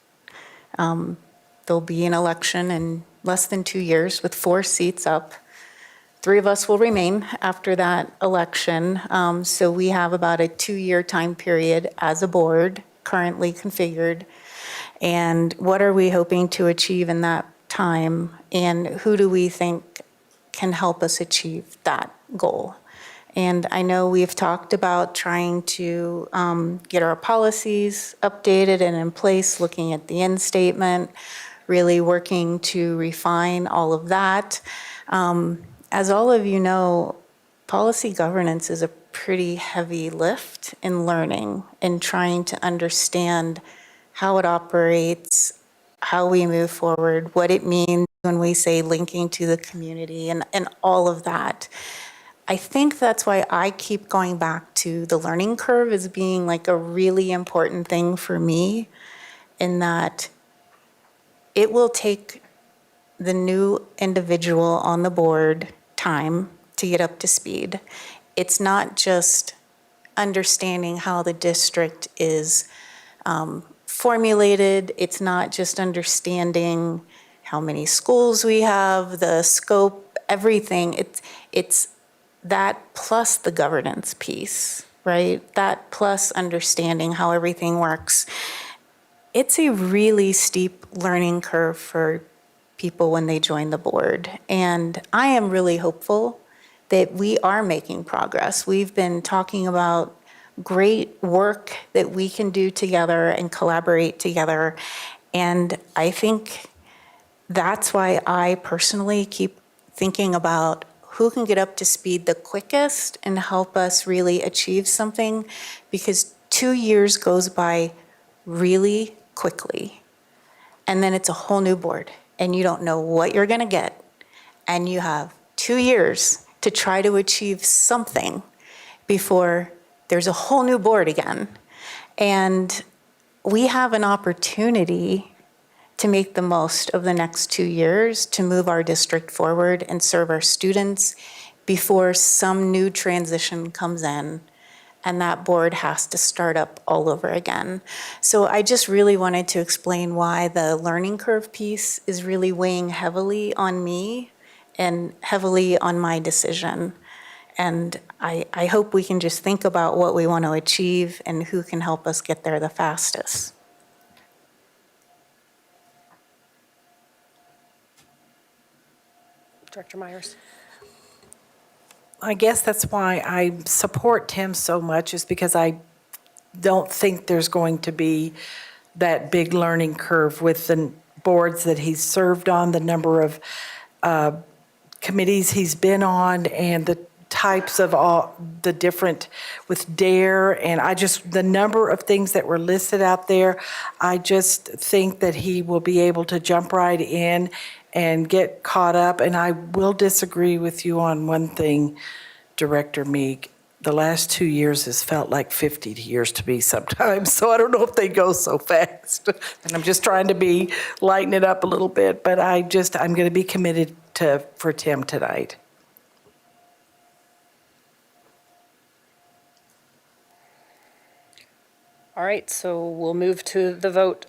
There'll be an election in less than 2 years with 4 seats up. 3 of us will remain after that election. So we have about a 2-year time period as a board currently configured. And what are we hoping to achieve in that time? And who do we think can help us achieve that goal? And I know we've talked about trying to get our policies updated and in place, looking at the end statement, really working to refine all of that. As all of you know, policy governance is a pretty heavy lift in learning and trying to understand how it operates, how we move forward, what it means when we say linking to the community and all of that. I think that's why I keep going back to the learning curve as being like a really important thing for me, in that it will take the new individual on the board time to get up to speed. It's not just understanding how the district is formulated. It's not just understanding how many schools we have, the scope, everything. It's that plus the governance piece, right? That plus understanding how everything works. It's a really steep learning curve for people when they join the board. And I am really hopeful that we are making progress. We've been talking about great work that we can do together and collaborate together. And I think that's why I personally keep thinking about who can get up to speed the quickest and help us really achieve something, because 2 years goes by really quickly. And then it's a whole new board and you don't know what you're going to get. And you have 2 years to try to achieve something before there's a whole new board again. And we have an opportunity to make the most of the next 2 years to move our district forward and serve our students before some new transition comes in and that board has to start up all over again. So I just really wanted to explain why the learning curve piece is really weighing heavily on me and heavily on my decision. And I hope we can just think about what we want to achieve and who can help us get there the fastest. Director Myers. I guess that's why I support Tim so much, is because I don't think there's going to be that big learning curve with the boards that he's served on, the number of committees he's been on, and the types of all the different with DARE, and the number of things that were listed out there. I just think that he will be able to jump right in and get caught up. And I will disagree with you on one thing, Director Meek. The last 2 years has felt like 50 years to me sometimes, so I don't know if they go so fast. And I'm just trying to lighten it up a little bit, but I'm going to be committed for Tim tonight. All right, so we'll move to the vote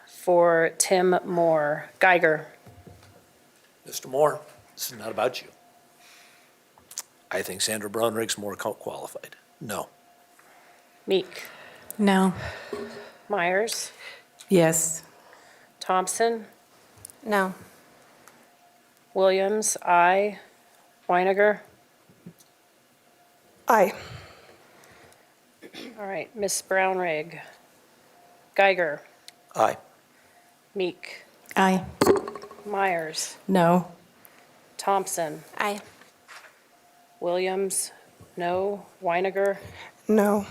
for Tim Moore. Geiger. Mr. Moore, this is not about you. I think Sandra Brownrigg's more qualified. No. Meek. No. Myers. Yes. Thompson. No. Williams, aye. Weiniger. Aye. All right, Ms. Brownrigg. Geiger. Aye. Meek. Aye. Myers. No. Thompson. Aye. Williams, no. Weiniger. No.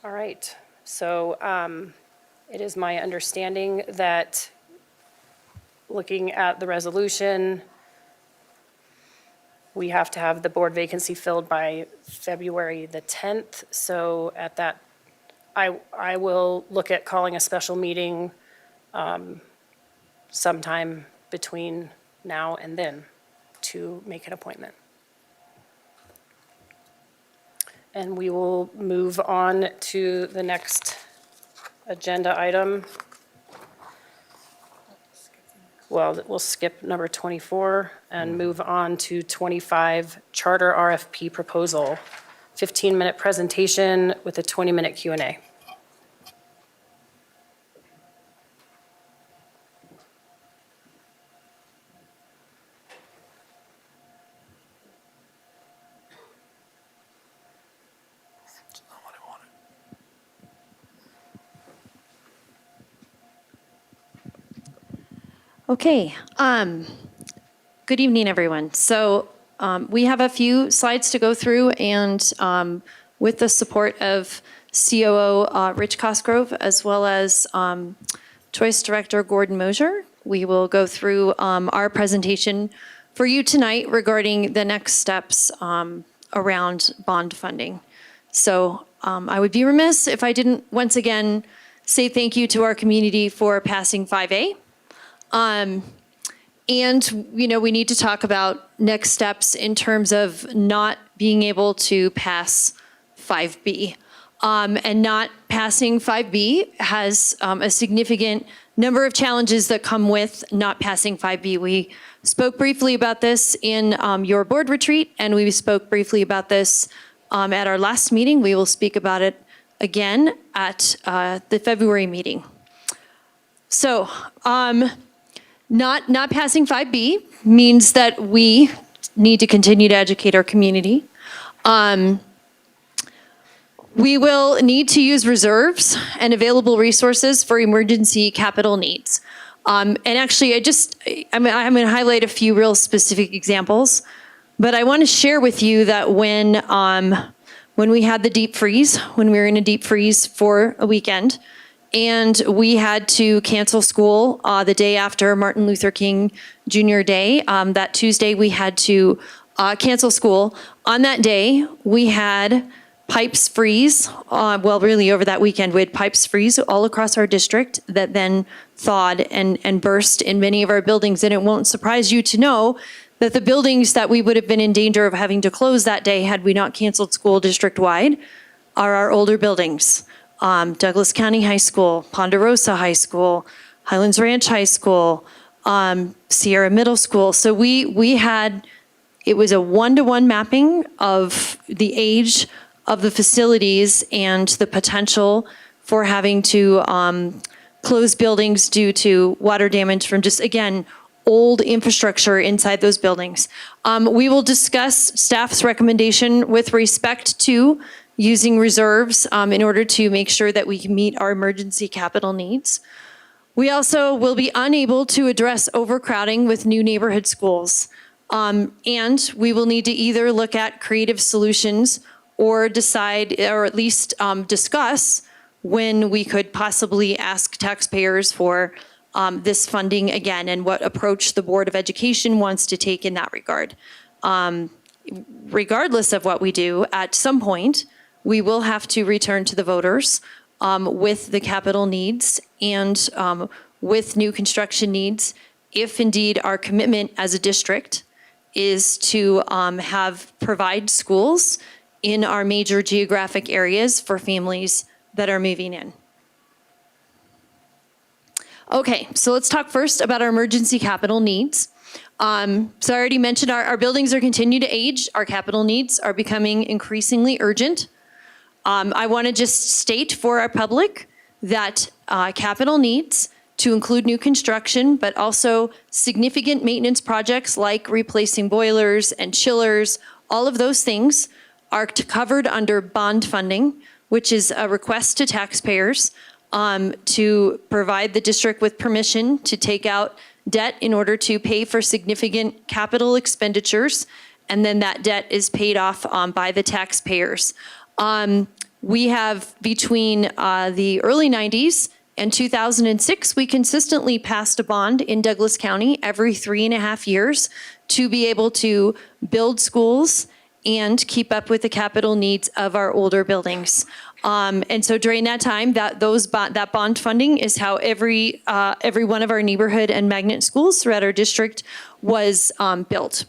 All right, so it is my understanding that looking at the resolution, we have to have the board vacancy filled by February the 10th. So at that, I will look at calling a special meeting sometime between now and then to make an appointment. And we will move on to the next agenda item. Well, we'll skip number 24 and move on to 25, Charter RFP Proposal, 15-minute presentation with a 20-minute Q&A. Okay, good evening, everyone. So we have a few slides to go through, and with the support of COO Rich Cosgrove, as well as Choice Director Gordon Mosier, we will go through our presentation for you tonight regarding the next steps around bond funding. So I would be remiss if I didn't once again say thank you to our community for passing 5A. And, we need to talk about next steps in terms of not being able to pass 5B. And not passing 5B has a significant number of challenges that come with not passing 5B. We spoke briefly about this in your board retreat, and we spoke briefly about this at our last meeting. We will speak about it again at the February meeting. So, not passing 5B means that we need to continue to educate our community. We will need to use reserves and available resources for emergency capital needs. And actually, I'm going to highlight a few real specific examples, but I want to share with you that when we had the deep freeze, when we were in a deep freeze for a weekend, and we had to cancel school the day after Martin Luther King Jr. Day. That Tuesday, we had to cancel school. On that day, we had pipes freeze. Really over that weekend, we had pipes freeze all across our district that then thawed and burst in many of our buildings. And it won't surprise you to know that the buildings that we would have been in danger of having to close that day had we not canceled school district-wide are our older buildings. Douglas County High School, Ponderosa High School, Highlands Ranch High School, Sierra Middle School. So it was a one-to-one mapping of the age of the facilities and the potential for having to close buildings due to water damage from just, again, old infrastructure inside those buildings. We will discuss staff's recommendation with respect to using reserves in order to make sure that we can meet our emergency capital needs. We also will be unable to address overcrowding with new neighborhood schools. And we will need to either look at creative solutions or decide, or at least discuss when we could possibly ask taxpayers for this funding again and what approach the Board of Education wants to take in that regard. Regardless of what we do, at some point, we will have to return to the voters with the capital needs and with new construction needs, if indeed our commitment as a district is to provide schools in our major geographic areas for families that are moving in. Okay, so let's talk first about our emergency capital needs. So I already mentioned our buildings are continuing to age. Our capital needs are becoming increasingly urgent. I want to just state for our public that capital needs, to include new construction, but also significant maintenance projects like replacing boilers and chillers, all of those things are covered under bond funding, which is a request to taxpayers to provide the district with permission to take out debt in order to pay for significant capital expenditures, and then that debt is paid off by the taxpayers. We have between the early 90s and 2006, we consistently passed a bond in Douglas County every 3.5 years to be able to build schools and keep up with the capital needs of our older buildings. And so during that time, that bond funding is how every one of our neighborhood and magnet schools throughout our district was built.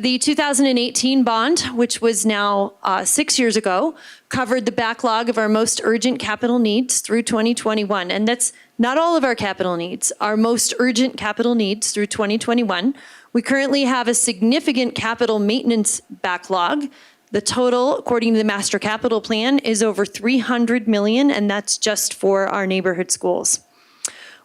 The 2018 bond, which was now 6 years ago, covered the backlog of our most urgent capital needs through 2021. And that's not all of our capital needs. Our most urgent capital needs through 2021. We currently have a significant capital maintenance backlog. The total, according to the master capital plan, is over $300 million, and that's just for our neighborhood schools.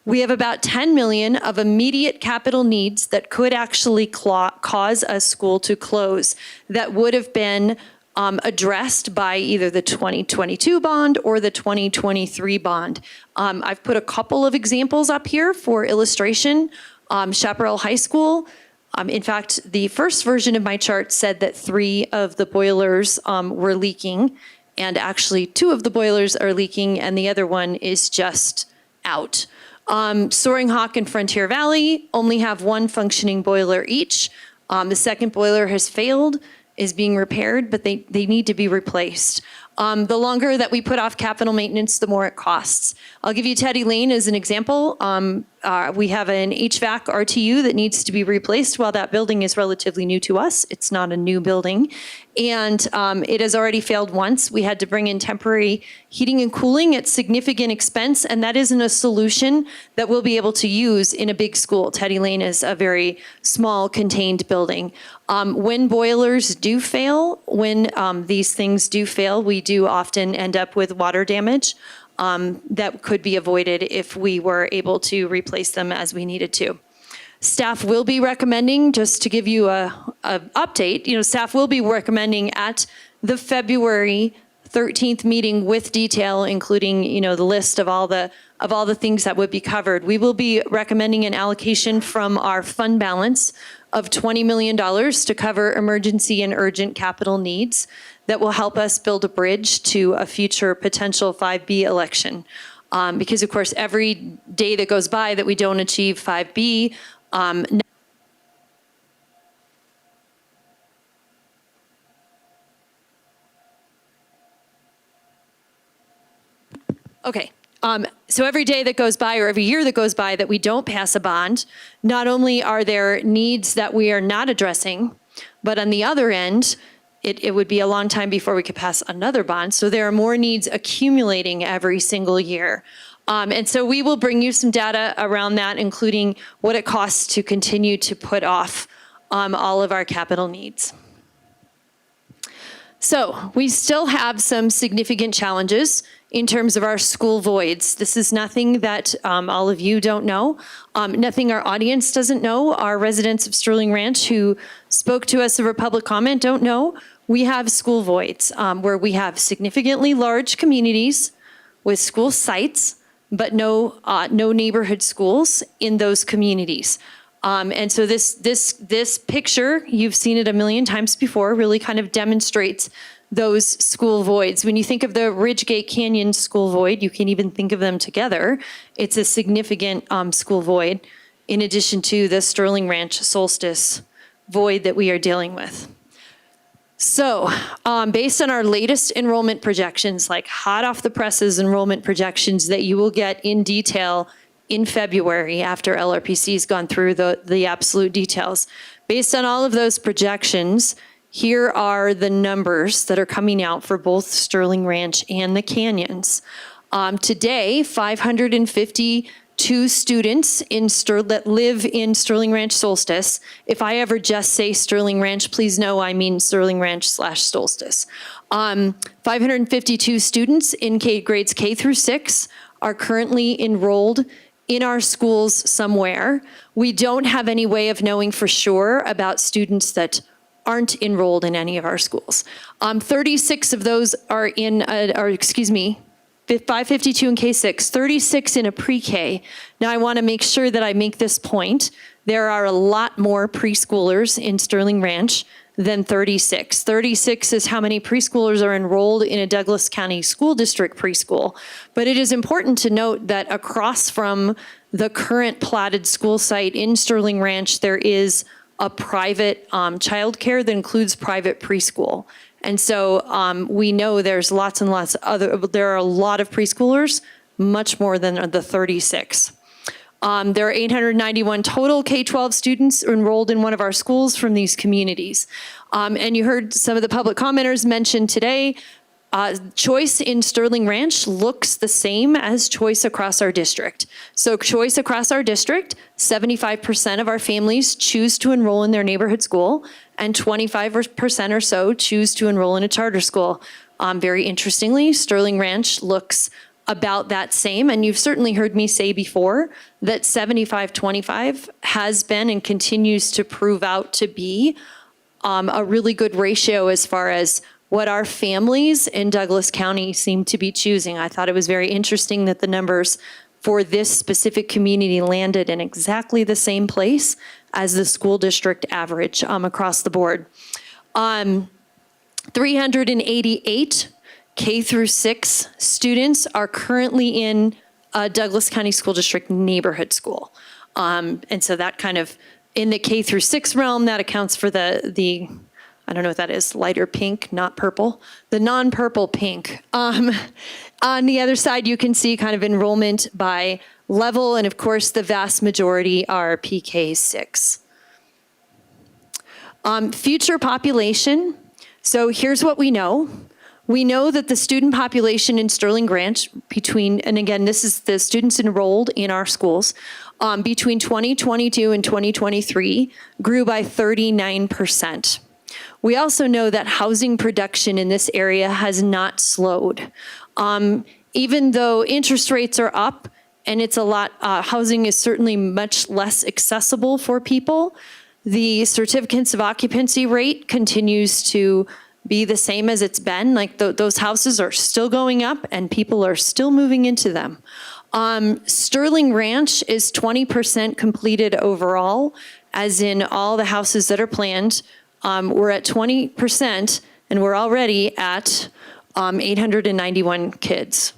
We have about 10 million of immediate capital needs that could actually cause a school to close that would have been addressed by either the 2022 bond or the 2023 bond. I've put a couple of examples up here for illustration. Chaparral High School. In fact, the first version of my chart said that 3 of the boilers were leaking, and actually 2 of the boilers are leaking, and the other one is just out. Soaring Hawk and Frontier Valley only have 1 functioning boiler each. The second boiler has failed, is being repaired, but they need to be replaced. The longer that we put off capital maintenance, the more it costs. I'll give you Teddy Lane as an example. We have an HVAC RTU that needs to be replaced while that building is relatively new to us. It's not a new building. And it has already failed once. We had to bring in temporary heating and cooling at significant expense, and that isn't a solution that we'll be able to use in a big school. Teddy Lane is a very small, contained building. When boilers do fail, when these things do fail, we do often end up with water damage that could be avoided if we were able to replace them as we needed to. Staff will be recommending, just to give you a update, staff will be recommending at the February 13th meeting with detail, including, the list of all the things that would be covered. We will be recommending an allocation from our fund balance of $20 million to cover emergency and urgent capital needs that will help us build a bridge to a future potential 5B election. Because of course, every day that goes by that we don't achieve 5B, okay. So every day that goes by or every year that goes by that we don't pass a bond, not only are there needs that we are not addressing, but on the other end, it would be a long time before we could pass another bond. So there are more needs accumulating every single year. And so we will bring you some data around that, including what it costs to continue to put off all of our capital needs. So we still have some significant challenges in terms of our school voids. This is nothing that all of you don't know, nothing our audience doesn't know. Our residents of Sterling Ranch who spoke to us over public comment don't know. We have school voids where we have significantly large communities with school sites, but no neighborhood schools in those communities. And so this picture, you've seen it a million times before, really kind of demonstrates those school voids. When you think of the Ridgegate Canyon school void, you can even think of them together. It's a significant school void in addition to the Sterling Ranch Solstice void that we are dealing with. So based on our latest enrollment projections, like hot off the presses enrollment projections that you will get in detail in February after LRPC's gone through the absolute details. Based on all of those projections, here are the numbers that are coming out for both Sterling Ranch and the Canyons. Today, 552 students that live in Sterling Ranch Solstice. If I ever just say Sterling Ranch, please know I mean Sterling Ranch / Solstice. 552 students in grades K through 6 are currently enrolled in our schools somewhere. We don't have any way of knowing for sure about students that aren't enrolled in any of our schools. 36 of those are 552 in K6, 36 in a pre-K. Now I want to make sure that I make this point. There are a lot more preschoolers in Sterling Ranch than 36. 36 is how many preschoolers are enrolled in a Douglas County School District preschool. But it is important to note that across from the current platted school site in Sterling Ranch, there is a private childcare that includes private preschool. And so we know there's lots and lots of there are a lot of preschoolers, much more than the 36. There are 891 total K-12 students enrolled in one of our schools from these communities. And you heard some of the public commenters mention today, choice in Sterling Ranch looks the same as choice across our district. So choice across our district, 75% of our families choose to enroll in their neighborhood school, and 25% or so choose to enroll in a charter school. Very interestingly, Sterling Ranch looks about that same, and you've certainly heard me say before that 75-25 has been and continues to prove out to be a really good ratio as far as what our families in Douglas County seem to be choosing. I thought it was very interesting that the numbers for this specific community landed in exactly the same place as the school district average across the board. 388 K through 6 students are currently in a Douglas County School District neighborhood school. And so that kind of, in the K through 6 realm, that accounts for the I don't know what that is, lighter pink, not purple, the non-purple pink. On the other side, you can see kind of enrollment by level, and of course, the vast majority are PK6. Future population. So here's what we know. We know that the student population in Sterling Ranch and again, this is the students enrolled in our schools, between 2022 and 2023 grew by 39%. We also know that housing production in this area has not slowed. Even though interest rates are up and it's a lot, housing is certainly much less accessible for people, the certificates of occupancy rate continues to be the same as it's been. Like those houses are still going up and people are still moving into them. Sterling Ranch is 20% completed overall, as in all the houses that are planned. We're at 20% and we're already at 891 kids.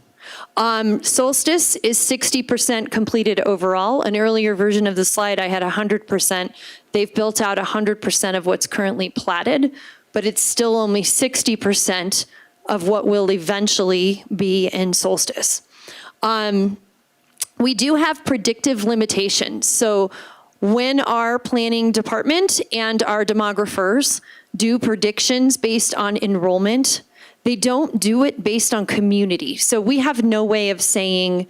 Solstice is 60% completed overall. An earlier version of the slide, I had 100%. They've built out 100% of what's currently platted, but it's still only 60% of what will eventually be in Solstice. We do have predictive limitations. So when our planning department and our demographers do predictions based on enrollment, they don't do it based on community. So we have no way of saying,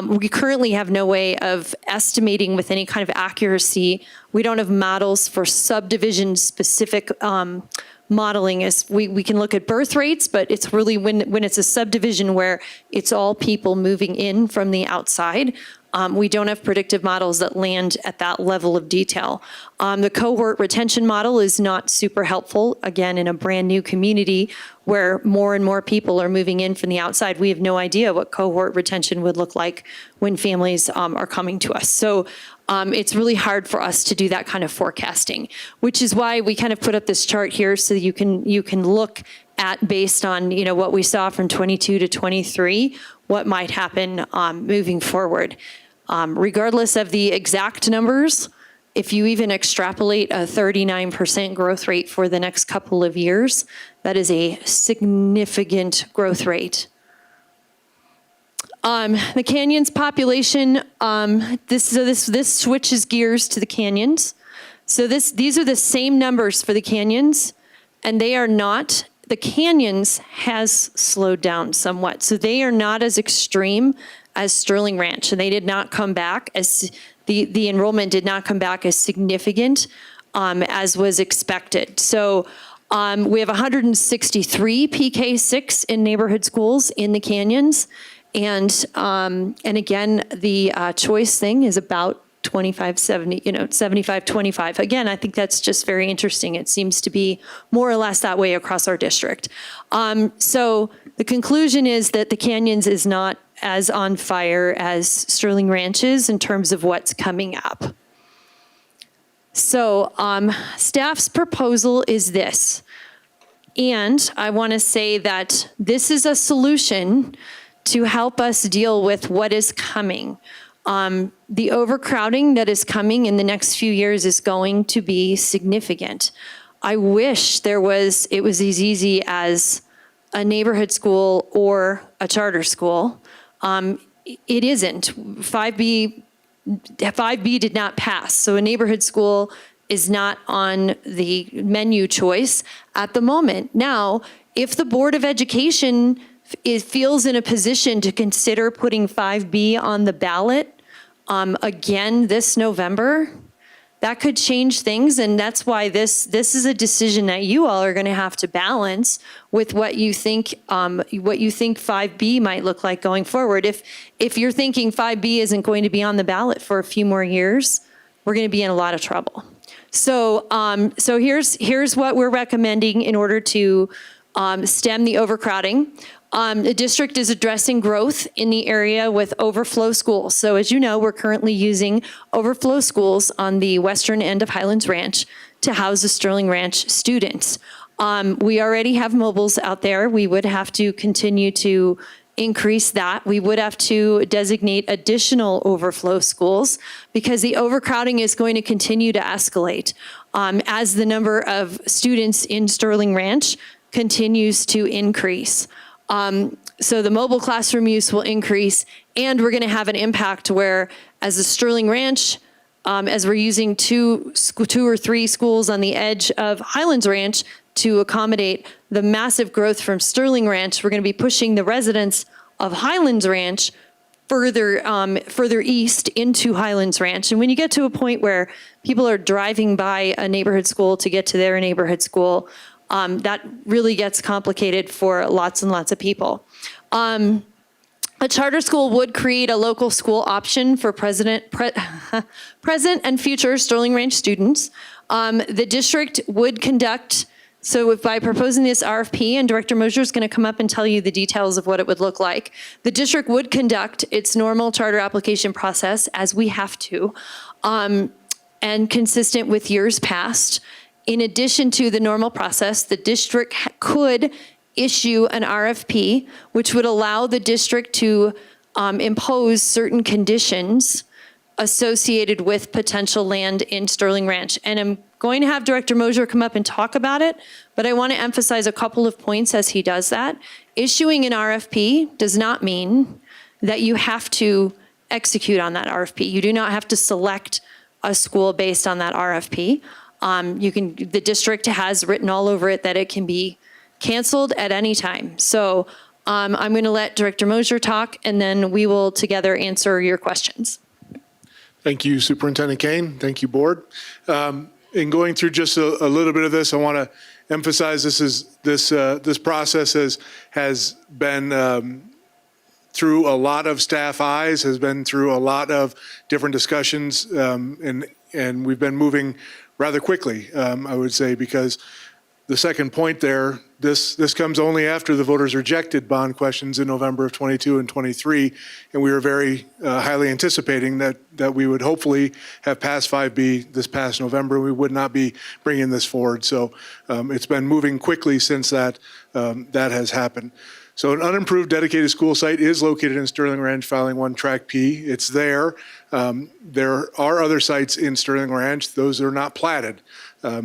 we currently have no way of estimating with any kind of accuracy. We don't have models for subdivision specific modeling. We can look at birth rates, but it's really when it's a subdivision where it's all people moving in from the outside. We don't have predictive models that land at that level of detail. The cohort retention model is not super helpful, again, in a brand new community where more and more people are moving in from the outside. We have no idea what cohort retention would look like when families are coming to us. So it's really hard for us to do that kind of forecasting, which is why we kind of put up this chart here so you can look at, based on what we saw from 22 to 23, what might happen moving forward. Regardless of the exact numbers, if you even extrapolate a 39% growth rate for the next couple of years, that is a significant growth rate. The canyons population, this switches gears to the canyons. So these are the same numbers for the canyons, and they are not, the canyons has slowed down somewhat. So they are not as extreme as Sterling Ranch, and they did not come back as, the enrollment did not come back as significant as was expected. So we have 163 PK6 in neighborhood schools in the canyons. And again, the choice thing is about 25-70, 75-25. Again, I think that's just very interesting. It seems to be more or less that way across our district. So the conclusion is that the canyons is not as on fire as Sterling Ranch is in terms of what's coming up. So staff's proposal is this. And I want to say that this is a solution to help us deal with what is coming. The overcrowding that is coming in the next few years is going to be significant. I wish it was as easy as a neighborhood school or a charter school. It isn't. 5B did not pass, so a neighborhood school is not on the menu choice at the moment. Now, if the Board of Education feels in a position to consider putting 5B on the ballot again this November, that could change things, and that's why this is a decision that you all are going to have to balance with what you think 5B might look like going forward. If you're thinking 5B isn't going to be on the ballot for a few more years, we're going to be in a lot of trouble. So here's what we're recommending in order to stem the overcrowding. The district is addressing growth in the area with overflow schools. So as you know, we're currently using overflow schools on the western end of Highlands Ranch to house the Sterling Ranch students. We already have mobiles out there. We would have to continue to increase that. We would have to designate additional overflow schools because the overcrowding is going to continue to escalate as the number of students in Sterling Ranch continues to increase. So the mobile classroom use will increase, and we're going to have an impact where, as the Sterling Ranch, as we're using two or three schools on the edge of Highlands Ranch to accommodate the massive growth from Sterling Ranch, we're going to be pushing the residents of Highlands Ranch further east into Highlands Ranch. And when you get to a point where people are driving by a neighborhood school to get to their neighborhood school, that really gets complicated for lots and lots of people. A charter school would create a local school option for present and future Sterling Ranch students. The district would conduct, so if by proposing this RFP, and Director Mosier is going to come up and tell you the details of what it would look like, the district would conduct its normal charter application process, as we have to, and consistent with years past. In addition to the normal process, the district could issue an RFP, which would allow the district to impose certain conditions associated with potential land in Sterling Ranch. And I'm going to have Director Mosier come up and talk about it, but I want to emphasize a couple of points as he does that. Issuing an RFP does not mean that you have to execute on that RFP. You do not have to select a school based on that RFP. The district has written all over it that it can be canceled at any time. So I'm going to let Director Mosier talk, and then we will together answer your questions. Thank you, Superintendent Kane. Thank you, Board. In going through just a little bit of this, I want to emphasize this process has been through a lot of staff eyes, has been through a lot of different discussions, and we've been moving rather quickly, I would say, because the second point there, this comes only after the voters rejected bond questions in November of 22 and 23, and we were very highly anticipating that we would hopefully have passed 5B this past November. We would not be bringing this forward. So it's been moving quickly since that has happened. So an unimproved dedicated school site is located in Sterling Ranch, Filing 1, Track P. It's there. There are other sites in Sterling Ranch. Those are not platted.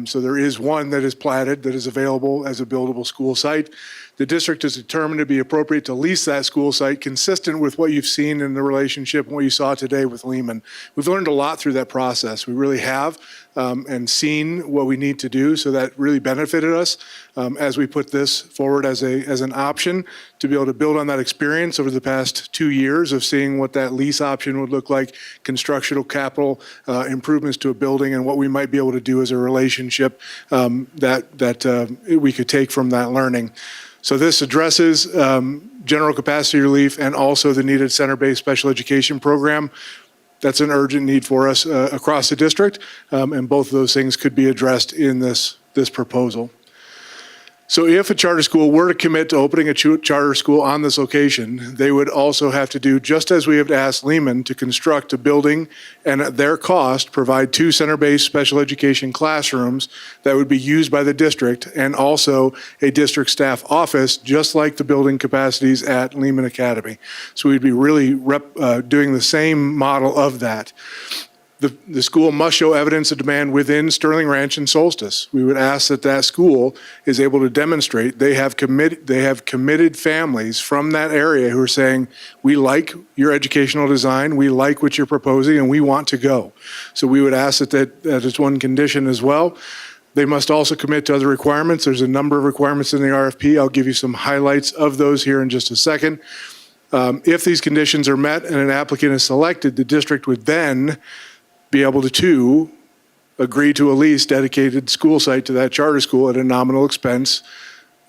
So there is one that is platted that is available as a buildable school site. The district is determined to be appropriate to lease that school site, consistent with what you've seen in the relationship and what you saw today with Lehman. We've learned a lot through that process. We really have, and seen what we need to do, so that really benefited us as we put this forward as an option to be able to build on that experience over the past 2 years of seeing what that lease option would look like, constructional capital improvements to a building, and what we might be able to do as a relationship that we could take from that learning. So this addresses general capacity relief and also the needed center-based special education program. That's an urgent need for us across the district, and both of those things could be addressed in this proposal. So if a charter school were to commit to opening a charter school on this location, they would also have to do, just as we have asked Lehman, to construct a building and at their cost provide 2 center-based special education classrooms that would be used by the district, and also a district staff office, just like the building capacities at Lehman Academy. So we'd be really doing the same model of that. The school must show evidence of demand within Sterling Ranch and Solstice. We would ask that school is able to demonstrate they have committed families from that area who are saying, we like your educational design, we like what you're proposing, and we want to go. So we would ask that is one condition as well. They must also commit to other requirements. There's a number of requirements in the RFP. I'll give you some highlights of those here in just a second. If these conditions are met and an applicant is selected, the district would then be able to agree to a lease dedicated school site to that charter school at a nominal expense.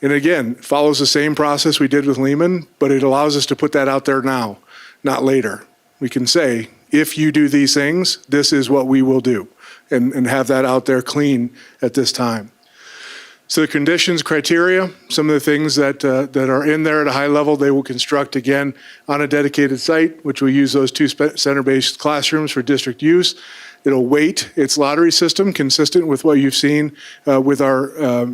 And again, follows the same process we did with Lehman, but it allows us to put that out there now, not later. We can say, if you do these things, this is what we will do, and have that out there clean at this time. So the conditions, criteria, some of the things that are in there at a high level, they will construct again on a dedicated site, which will use those 2 center-based classrooms for district use. It'll weight its lottery system consistent with what you've seen with our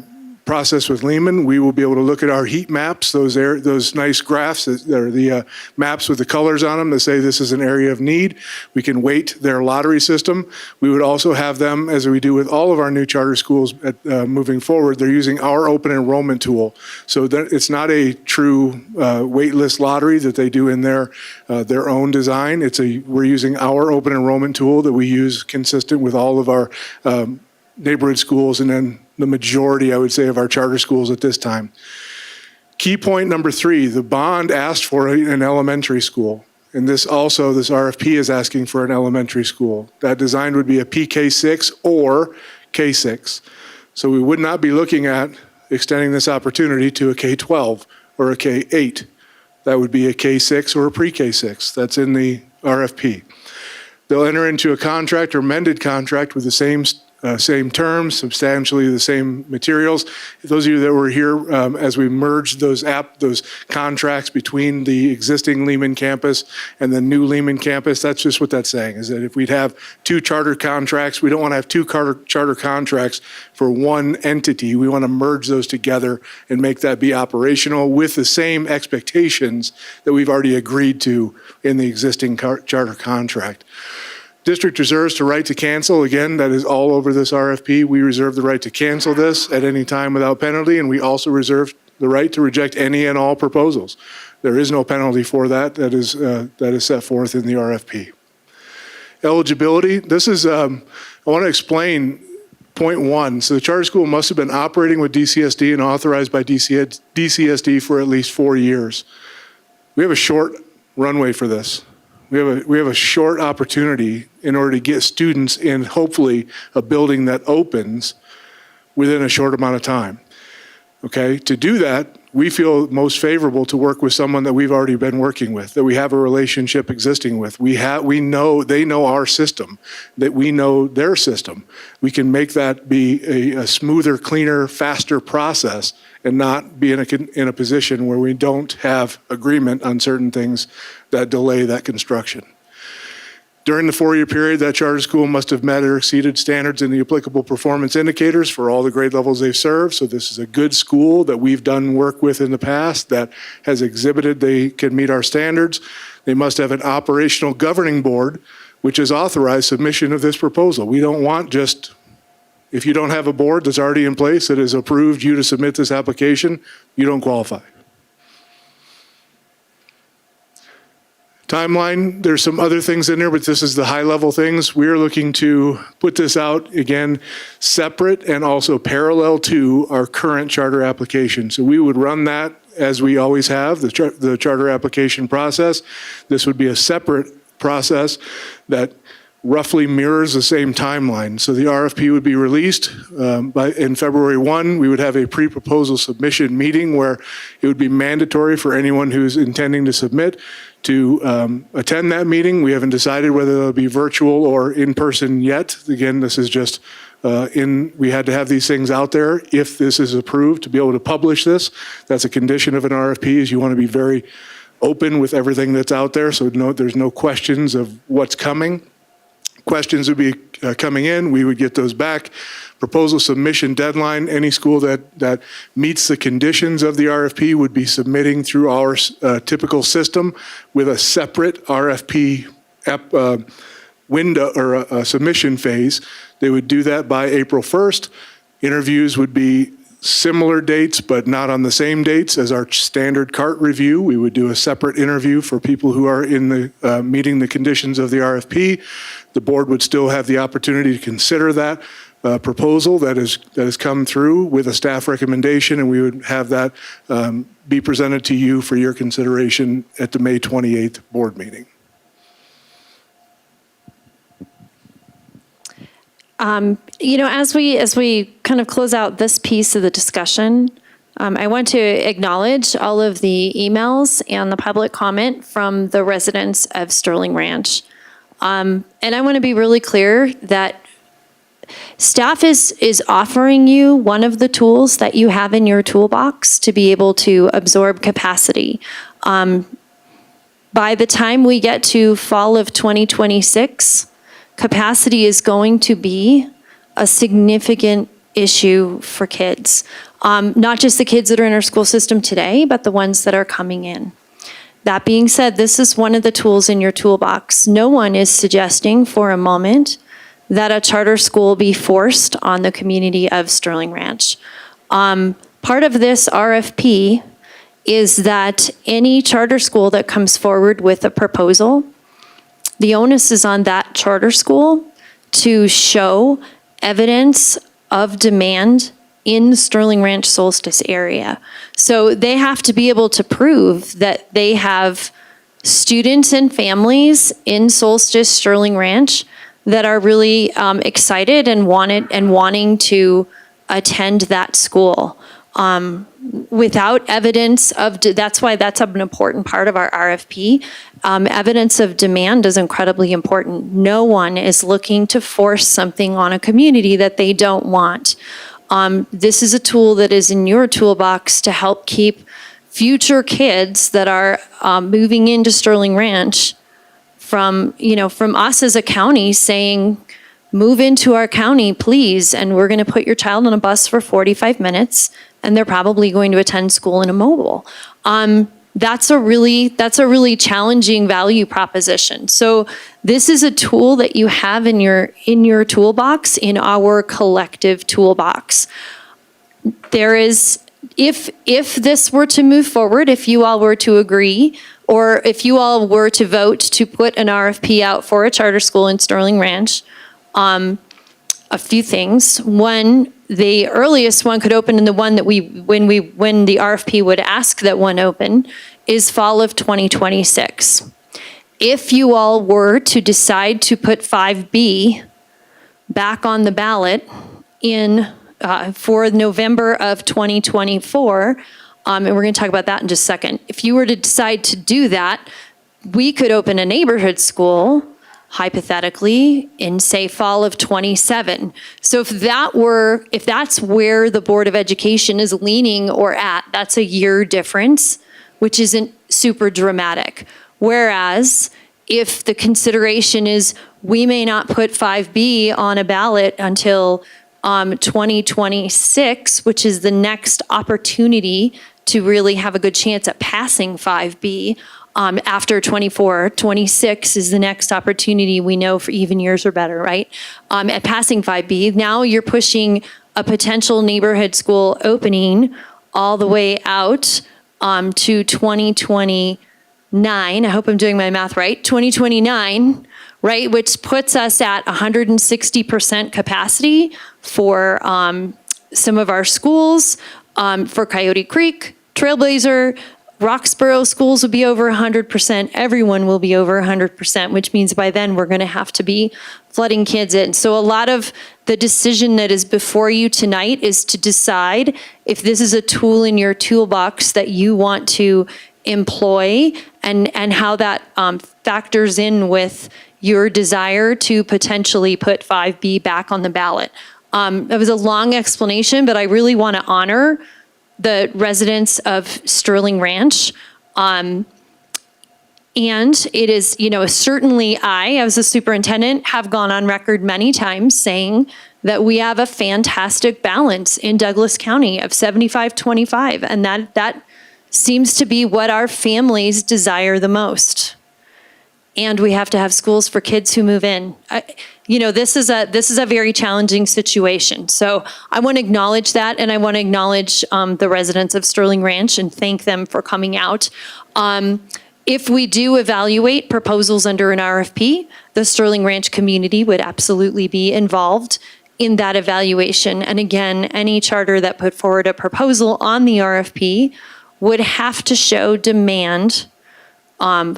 process with Lehman, we will be able to look at our heat maps, those nice graphs that are the maps with the colors on them that say this is an area of need. We can weight their lottery system. We would also have them, as we do with all of our new charter schools moving forward, they're using our open enrollment tool. So that it's not a true wait list lottery that they do in their own design. We're using our open enrollment tool that we use consistent with all of our neighborhood schools, and then the majority, I would say, of our charter schools at this time. Key point number 3, the bond asked for an elementary school. And this RFP is asking for an elementary school. That design would be a PK6 or K6. So we would not be looking at extending this opportunity to a K12 or a K8. That would be a K6 or a pre-K6. That's in the RFP. They'll enter into a contract or amended contract with the same terms, substantially the same materials. Those of you that were here as we merged those contracts between the existing Lehman campus and the new Lehman campus, that's just what that's saying, is that if we'd have 2 charter contracts, we don't want to have 2 charter contracts for one entity. We want to merge those together and make that be operational with the same expectations that we've already agreed to in the existing charter contract. District reserves the right to cancel. Again, that is all over this RFP. We reserve the right to cancel this at any time without penalty, and we also reserve the right to reject any and all proposals. There is no penalty for that. That is set forth in the RFP. Eligibility. This is, I want to explain point 1. So the charter school must have been operating with DCSD and authorized by DCSD for at least 4 years. We have a short runway for this. We have a short opportunity in order to get students in, hopefully, a building that opens within a short amount of time. Okay, to do that, we feel most favorable to work with someone that we've already been working with, that we have a relationship existing with. We know they know our system, that we know their system. We can make that be a smoother, cleaner, faster process and not be in a position where we don't have agreement on certain things that delay that construction. During the 4-year period, that charter school must have met or exceeded standards in the applicable performance indicators for all the grade levels they've served. So this is a good school that we've done work with in the past that has exhibited they can meet our standards. They must have an operational governing board, which has authorized submission of this proposal. We don't want just, if you don't have a board that's already in place that has approved you to submit this application, you don't qualify. Timeline, there's some other things in there, but this is the high level things. We're looking to put this out, again, separate and also parallel to our current charter application. So we would run that as we always have, the charter application process. This would be a separate process that roughly mirrors the same timeline. So the RFP would be released in February 1. We would have a pre-proposal submission meeting where it would be mandatory for anyone who's intending to submit to attend that meeting. We haven't decided whether it'll be virtual or in person yet. Again, this is just we had to have these things out there if this is approved to be able to publish this. That's a condition of an RFP, is you want to be very open with everything that's out there, so there's no questions of what's coming. Questions would be coming in, we would get those back. Proposal submission deadline, any school that meets the conditions of the RFP would be submitting through our typical system with a separate RFP window or a submission phase. They would do that by April 1st. Interviews would be similar dates, but not on the same dates as our standard CART review. We would do a separate interview for people who are in the meeting the conditions of the RFP. The board would still have the opportunity to consider that proposal that has come through with a staff recommendation, and we would have that be presented to you for your consideration at the May 28th board meeting. As we kind of close out this piece of the discussion, I want to acknowledge all of the emails and the public comment from the residents of Sterling Ranch. And I want to be really clear that staff is offering you one of the tools that you have in your toolbox to be able to absorb capacity. By the time we get to fall of 2026, capacity is going to be a significant issue for kids. not just the kids that are in our school system today, but the ones that are coming in. That being said, this is one of the tools in your toolbox. No one is suggesting for a moment that a charter school be forced on the community of Sterling Ranch. Part of this RFP is that any charter school that comes forward with a proposal, the onus is on that charter school to show evidence of demand in the Sterling Ranch Solstice area. So they have to be able to prove that they have students and families in Solstice Sterling Ranch that are really excited and wanting to attend that school. Without evidence of, that's why that's an important part of our RFP. Evidence of demand is incredibly important. No one is looking to force something on a community that they don't want. This is a tool that is in your toolbox to help keep future kids that are moving into Sterling Ranch from us as a county saying, move into our county, please, and we're going to put your child on a bus for 45 minutes, and they're probably going to attend school in a mobile. That's a really challenging value proposition. So this is a tool that you have in your toolbox, in our collective toolbox. There is, if this were to move forward, if you all were to agree, or if you all were to vote to put an RFP out for a charter school in Sterling Ranch, a few things. One, the earliest one could open, and the one that when the RFP would ask that one open, is fall of 2026. If you all were to decide to put 5B back on the ballot for November of 2024, and we're going to talk about that in just a second. If you were to decide to do that, we could open a neighborhood school, hypothetically, in say fall of 27. So if that's where the Board of Education is leaning or at, that's a year difference, which isn't super dramatic. Whereas if the consideration is we may not put 5B on a ballot until 2026, which is the next opportunity to really have a good chance at passing 5B, after 24, 26 is the next opportunity we know for even years or better, right? At passing 5B, now you're pushing a potential neighborhood school opening all the way out to 2029. I hope I'm doing my math right. 2029, right? Which puts us at 160% capacity for some of our schools, for Coyote Creek, Trailblazer, Roxborough schools will be over 100%. Everyone will be over 100%, which means by then we're going to have to be flooding kids in. So a lot of the decision that is before you tonight is to decide if this is a tool in your toolbox that you want to employ and how that factors in with your desire to potentially put 5B back on the ballot. That was a long explanation, but I really want to honor the residents of Sterling Ranch. And it is, certainly I, as a superintendent, have gone on record many times saying that we have a fantastic balance in Douglas County of 75-25, and that seems to be what our families desire the most. And we have to have schools for kids who move in. This is a very challenging situation. So I want to acknowledge that, and I want to acknowledge the residents of Sterling Ranch and thank them for coming out. If we do evaluate proposals under an RFP, the Sterling Ranch community would absolutely be involved in that evaluation. And again, any charter that put forward a proposal on the RFP would have to show demand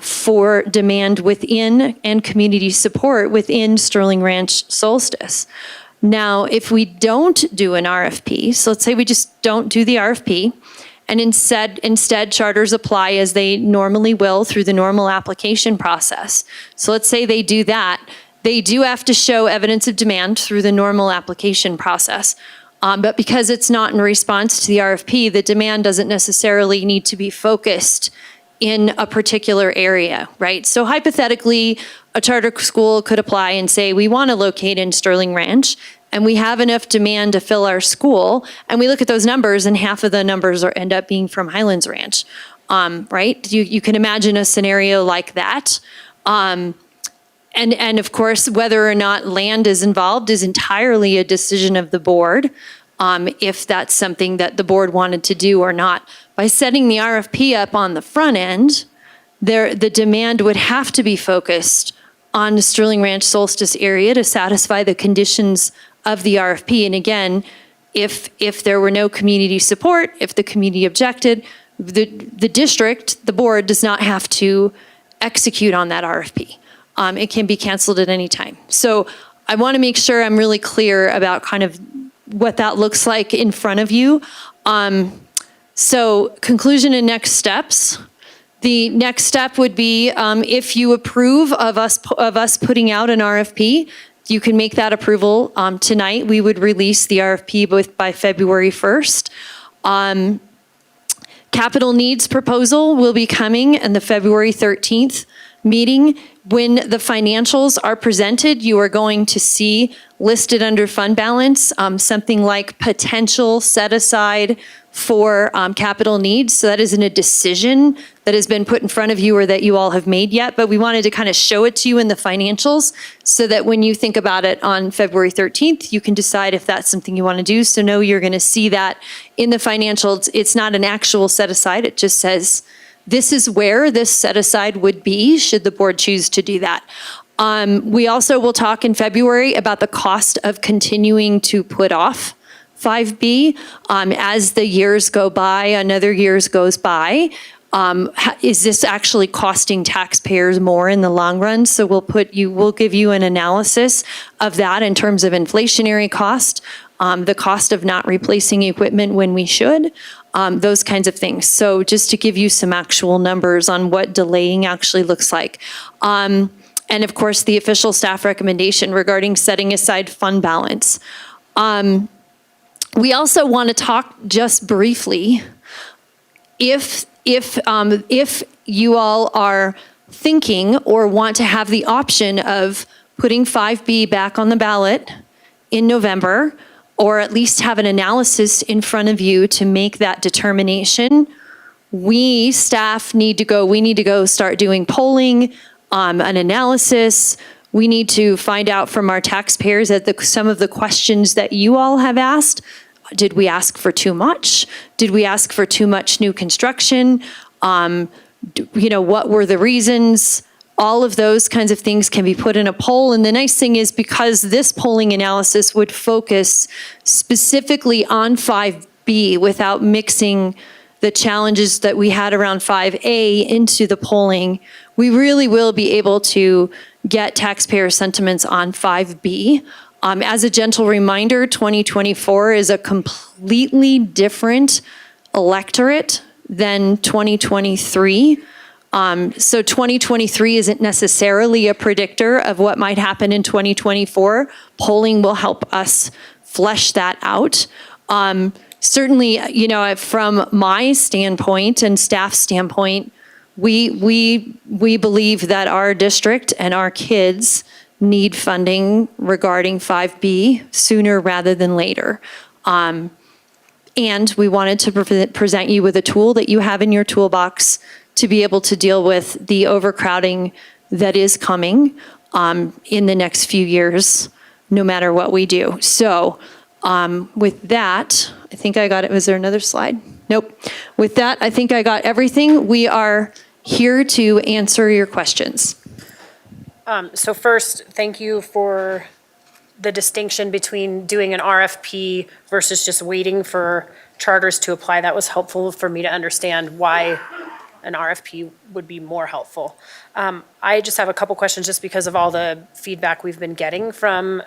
for demand within and community support within Sterling Ranch Solstice. Now, if we don't do an RFP, so let's say we just don't do the RFP, and instead charters apply as they normally will through the normal application process. So let's say they do that. They do have to show evidence of demand through the normal application process. But because it's not in response to the RFP, the demand doesn't necessarily need to be focused in a particular area, right? So hypothetically, a charter school could apply and say, we want to locate in Sterling Ranch. and we have enough demand to fill our school, and we look at those numbers, and half of the numbers end up being from Highlands Ranch, right? You can imagine a scenario like that. And of course, whether or not land is involved is entirely a decision of the board, if that's something that the board wanted to do or not. By setting the RFP up on the front end, the demand would have to be focused on the Sterling Ranch Solstice area to satisfy the conditions of the RFP. And again, if there were no community support, if the community objected, the district, the board, does not have to execute on that RFP. It can be canceled at any time. So I want to make sure I'm really clear about kind of what that looks like in front of you. So conclusion and next steps. The next step would be if you approve of us putting out an RFP, you can make that approval tonight. We would release the RFP by February 1st. Capital needs proposal will be coming in the February 13th meeting. When the financials are presented, you are going to see listed under fund balance something like potential set aside for capital needs. So that isn't a decision that has been put in front of you or that you all have made yet, but we wanted to kind of show it to you in the financials so that when you think about it on February 13th, you can decide if that's something you want to do. So no, you're going to see that in the financials. It's not an actual set aside. It just says, this is where this set aside would be should the board choose to do that. We also will talk in February about the cost of continuing to put off 5B. As the years go by, another years goes by, is this actually costing taxpayers more in the long run? So we'll give you an analysis of that in terms of inflationary cost, the cost of not replacing equipment when we should, those kinds of things. So just to give you some actual numbers on what delaying actually looks like. And of course, the official staff recommendation regarding setting aside fund balance. We also want to talk just briefly, if you all are thinking or want to have the option of putting 5B back on the ballot in November, or at least have an analysis in front of you to make that determination, staff need to go start doing polling, an analysis. We need to find out from our taxpayers that some of the questions that you all have asked. Did we ask for too much? Did we ask for too much new construction? What were the reasons? All of those kinds of things can be put in a poll. And the nice thing is, because this polling analysis would focus specifically on 5B without mixing the challenges that we had around 5A into the polling, we really will be able to get taxpayer sentiments on 5B. As a gentle reminder, 2024 is a completely different electorate than 2023. So 2023 isn't necessarily a predictor of what might happen in 2024. Polling will help us flesh that out. Certainly, from my standpoint and staff standpoint, we believe that our district and our kids need funding regarding 5B sooner rather than later. And we wanted to present you with a tool that you have in your toolbox to be able to deal with the overcrowding that is coming in the next few years, no matter what we do. So with that, I think I got it. Was there another slide? Nope. With that, I think I got everything. We are here to answer your questions. So first, thank you for the distinction between doing an RFP versus just waiting for charters to apply. That was helpful for me to understand why an RFP would be more helpful. I just have a couple questions just because of all the feedback we've been getting from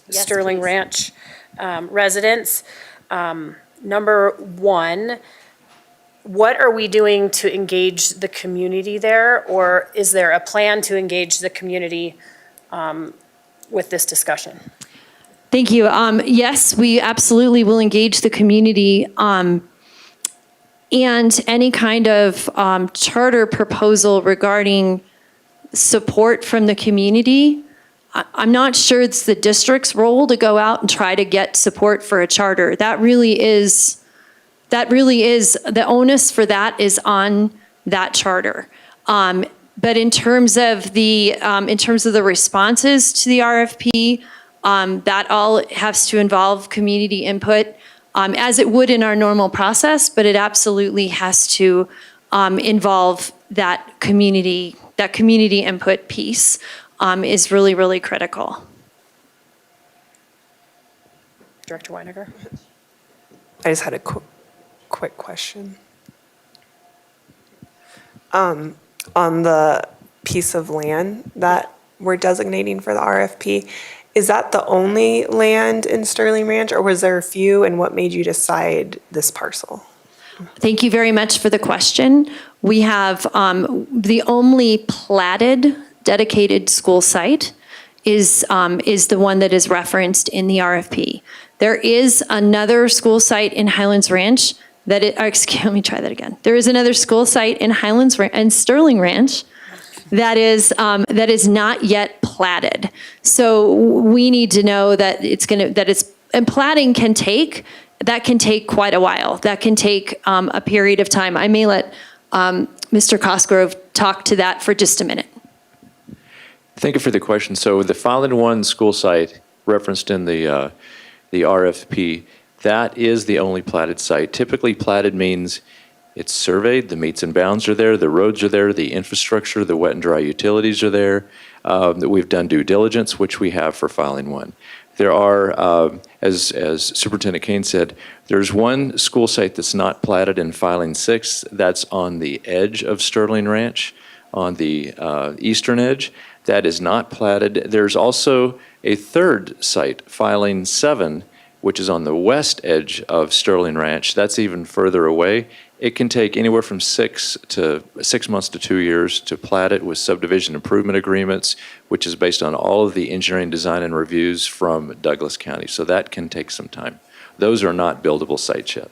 Sterling Ranch residents. Number one, what are we doing to engage the community there? Or is there a plan to engage the community with this discussion? Thank you. Yes, we absolutely will engage the community. And any kind of charter proposal regarding support from the community, I'm not sure it's the district's role to go out and try to get support for a charter. That really is, the onus for that is on that charter. But in terms of the responses to the RFP, that all has to involve community input, as it would in our normal process, but it absolutely has to involve that community input piece is really, really critical. Director Weiniger? I just had a quick question. On the piece of land that we're designating for the RFP, is that the only land in Sterling Ranch, or was there a few, and what made you decide this parcel? Thank you very much for the question. We have the only platted dedicated school site is the one that is referenced in the RFP. There is another school site in Highlands Ranch that let me try that again. There is another school site in Sterling Ranch that is not yet platted. So we need to know that and platting can take quite a while. That can take a period of time. I may let Mr. Cosgrove talk to that for just a minute. Thank you for the question. So the Filing 1 school site referenced in the RFP, that is the only platted site. Typically platted means it's surveyed, the meets and bounds are there, the roads are there, the infrastructure, the wet and dry utilities are there. We've done due diligence, which we have for Filing 1. There are, as Superintendent Kane said, there's one school site that's not platted in Filing 6. That's on the edge of Sterling Ranch, on the eastern edge. That is not platted. There's also a third site, Filing 7, which is on the west edge of Sterling Ranch. That's even further away. It can take anywhere from 6 months to 2 years to plat it with subdivision improvement agreements, which is based on all of the engineering design and reviews from Douglas County. So that can take some time. Those are not buildable sites yet.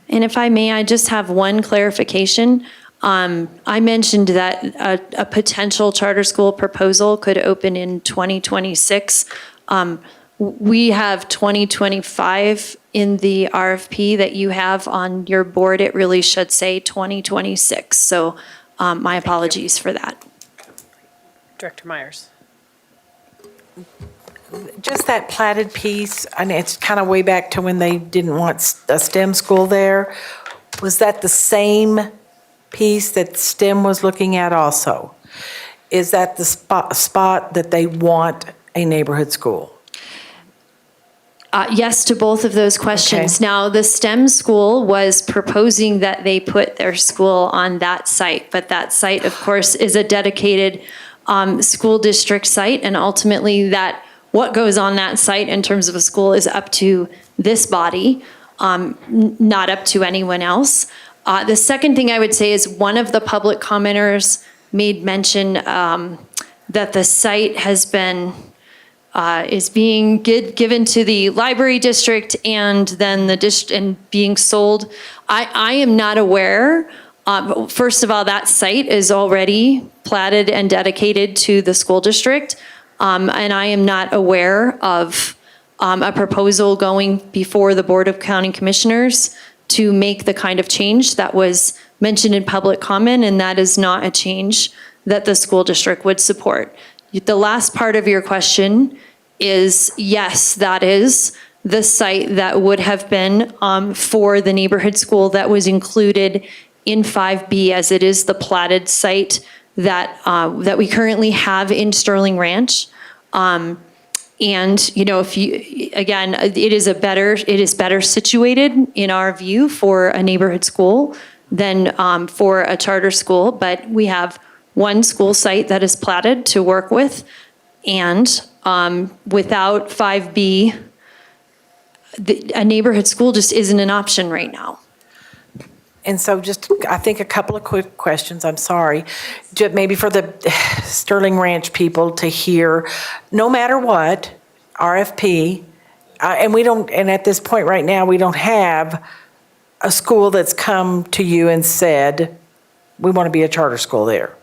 And if I may, I just have one clarification. I mentioned that a potential charter school proposal could open in 2026. We have 2025 in the RFP that you have on your board. It really should say 2026. So my apologies for that. Director Myers? Just that platted piece, and it's kind of way back to when they didn't want a STEM school there. Was that the same piece that STEM was looking at also? Is that the spot that they want a neighborhood school? Yes to both of those questions. Okay. Now, the STEM school was proposing that they put their school on that site, but that site, of course, is a dedicated school district site, and ultimately what goes on that site in terms of a school is up to this body, not up to anyone else. The second thing I would say is one of the public commenters made mention that the site has been is being given to the library district and then and being sold. I am not aware. First of all, that site is already platted and dedicated to the school district, and I am not aware of a proposal going before the Board of County Commissioners to make the kind of change that was mentioned in public comment, and that is not a change that the school district would support. The last part of your question is, yes, that is the site that would have been for the neighborhood school that was included in 5B, as it is the platted site that we currently have in Sterling Ranch. And, you know, it is better situated in our view for a neighborhood school than for a charter school, but we have one school site that is platted to work with, and without 5B, a neighborhood school just isn't an option right now. And so I think a couple of quick questions, I'm sorry, just maybe for the Sterling Ranch people to hear, no matter what, RFP, and at this point right now, we don't have a school that's come to you and said, we want to be a charter school there.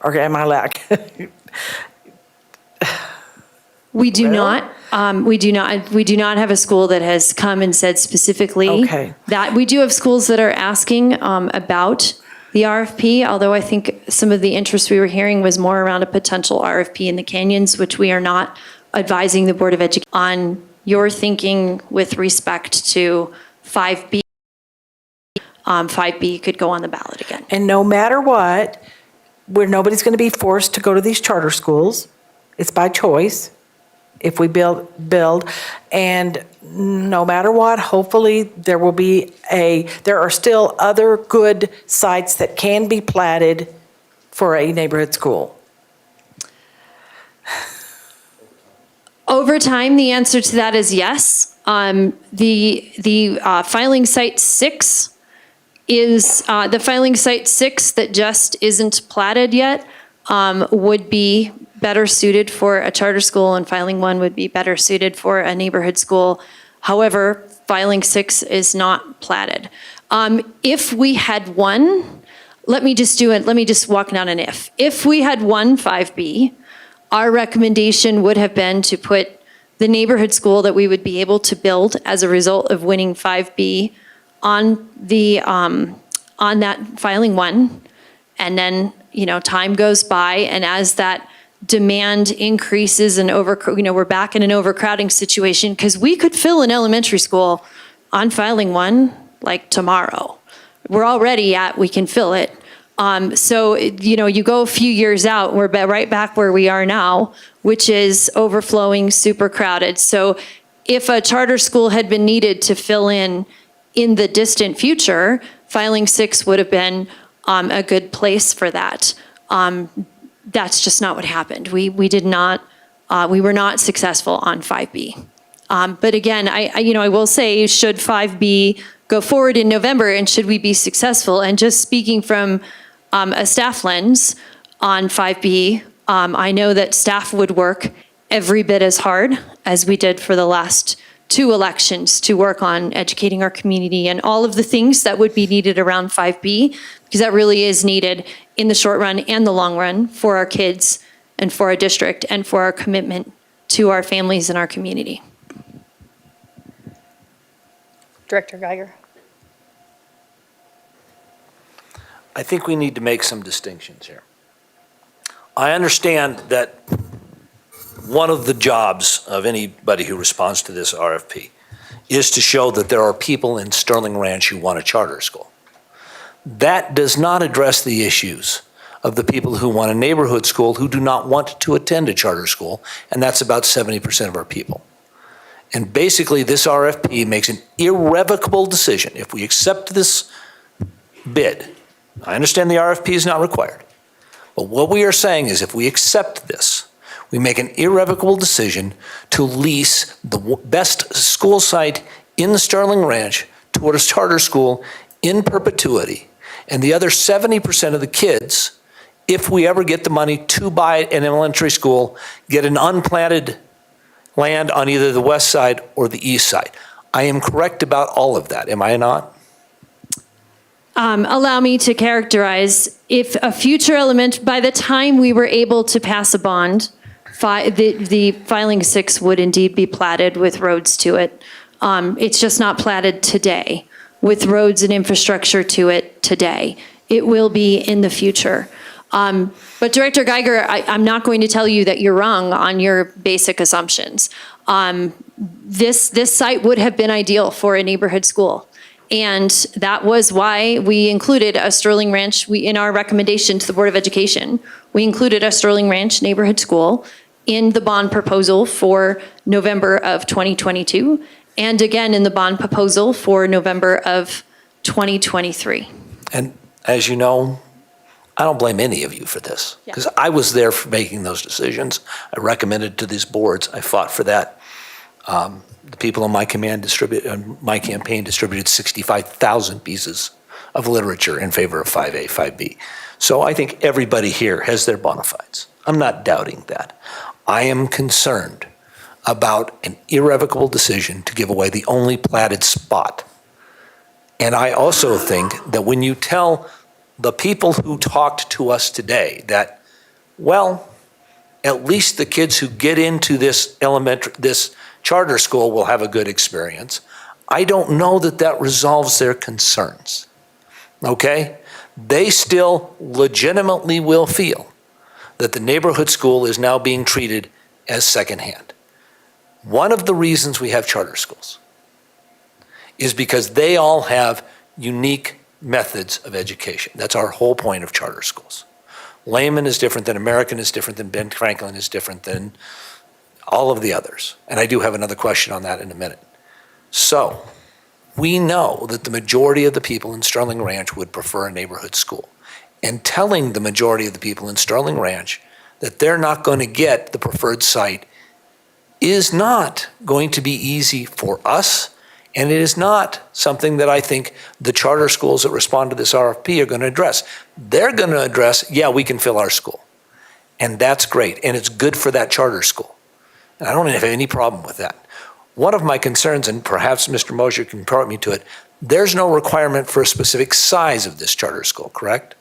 Or am I allowed? We do Well- not. We do not. We do not have a school that has come and said specifically Okay. that. We do have schools that are asking about the RFP, although I think some of the interest we were hearing was more around a potential RFP in the canyons, which we are not advising the Board of Education on your thinking with respect to 5B. 5B could go on the ballot again. And no matter what, nobody's going to be forced to go to these charter schools. It's by choice if we build. And no matter what, hopefully there are still other good sites that can be platted for a neighborhood school. Over time, the answer to that is yes. The filing site 6 is the filing site 6 that just isn't platted yet would be better suited for a charter school, and filing 1 would be better suited for a neighborhood school. However, filing 6 is not platted. If we had one, let me just walk down an if. If we had one 5B, our recommendation would have been to put the neighborhood school that we would be able to build as a result of winning 5B on that filing 1, and then time goes by, and as that demand increases and we're back in an overcrowding situation, because we could fill an elementary school on filing 1 like tomorrow. We're already we can fill it. So you go a few years out, we're right back where we are now, which is overflowing, super crowded. So if a charter school had been needed to fill in the distant future, filing 6 would have been a good place for that. That's just not what happened. We were not successful on 5B. But again, I will say, should 5B go forward in November and should we be successful? And just speaking from a staff lens on 5B, I know that staff would work every bit as hard as we did for the last 2 elections to work on educating our community and all of the things that would be needed around 5B, because that really is needed in the short run and the long run for our kids and for our district and for our commitment to our families and our community. Director Geiger. I think we need to make some distinctions here. I understand that one of the jobs of anybody who responds to this RFP is to show that there are people in Sterling Ranch who want a charter school. That does not address the issues of the people who want a neighborhood school who do not want to attend a charter school, and that's about 70% of our people. And basically, this RFP makes an irrevocable decision. If we accept this bid, I understand the RFP is not required, but what we are saying is if we accept this, we make an irrevocable decision to lease the best school site in the Sterling Ranch to a charter school in perpetuity. And the other 70% of the kids, if we ever get the money to buy an elementary school, get an unplanted land on either the west side or the east side. I am correct about all of that, am I not? Allow me to characterize, if a future element, by the time we were able to pass a bond, the filing 6 would indeed be platted with roads to it. It's just not platted today with roads and infrastructure to it today. It will be in the future. But Director Geiger, I'm not going to tell you that you're wrong on your basic assumptions. This site would have been ideal for a neighborhood school. And that was why we included a Sterling Ranch, in our recommendation to the Board of Education, we included a Sterling Ranch neighborhood school in the bond proposal for November of 2022, and again in the bond proposal for November of 2023. And as you know, I don't blame any of you for this, because I was there for making those decisions. I recommended to these boards, I fought for that. The people on my campaign distributed 65,000 pieces of literature in favor of 5A, 5B. So I think everybody here has their bona fides. I'm not doubting that. I am concerned about an irrevocable decision to give away the only platted spot. And I also think that when you tell the people who talked to us today that Well, at least the kids who get into this charter school will have a good experience. I don't know that that resolves their concerns, okay? They still legitimately will feel that the neighborhood school is now being treated as secondhand. One of the reasons we have charter schools is because they all have unique methods of education. That's our whole point of charter schools. Layman is different than American is different than Ben Franklin is different than all of the others. And I do have another question on that in a minute. So we know that the majority of the people in Sterling Ranch would prefer a neighborhood school. And telling the majority of the people in Sterling Ranch that they're not going to get the preferred site is not going to be easy for us. And it is not something that I think the charter schools that respond to this RFP are going to address. They're going to address, yeah, we can fill our school. And that's great. And it's good for that charter school. And I don't have any problem with that. One of my concerns, and perhaps Mr. Mosier can point me to it, there's no requirement for a specific size of this charter school, correct?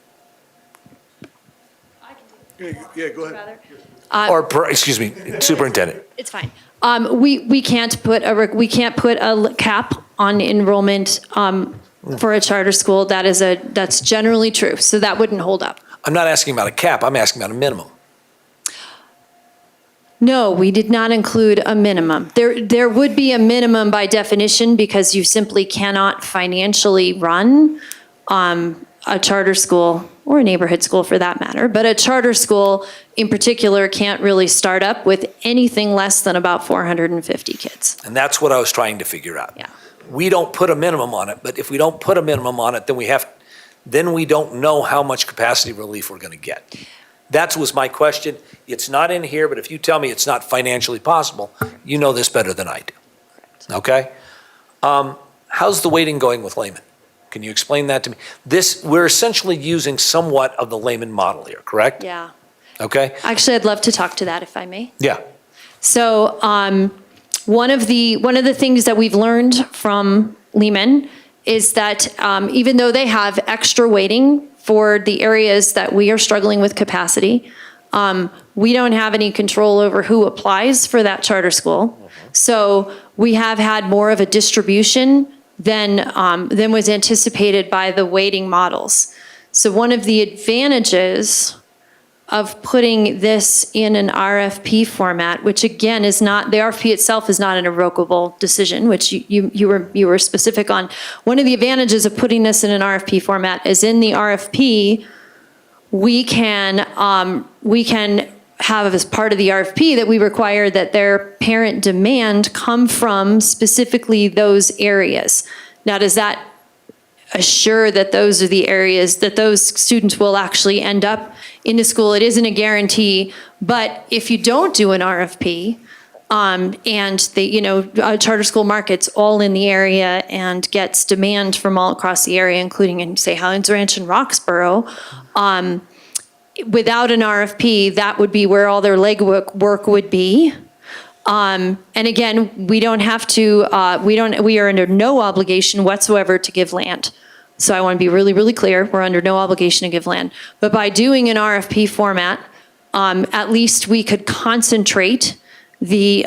Yeah, go ahead. Excuse me, Superintendent. It's fine. We can't put a cap on enrollment for a charter school. That's generally true. So that wouldn't hold up. I'm not asking about a cap. I'm asking about a minimum. No, we did not include a minimum. There would be a minimum by definition because you simply cannot financially run a charter school or a neighborhood school for that matter. But a charter school in particular can't really start up with anything less than about 450 kids. And that's what I was trying to figure out. Yeah. We don't put a minimum on it, but if we don't put a minimum on it, then we don't know how much capacity relief we're going to get. That was my question. It's not in here, but if you tell me it's not financially possible, you know this better than I do. Okay? How's the waiting going with Layman? Can you explain that to me? We're essentially using somewhat of the Layman model here, correct? Yeah. Okay? Actually, I'd love to talk to that if I may. Yeah. So one of the things that we've learned from Lehman is that even though they have extra weighting for the areas that we are struggling with capacity, we don't have any control over who applies for that charter school. So we have had more of a distribution than was anticipated by the weighting models. So one of the advantages of putting this in an RFP format, which again is not, the RFP itself is not an irrevocable decision, which you were specific on. One of the advantages of putting this in an RFP format is in the RFP, we can have as part of the RFP that we require that their parent demand come from specifically those areas. Now, does that assure that those are the areas that those students will actually end up in the school? It isn't a guarantee, but if you don't do an RFP, and a charter school markets all in the area and gets demand from all across the area, including in, say, Highlands Ranch and Roxborough, without an RFP, that would be where all their legwork would be. And again, we don't have to, we are under no obligation whatsoever to give land. So I want to be really, really clear, we're under no obligation to give land. But by doing an RFP format, at least we could concentrate the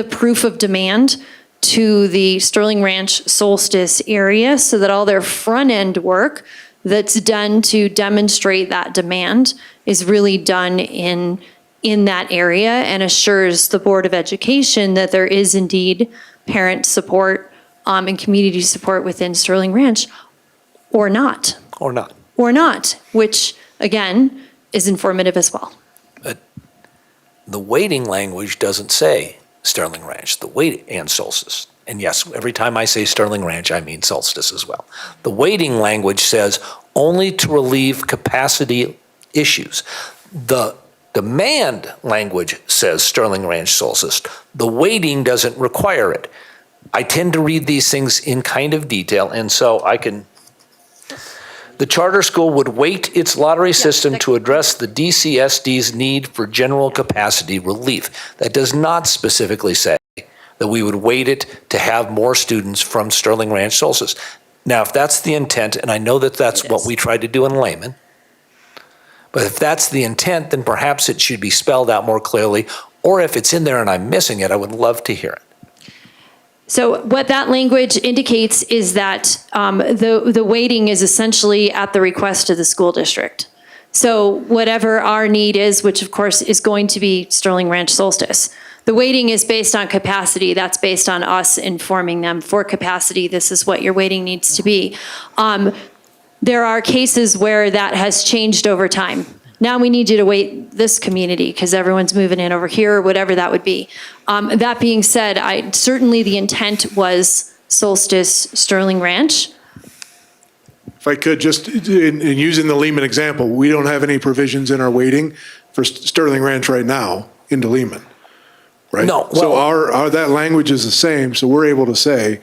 proof of demand to the Sterling Ranch Solstice area so that all their front end work that's done to demonstrate that demand is really done in that area and assures the Board of Education that there is indeed parent support and community support within Sterling Ranch, or not. Or not. Or not, which again is informative as well. But the weighting language doesn't say Sterling Ranch, and Solstice. And yes, every time I say Sterling Ranch, I mean Solstice as well. The weighting language says only to relieve capacity issues. The demand language says Sterling Ranch Solstice. The weighting doesn't require it. I tend to read these things in kind of detail, and so the charter school would weight its lottery system to address the DCSD's need for general capacity relief. That does not specifically say that we would weight it to have more students from Sterling Ranch Solstice. Now, if that's the intent, and I know that that's what we tried to do in Layman, But if that's the intent, then perhaps it should be spelled out more clearly. Or if it's in there and I'm missing it, I would love to hear it. So what that language indicates is that the weighting is essentially at the request of the school district. So whatever our need is, which of course is going to be Sterling Ranch Solstice, the weighting is based on capacity. That's based on us informing them for capacity. This is what your weighting needs to be. There are cases where that has changed over time. Now we need you to weight this community because everyone's moving in over here or whatever that would be. That being said, certainly the intent was Solstice Sterling Ranch. If I could, just in using the Lehman example, we don't have any provisions in our weighting for Sterling Ranch right now into Lehman, right? No. So Well, that language is the same, so we're able to say,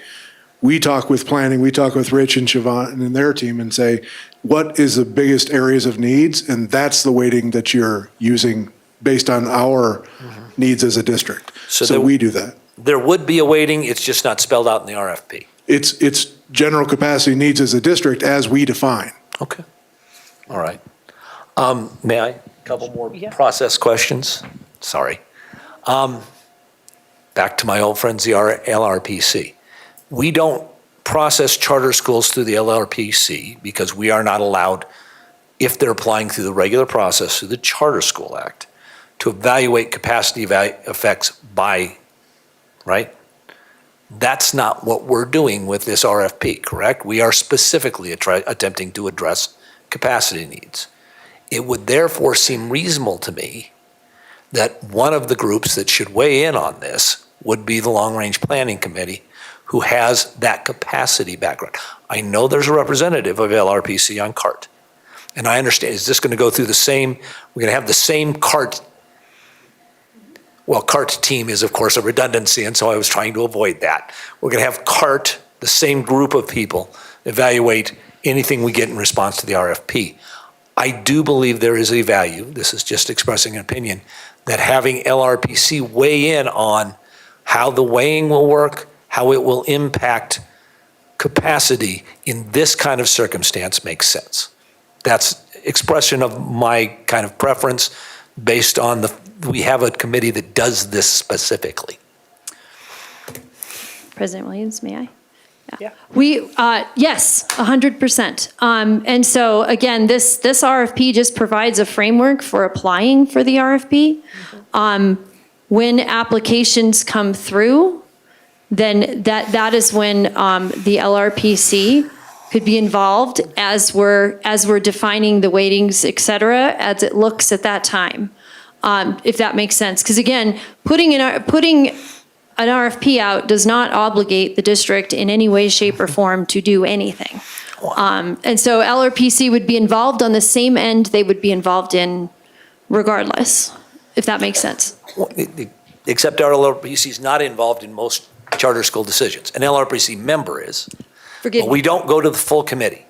we talk with planning, we talk with Rich and Siobhan and their team and say, what is the biggest areas of needs? And that's the weighting that you're using based on our needs as a district. So we do that. There would be a weighting, it's just not spelled out in the RFP. It's general capacity needs as a district as we define. Okay. All right. May I? A couple more process questions? Sorry. Back to my old friends, the LRPC. We don't process charter schools through the LRPC because we are not allowed, if they're applying through the regular process through the Charter School Act, to evaluate capacity effects by, right? That's not what we're doing with this RFP, correct? We are specifically attempting to address capacity needs. It would therefore seem reasonable to me that one of the groups that should weigh in on this would be the Long Range Planning Committee, who has that capacity background. I know there's a representative of LRPC on CART. And I understand, is this going to go through the same, we're going to have the same CART? Well, CART team is, of course, a redundancy, and so I was trying to avoid that. We're going to have CART, the same group of people, evaluate anything we get in response to the RFP. I do believe there is a value, this is just expressing an opinion, that having LRPC weigh in on how the weighing will work, how it will impact capacity in this kind of circumstance makes sense. That's expression of my kind of preference based on we have a committee that does this specifically. President Williams, may I? Yeah. We, yes, 100%. And so again, this RFP just provides a framework for applying for the RFP. When applications come through, then that is when the LRPC could be involved as we're defining the weightings, et cetera, as it looks at that time, if that makes sense. Because again, putting an RFP out does not obligate the district in any way, shape, or form to do anything. And so LRPC would be involved on the same end they would be involved in regardless, if that makes sense. Except our LRPC is not involved in most charter school decisions. An LRPC member is. Forgive but me. we don't go to the full committee.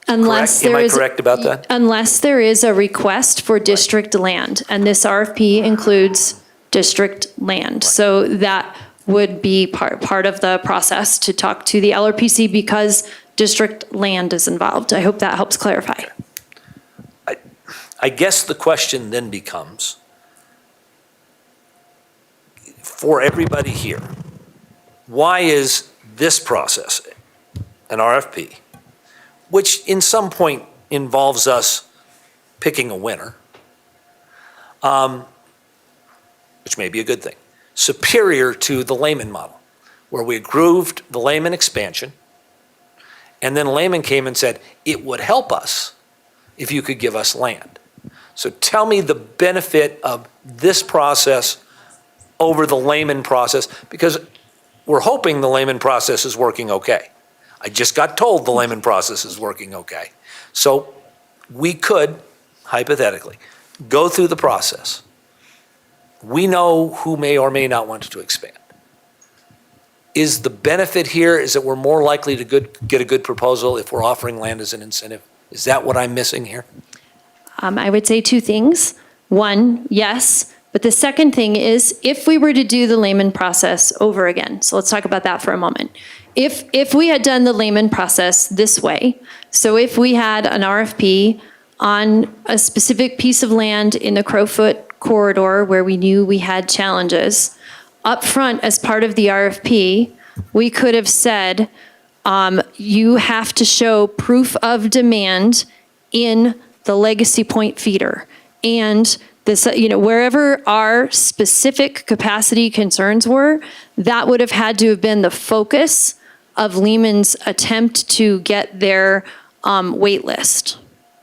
Unless Correct? there Am I is correct about that? Unless there is a request for district land, and this RFP includes district land. So that would be part of the process to talk to the LRPC because district land is involved. I hope that helps clarify. I guess the question then becomes, for everybody here, why is this process, an RFP, which in some point involves us picking a winner, which may be a good thing, superior to the Lehman model, where we approved the Lehman expansion, and then Lehman came and said, it would help us if you could give us land. So tell me the benefit of this process over the Lehman process, because we're hoping the Lehman process is working okay. I just got told the Lehman process is working okay. So we could, hypothetically, go through the process. We know who may or may not want to expand. Is the benefit here is that we're more likely to get a good proposal if we're offering land as an incentive? Is that what I'm missing here? I would say two things. One, yes. But the second thing is, if we were to do the Lehman process over again, so let's talk about that for a moment. If we had done the Lehman process this way, so if we had an RFP on a specific piece of land in the Crowfoot corridor where we knew we had challenges, up front as part of the RFP, we could have said, you have to show proof of demand in the Legacy Point feeder. And this, wherever our specific capacity concerns were, that would have had to have been the focus of Lehman's attempt to get their wait list.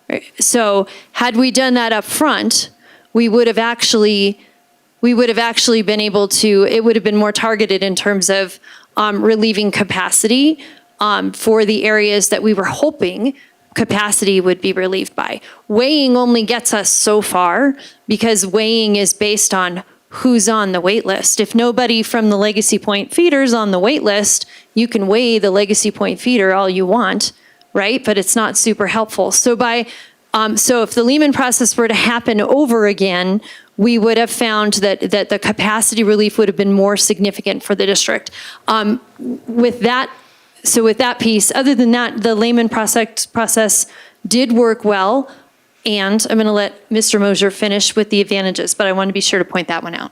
Right? So had we done that up front, we would have actually been able to, it would have been more targeted in terms of relieving capacity for the areas that we were hoping capacity would be relieved by. Weighing only gets us so far because weighing is based on who's on the wait list. If nobody from the Legacy Point feeder's on the wait list, you can weigh the Legacy Point feeder all you want, right? But it's not super helpful. So so if the Lehman process were to happen over again, we would have found that the capacity relief would have been more significant for the district. With that piece, other than that, the Lehman process did work well. And I'm going to let Mr. Mosier finish with the advantages, but I want to be sure to point that one out.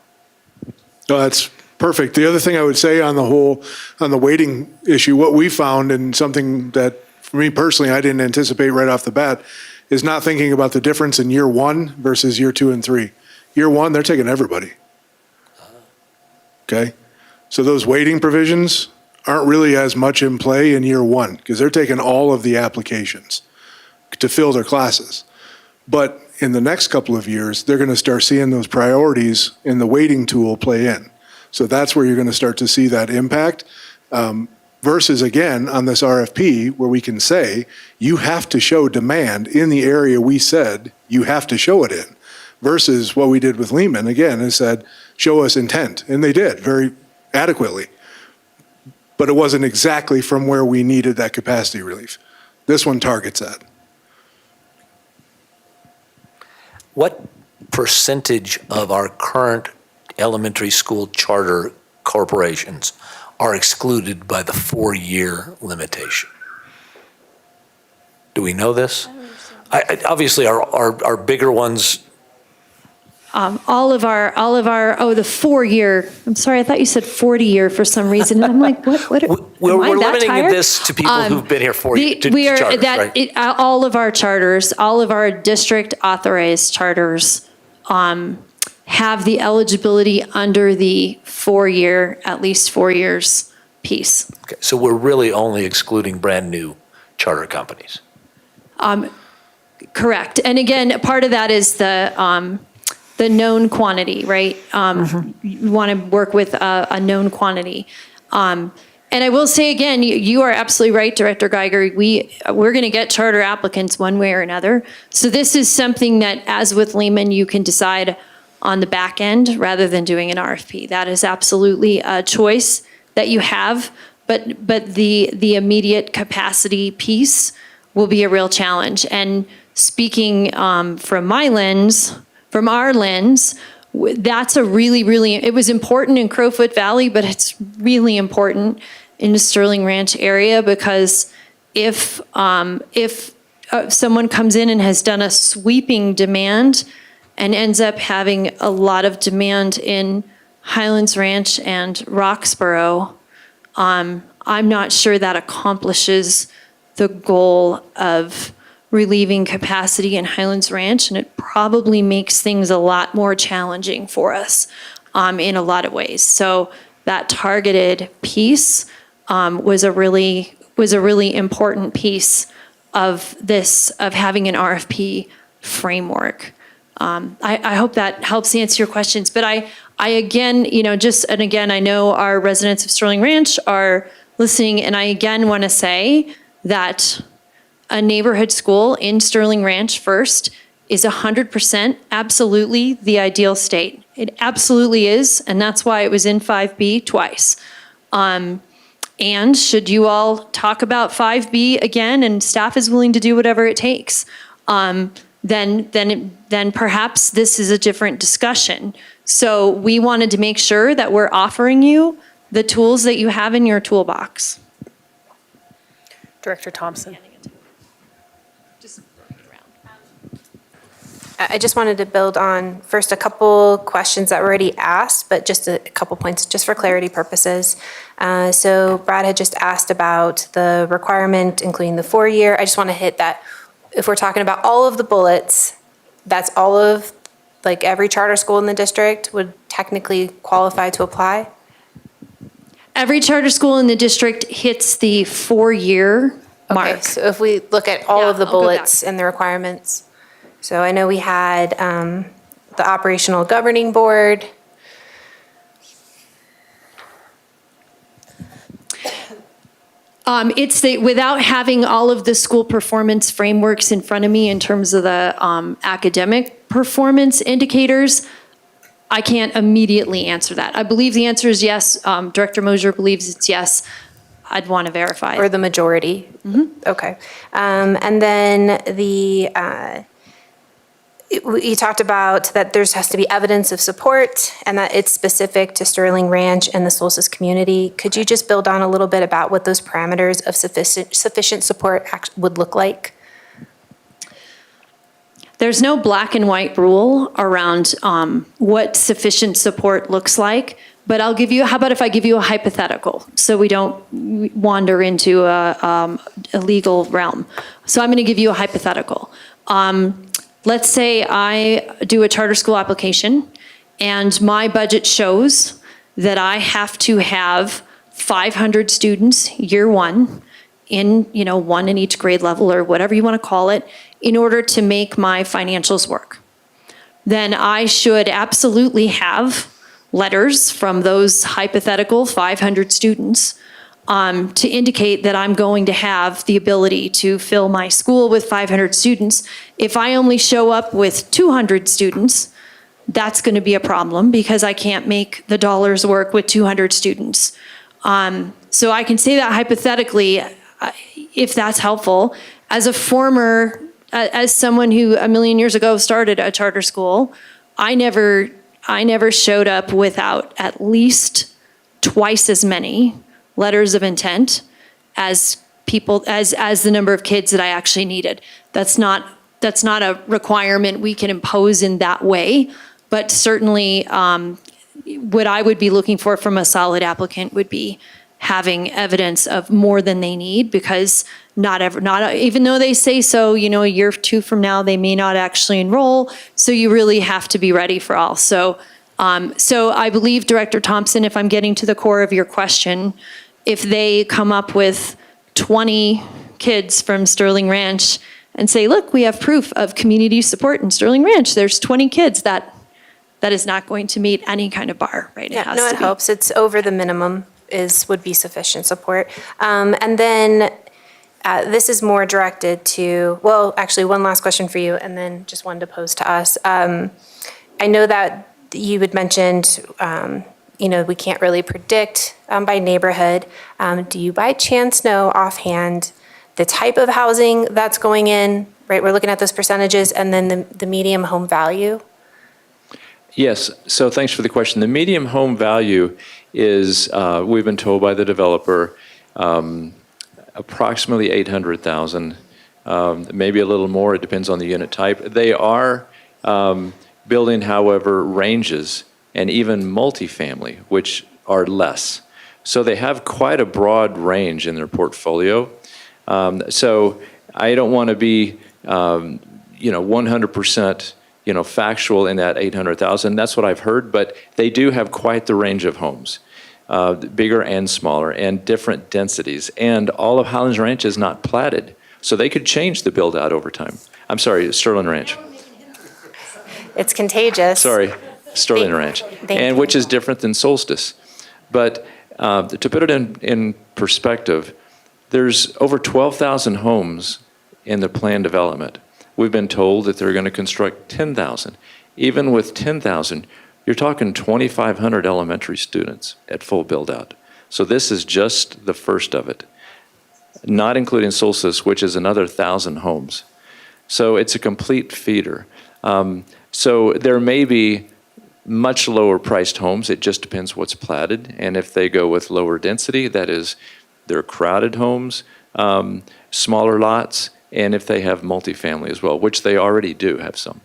No, that's perfect. The other thing I would say on the weighting issue, what we found, and something that for me personally, I didn't anticipate right off the bat, is not thinking about the difference in year 1 versus year 2 and 3. Year 1, they're taking everybody. Okay? So those weighting provisions aren't really as much in play in year 1 because they're taking all of the applications to fill their classes. But in the next couple of years, they're going to start seeing those priorities in the weighting tool play in. So that's where you're going to start to see that impact. Versus, again, on this RFP, where we can say, you have to show demand in the area we said you have to show it in. Versus what we did with Lehman, again, is said, show us intent. And they did very adequately. But it wasn't exactly from where we needed that capacity relief. This one targets that. What percentage of our current elementary school charter corporations are excluded by the 4-year limitation? Do we know this? Obviously, our bigger ones. All of our, the 4-year, I'm sorry, I thought you said 40-year for some reason. And I'm like, what We're am I that limiting tired? this to people who've been here 4 years. All of our charters, all of our district authorized charters have the eligibility under the 4-year, at least 4 years piece. Okay, so we're really only excluding brand new charter companies. Correct. And again, part of that is the known quantity, right? You want to work with a known quantity. And I will say again, you are absolutely right, Director Geiger. We're going to get charter applicants one way or another. So this is something that, as with Lehman, you can decide on the back end rather than doing an RFP. That is absolutely a choice that you have. But the immediate capacity piece will be a real challenge. And speaking from our lens, that's a really, it was important in Crowfoot Valley, but it's really important in the Sterling Ranch area because if someone comes in and has done a sweeping demand and ends up having a lot of demand in Highlands Ranch and Roxborough, I'm not sure that accomplishes the goal of relieving capacity in Highlands Ranch, and it probably makes things a lot more challenging for us in a lot of ways. So that targeted piece was a really important piece of having an RFP framework. I hope that helps answer your questions. But I again, I know our residents of Sterling Ranch are listening, and I again want to say that a neighborhood school in Sterling Ranch first is 100% absolutely the ideal state. It absolutely is, and that's why it was in 5B twice. And should you all talk about 5B again, and staff is willing to do whatever it takes, then perhaps this is a different discussion. So we wanted to make sure that we're offering you the tools that you have in your toolbox. Director Thompson. I just wanted to build on first a couple questions that were already asked, but just a couple points, just for clarity purposes. So Brad had just asked about the requirement, including the 4-year. I just want to hit that. If we're talking about all of the bullets, that's all of, like every charter school in the district would technically qualify to apply? Every charter school in the district hits the 4-year mark. Okay, so if we look at all of the I'll go back. bullets and the requirements. So I know we had the operational governing board. It's without having all of the school performance frameworks in front of me in terms of the academic performance indicators, I can't immediately answer that. I believe the answer is yes. Director Mosier believes it's yes. I'd want to verify. Or the majority? Okay. And then you talked about that there has to be evidence of support and that it's specific to Sterling Ranch and the Solstice community. Could you just build on a little bit about what those parameters of sufficient support would look like? There's no black and white rule around what sufficient support looks like, but I'll give you, how about if I give you a hypothetical so we don't wander into a legal realm. So I'm going to give you a hypothetical. Let's say I do a charter school application and my budget shows that I have to have 500 students year one in, one in each grade level or whatever you want to call it, in order to make my financials work. Then I should absolutely have letters from those hypothetical 500 students to indicate that I'm going to have the ability to fill my school with 500 students. If I only show up with 200 students, that's going to be a problem because I can't make the dollars work with 200 students. So I can say that hypothetically, if that's helpful. As someone who a million years ago started a charter school, I never showed up without at least twice as many letters of intent as the number of kids that I actually needed. That's not a requirement we can impose in that way, but certainly what I would be looking for from a solid applicant would be having evidence of more than they need, because even though they say so, a year or two from now, they may not actually enroll. So you really have to be ready for all. So I believe, Director Thompson, if I'm getting to the core of your question, if they come up with 20 kids from Sterling Ranch and say, look, we have proof of community support in Sterling Ranch, there's 20 kids, that is not going to meet any kind of bar, right? Yeah, it helps. It's over the minimum would be sufficient support. And then this is more directed to, well, actually one last question for you and then just one to pose to us. I know that you had mentioned, we can't really predict by neighborhood. Do you by chance know offhand the type of housing that's going in, right? We're looking at those percentages and then the medium home value. Yes, so thanks for the question. The medium home value is, we've been told by the developer, approximately $800,000, maybe a little more, it depends on the unit type. They are building, however, ranges and even multifamily, which are less. So they have quite a broad range in their portfolio. So I don't want to be, 100%, factual in that 800,000. That's what I've heard, but they do have quite the range of homes, bigger and smaller, and different densities. And all of Highlands Ranch is not platted, so they could change the build out over time. I'm sorry, Sterling Ranch. It's contagious. Sorry, Sterling Ranch, and which is different than Solstice. But to put it in perspective, there's over 12,000 homes in the planned development. We've been told that they're going to construct 10,000. Even with 10,000, you're talking 2,500 elementary students at full build-out. So this is just the first of it, not including Solstice, which is another 1,000 homes. So it's a complete feeder. So there may be much lower priced homes. It just depends what's platted. And if they go with lower density, that is, they're crowded homes, smaller lots, and if they have multifamily as well, which they already do have some.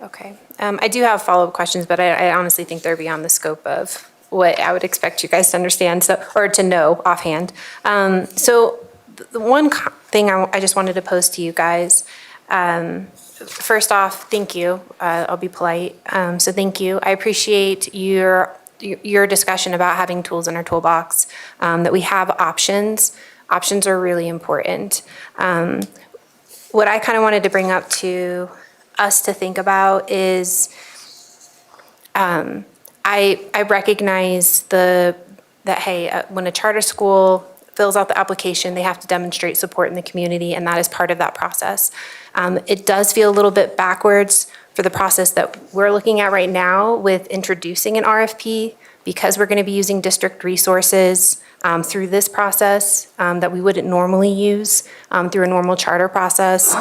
Okay. I do have follow-up questions, but I honestly think they're beyond the scope of what I would expect you guys to understand, or to know offhand. So the one thing I just wanted to pose to you guys, first off, thank you. I'll be polite. So thank you. I appreciate your discussion about having tools in our toolbox, that we have options. Options are really important. What I kind of wanted to bring up to us to think about is, I recognize that, hey, when a charter school fills out the application, they have to demonstrate support in the community, and that is part of that process. It does feel a little bit backwards for the process that we're looking at right now with introducing an RFP, because we're going to be using district resources through this process that we wouldn't normally use through a normal charter process,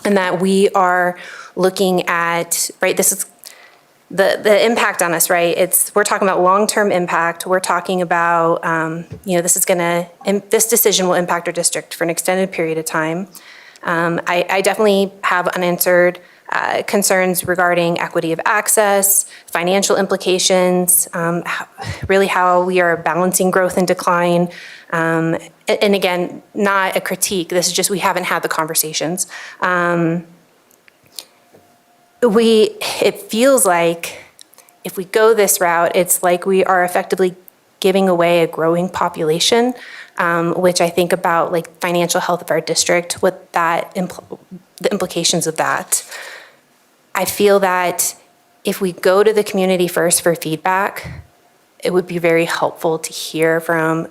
and that we are looking at, right, this is the impact on us, right? We're talking about long-term impact. We're talking about, this decision will impact our district for an extended period of time. I definitely have unanswered concerns regarding equity of access, financial implications, really how we are balancing growth and decline. And again, not a critique. This is just, we haven't had the conversations. It feels like if we go this route, it's like we are effectively giving away a growing population, which I think about like financial health of our district, what that the implications of that. I feel that if we go to the community first for feedback, it would be very helpful to hear from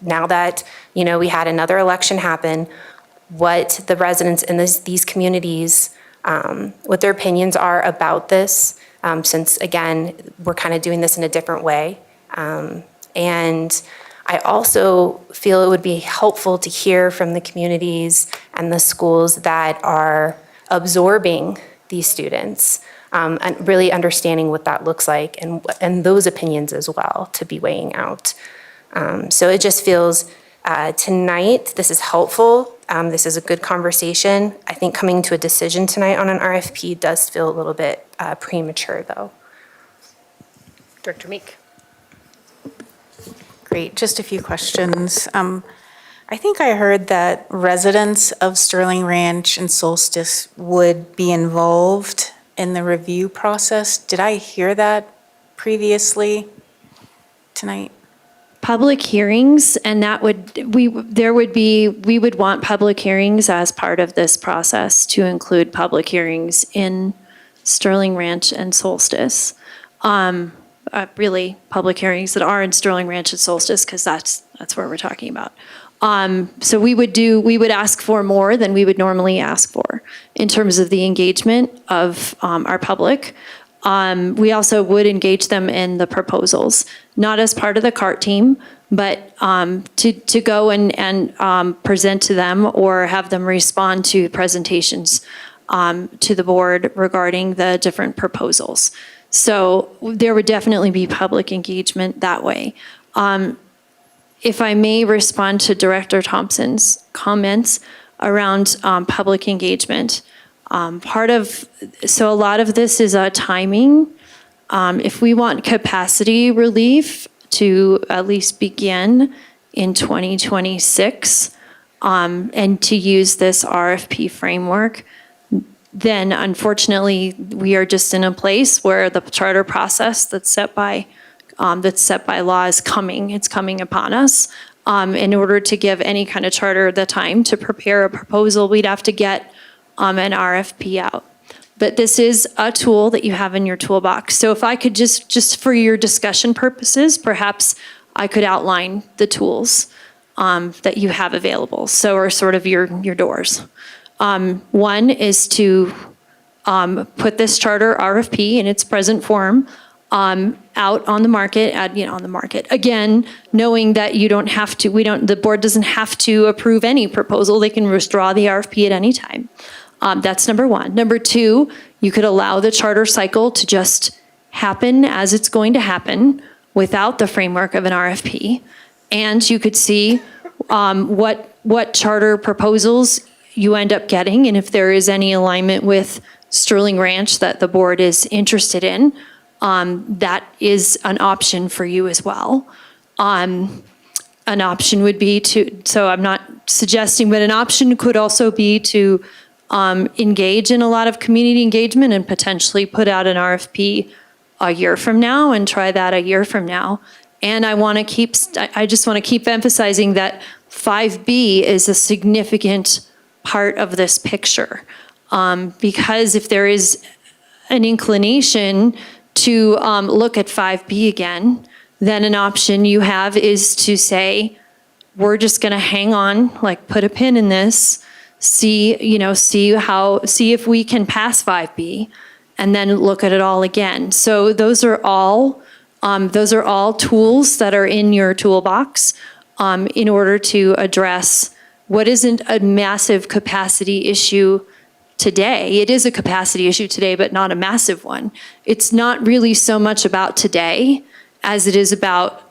now that, we had another election happen, what the residents in these communities, what their opinions are about this, since again, we're kind of doing this in a different way. And I also feel it would be helpful to hear from the communities and the schools that are absorbing these students, and really understanding what that looks like, and those opinions as well to be weighing out. So it just feels tonight, this is helpful. This is a good conversation. I think coming to a decision tonight on an RFP does feel a little bit premature, though. Director Meek. Great, just a few questions. I think I heard that residents of Sterling Ranch and Solstice would be involved in the review process. Did I hear that previously tonight? Public hearings, and we would want public hearings as part of this process to include public hearings in Sterling Ranch and Solstice. Really, public hearings that are in Sterling Ranch and Solstice, because that's where we're talking about. So we would ask for more than we would normally ask for in terms of the engagement of our public. We also would engage them in the proposals, not as part of the CART team, but to go and present to them or have them respond to presentations to the board regarding the different proposals. So there would definitely be public engagement that way. If I may respond to Director Thompson's comments around public engagement, so a lot of this is timing. If we want capacity relief to at least begin in 2026, and to use this RFP framework, then unfortunately we are just in a place where the charter process that's set by law is coming. It's coming upon us. In order to give any kind of charter the time to prepare a proposal, we'd have to get an RFP out. But this is a tool that you have in your toolbox. So if I could just for your discussion purposes, perhaps I could outline the tools that you have available. So are sort of your doors. One is to put this charter RFP in its present form out on the market, on the market. Again, knowing that you don't have to, the board doesn't have to approve any proposal. They can withdraw the RFP at any time. That's number one. Number two, you could allow the charter cycle to just happen as it's going to happen without the framework of an RFP. And you could see what charter proposals you end up getting, and if there is any alignment with Sterling Ranch that the board is interested in, that is an option for you as well. An option would be to, so I'm not suggesting, but an option could also be to engage in a lot of community engagement and potentially put out an RFP a year from now and try that a year from now. And I just want to keep emphasizing that 5B is a significant part of this picture. Because if there is an inclination to look at 5B again, then an option you have is to say, we're just going to hang on, like put a pin in this, see if we can pass 5B, and then look at it all again. So those are all tools that are in your toolbox in order to address what isn't a massive capacity issue today. It is a capacity issue today, but not a massive one. It's not really so much about today as it is about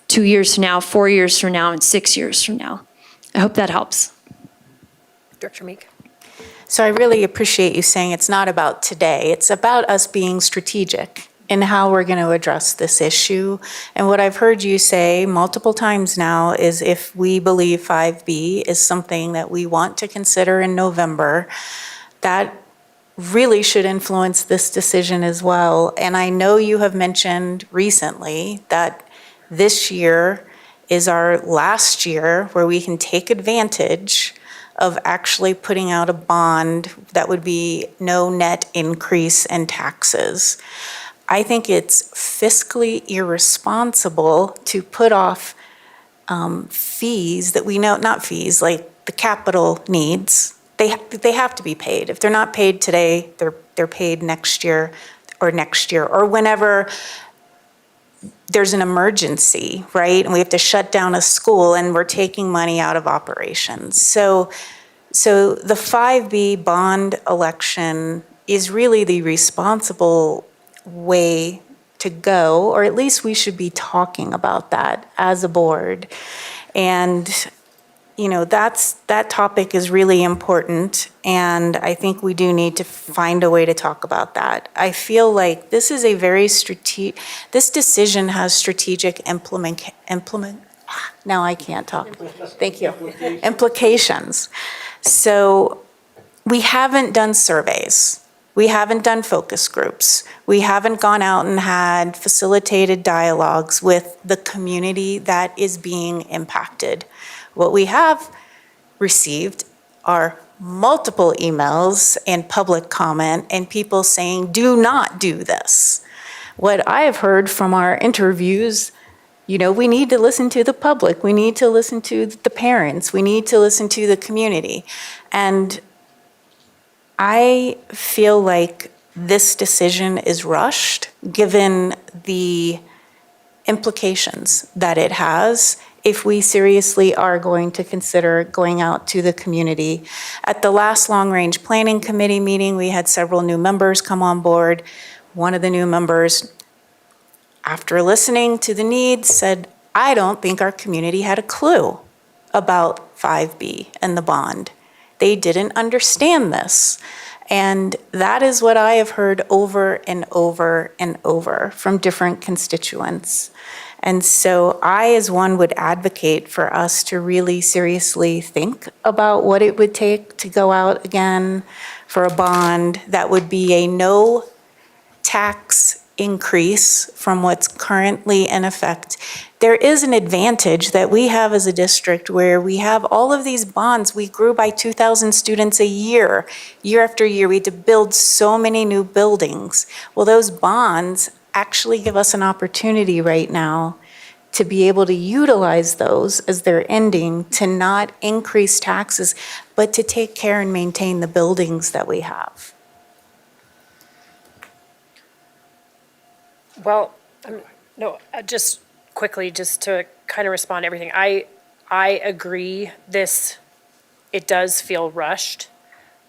2 years from now, 4 years from now, and 6 years from now. I hope that helps. Director Meek. So I really appreciate you saying it's not about today. It's about us being strategic in how we're going to address this issue. And what I've heard you say multiple times now is if we believe 5B is something that we want to consider in November, that really should influence this decision as well. And I know you have mentioned recently that this year is our last year where we can take advantage of actually putting out a bond that would be no net increase in taxes. I think it's fiscally irresponsible to put off fees that we know, not fees, like the capital needs. They have to be paid. If they're not paid today, they're paid next year, or whenever there's an emergency, right? And we have to shut down a school and we're taking money out of operations. So the 5B bond election is really the responsible way to go, or at least we should be talking about that as a board. And that topic is really important, and I think we do need to find a way to talk about that. I feel like this is a very this decision has strategic now I can't talk. Thank you. Implications. So we haven't done surveys. We haven't done focus groups. We haven't gone out and had facilitated dialogues with the community that is being impacted. What we have received are multiple emails and public comment and people saying, do not do this. What I have heard from our interviews, we need to listen to the public. We need to listen to the parents. We need to listen to the community. And I feel like this decision is rushed given the implications that it has if we seriously are going to consider going out to the community. At the last long-range planning committee meeting, we had several new members come on board. One of the new members, after listening to the needs, said, I don't think our community had a clue about 5B and the bond. They didn't understand this. And that is what I have heard over and over and over from different constituents. And so I, as one, would advocate for us to really seriously think about what it would take to go out again for a bond that would be a no tax increase from what's currently in effect. There is an advantage that we have as a district where we have all of these bonds. We grew by 2,000 students a year, year after year. We had to build so many new buildings. Well, those bonds actually give us an opportunity right now to be able to utilize those as they're ending, to not increase taxes, but to take care and maintain the buildings that we have. Well, no, just quickly, just to kind of respond to everything. I agree it does feel rushed.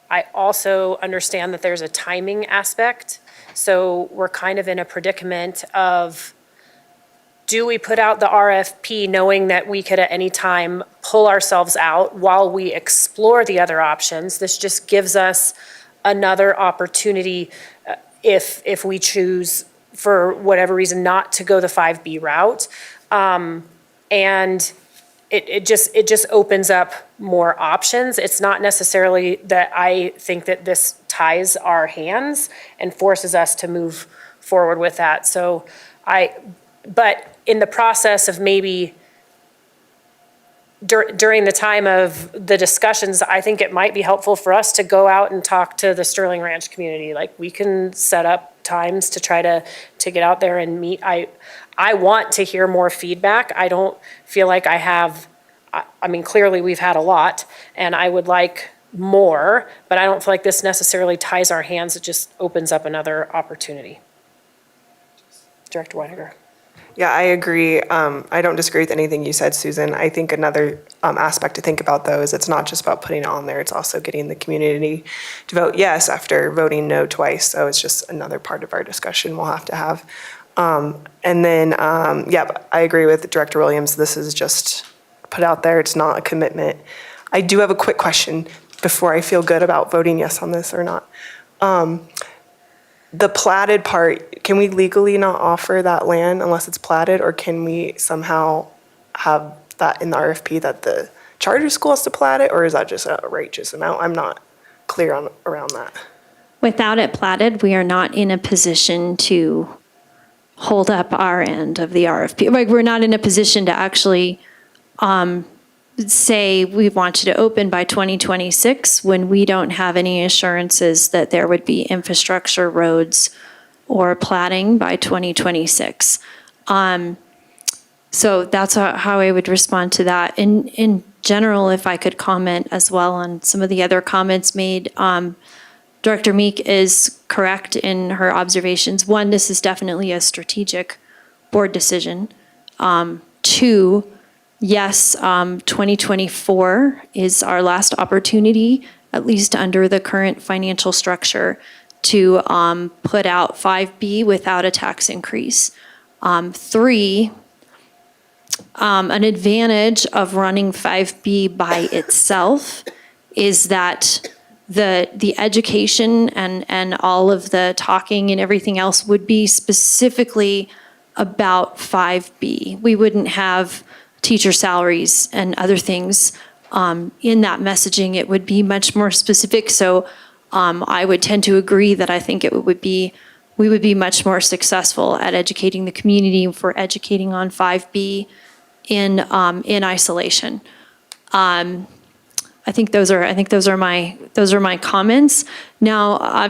I also understand that there's a timing aspect. So we're kind of in a predicament of, do we put out the RFP knowing that we could at any time pull ourselves out while we explore the other options? This just gives us another opportunity if we choose, for whatever reason, not to go the 5B route. And it just opens up more options. It's not necessarily that I think that this ties our hands and forces us to move forward with that. So but in the process of maybe during the time of the discussions, I think it might be helpful for us to go out and talk to the Sterling Ranch community. Like, we can set up times to try to get out there and meet. I want to hear more feedback. I don't feel like I have, I mean, clearly we've had a lot, and I would like more, but I don't feel like this necessarily ties our hands. It just opens up another opportunity. Director Weiniger. Yeah, I agree. I don't disagree with anything you said, Susan. I think another aspect to think about, though, is it's not just about putting it on there. It's also getting the community to vote yes after voting no twice. So it's just another part of our discussion we'll have to have. And then, yeah, I agree with Director Williams. This is just put out there. It's not a commitment. I do have a quick question before I feel good about voting yes on this or not. The platted part, can we legally not offer that land unless it's platted, or can we somehow have that in the RFP that the charter school has to plat it, or is that just an outrageous amount? I'm not clear on around that. Without it platted, we are not in a position to hold up our end of the RFP. Like, we're not in a position to actually say we want you to open by 2026 when we don't have any assurances that there would be infrastructure, roads, or platting by 2026. So that's how I would respond to that. In general, if I could comment as well on some of the other comments made, Director Meek is correct in her observations. One, this is definitely a strategic board decision. Two, yes, 2024 is our last opportunity, at least under the current financial structure, to put out 5B without a tax increase. Three, an advantage of running 5B by itself is that the education and all of the talking and everything else would be specifically about 5B. We wouldn't have teacher salaries and other things in that messaging. It would be much more specific. So I would tend to agree that I think we would be much more successful at educating the community for educating on 5B in isolation. I think those are my comments. Now,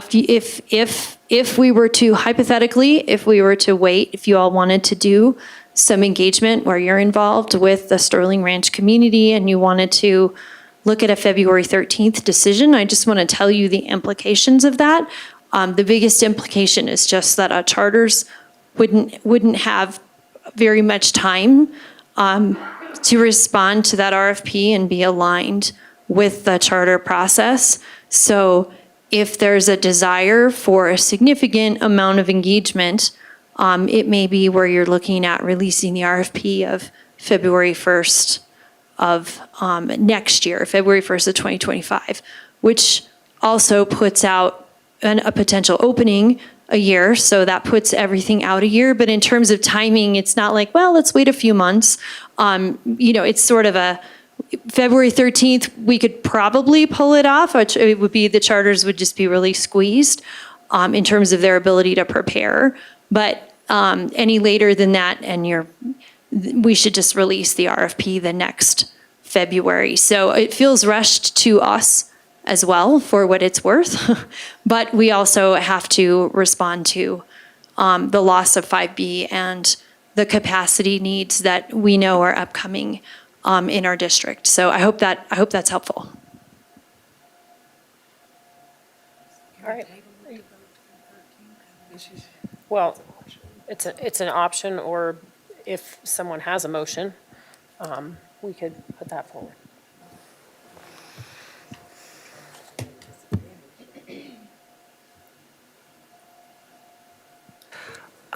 if we were to hypothetically, if we were to wait, if you all wanted to do some engagement where you're involved with the Sterling Ranch community and you wanted to look at a February 13th decision, I just want to tell you the implications of that. The biggest implication is just that charters wouldn't have very much time to respond to that RFP and be aligned with the charter process. So if there's a desire for a significant amount of engagement, it may be where you're looking at releasing the RFP of February 1st of next year, February 1st of 2025, which also puts out a potential opening a year. So that puts everything out a year. But in terms of timing, it's not like, well, let's wait a few months. It's sort of a February 13th, we could probably pull it off. It would be, the charters would just be really squeezed in terms of their ability to prepare. But any later than that, and we should just release the RFP the next February. So it feels rushed to us as well, for what it's worth. But we also have to respond to the loss of 5B and the capacity needs that we know are upcoming in our district. So I hope that's helpful. All right. Well, it's an option, or if someone has a motion, we could put that forward.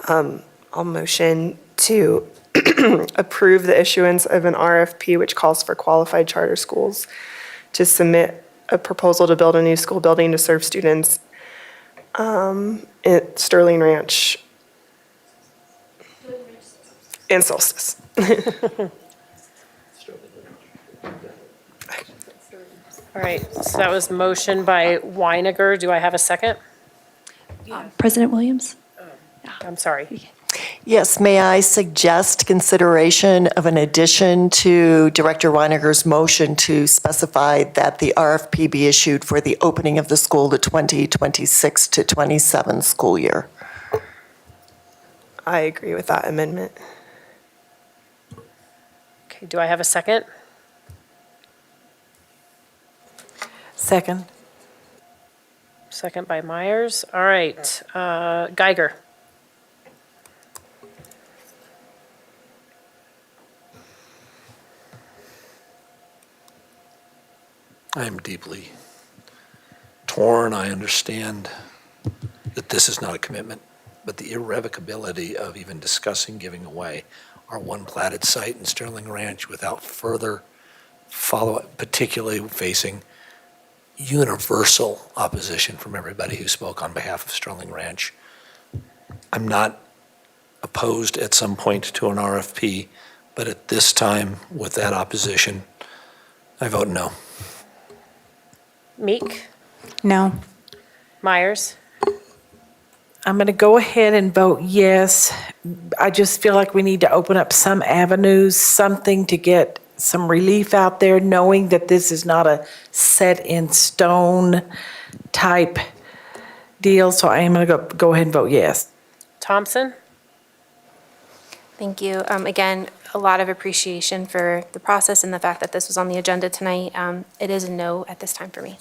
I'll motion to approve the issuance of an RFP which calls for qualified charter schools to submit a proposal to build a new school building to serve students at Sterling Ranch and Solstice. All right, so that was motion by Weiniger. Do I have a second? President Williams? I'm sorry. Yes, may I suggest consideration of an addition to Director Weiniger's motion to specify that the RFP be issued for the opening of the school the 2026 to 27 school year? I agree with that amendment. Okay, do I have a second? Second. Second by Myers. All right, Geiger. I am deeply torn. I understand that this is not a commitment, but the irrevocability of even discussing giving away our one platted site in Sterling Ranch without further follow-up, particularly facing universal opposition from everybody who spoke on behalf of Sterling Ranch. I'm not opposed at some point to an RFP, but at this time, with that opposition, I vote no. Meek? No. Myers? I'm going to go ahead and vote yes. I just feel like we need to open up some avenues, something to get some relief out there, knowing that this is not a set in stone type deal. So I am going to go ahead and vote yes. Thompson? Thank you. Again, a lot of appreciation for the process and the fact that this was on the agenda tonight. It is a no at this time for me.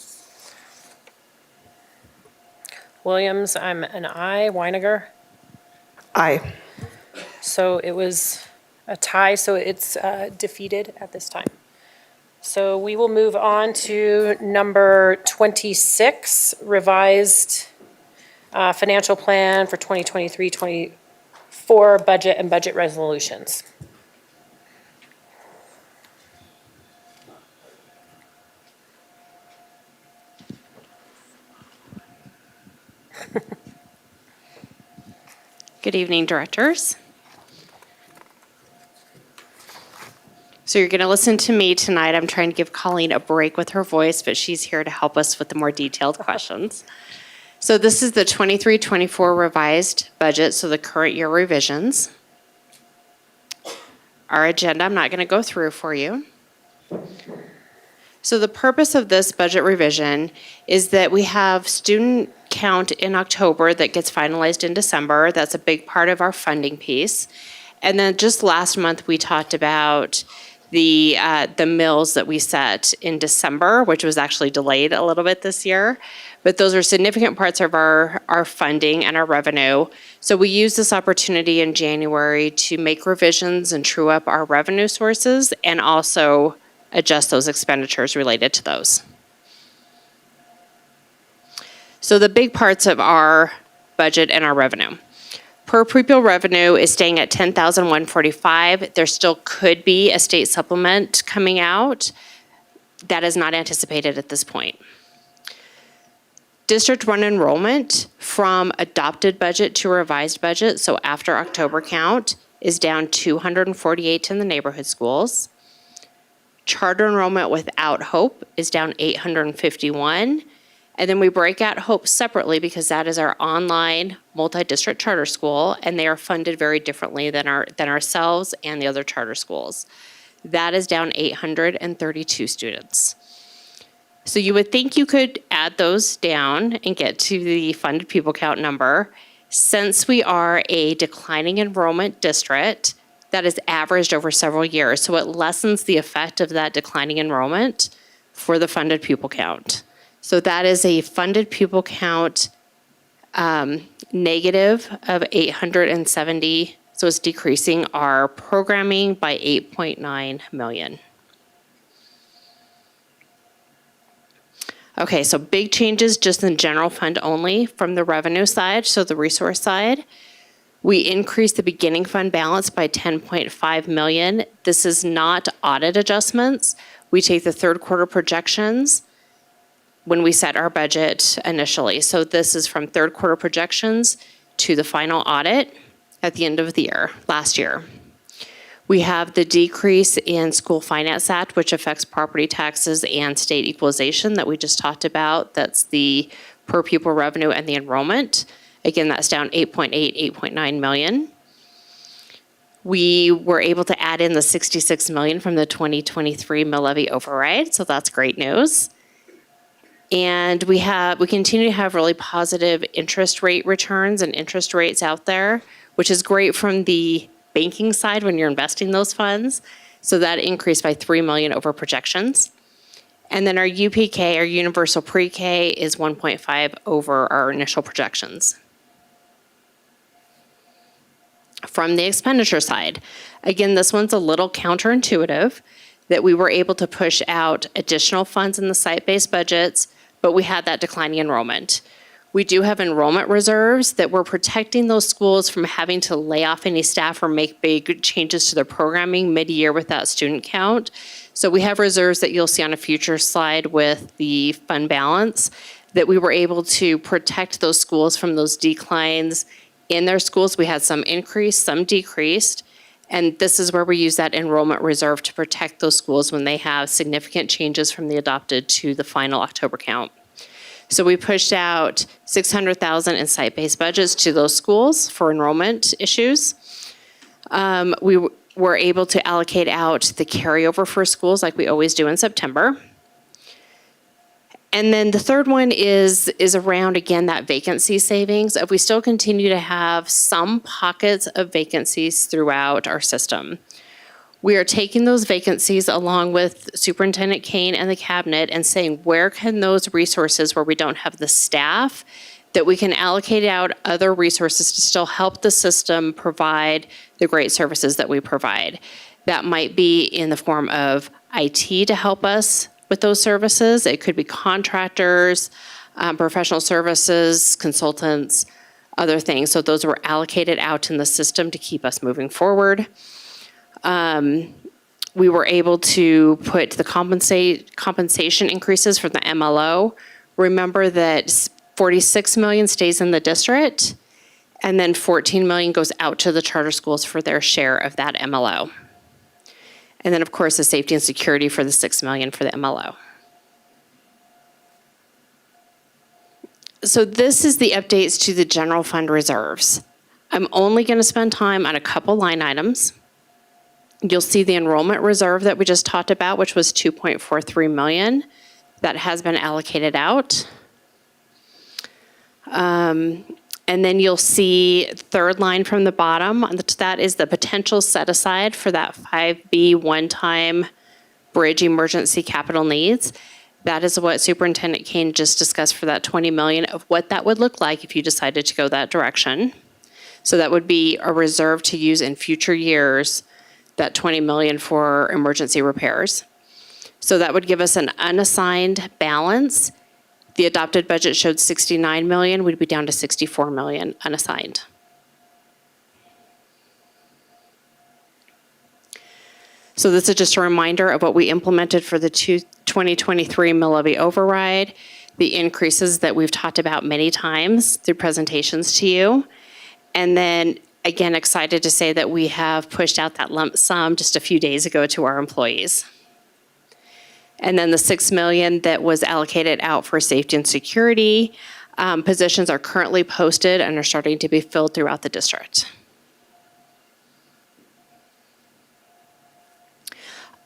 Williams, I'm an aye. Weiniger? Aye. So it was a tie, so it's defeated at this time. So we will move on to number 26, revised financial plan for 2023-24 budget and budget resolutions. Good evening, directors. So you're going to listen to me tonight. I'm trying to give Colleen a break with her voice, but she's here to help us with the more detailed questions. So this is the 23-24 revised budget, so the current year revisions. Our agenda, I'm not going to go through for you. So the purpose of this budget revision is that we have student count in October that gets finalized in December. That's a big part of our funding piece. And then just last month, we talked about the mills that we set in December, which was actually delayed a little bit this year. But those are significant parts of our funding and our revenue. So we use this opportunity in January to make revisions and true up our revenue sources and also adjust those expenditures related to those. So the big parts of our budget and our revenue. Per pupil revenue is staying at $10,145. There still could be a state supplement coming out. That is not anticipated at this point. District 1 enrollment from adopted budget to revised budget, so after October count, is down 248 in the neighborhood schools. Charter enrollment without Hope is down 851. And then we break out Hope separately because that is our online multi-district charter school, and they are funded very differently than ourselves and the other charter schools. That is down 832 students. So you would think you could add those down and get to the funded pupil count number. Since we are a declining enrollment district, that is averaged over several years, so it lessens the effect of that declining enrollment for the funded pupil count. So that is a funded pupil count negative of 870, so it's decreasing our programming by 8.9 million. Okay, so big changes just in general fund only from the revenue side, so the resource side. We increased the beginning fund balance by 10.5 million. This is not audit adjustments. We take the third quarter projections when we set our budget initially. So this is from third quarter projections to the final audit at the end of the year, last year. We have the decrease in School Finance Act, which affects property taxes and state equalization that we just talked about. That's the per pupil revenue and the enrollment. Again, that's down 8.8, 8.9 million. We were able to add in the 66 million from the 2023 mill levy override, so that's great news. And we continue to have really positive interest rate returns and interest rates out there, which is great from the banking side when you're investing those funds. So that increased by 3 million over projections. And then our UPK, our universal pre-K, is 1.5 over our initial projections. From the expenditure side, again, this one's a little counterintuitive that we were able to push out additional funds in the site-based budgets, but we had that declining enrollment. We do have enrollment reserves that we're protecting those schools from having to lay off any staff or make big changes to their programming mid-year with that student count. So we have reserves that you'll see on a future slide with the fund balance that we were able to protect those schools from those declines. In their schools, we had some increased, some decreased, and this is where we use that enrollment reserve to protect those schools when they have significant changes from the adopted to the final October count. So we pushed out $600,000 in site-based budgets to those schools for enrollment issues. We were able to allocate out the carryover for schools like we always do in September. And then the third one is around, again, that vacancy savings. If we still continue to have some pockets of vacancies throughout our system, we are taking those vacancies along with Superintendent Kane and the cabinet and saying, where can those resources where we don't have the staff, that we can allocate out other resources to still help the system provide the great services that we provide. That might be in the form of IT to help us with those services. It could be contractors, professional services, consultants, other things. So those were allocated out in the system to keep us moving forward. We were able to put the compensation increases for the MLO. Remember that 46 million stays in the district, and then 14 million goes out to the charter schools for their share of that MLO. And then, of course, the safety and security for the 6 million for the MLO. So this is the updates to the general fund reserves. I'm only going to spend time on a couple line items. You'll see the enrollment reserve that we just talked about, which was 2.43 million. That has been allocated out. And then you'll see third line from the bottom, that is the potential set aside for that 5B one-time bridge emergency capital needs. That is what Superintendent Kane just discussed for that 20 million of what that would look like if you decided to go that direction. So that would be a reserve to use in future years, that 20 million for emergency repairs. So that would give us an unassigned balance. The adopted budget showed 69 million, we'd be down to 64 million unassigned. So this is just a reminder of what we implemented for the 2023 mill levy override, the increases that we've talked about many times through presentations to you. And then again, excited to say that we have pushed out that lump sum just a few days ago to our employees. And then the 6 million that was allocated out for safety and security positions are currently posted and are starting to be filled throughout the district.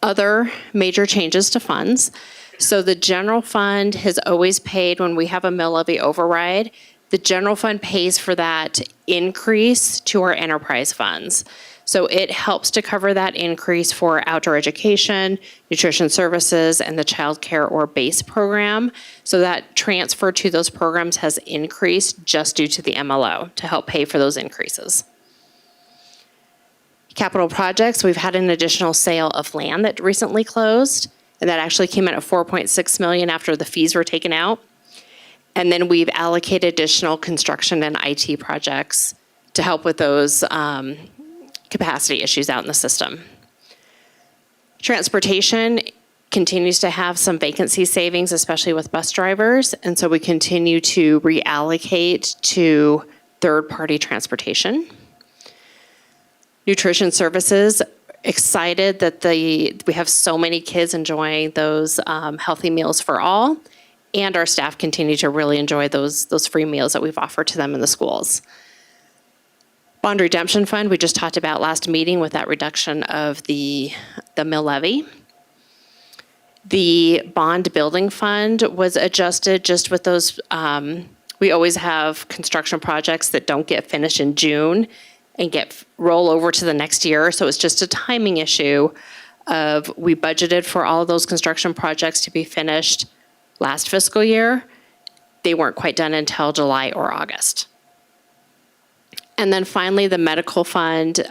Other major changes to funds. So the general fund has always paid when we have a mill levy override. The general fund pays for that increase to our enterprise funds. So it helps to cover that increase for outdoor education, nutrition services, and the child care or BASE program. So that transfer to those programs has increased just due to the MLO to help pay for those increases. Capital projects, we've had an additional sale of land that recently closed, and that actually came in at 4.6 million after the fees were taken out. And then we've allocated additional construction and IT projects to help with those capacity issues out in the system. Transportation continues to have some vacancy savings, especially with bus drivers. And so we continue to reallocate to third-party transportation. Nutrition services, excited that we have so many kids enjoying those healthy meals for all. And our staff continue to really enjoy those free meals that we've offered to them in the schools. Bond redemption fund, we just talked about last meeting with that reduction of the mill levy. The bond building fund was adjusted just with those, we always have construction projects that don't get finished in June and roll over to the next year. So it's just a timing issue of we budgeted for all of those construction projects to be finished last fiscal year. They weren't quite done until July or August. And then finally, the medical fund,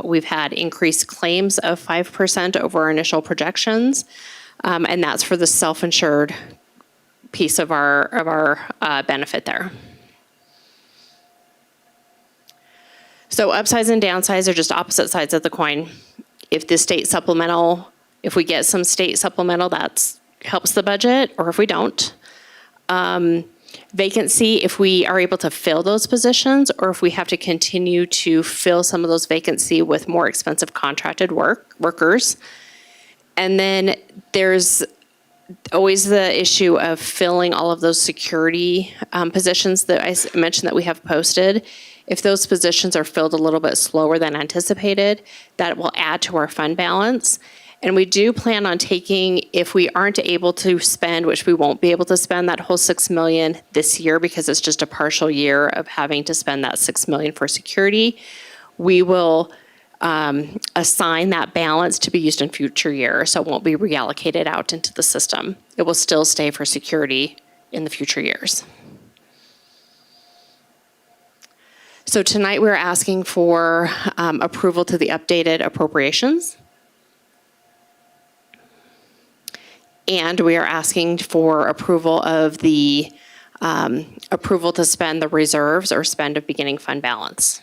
we've had increased claims of 5% over our initial projections. And that's for the self-insured piece of our benefit there. So upsides and downsides are just opposite sides of the coin. If the state supplemental, if we get some state supplemental, that helps the budget, or if we don't. Vacancy, if we are able to fill those positions, or if we have to continue to fill some of those vacancy with more expensive contracted workers. And then there's always the issue of filling all of those security positions that I mentioned that we have posted. If those positions are filled a little bit slower than anticipated, that will add to our fund balance. And we do plan on taking, if we aren't able to spend, which we won't be able to spend that whole $6 million this year because it's just a partial year of having to spend that $6 million for security, we will assign that balance to be used in future years, so it won't be reallocated out into the system. It will still stay for security in the future years. So tonight we're asking for approval to the updated appropriations. And we are asking for approval of the approval to spend the reserves or spend of beginning fund balance.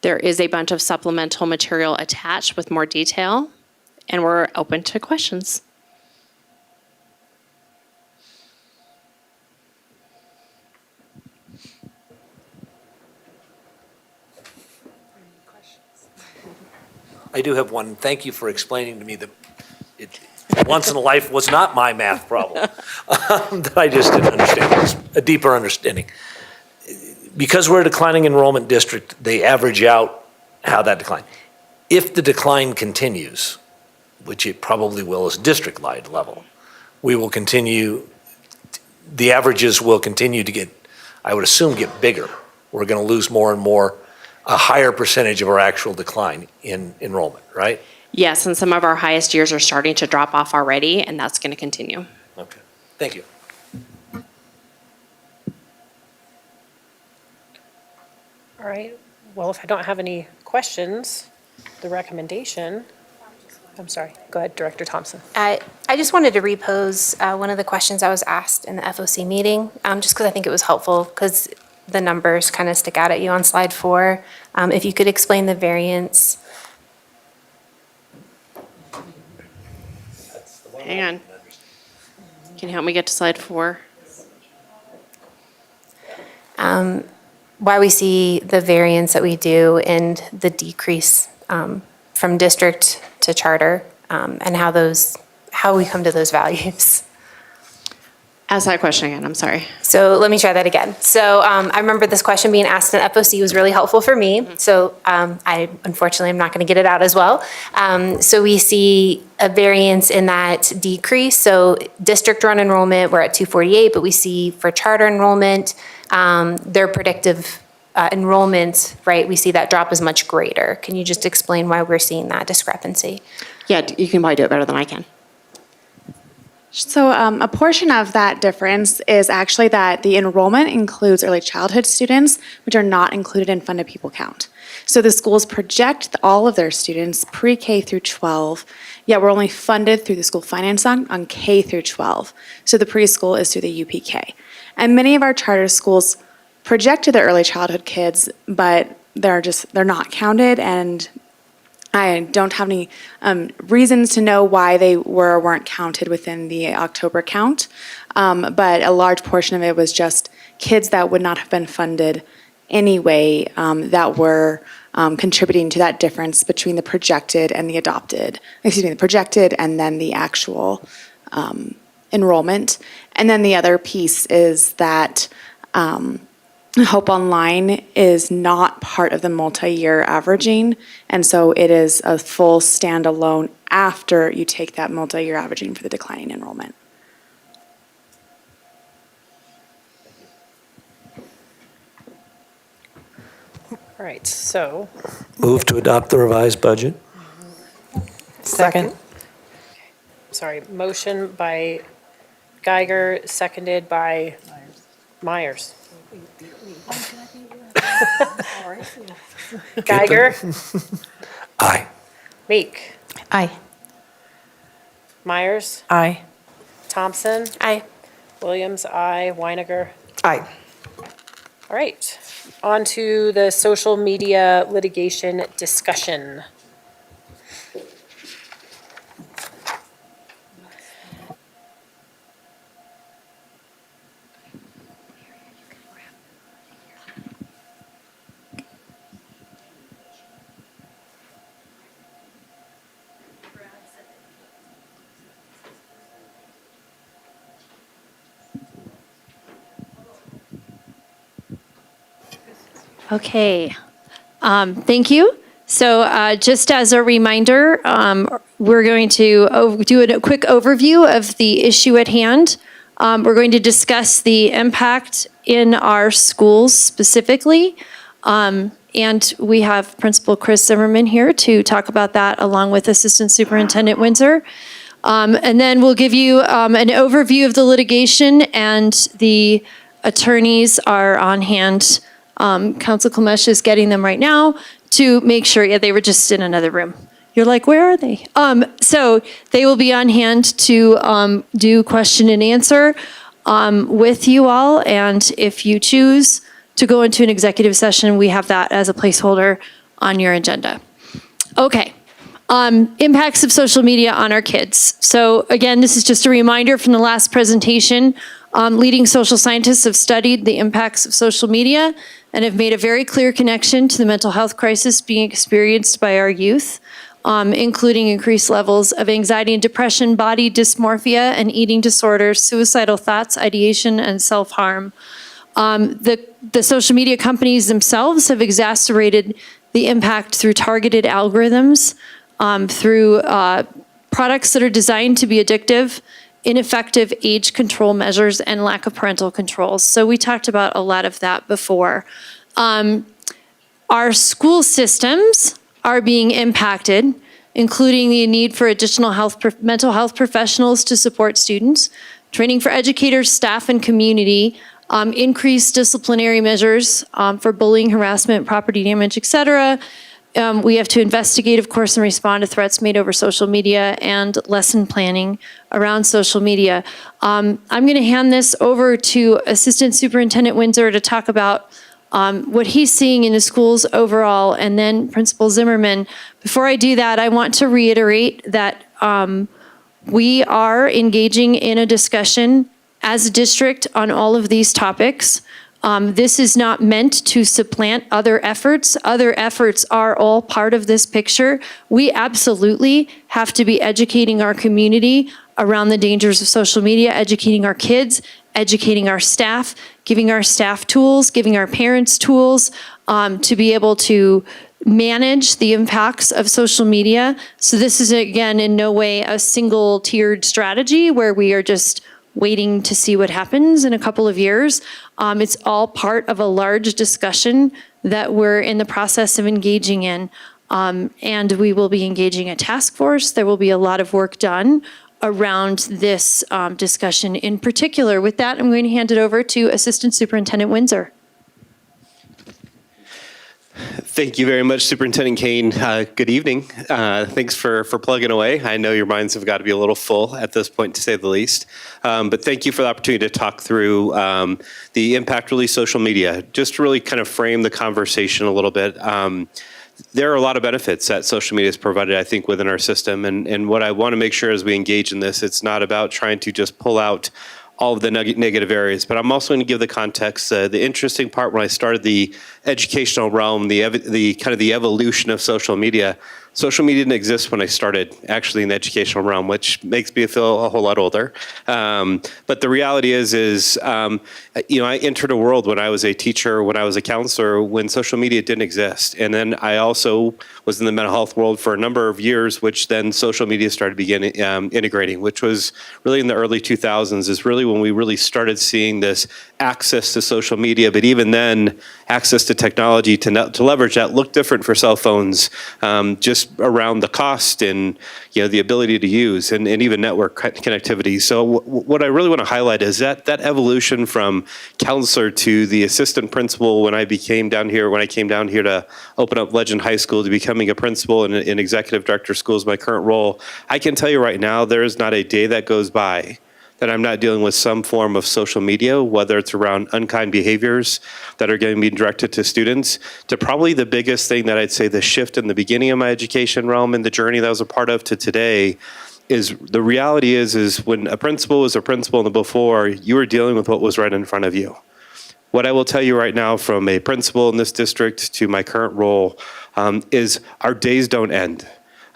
There is a bunch of supplemental material attached with more detail, and we're open to questions. I do have one. Thank you for explaining to me that it once in a life was not my math problem that I just didn't understand. It was a deeper understanding. Because we're a declining enrollment district, they average out how that decline. If the decline continues, which it probably will as district-wide level, we will continue, the averages will continue to get, I would assume, get bigger. We're going to lose more and more, a higher percentage of our actual decline in enrollment, right? Yes, and some of our highest years are starting to drop off already, and that's going to continue. Okay, thank you. All right, well, if I don't have any questions, the recommendation, I'm sorry, go ahead, Director Thompson. I just wanted to repose one of the questions I was asked in the FOC meeting, just because I think it was helpful, because the numbers kind of stick out at you on slide 4. If you could explain the variance. Hang on. Can you help me get to slide 4? Why we see the variance that we do and the decrease from district to charter, and how we come to those values. Ask that question again, I'm sorry. So let me try that again. So I remember this question being asked in FOC was really helpful for me. So I unfortunately am not going to get it out as well. So we see a variance in that decrease. So district run enrollment, we're at 248, but we see for charter enrollment, their predictive enrollment, right, we see that drop is much greater. Can you just explain why we're seeing that discrepancy? Yeah, you can probably do it better than I can. So a portion of that difference is actually that the enrollment includes early childhood students, which are not included in funded pupil count. So the schools project all of their students pre-K through 12, yet we're only funded through the school finance on K through 12. So the preschool is through the UPK. And many of our charter schools project to their early childhood kids, but they're not counted, and I don't have any reasons to know why they were or weren't counted within the October count, but a large portion of it was just kids that would not have been funded anyway that were contributing to that difference between the projected and the adopted, the projected and then the actual enrollment. And then the other piece is that Hope Online is not part of the multi-year averaging, and so it is a full standalone after you take that multi-year averaging for the declining enrollment. All right, so. Move to adopt the revised budget. Second. Sorry, motion by Geiger, seconded by Myers. Geiger, Aye. Meek, Aye. Myers, Aye. Thompson, Aye. Williams, aye, Weiniger. Aye. All right, on to the social media litigation discussion. Okay, thank you. So just as a reminder, we're going to do a quick overview of the issue at hand. We're going to discuss the impact in our schools specifically. And we have Principal Chris Zimmerman here to talk about that along with Assistant Superintendent Windsor. And then we'll give you an overview of the litigation, and the attorneys are on hand. Council Klemesh is getting them right now to make sure, yeah, they were just in another room. You're like, where are they? So they will be on hand to do question and answer with you all. And if you choose to go into an executive session, we have that as a placeholder on your agenda. Okay. Impacts of social media on our kids. So again, this is just a reminder from the last presentation. Leading social scientists have studied the impacts of social media and have made a very clear connection to the mental health crisis being experienced by our youth, including increased levels of anxiety and depression, body dysmorphia and eating disorders, suicidal thoughts, ideation, and self-harm. The social media companies themselves have exacerbated the impact through targeted algorithms, through products that are designed to be addictive, ineffective age control measures, and lack of parental controls. So we talked about a lot of that before. Our school systems are being impacted, including the need for additional mental health professionals to support students, training for educators, staff, and community, increased disciplinary measures for bullying, harassment, property damage, et cetera. We have to investigate, of course, and respond to threats made over social media and lesson planning around social media. I'm going to hand this over to Assistant Superintendent Windsor to talk about what he's seeing in the schools overall, and then Principal Zimmerman. Before I do that, I want to reiterate that we are engaging in a discussion as a district on all of these topics. This is not meant to supplant other efforts. Other efforts are all part of this picture. We absolutely have to be educating our community around the dangers of social media, educating our kids, educating our staff, giving our staff tools, giving our parents tools to be able to manage the impacts of social media. So this is, again, in no way a single tiered strategy where we are just waiting to see what happens in a couple of years. It's all part of a large discussion that we're in the process of engaging in. And we will be engaging a task force. There will be a lot of work done around this discussion in particular. With that, I'm going to hand it over to Assistant Superintendent Windsor. Thank you very much, Superintendent Kane. Good evening. Thanks for plugging away. I know your minds have got to be a little full at this point, to say the least. But thank you for the opportunity to talk through the impact really social media, just to really kind of frame the conversation a little bit. there are a lot of benefits that social media has provided, I think, within our system. And what I want to make sure as we engage in this, it's not about trying to just pull out all of the negative areas, but I'm also going to give the context. The interesting part when I started the educational realm, the kind of the evolution of social media. Social media didn't exist when I started actually in the educational realm, which makes me feel a whole lot older. But the reality is I entered a world when I was a teacher, when I was a counselor, when social media didn't exist. And then I also was in the mental health world for a number of years, which then social media started integrating, which was really in the early 2000s is really when we really started seeing this access to social media. But even then, access to technology to leverage that looked different for cell phones, just around the cost and the ability to use and even network connectivity. So what I really want to highlight is that evolution from counselor to the assistant principal when I came down here to open up Legend High School to becoming a principal and an executive director of schools, my current role. I can tell you right now, there is not a day that goes by that I'm not dealing with some form of social media, whether it's around unkind behaviors that are going to be directed to students, to probably the biggest thing that I'd say the shift in the beginning of my education realm and the journey that I was a part of to today is the reality is when a principal was a principal in the before, you were dealing with what was right in front of you. What I will tell you right now from a principal in this district to my current role is our days don't end.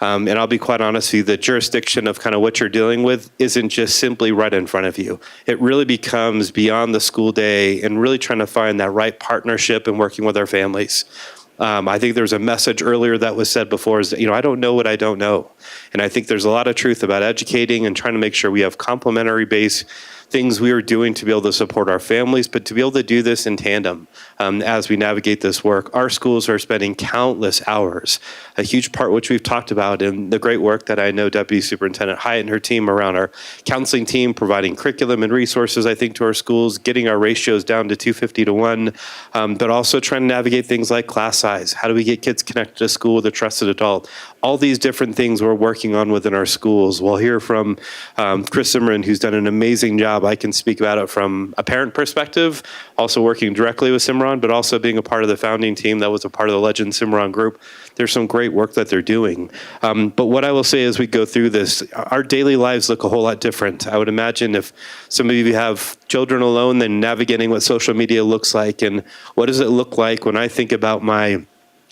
And I'll be quite honest with you, the jurisdiction of kind of what you're dealing with isn't just simply right in front of you. It really becomes beyond the school day and really trying to find that right partnership and working with our families. I think there was a message earlier that was said before is that, I don't know what I don't know. And I think there's a lot of truth about educating and trying to make sure we have complementary base things we are doing to be able to support our families, but to be able to do this in tandem as we navigate this work. Our schools are spending countless hours, a huge part which we've talked about in the great work that I know Deputy Superintendent Hyatt and her team around our counseling team, providing curriculum and resources, I think, to our schools, getting our ratios down to 250 to 1, but also trying to navigate things like class size. How do we get kids connected to school with a trusted adult? All these different things we're working on within our schools. We'll hear from Chris Zimmerman, who's done an amazing job. I can speak about it from a parent perspective, also working directly with Cimarron, but also being a part of the founding team that was a part of the Legend Cimarron group. There's some great work that they're doing. But what I will say as we go through this, our daily lives look a whole lot different. I would imagine if some of you have children alone, then navigating what social media looks like and what does it look like when I think about my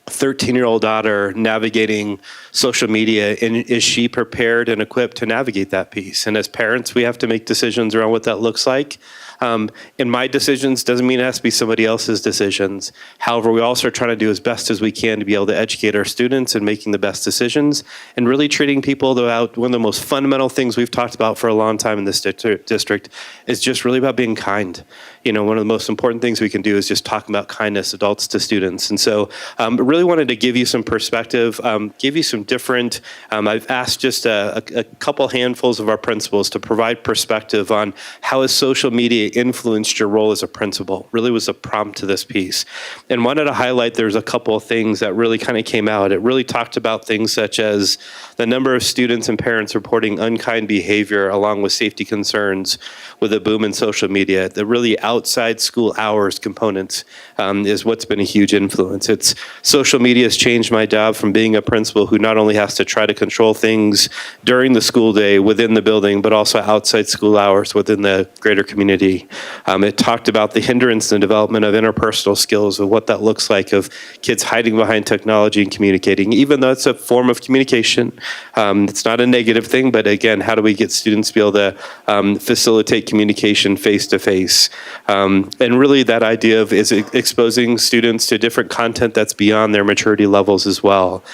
13-year-old daughter navigating social media, and is she prepared and equipped to navigate that piece? And as parents, we have to make decisions around what that looks like. And my decisions doesn't mean it has to be somebody else's decisions. However, we also are trying to do as best as we can to be able to educate our students and making the best decisions and really treating people about one of the most fundamental things we've talked about for a long time in this district is just really about being kind. One of the most important things we can do is just talk about kindness, adults to students. And so I really wanted to give you some perspective, give you some different, I've asked just a couple handfuls of our principals to provide perspective on how has social media influenced your role as a principal, really was a prompt to this piece. And wanted to highlight there's a couple of things that really kind of came out. It really talked about things such as the number of students and parents reporting unkind behavior along with safety concerns with a boom in social media. The really outside school hours components is what's been a huge influence. It's social media has changed my job from being a principal who not only has to try to control things during the school day within the building, but also outside school hours within the greater community. It talked about the hindrance in the development of interpersonal skills, of what that looks like, of kids hiding behind technology and communicating, even though it's a form of communication. It's not a negative thing, but again, how do we get students to be able to facilitate communication face-to-face? And really that idea of is exposing students to different content that's beyond their maturity levels as well.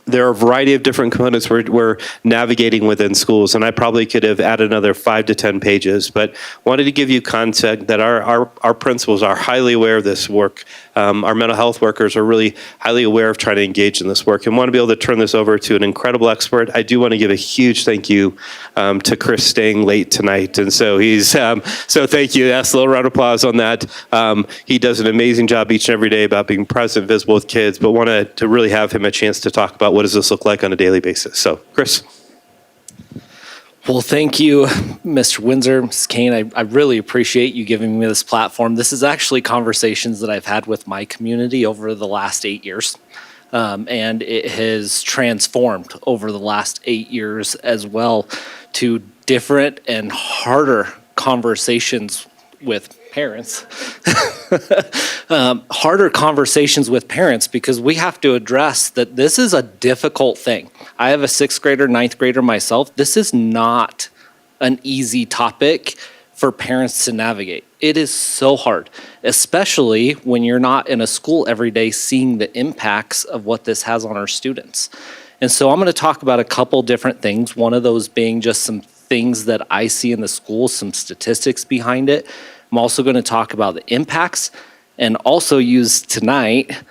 There are a variety of different components we're navigating within schools, and I probably could have added another 5 to 10 pages, but wanted to give you context that our principals are highly aware of this work. Our mental health workers are really highly aware of trying to engage in this work and want to be able to turn this over to an incredible expert. I do want to give a huge thank you to Chris staying late tonight, and so so thank you. That's a little round of applause on that. He does an amazing job each and every day about being present, visible with kids, but wanted to really have him a chance to talk about what does this look like on a daily basis. So, Chris. Well, thank you, Mr. Windsor, Ms. Kane. I really appreciate you giving me this platform. This is actually conversations that I've had with my community over the last 8 years. And it has transformed over the last 8 years as well to different and harder conversations with parents. Harder conversations with parents because we have to address that this is a difficult thing. I have a 6th grader, 9th grader myself. This is not an easy topic for parents to navigate. It is so hard, especially when you're not in a school every day seeing the impacts of what this has on our students. And so I'm going to talk about a couple different things, one of those being just some things that I see in the school, some statistics behind it. I'm also going to talk about the impacts and also use tonight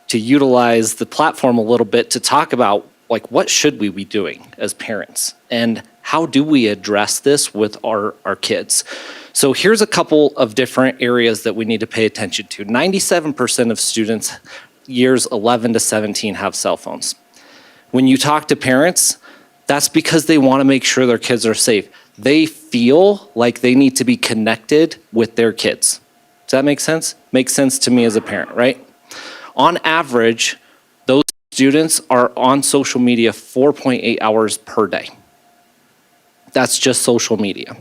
to utilize the platform a little bit to talk about like what should we be doing as parents and how do we address this with our kids. So here's a couple of different areas that we need to pay attention to. 97% of students years 11 to 17 have cell phones. When you talk to parents, that's because they want to make sure their kids are safe. They feel like they need to be connected with their kids. Does that make sense? Makes sense to me as a parent, right? On average, those students are on social media 4.8 hours per day. That's just social media.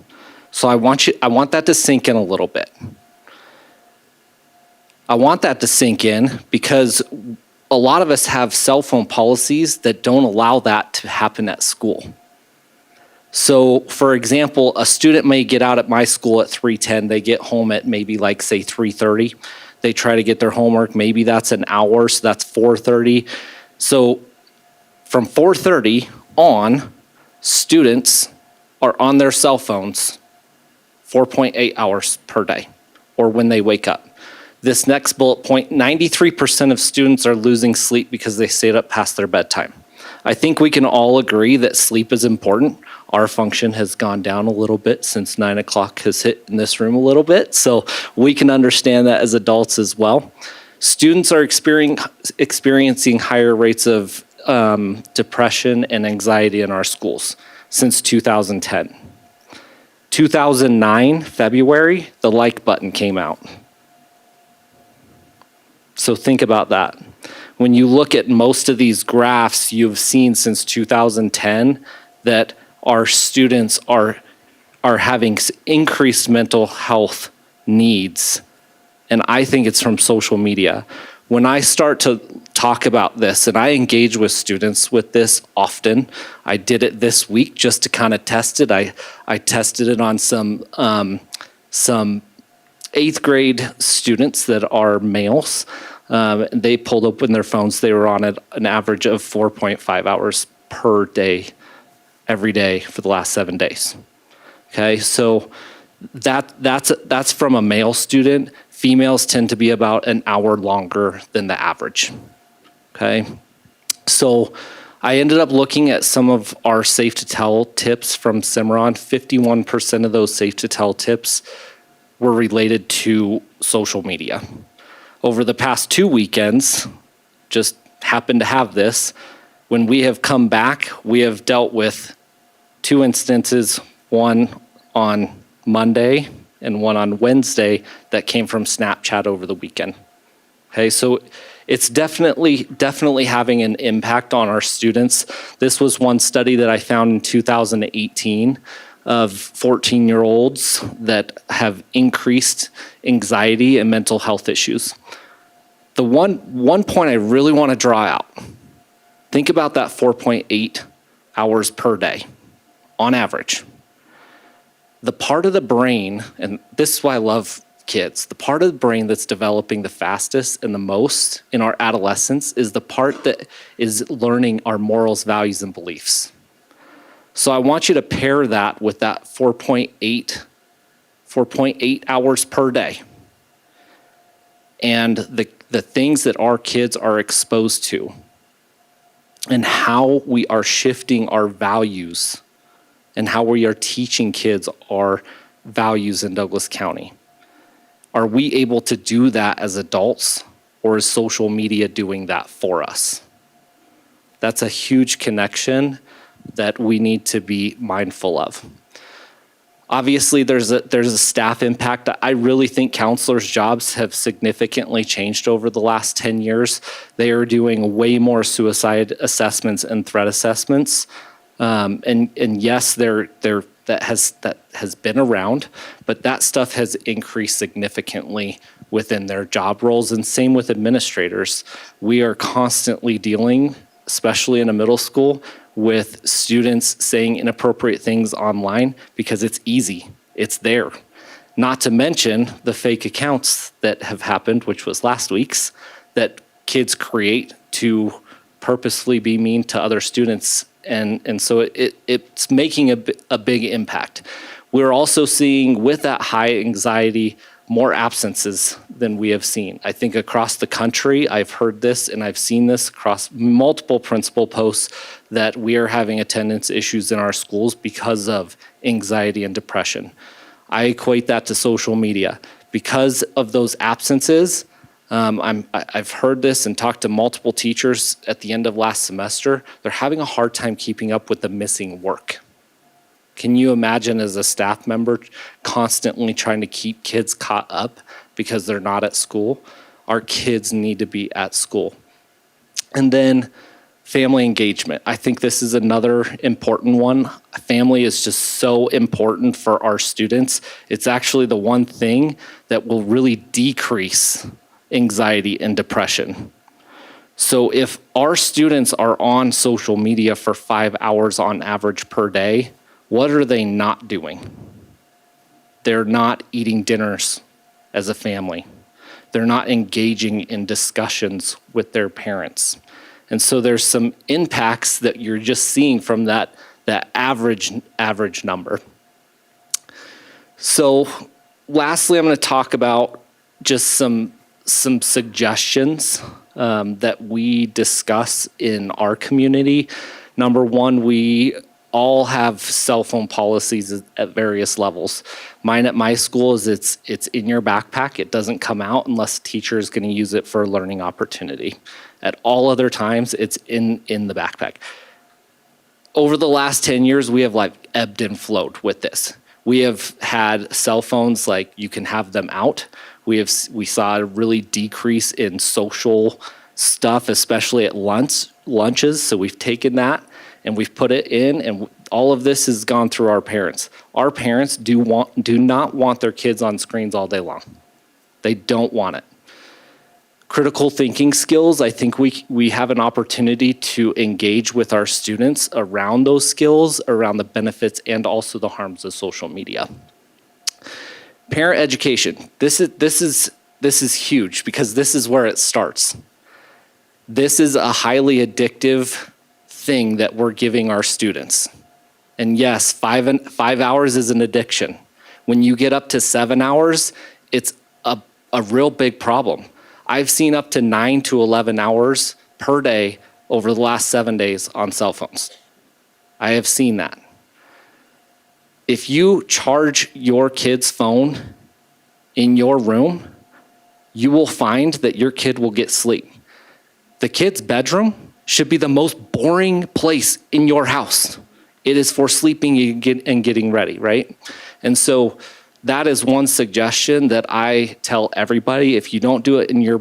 So I want that to sink in a little bit. I want that to sink in because a lot of us have cell phone policies that don't allow that to happen at school. So, for example, a student may get out at my school at 3:10. They get home at maybe like, say, 3:30. They try to get their homework. Maybe that's an hour, so that's 4:30. So from 4:30 on, students are on their cell phones 4.8 hours per day, or when they wake up. This next bullet point, 93% of students are losing sleep because they stayed up past their bedtime. I think we can all agree that sleep is important. Our function has gone down a little bit since 9 o'clock has hit in this room a little bit, so we can understand that as adults as well. Students are experiencing higher rates of depression and anxiety in our schools since 2010. 2009, February, the like button came out. So think about that. When you look at most of these graphs, you've seen since 2010 that our students are having increased mental health needs. And I think it's from social media. When I start to talk about this, and I engage with students with this often, I did it this week just to kind of test it. I tested it on some 8th grade students that are males. They pulled open their phones. They were on an average of 4.5 hours per day, every day for the last 7 days. Okay, so that's from a male student. Females tend to be about an hour longer than the average. Okay, so I ended up looking at some of our safe to tell tips from Cimarron. 51% of those safe to tell tips were related to social media. Over the past 2 weekends, just happened to have this, when we have come back, we have dealt with 2 instances, one on Monday and one on Wednesday that came from Snapchat over the weekend. Okay, so it's definitely having an impact on our students. This was one study that I found in 2018 of 14-year-olds that have increased anxiety and mental health issues. The one point I really want to draw out, think about that 4.8 hours per day on average. The part of the brain, and this is why I love kids, the part of the brain that's developing the fastest and the most in our adolescence is the part that is learning our morals, values, and beliefs. So I want you to pair that with that 4.8 hours per day and the things that our kids are exposed to and how we are shifting our values and how we are teaching kids our values in Douglas County. Are we able to do that as adults, or is social media doing that for us? That's a huge connection that we need to be mindful of. Obviously, there's a staff impact. I really think counselors' jobs have significantly changed over the last 10 years. They are doing way more suicide assessments and threat assessments. And yes, that has been around, but that stuff has increased significantly within their job roles, and same with administrators. We are constantly dealing, especially in a middle school, with students saying inappropriate things online because it's easy, it's there. Not to mention the fake accounts that have happened, which was last week's, that kids create to purposely be mean to other students. And so it's making a big impact. We're also seeing, with that high anxiety, more absences than we have seen. I think across the country, I've heard this and I've seen this across multiple principal posts that we are having attendance issues in our schools because of anxiety and depression. I equate that to social media. Because of those absences, I've heard this and talked to multiple teachers at the end of last semester. They're having a hard time keeping up with the missing work. Can you imagine, as a staff member, constantly trying to keep kids caught up because they're not at school? Our kids need to be at school. And then family engagement. I think this is another important one. Family is just so important for our students. It's actually the one thing that will really decrease anxiety and depression. So if our students are on social media for 5 hours on average per day, what are they not doing? They're not eating dinners as a family. They're not engaging in discussions with their parents. And so there's some impacts that you're just seeing from that average number. So lastly, I'm going to talk about just some suggestions that we discuss in our community. Number one, we all have cell phone policies at various levels. Mine at my school is it's in your backpack. It doesn't come out unless a teacher is going to use it for a learning opportunity. At all other times, it's in the backpack. Over the last 10 years, we have ebbed and flowed with this. We have had cell phones, you can have them out. We saw a really decrease in social stuff, especially at lunches. So we've taken that and we've put it in, and all of this has gone through our parents. Our parents do not want their kids on screens all day long. They don't want it. Critical thinking skills, I think we have an opportunity to engage with our students around those skills, around the benefits and also the harms of social media. Parent education. This is huge because this is where it starts. This is a highly addictive thing that we're giving our students. And yes, 5 hours is an addiction. When you get up to 7 hours, it's a real big problem. I've seen up to 9 to 11 hours per day over the last 7 days on cell phones. I have seen that. If you charge your kid's phone in your room, you will find that your kid will get sleep. The kid's bedroom should be the most boring place in your house. It is for sleeping and getting ready, right? And so that is one suggestion that I tell everybody. If you don't do it in your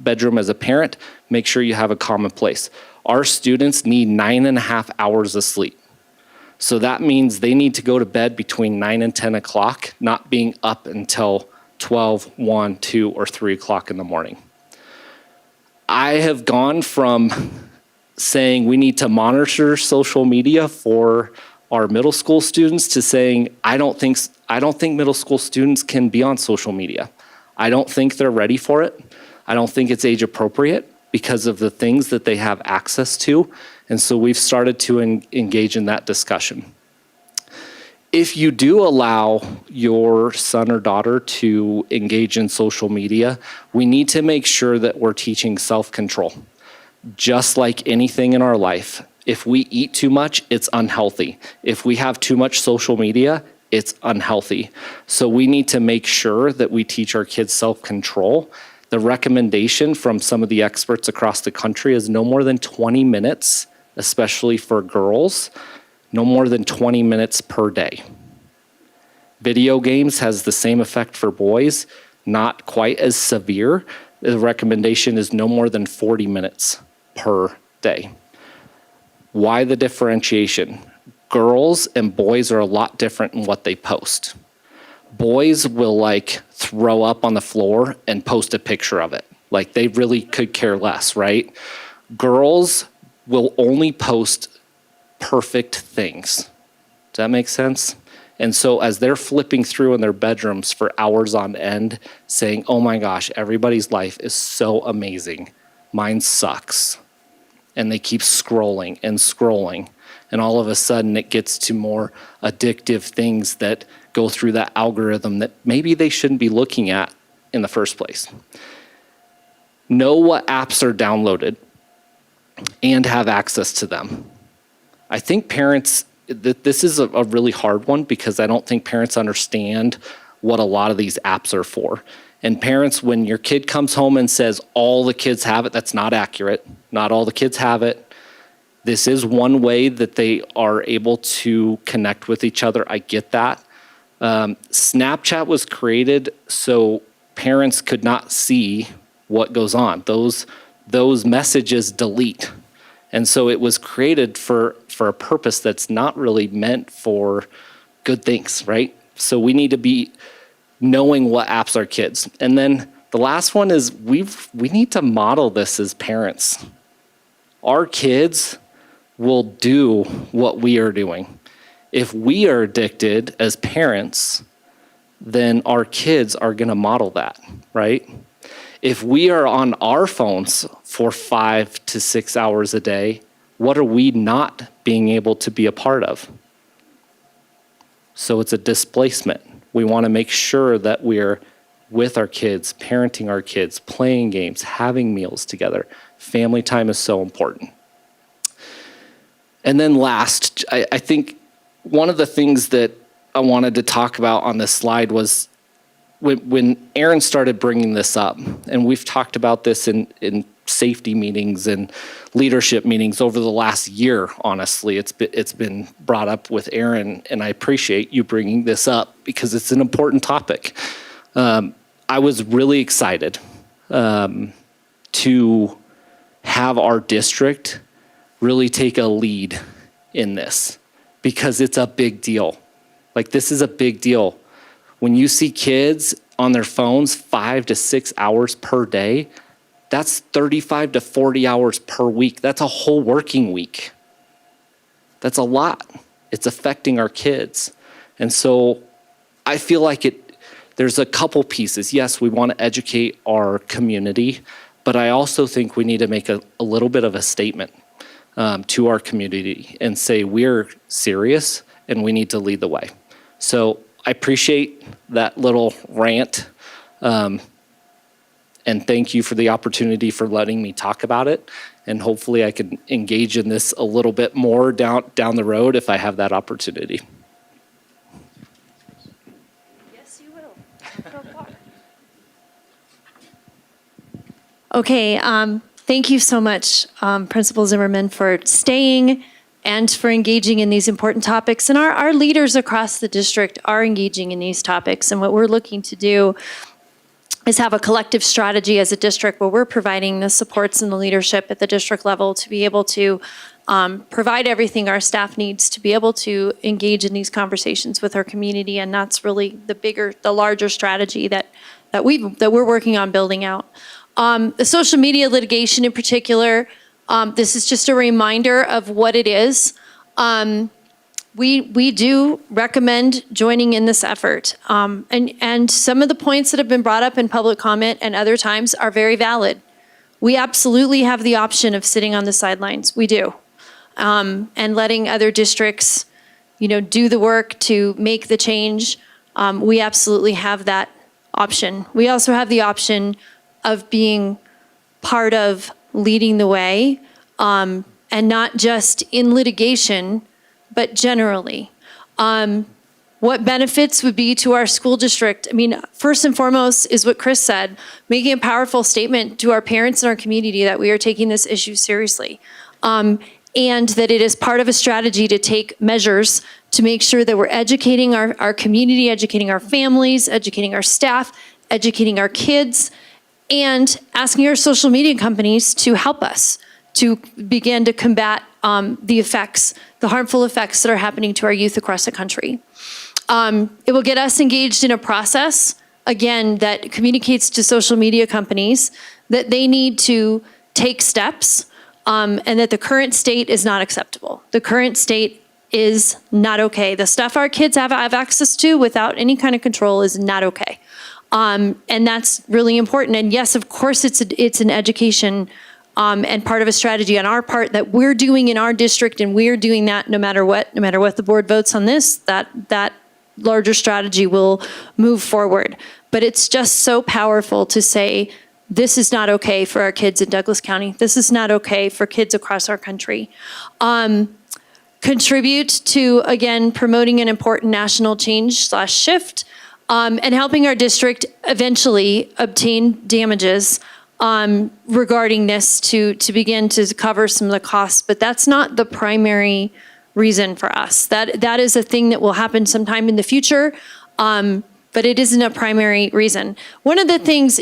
bedroom as a parent, make sure you have a common place. Our students need 9.5 hours of sleep. So that means they need to go to bed between 9 and 10 o'clock, not being up until 12, 1, 2, or 3 o'clock in the morning. I have gone from saying we need to monitor social media for our middle school students to saying I don't think middle school students can be on social media. I don't think they're ready for it. I don't think it's age appropriate because of the things that they have access to. And so we've started to engage in that discussion. If you do allow your son or daughter to engage in social media, we need to make sure that we're teaching self-control. Just like anything in our life, if we eat too much, it's unhealthy. If we have too much social media, it's unhealthy. So we need to make sure that we teach our kids self-control. The recommendation from some of the experts across the country is no more than 20 minutes especially for girls, no more than 20 minutes per day. Video games has the same effect for boys, not quite as severe. The recommendation is no more than 40 minutes per day. Why the differentiation? Girls and boys are a lot different in what they post. Boys will like throw up on the floor and post a picture of it. Like they really could care less, right? Girls will only post perfect things. Does that make sense? And so as they're flipping through in their bedrooms for hours on end, saying, oh my gosh, everybody's life is so amazing. Mine sucks. And they keep scrolling and scrolling. And all of a sudden it gets to more addictive things that go through that algorithm that maybe they shouldn't be looking at in the first place. Know what apps are downloaded and have access to them. I think parents, this is a really hard one because I don't think parents understand what a lot of these apps are for. And parents, when your kid comes home and says all the kids have it, that's not accurate. Not all the kids have it. This is one way that they are able to connect with each other. I get that. Snapchat was created so parents could not see what goes on. Those messages delete. And so it was created for a purpose that's not really meant for good things, right? So we need to be knowing what apps are kids. And then the last one is we need to model this as parents. Our kids will do what we are doing. If we are addicted as parents, then our kids are going to model that, right? If we are on our phones for 5 to 6 hours a day, what are we not being able to be a part of? So it's a displacement. We want to make sure that we're with our kids, parenting our kids, playing games, having meals together. Family time is so important. And then last, I think one of the things that I wanted to talk about on this slide was when Aaron started bringing this up, and we've talked about this in safety meetings and leadership meetings over the last year, honestly. It's been brought up with Aaron, and I appreciate you bringing this up because it's an important topic. I was really excited to have our district really take a lead in this because it's a big deal. Like, this is a big deal. When you see kids on their phones 5 to 6 hours per day, that's 35 to 40 hours per week. That's a whole working week. That's a lot. It's affecting our kids. And so I feel like there's a couple pieces. Yes, we want to educate our community, but I also think we need to make a little bit of a statement to our community and say we're serious and we need to lead the way. So I appreciate that little rant, and thank you for the opportunity for letting me talk about it. And hopefully I can engage in this a little bit more down the road if I have that opportunity. Yes, you will. Okay, thank you so much, Principal Zimmerman, for staying and for engaging in these important topics. And our leaders across the district are engaging in these topics. And what we're looking to do is have a collective strategy as a district where we're providing the supports and the leadership at the district level to be able to provide everything our staff needs to be able to engage in these conversations with our community. And that's really the larger strategy that we're working on building out. The social media litigation in particular, this is just a reminder of what it is. We do recommend joining in this effort. And some of the points that have been brought up in public comment and other times are very valid. We absolutely have the option of sitting on the sidelines. We do. And letting other districts, do the work to make the change. We absolutely have that option. We also have the option of being part of leading the way, and not just in litigation, but generally. What benefits would be to our school district? I mean, first and foremost is what Chris said, making a powerful statement to our parents and our community that we are taking this issue seriously. and that it is part of a strategy to take measures to make sure that we're educating our community, educating our families, educating our staff, educating our kids, and asking our social media companies to help us to begin to combat the harmful effects that are happening to our youth across the country. It will get us engaged in a process, again, that communicates to social media companies that they need to take steps, and that the current state is not acceptable. The current state is not okay. The stuff our kids have access to without any kind of control is not okay. And that's really important. And yes, of course, it's an education and part of a strategy on our part that we're doing in our district, and we're doing that no matter what the board votes on this, that larger strategy will move forward. But it's just so powerful to say, this is not okay for our kids in Douglas County. This is not okay for kids across our country. Contribute to, again, promoting an important national change/shift, and helping our district eventually obtain damages regarding this to begin to cover some of the costs. But that's not the primary reason for us. That is a thing that will happen sometime in the future, but it isn't a primary reason. One of the things,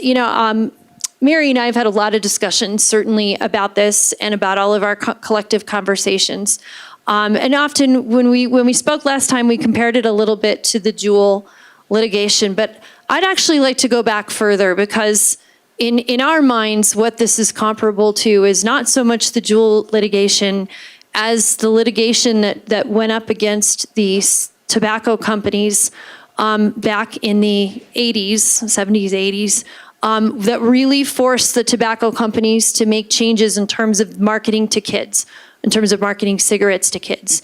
Mary and I have had a lot of discussions, certainly, about this and about all of our collective conversations. And often when we spoke last time, we compared it a little bit to the Jewel litigation. But I'd actually like to go back further, because in our minds, what this is comparable to is not so much the Jewel litigation as the litigation that went up against these tobacco companies back in the 80s, 70s, 80s, that really forced the tobacco companies to make changes in terms of marketing to kids, in terms of marketing cigarettes to kids.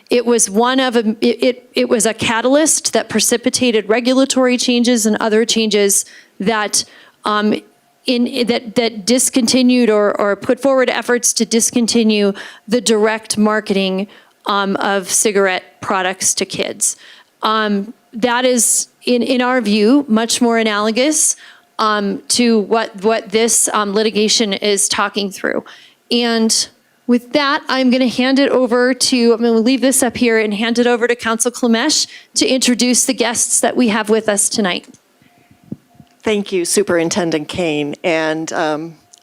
It was it was a catalyst that precipitated regulatory changes and other changes that that discontinued or put forward efforts to discontinue the direct marketing of cigarette products to kids. That is, in our view, much more analogous to what this litigation is talking through. And with that, I'm going to hand it over to, I'm going to leave this up here and hand it over to Council Klemesh to introduce the guests that we have with us tonight. Thank you, Superintendent Kane, and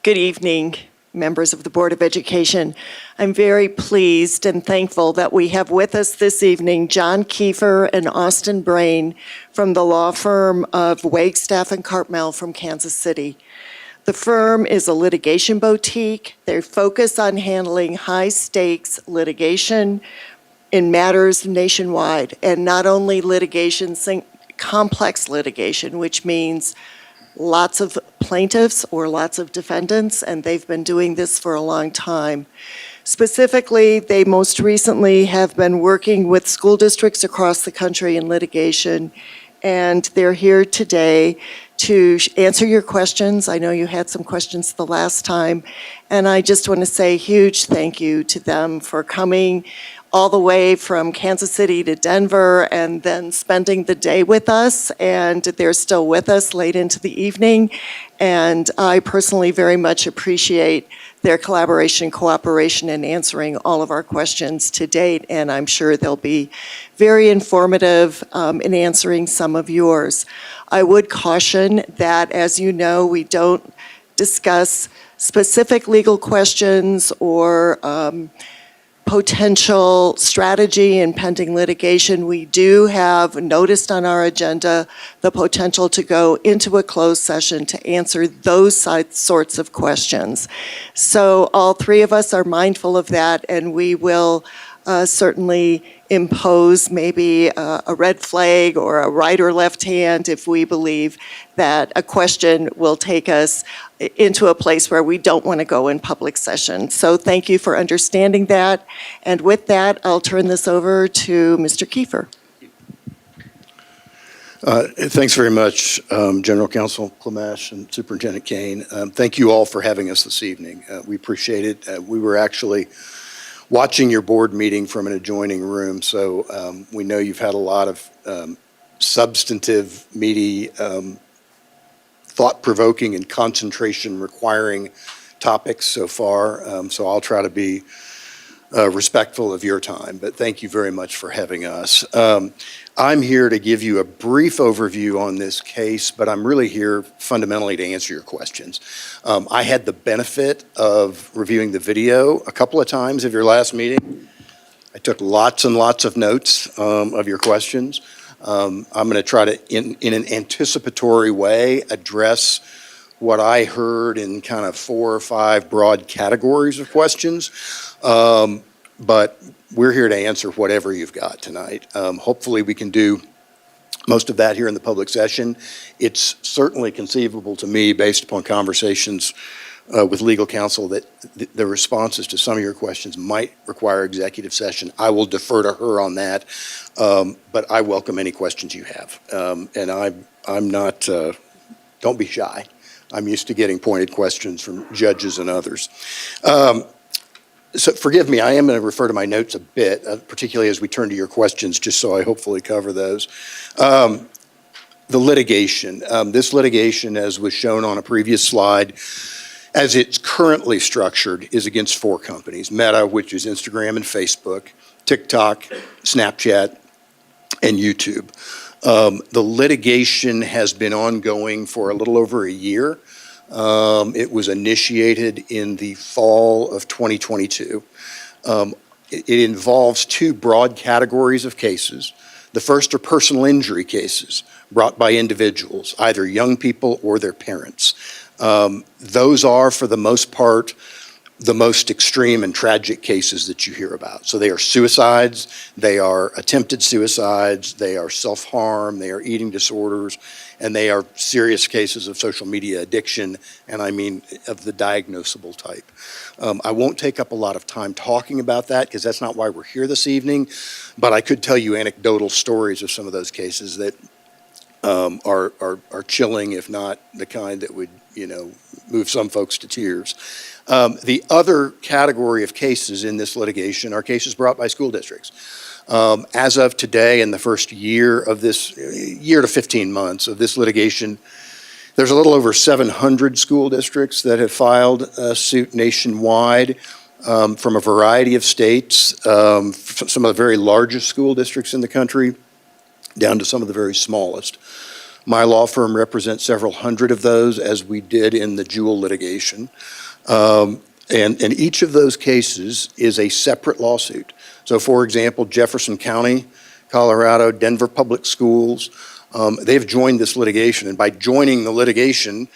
good evening, members of the Board of Education. I'm very pleased and thankful that we have with us this evening John Kiefer and Austin Brain from the law firm of Wagstaff and Cartmel from Kansas City. The firm is a litigation boutique. They focus on handling high-stakes litigation in matters nationwide, and not only litigation, complex litigation, which means lots of plaintiffs or lots of defendants, and they've been doing this for a long time. Specifically, they most recently have been working with school districts across the country in litigation, and they're here today to answer your questions. I know you had some questions the last time, and I just want to say a huge thank you to them for coming all the way from Kansas City to Denver and then spending the day with us, and they're still with us late into the evening. And I personally very much appreciate their collaboration, cooperation in answering all of our questions to date, and I'm sure they'll be very informative in answering some of yours. I would caution that, as you know, we don't discuss specific legal questions or potential strategy in pending litigation. We do have noticed on our agenda the potential to go into a closed session to answer those sorts of questions. So all three of us are mindful of that, and we will certainly impose maybe a red flag or a right or left hand if we believe that a question will take us into a place where we don't want to go in public session. So thank you for understanding that. And with that, I'll turn this over to Mr. Kiefer. Thanks very much, General Counsel Klemesh and Superintendent Kane. Thank you all for having us this evening. We appreciate it. We were actually watching your board meeting from an adjoining room, so we know you've had a lot of substantive, meaty, thought-provoking and concentration-requiring topics so far. So I'll try to be respectful of your time, but thank you very much for having us. I'm here to give you a brief overview on this case, but I'm really here fundamentally to answer your questions. I had the benefit of reviewing the video a couple of times of your last meeting. I took lots and lots of notes of your questions. I'm going to try to, in an anticipatory way, address what I heard in kind of 4 or 5 broad categories of questions. But we're here to answer whatever you've got tonight. Hopefully we can do most of that here in the public session. It's certainly conceivable to me, based upon conversations with legal counsel, that the responses to some of your questions might require executive session. I will defer to her on that, but I welcome any questions you have. And I'm not, don't be shy. I'm used to getting pointed questions from judges and others. So forgive me, I am going to refer to my notes a bit, particularly as we turn to your questions, just so I hopefully cover those. The litigation. This litigation, as was shown on a previous slide, as it's currently structured, is against 4 companies. Meta, which is Instagram and Facebook, TikTok, Snapchat, and YouTube. The litigation has been ongoing for a little over a year. It was initiated in the fall of 2022. It involves 2 broad categories of cases. The first are personal injury cases brought by individuals, either young people or their parents. Those are, for the most part, the most extreme and tragic cases that you hear about. So they are suicides, they are attempted suicides, they are self-harm, they are eating disorders, and they are serious cases of social media addiction, and I mean of the diagnosable type. I won't take up a lot of time talking about that because that's not why we're here this evening, but I could tell you anecdotal stories of some of those cases that are chilling, if not the kind that would, move some folks to tears. The other category of cases in this litigation are cases brought by school districts. As of today, in the first year of this, year to 15 months of this litigation, there's a little over 700 school districts that have filed a suit nationwide from a variety of states, some of the very largest school districts in the country, down to some of the very smallest. My law firm represents several hundred of those, as we did in the Jewel litigation. And each of those cases is a separate lawsuit. So, for example, Jefferson County, Colorado, Denver Public Schools, they've joined this litigation. And by joining the litigation,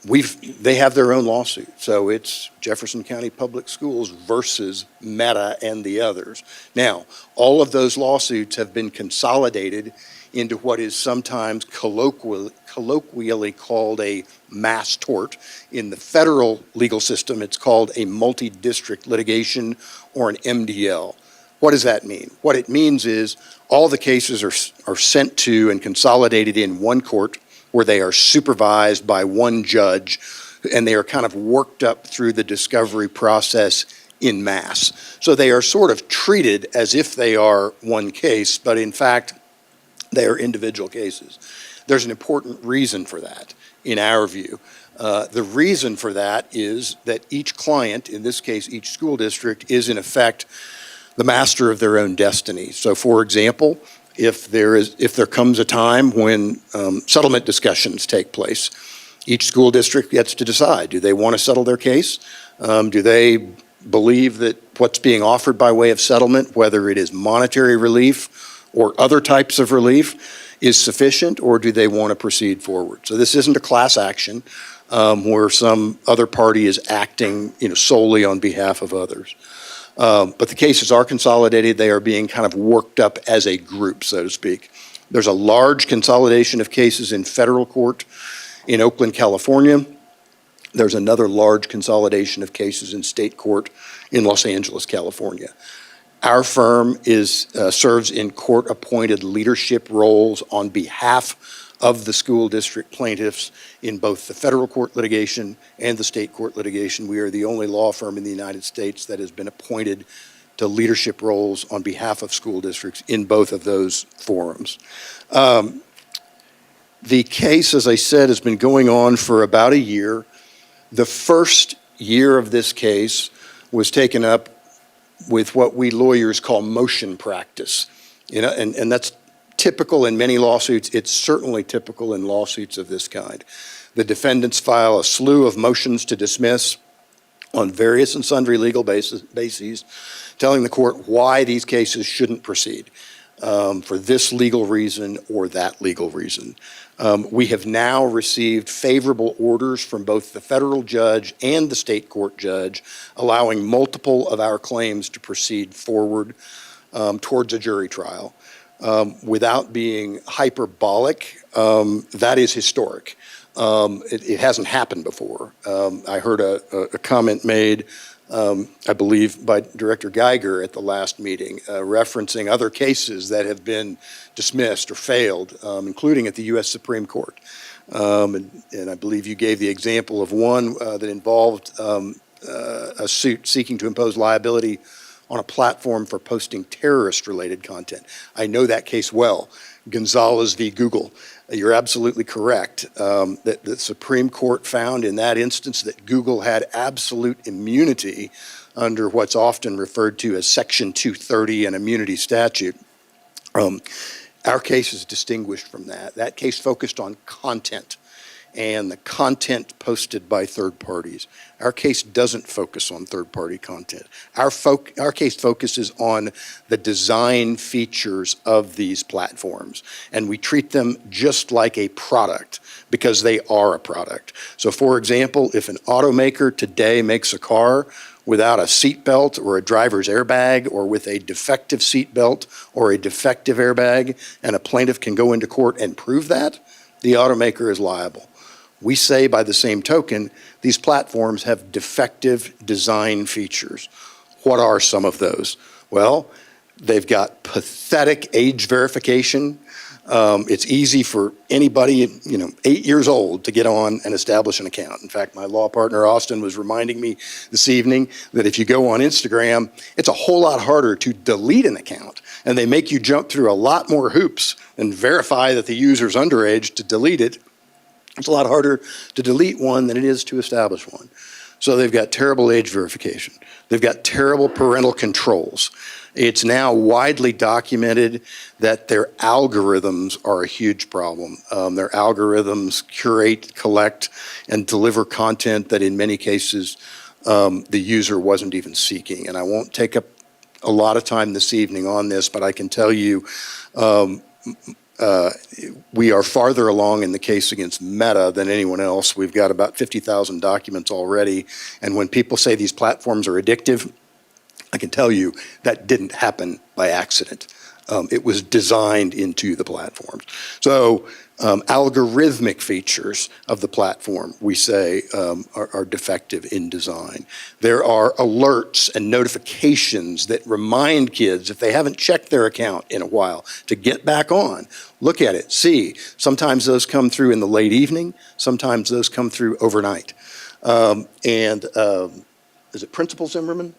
they have their own lawsuit. So it's Jefferson County Public Schools versus Meta and the others. Now, all of those lawsuits have been consolidated into what is sometimes colloquially called a mass tort. In the federal legal system, it's called a multi-district litigation, or an MDL. What does that mean? What it means is all the cases are sent to and consolidated in one court, where they are supervised by one judge, and they are kind of worked up through the discovery process in mass. So they are sort of treated as if they are one case, but in fact, they are individual cases. There's an important reason for that, in our view. The reason for that is that each client, in this case, each school district, is in effect the master of their own destiny. So, for example, if there comes a time when settlement discussions take place, each school district gets to decide, do they want to settle their case? Do they believe that what's being offered by way of settlement, whether it is monetary relief or other types of relief, is sufficient, or do they want to proceed forward? So this isn't a class action where some other party is acting, solely on behalf of others. But the cases are consolidated. They are being kind of worked up as a group, so to speak. There's a large consolidation of cases in federal court in Oakland, California. There's another large consolidation of cases in state court in Los Angeles, California. Our firm serves in court-appointed leadership roles on behalf of the school district plaintiffs in both the federal court litigation and the state court litigation. We are the only law firm in the United States that has been appointed to leadership roles on behalf of school districts in both of those forums. The case, as I said, has been going on for about a year. The first year of this case was taken up with what we lawyers call motion practice. And that's typical in many lawsuits. It's certainly typical in lawsuits of this kind. The defendants file a slew of motions to dismiss on various and sundry legal bases, telling the court why these cases shouldn't proceed for this legal reason or that legal reason. We have now received favorable orders from both the federal judge and the state court judge, allowing multiple of our claims to proceed forward towards a jury trial. Without being hyperbolic, that is historic. It hasn't happened before. I heard a comment made, I believe, by Director Geiger at the last meeting, referencing other cases that have been dismissed or failed, including at the U.S. Supreme Court. And I believe you gave the example of one that involved a suit seeking to impose liability on a platform for posting terrorist-related content. I know that case well, Gonzalez v. Google. You're absolutely correct that the Supreme Court found in that instance that Google had absolute immunity under what's often referred to as Section 230, an immunity statute. Our case is distinguished from that. That case focused on content and the content posted by third parties. Our case doesn't focus on third-party content. Our case focuses on the design features of these platforms, and we treat them just like a product because they are a product. So, for example, if an automaker today makes a car without a seatbelt or a driver's airbag, or with a defective seatbelt or a defective airbag, and a plaintiff can go into court and prove that, the automaker is liable. We say, by the same token, these platforms have defective design features. What are some of those? Well, they've got pathetic age verification. It's easy for anybody, 8 years old to get on and establish an account. In fact, my law partner, Austin, was reminding me this evening that if you go on Instagram, it's a whole lot harder to delete an account. And they make you jump through a lot more hoops and verify that the user's underage to delete it. It's a lot harder to delete one than it is to establish one. So they've got terrible age verification. They've got terrible parental controls. It's now widely documented that their algorithms are a huge problem. Their algorithms curate, collect, and deliver content that in many cases the user wasn't even seeking. And I won't take up a lot of time this evening on this, but I can tell you we are farther along in the case against Meta than anyone else. We've got about 50,000 documents already. And when people say these platforms are addictive, I can tell you that didn't happen by accident. It was designed into the platforms. So algorithmic features of the platform, we say, are defective in design. There are alerts and notifications that remind kids, if they haven't checked their account in a while, to get back on, look at it, see. Sometimes those come through in the late evening. Sometimes those come through overnight. Is it Principal Zimmerman?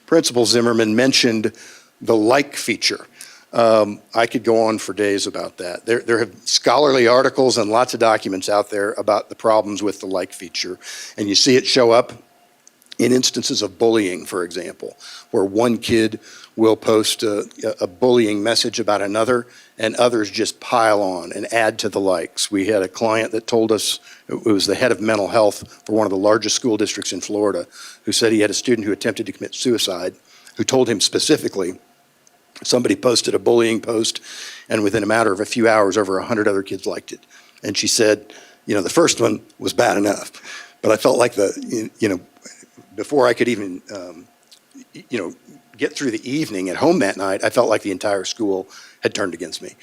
Principal Zimmerman mentioned the like feature. I could go on for days about that. There have scholarly articles and lots of documents out there about the problems with the like feature. And you see it show up in instances of bullying, for example, where one kid will post a bullying message about another and others just pile on and add to the likes. We had a client that told us, it was the head of mental health for one of the largest school districts in Florida, who said he had a student who attempted to commit suicide, who told him specifically, somebody posted a bullying post, and within a matter of a few hours, over 100 other kids liked it. And she said, the first one was bad enough, but I felt like before I could even, get through the evening at home that night, I felt like the entire school had turned against me.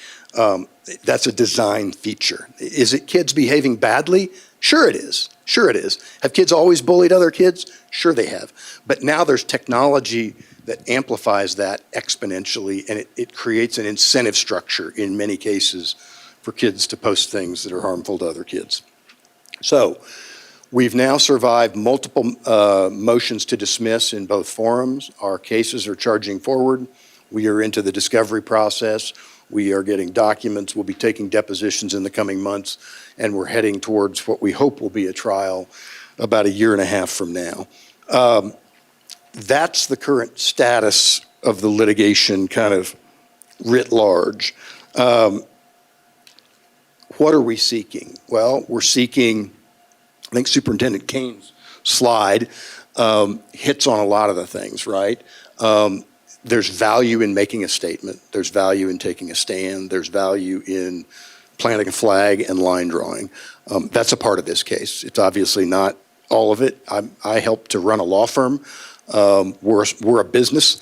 That's a design feature. Is it kids behaving badly? Sure it is. Sure it is. Have kids always bullied other kids? Sure they have. But now there's technology that amplifies that exponentially, and it creates an incentive structure in many cases for kids to post things that are harmful to other kids. So we've now survived multiple motions to dismiss in both forums. Our cases are charging forward. We are into the discovery process. We are getting documents. We'll be taking depositions in the coming months, and we're heading towards what we hope will be a trial about a year and a half from now. that's the current status of the litigation kind of writ large. What are we seeking? Well, we're seeking, I think Superintendent Kane's slide hits on a lot of the things, right? There's value in making a statement. There's value in taking a stand. There's value in planting a flag and line drawing. That's a part of this case. It's obviously not all of it. I help to run a law firm. We're a business.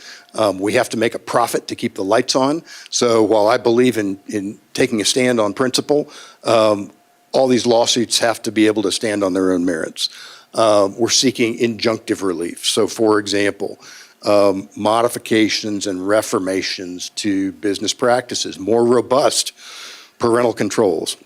We have to make a profit to keep the lights on. So while I believe in taking a stand on principle, all these lawsuits have to be able to stand on their own merits. We're seeking injunctive relief. So for example, modifications and reformations to business practices, more robust parental controls,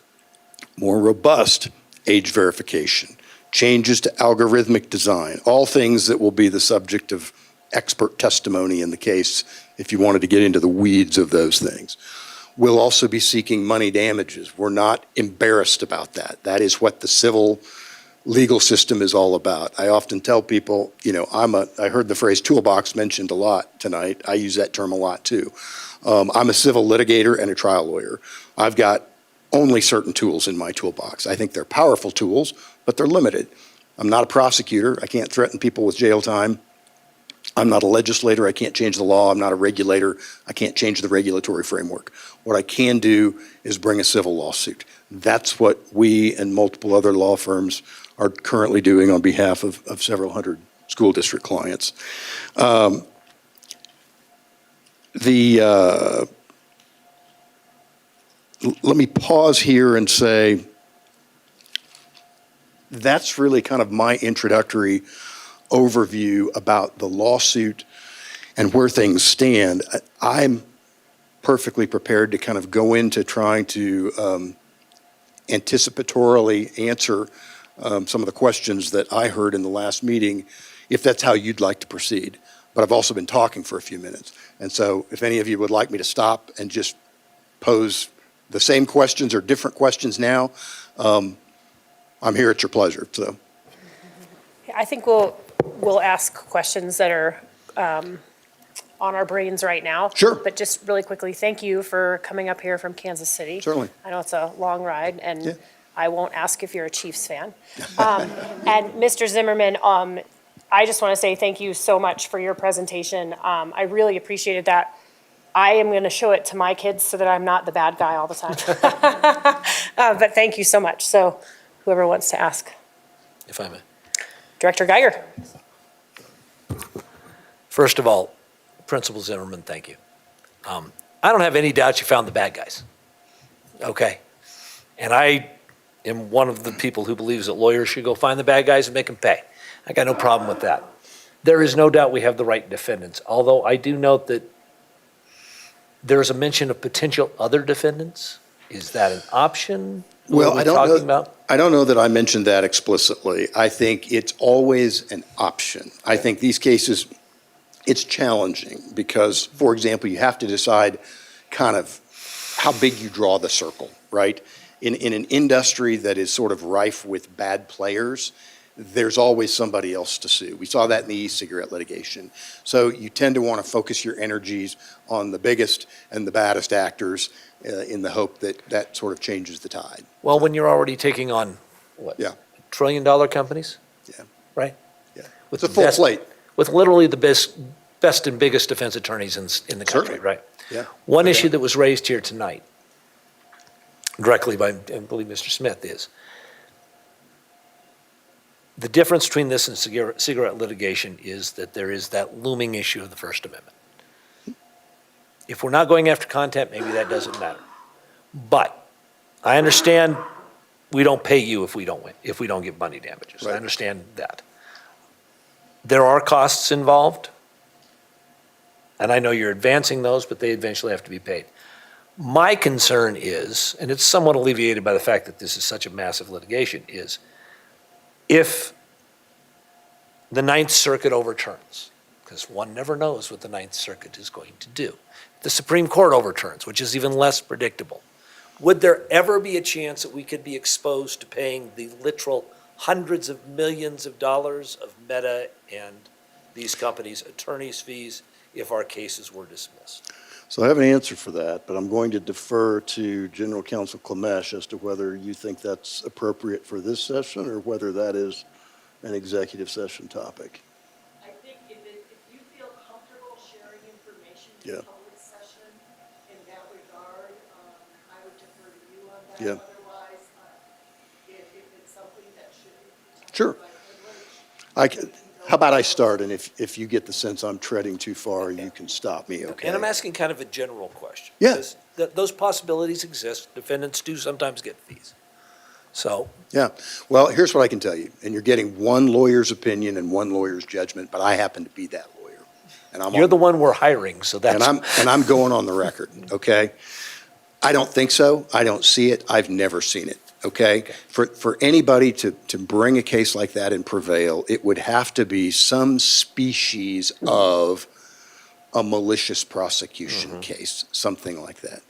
more robust age verification, changes to algorithmic design, all things that will be the subject of expert testimony in the case if you wanted to get into the weeds of those things. We'll also be seeking money damages. We're not embarrassed about that. That is what the civil legal system is all about. I often tell people, you know, I heard the phrase toolbox mentioned a lot tonight. I use that term a lot too. I'm a civil litigator and a trial lawyer. I've got only certain tools in my toolbox. I think they're powerful tools, but they're limited. I'm not a prosecutor. I can't threaten people with jail time. I'm not a legislator. I can't change the law. I'm not a regulator. I can't change the regulatory framework. What I can do is bring a civil lawsuit. That's what we and multiple other law firms are currently doing on behalf of several hundred school district clients. Let me pause here and say, that's really kind of my introductory overview about the lawsuit and where things stand. I'm perfectly prepared to kind of go into trying to anticipatorily answer some of the questions that I heard in the last meeting, if that's how you'd like to proceed. But I've also been talking for a few minutes. And so if any of you would like me to stop and just pose the same questions or different questions now, I'm here at your pleasure. So I think we'll ask questions that are on our brains right now. Sure. But just really quickly, thank you for coming up here from Kansas City. Certainly. I know it's a long ride, and Yeah. I won't ask if you're a Chiefs fan. And Mr. Zimmerman, I just want to say thank you so much for your presentation. I really appreciated that. I am going to show it to my kids so that I'm not the bad guy all the time. But thank you so much. So whoever wants to ask. If I may. Director Geiger. First of all, Principal Zimmerman, thank you. I don't have any doubt you found the bad guys. Okay. And I am one of the people who believes that lawyers should go find the bad guys and make them pay. I got no problem with that. There is no doubt we have the right defendants, although I do note that there's a mention of potential other defendants. Is that an option? Well, I don't know. I don't know that I mentioned that explicitly. I think it's always an option. I think these cases, it's challenging because, for example, you have to decide kind of how big you draw the circle, right? In an industry that is sort of rife with bad players, there's always somebody else to sue. We saw that in the e-cigarette litigation. So you tend to want to focus your energies on the biggest and the baddest actors in the hope that that sort of changes the tide. Well, when you're already taking on, what? Yeah. $1 trillion companies? Yeah. Right? Yeah. With It's a full plate. With literally the best and biggest defense attorneys in the country, Certainly. right? Yeah. One issue that was raised here tonight, directly by, I believe, Mr. Smith, is the difference between this and cigarette litigation is that there is that looming issue of the First Amendment. If we're not going after content, maybe that doesn't matter. But I understand we don't pay you if we don't win, if we don't get money damages. Right. I understand that. There are costs involved, and I know you're advancing those, but they eventually have to be paid. My concern is, and it's somewhat alleviated by the fact that this is such a massive litigation, is if the Ninth Circuit overturns, because one never knows what the Ninth Circuit is going to do, the Supreme Court overturns, which is even less predictable, would there ever be a chance that we could be exposed to paying the literal hundreds of millions of dollars of Meta and these companies' attorneys' fees if our cases were dismissed? So I have an answer for that, but I'm going to defer to General Counsel Klamesh as to whether you think that's appropriate for this session or whether that is an executive session topic. I think if you feel comfortable sharing information Yeah. public session in that regard, I would defer to you on that. Yeah. Otherwise, if it's something that should be Sure. privilege, How about I start, and if you get the sense I'm treading too far, you can stop me, okay? And I'm asking kind of a general question. Yeah. Because those possibilities exist. Defendants do sometimes get fees. So, Yeah. Well, here's what I can tell you, and you're getting one lawyer's opinion and one lawyer's judgment, but I happen to be that lawyer. And you're the one we're hiring, so that's. And I'm going on the record, okay? I don't think so. I don't see it. I've never seen it, okay? For anybody to bring a case like that and prevail, it would have to be some species of a malicious prosecution case, something like that.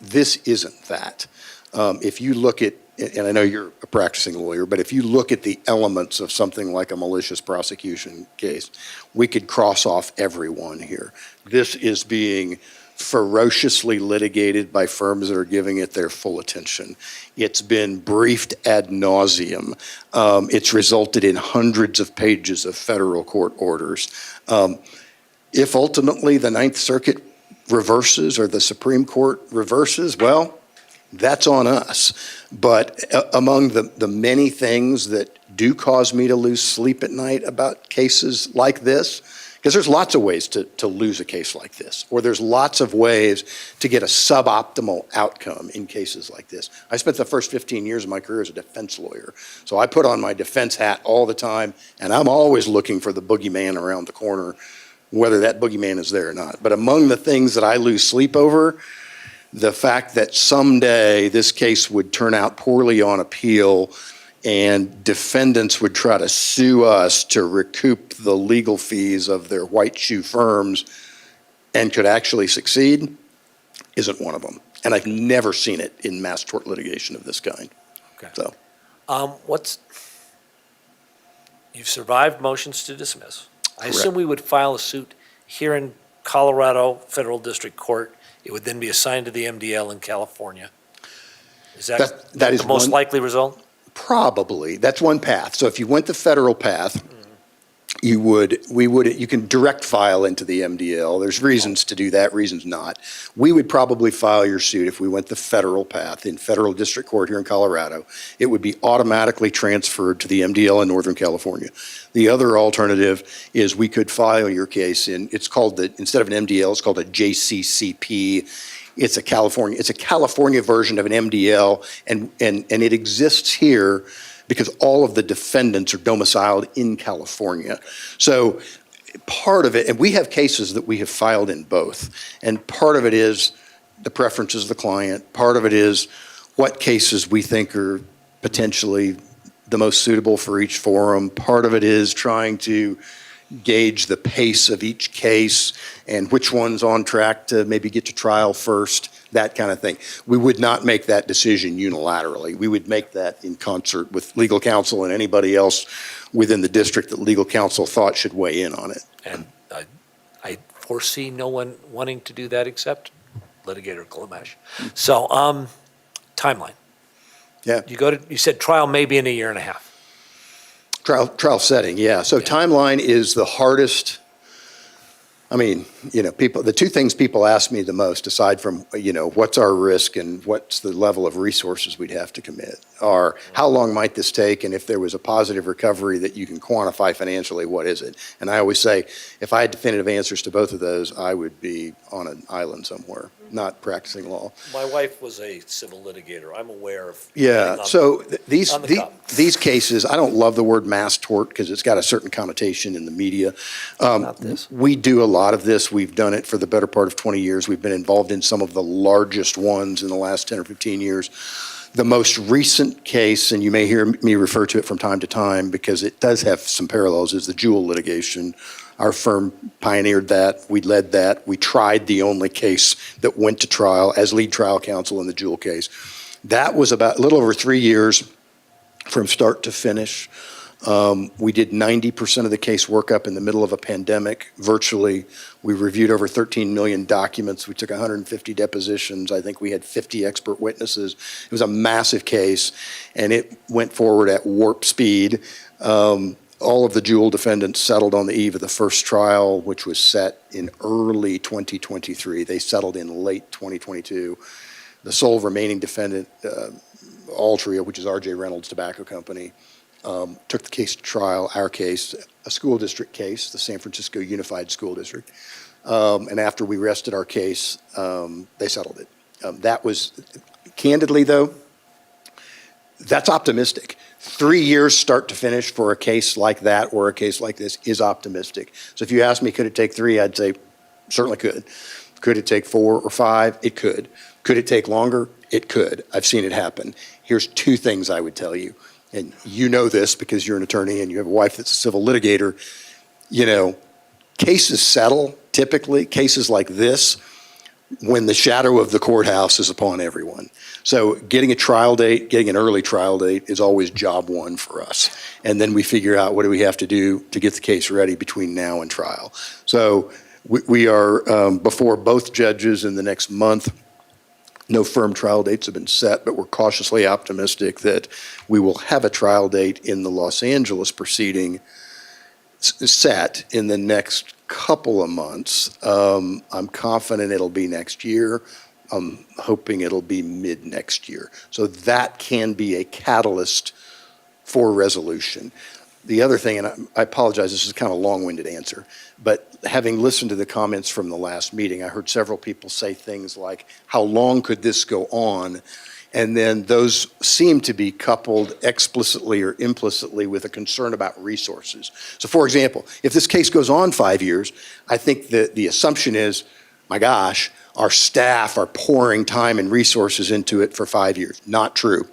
This isn't that. If you look at, and I know you're a practicing lawyer, but if you look at the elements of something like a malicious prosecution case, we could cross off everyone here. This is being ferociously litigated by firms that are giving it their full attention. It's been briefed ad nauseum. It's resulted in hundreds of pages of federal court orders. If ultimately the Ninth Circuit reverses or the Supreme Court reverses, well, that's on us. But among the many things that do cause me to lose sleep at night about cases like this, because there's lots of ways to lose a case like this, or there's lots of ways to get a suboptimal outcome in cases like this. I spent the first 15 years of my career as a defense lawyer, so I put on my defense hat all the time, and I'm always looking for the boogeyman around the corner, whether that boogeyman is there or not. But among the things that I lose sleep over, the fact that someday this case would turn out poorly on appeal and defendants would try to sue us to recoup the legal fees of their white shoe firms and could actually succeed isn't one of them. And I've never seen it in mass tort litigation of this kind. Okay. So, you've survived motions to dismiss. I Correct. assume we would file a suit here in Colorado Federal District Court. It would then be assigned to the MDL in California. Is that that is the most one- likely result? Probably. That's one path. So if you went the federal path, you can direct file into the MDL. There's reasons to do that, reasons not. We would probably file your suit if we went the federal path in federal district court here in Colorado. It would be automatically transferred to the MDL in Northern California. The other alternative is we could file your case instead of an MDL, it's called a JCCP. It's a California version of an MDL, and it exists here because all of the defendants are domiciled in California. So part of it, and we have cases that we have filed in both, and part of it is the preferences of the client, part of it is what cases we think are potentially the most suitable for each forum, part of it is trying to gauge the pace of each case and which one's on track to maybe get to trial first, that kind of thing. We would not make that decision unilaterally. We would make that in concert with legal counsel and anybody else within the district that legal counsel thought should weigh in on it. And I foresee no one wanting to do that except litigator Klamesh. So, timeline. Yeah. You said trial maybe in a year and a half. Trial setting, yeah. So timeline is the hardest. I mean, the two things people ask me the most, aside from, what's our risk and what's the level of resources we'd have to commit, are how long might this take, and if there was a positive recovery that you can quantify financially, what is it? And I always say, if I had definitive answers to both of those, I would be on an island somewhere, not practicing law. My wife was a civil litigator. I'm aware of. Yeah, so these cases, I don't love the word mass tort because it's got a certain connotation in the media. Not this. We do a lot of this. We've done it for the better part of 20 years. We've been involved in some of the largest ones in the last 10 or 15 years. The most recent case, and you may hear me refer to it from time to time because it does have some parallels, is the Jewel litigation. Our firm pioneered that. We led that. We tried the only case that went to trial as lead trial counsel in the Jewel case. That was about a little over 3 years from start to finish. We did 90% of the case workup in the middle of a pandemic, virtually. We reviewed over 13 million documents. We took 150 depositions. I think we had 50 expert witnesses. It was a massive case, and it went forward at warp speed. All of the Jewel defendants settled on the eve of the first trial, which was set in early 2023. They settled in late 2022. The sole remaining defendant, Altria, which is R.J. Reynolds Tobacco Company, took the case to trial, our case, a school district case, the San Francisco Unified School District. And after we rested our case, they settled it. That was, candidly though, that's optimistic. 3 years start to finish for a case like that or a case like this is optimistic. So if you ask me, could it take 3? I'd say certainly could. Could it take 4 or 5? It could. Could it take longer? It could. I've seen it happen. Here's 2 things I would tell you. And you know this because you're an attorney and you have a wife that's a civil litigator. You know, cases settle, typically, cases like this, when the shadow of the courthouse is upon everyone. So getting a trial date, getting an early trial date is always job one for us. And then we figure out what do we have to do to get the case ready between now and trial. So we are before both judges in the next month. No firm trial dates have been set, but we're cautiously optimistic that we will have a trial date in the Los Angeles proceeding set in the next couple of months. I'm confident it'll be next year. I'm hoping it'll be mid next year. So that can be a catalyst for resolution. The other thing, and I apologize, this is kind of a long-winded answer, but having listened to the comments from the last meeting, I heard several people say things like, how long could this go on? And then those seem to be coupled explicitly or implicitly with a concern about resources. So for example, if this case goes on 5 years, I think that the assumption is, my gosh, our staff are pouring time and resources into it for 5 years. Not true.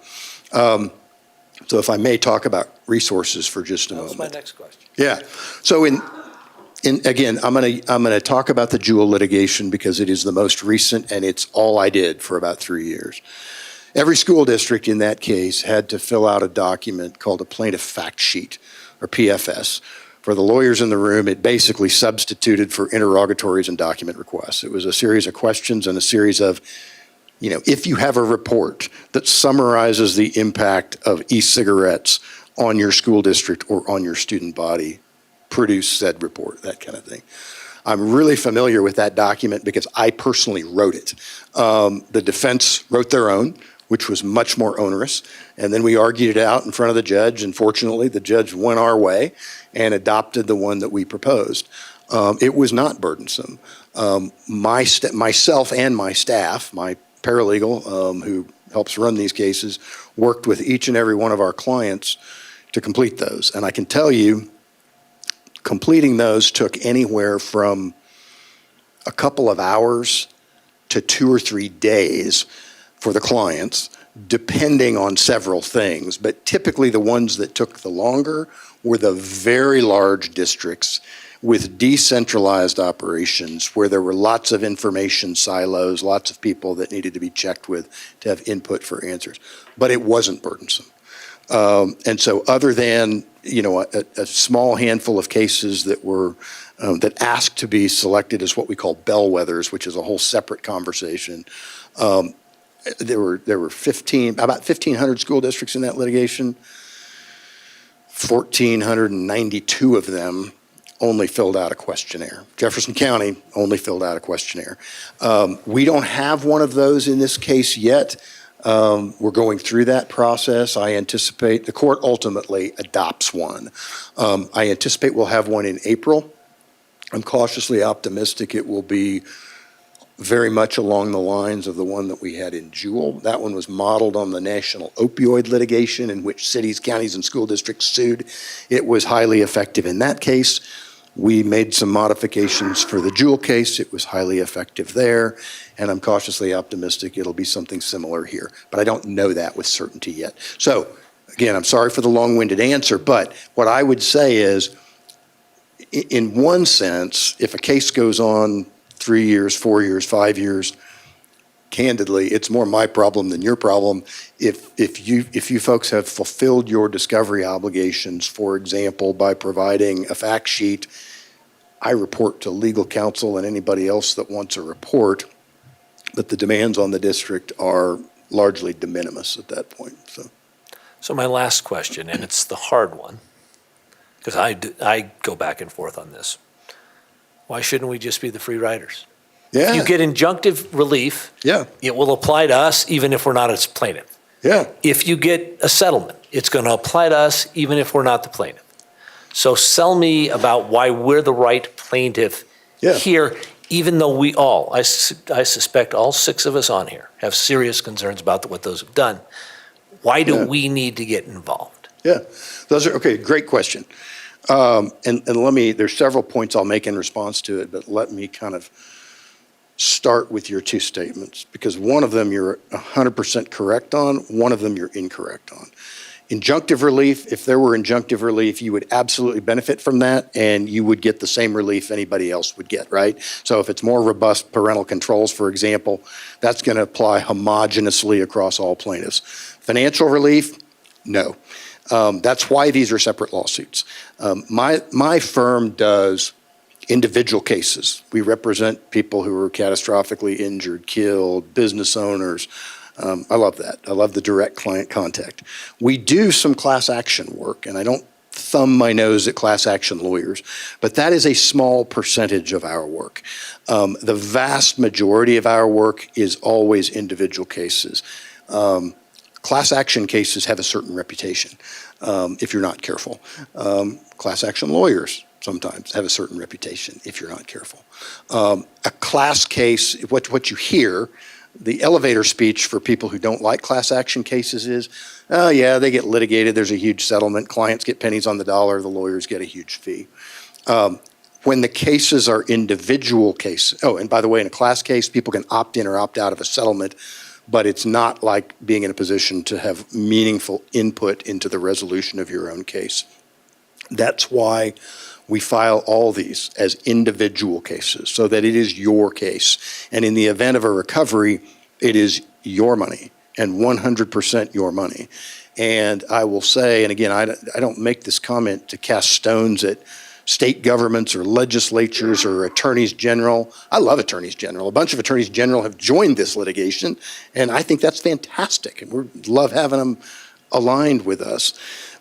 So if I may talk about resources for just a moment. That's my next question. Yeah. So again, I'm gonna talk about the Jewel litigation because it is the most recent and it's all I did for about 3 years. Every school district in that case had to fill out a document called a plaintiff fact sheet, or PFS. For the lawyers in the room, it basically substituted for interrogatories and document requests. It was a series of questions and a series of, you know, if you have a report that summarizes the impact of e-cigarettes on your school district or on your student body, produce said report, that kind of thing. I'm really familiar with that document because I personally wrote it. The defense wrote their own, which was much more onerous, and then we argued it out in front of the judge, and fortunately the judge went our way and adopted the one that we proposed. It was not burdensome. Myself and my staff, my paralegal who helps run these cases, worked with each and every one of our clients to complete those. And I can tell you, completing those took anywhere from a couple of hours to 2 or 3 days for the clients, depending on several things. But typically the ones that took the longer were the very large districts with decentralized operations where there were lots of information silos, lots of people that needed to be checked with to have input for answers. But it wasn't burdensome. And so other than, you know, a small handful of cases that were, that asked to be selected as what we call bellwethers, which is a whole separate conversation, there were about 1,500 school districts in that litigation. 1,492 of them only filled out a questionnaire. Jefferson County only filled out a questionnaire. We don't have one of those in this case yet. We're going through that process. I anticipate the court ultimately adopts one. I anticipate we'll have one in April. I'm cautiously optimistic it will be very much along the lines of the one that we had in Jewel. That one was modeled on the national opioid litigation in which cities, counties, and school districts sued. It was highly effective in that case. We made some modifications for the Jewel case. It was highly effective there, and I'm cautiously optimistic it'll be something similar here. But I don't know that with certainty yet. So, again, I'm sorry for the long-winded answer, but what I would say is, in one sense, if a case goes on 3 years, 4 years, 5 years, candidly, it's more my problem than your problem. If you folks have fulfilled your discovery obligations, for example, by providing a fact sheet, I report to legal counsel and anybody else that wants a report, but the demands on the district are largely de minimis at that point. So my last question, and it's the hard one, because I go back and forth on this. Why shouldn't we just be the free riders? Yeah. If you get injunctive relief, Yeah. it will apply to us even if we're not a plaintiff. Yeah. If you get a settlement, it's going to apply to us even if we're not the plaintiff. So sell me about why we're the right plaintiff here, even though we all, I suspect all 6 of us on here have serious concerns about what those have done. Why do we need to get involved? Yeah, those are, okay, great question. And let me, there's several points I'll make in response to it, but let me kind of start with your 2 statements, because one of them you're 100% correct on, one of them you're incorrect on. Injunctive relief, if there were injunctive relief, you would absolutely benefit from that, and you would get the same relief anybody else would get, right? So if it's more robust parental controls, for example, that's going to apply homogeneously across all plaintiffs. Financial relief, no. That's why these are separate lawsuits. My firm does individual cases. We represent people who are catastrophically injured, killed, business owners. I love that. I love the direct client contact. We do some class action work, and I don't thumb my nose at class action lawyers, but that is a small percentage of our work. The vast majority of our work is always individual cases. Class action cases have a certain reputation if you're not careful. Class action lawyers sometimes have a certain reputation if you're not careful. A class case, what you hear, the elevator speech for people who don't like class action cases is, oh yeah, they get litigated, there's a huge settlement, clients get pennies on the dollar, the lawyers get a huge fee. When the cases are individual cases, oh, and by the way, in a class case, people can opt in or opt out of a settlement, but it's not like being in a position to have meaningful input into the resolution of your own case. That's why we file all these as individual cases so that it is your case. And in the event of a recovery, it is your money and 100% your money. And I will say, and again, I don't make this comment to cast stones at state governments or legislatures or attorneys general. I love attorneys general. A bunch of attorneys general have joined this litigation, and I think that's fantastic. And we love having them aligned with us.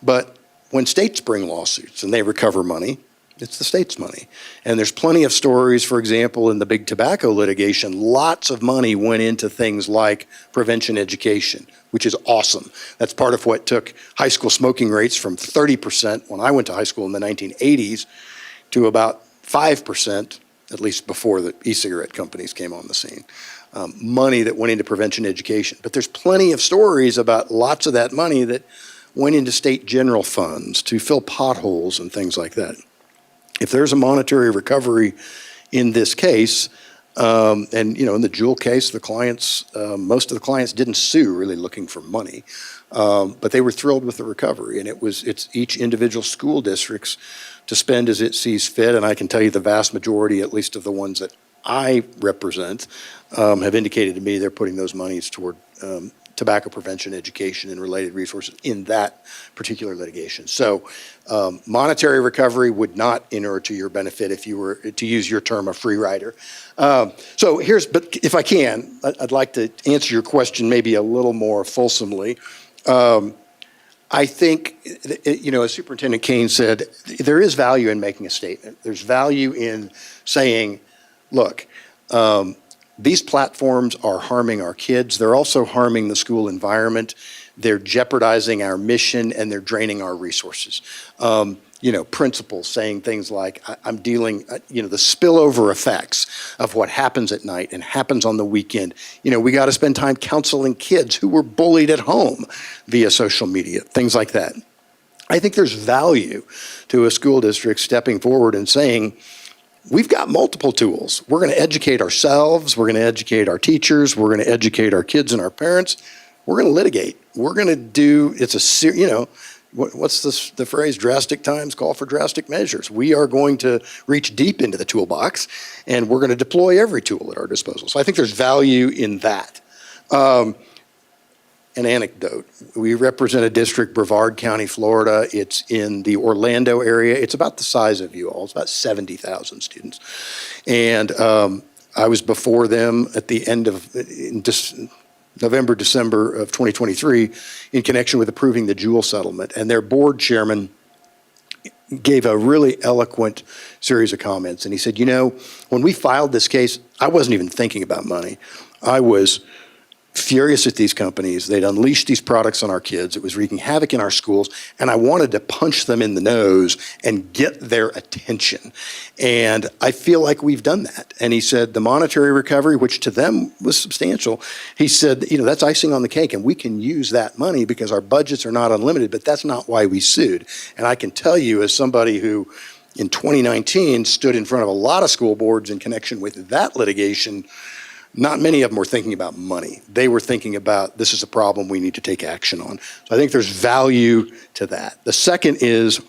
But when states bring lawsuits and they recover money, it's the state's money. And there's plenty of stories, for example, in the big tobacco litigation, lots of money went into things like prevention education, which is awesome. That's part of what took high school smoking rates from 30% when I went to high school in the 1980s to about 5%, at least before the e-cigarette companies came on the scene. Money that went into prevention education. But there's plenty of stories about lots of that money that went into state general funds to fill potholes and things like that. If there's a monetary recovery in this case, and you know, in the Jewel case, the clients, most of the clients didn't sue really looking for money, but they were thrilled with the recovery, and it's each individual school district's to spend as it sees fit. And I can tell you the vast majority, at least of the ones that I represent, have indicated to me they're putting those monies toward tobacco prevention education and related resources in that particular litigation. So monetary recovery would not inure to your benefit if you were, to use your term, a free rider. So here's, but if I can, I'd like to answer your question maybe a little more fulsomely. I think, you know, as Superintendent Kane said, there is value in making a statement. There's value in saying, look, these platforms are harming our kids. They're also harming the school environment. They're jeopardizing our mission, and they're draining our resources. You know, principals saying things like, I'm dealing, you know, the spillover effects of what happens at night and happens on the weekend. You know, we got to spend time counseling kids who were bullied at home via social media, things like that. I think there's value to a school district stepping forward and saying, we've got multiple tools. We're going to educate ourselves. We're going to educate our teachers. We're going to educate our kids and our parents. We're going to litigate. We're going to do, it's a, you know, what's the phrase, drastic times call for drastic measures. We are going to reach deep into the toolbox, and we're going to deploy every tool at our disposal. So I think there's value in that. An anecdote. We represent a district, Brevard County, Florida. It's in the Orlando area. It's about the size of you all. It's about 70,000 students. And I was before them at the end of November, December of 2023 in connection with approving the Jewel settlement. And their board chairman gave a really eloquent series of comments. And he said, you know, when we filed this case, I wasn't even thinking about money. I was furious at these companies. They'd unleashed these products on our kids. It was wreaking havoc in our schools, and I wanted to punch them in the nose and get their attention. And I feel like we've done that. And he said the monetary recovery, which to them was substantial, he said, you know, that's icing on the cake, and we can use that money because our budgets are not unlimited, but that's not why we sued. And I can tell you, as somebody who in 2019 stood in front of a lot of school boards in connection with that litigation, not many of them were thinking about money. They were thinking about, this is a problem we need to take action on. So I think there's value to that. The second is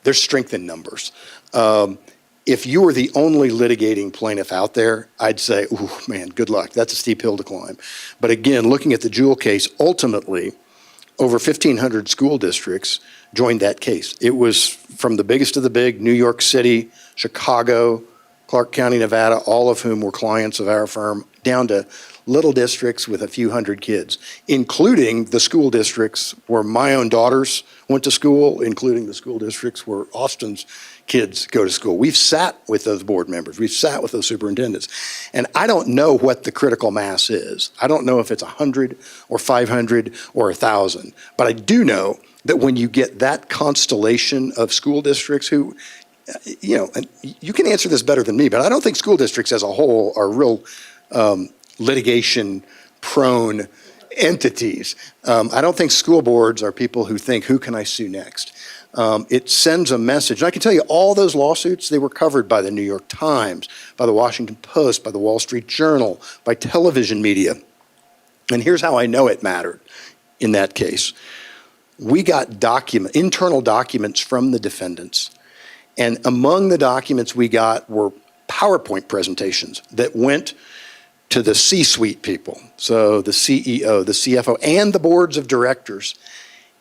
there's strength in numbers. If you were the only litigating plaintiff out there, I'd say, ooh, man, good luck. That's a steep hill to climb. But again, looking at the Jewel case, ultimately, over 1,500 school districts joined that case. It was from the biggest of the big, New York City, Chicago, Clark County, Nevada, all of whom were clients of our firm, down to little districts with a few hundred kids, including the school districts where my own daughters went to school, including the school districts where Austin's kids go to school. We've sat with those board members. We've sat with those superintendents. And I don't know what the critical mass is. I don't know if it's 100 or 500 or 1,000. But I do know that when you get that constellation of school districts who, you know, and you can answer this better than me, but I don't think school districts as a whole are real litigation-prone entities. I don't think school boards are people who think, who can I sue next? It sends a message. And I can tell you all those lawsuits, they were covered by the New York Times, by the Washington Post, by the Wall Street Journal, by television media. And here's how I know it mattered in that case. We got internal documents from the defendants. And among the documents we got were PowerPoint presentations that went to the C-suite people, so the CEO, the CFO, and the boards of directors.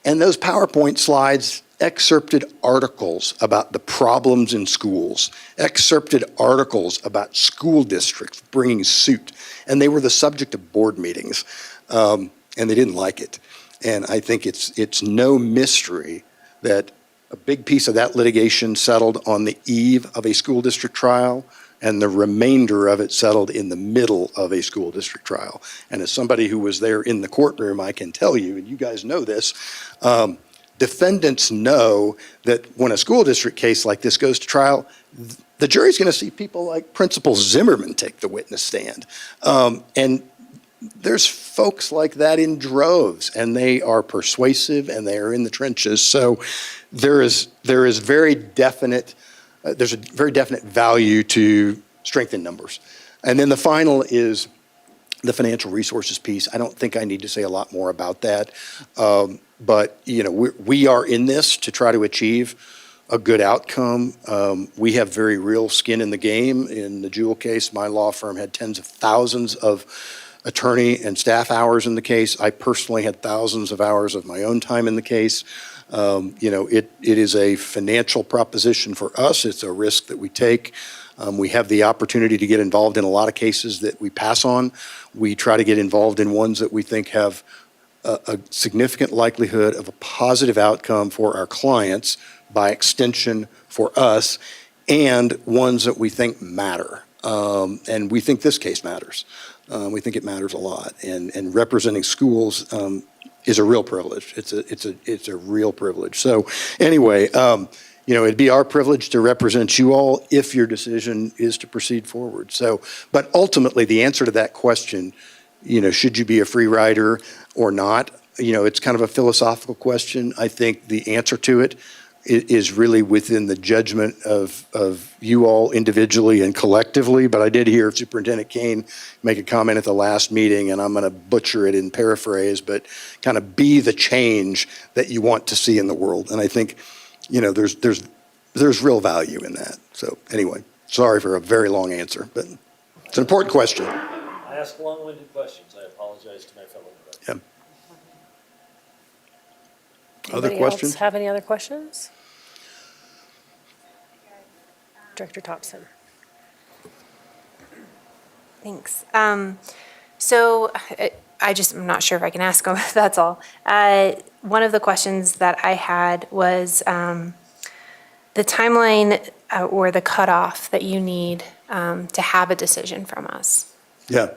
And those PowerPoint slides excerpted articles about the problems in schools, excerpted articles about school districts bringing suit, and they were the subject of board meetings, and they didn't like it. And I think it's no mystery that a big piece of that litigation settled on the eve of a school district trial, and the remainder of it settled in the middle of a school district trial. And as somebody who was there in the courtroom, I can tell you, and you guys know this, defendants know that when a school district case like this goes to trial, the jury's going to see people like Principal Zimmerman take the witness stand. And there's folks like that in droves, and they are persuasive, and they are in the trenches. So there's a very definite value to strength in numbers. And then the final is the financial resources piece. I don't think I need to say a lot more about that. But you know, we are in this to try to achieve a good outcome. We have very real skin in the game. In the Jewel case, my law firm had tens of thousands of attorney and staff hours in the case. I personally had thousands of hours of my own time in the case. You know, it is a financial proposition for us. It's a risk that we take. We have the opportunity to get involved in a lot of cases that we pass on. We try to get involved in ones that we think have a significant likelihood of a positive outcome for our clients, by extension for us, and ones that we think matter. And we think this case matters. We think it matters a lot. And representing schools is a real privilege. It's a real privilege. So anyway, you know, it'd be our privilege to represent you all if your decision is to proceed forward. So, but ultimately, the answer to that question, you know, should you be a free rider or not? You know, it's kind of a philosophical question. I think the answer to it is really within the judgment of you all individually and collectively. But I did hear Superintendent Kane make a comment at the last meeting, and I'm going to butcher it in paraphrase, but kind of be the change that you want to see in the world. And I think, you know, there's real value in that. So anyway, sorry for a very long answer, but it's an important question. I ask long-winded questions. I apologize to my fellow directors. Other Anybody questions? else have any other questions? Director Thompson. Thanks. So I'm not sure if I can ask them, that's all. One of the questions that I had was the timeline or the cutoff that you need to have a decision from us. Yeah.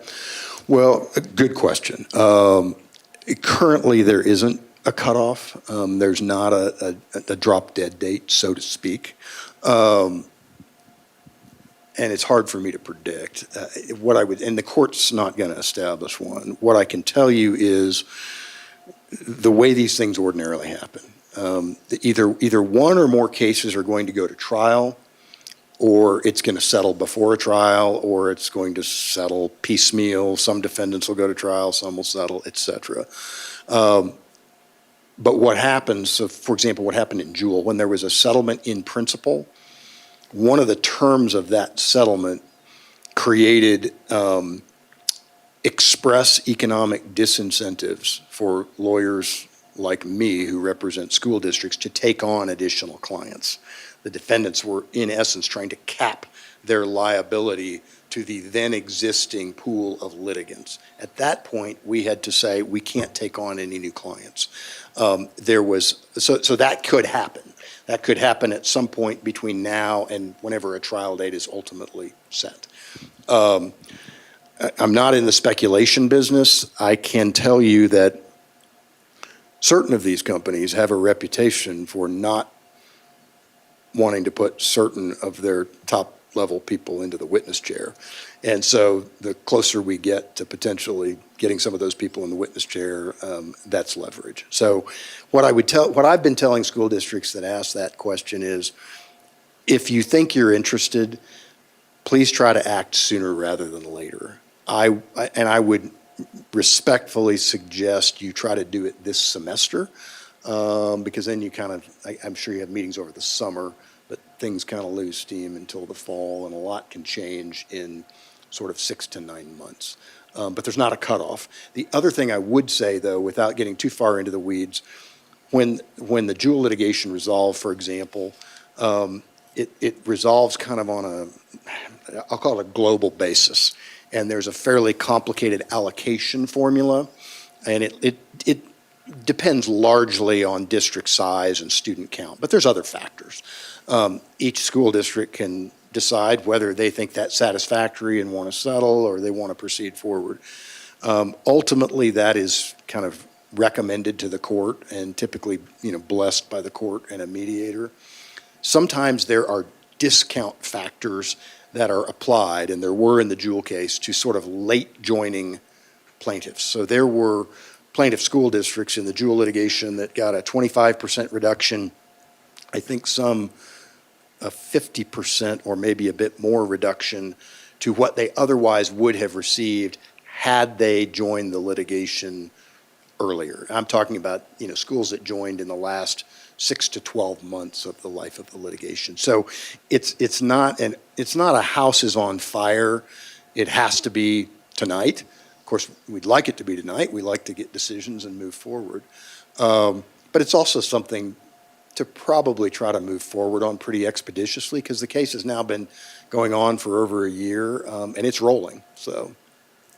Well, a good question. Currently, there isn't a cutoff. There's not a drop-dead date, so to speak. And it's hard for me to predict. And the court's not going to establish one. What I can tell you is the way these things ordinarily happen. Either one or more cases are going to go to trial, or it's going to settle before a trial, or it's going to settle piecemeal. Some defendants will go to trial, some will settle, et cetera. But what happens, so for example, what happened in Jewel, when there was a settlement in principle, one of the terms of that settlement created express economic disincentives for lawyers like me who represent school districts to take on additional clients. The defendants were, in essence, trying to cap their liability to the then existing pool of litigants. At that point, we had to say we can't take on any new clients. So that could happen. That could happen at some point between now and whenever a trial date is ultimately set. I'm not in the speculation business. I can tell you that certain of these companies have a reputation for not wanting to put certain of their top-level people into the witness chair. And so the closer we get to potentially getting some of those people in the witness chair, that's leverage. So what I've been telling school districts that ask that question is, if you think you're interested, please try to act sooner rather than later. I would respectfully suggest you try to do it this semester, because then you I'm sure you have meetings over the summer, but things kind of lose steam until the fall, and a lot can change in sort of 6 to 9 months. But there's not a cutoff. The other thing I would say, though, without getting too far into the weeds, when the Jewel litigation resolved, for example, it resolves kind of on I'll call it a global basis. And there's a fairly complicated allocation formula, and it depends largely on district size and student count, but there's other factors. Each school district can decide whether they think that's satisfactory and want to settle, or they want to proceed forward. Ultimately, that is kind of recommended to the court and typically, blessed by the court and a mediator. Sometimes there are discount factors that are applied, and there were in the Jewel case, to sort of late joining plaintiffs. So there were plaintiff school districts in the Jewel litigation that got a 25% reduction, I think some a 50% or maybe a bit more reduction to what they otherwise would have received had they joined the litigation earlier. I'm talking about, schools that joined in the last 6 to 12 months of the life of the litigation. So it's not a house is on fire. It has to be tonight. Of course, we'd like it to be tonight. We like to get decisions and move forward. But it's also something to probably try to move forward on pretty expeditiously, because the case has now been going on for over a year, and it's rolling. So.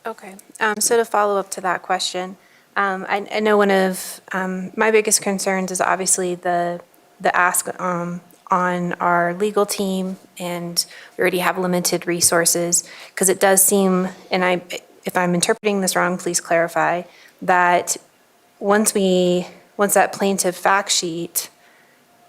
Okay. So to follow up to that question, I know one of my biggest concerns is obviously the ask on our legal team, and we already have limited resources, because it does seem, and if I'm interpreting this wrong, please clarify, that once that plaintiff fact sheet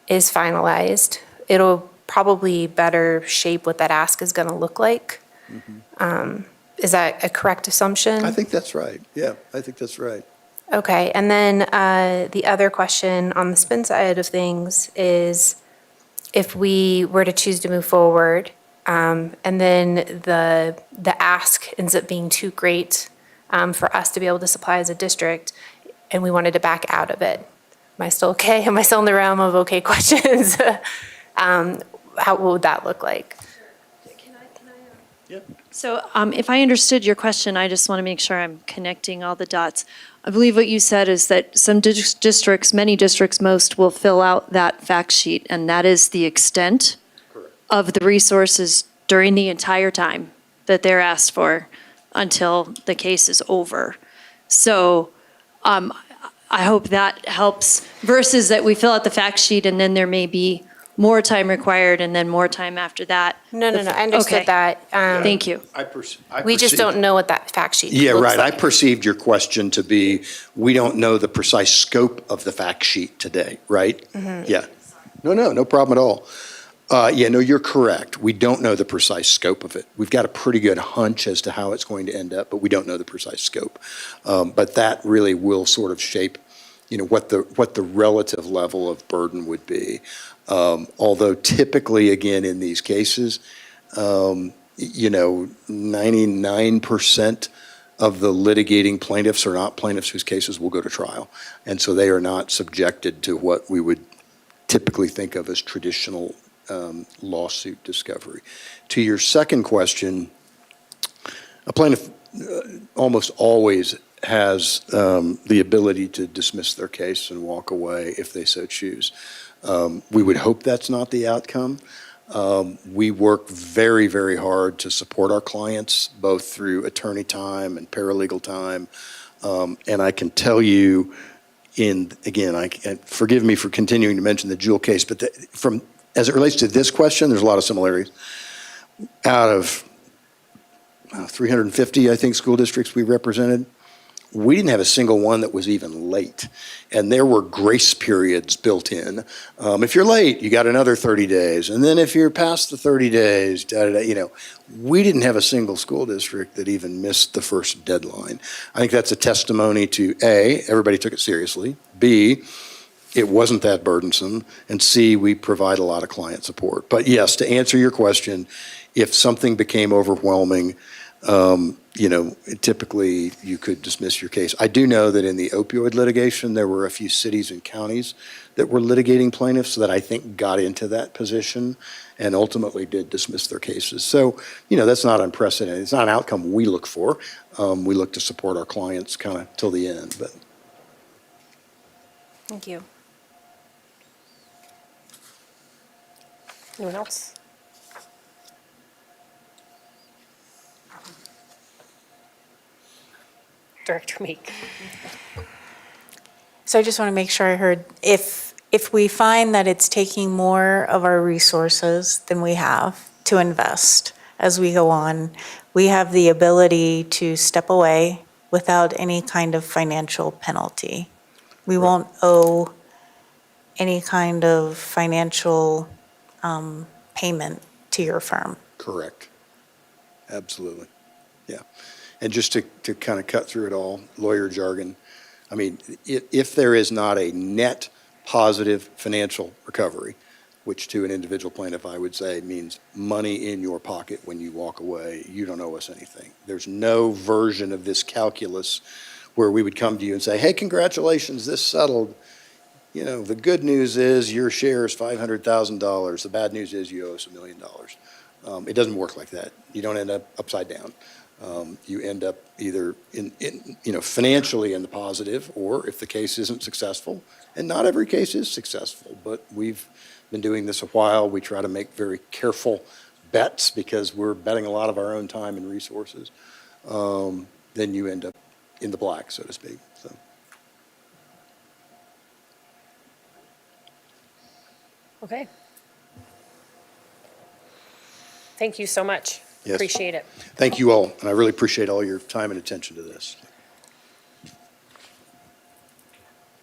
is finalized, it'll probably better shape what that ask is going to look like. Mm-hmm. Is that a correct assumption? I think that's right. Yeah, I think that's right. Okay, and then the other question on the spin side of things is, if we were to choose to move forward, and then the ask ends up being too great for us to be able to supply as a district, and we wanted to back out of it, am I still okay? Am I still in the realm of okay questions? What would that look like? So if I understood your question, I just want to make sure I'm connecting all the dots. I believe what you said is that some districts, many districts, most will fill out that fact sheet, and that is the extent of the resources during the entire time that they're asked for until the case is over. So I hope that helps versus that we fill out the fact sheet and then there may be more time required and then more time after that. No, I understood Okay. that. Thank you. We just don't know what that fact sheet Yeah, looks right. I like. perceived your question to be, we don't know the precise scope of the fact sheet today, right? Mhm. Yeah. No problem at all. Yeah, no, you're correct. We don't know the precise scope of it. We've got a pretty good hunch as to how it's going to end up, but we don't know the precise scope. But that really will sort of shape, what the relative level of burden would be. Although typically, again, in these cases, 99% of the litigating plaintiffs are not plaintiffs whose cases will go to trial. And so they are not subjected to what we would typically think of as traditional lawsuit discovery. To your second question, a plaintiff almost always has the ability to dismiss their case and walk away if they so choose. We would hope that's not the outcome. We work very, very hard to support our clients, both through attorney time and paralegal time. And I can tell you, and forgive me for continuing to mention the Jewel case, but as it relates to this question, there's a lot of similarities. Out of 350, I think, school districts we represented, we didn't have a single one that was even late. And there were grace periods built in. If you're late, you got another 30 days. And then if you're past the 30 days, we didn't have a single school district that even missed the first deadline. I think that's a testimony to A, everybody took it seriously. B, it wasn't that burdensome. And C, we provide a lot of client support. But yes, to answer your question, if something became overwhelming, typically you could dismiss your case. I do know that in the opioid litigation, there were a few cities and counties that were litigating plaintiffs that I think got into that position and ultimately did dismiss their cases. So, that's not unprecedented. It's not an outcome we look for. We look to support our clients kind of till the end. But Thank you. Anyone else? Director Meek. So I just want to make sure I heard, if we find that it's taking more of our resources than we have to invest as we go on, we have the ability to step away without any kind of financial penalty. We won't owe any kind of financial payment to your firm. correct. Absolutely. Yeah. And just to kind of cut through it all, lawyer jargon, I mean, if there is not a net positive financial recovery, which to an individual plaintiff, I would say means money in your pocket when you walk away, you don't owe us anything. There's no version of this calculus where we would come to you and say, hey, congratulations, this settled. The good news is your share is $500,000. The bad news is you owe us $1 million. It doesn't work like that. You don't end up upside down. You end up either financially in the positive, or if the case isn't successful, and not every case is successful, but we've been doing this a while. We try to make very careful bets because we're betting a lot of our own time and resources. Then you end up in the black, so to speak. So. Okay. Thank you so much. Yes. Appreciate it. Thank you all, and I really appreciate all your time and attention to this.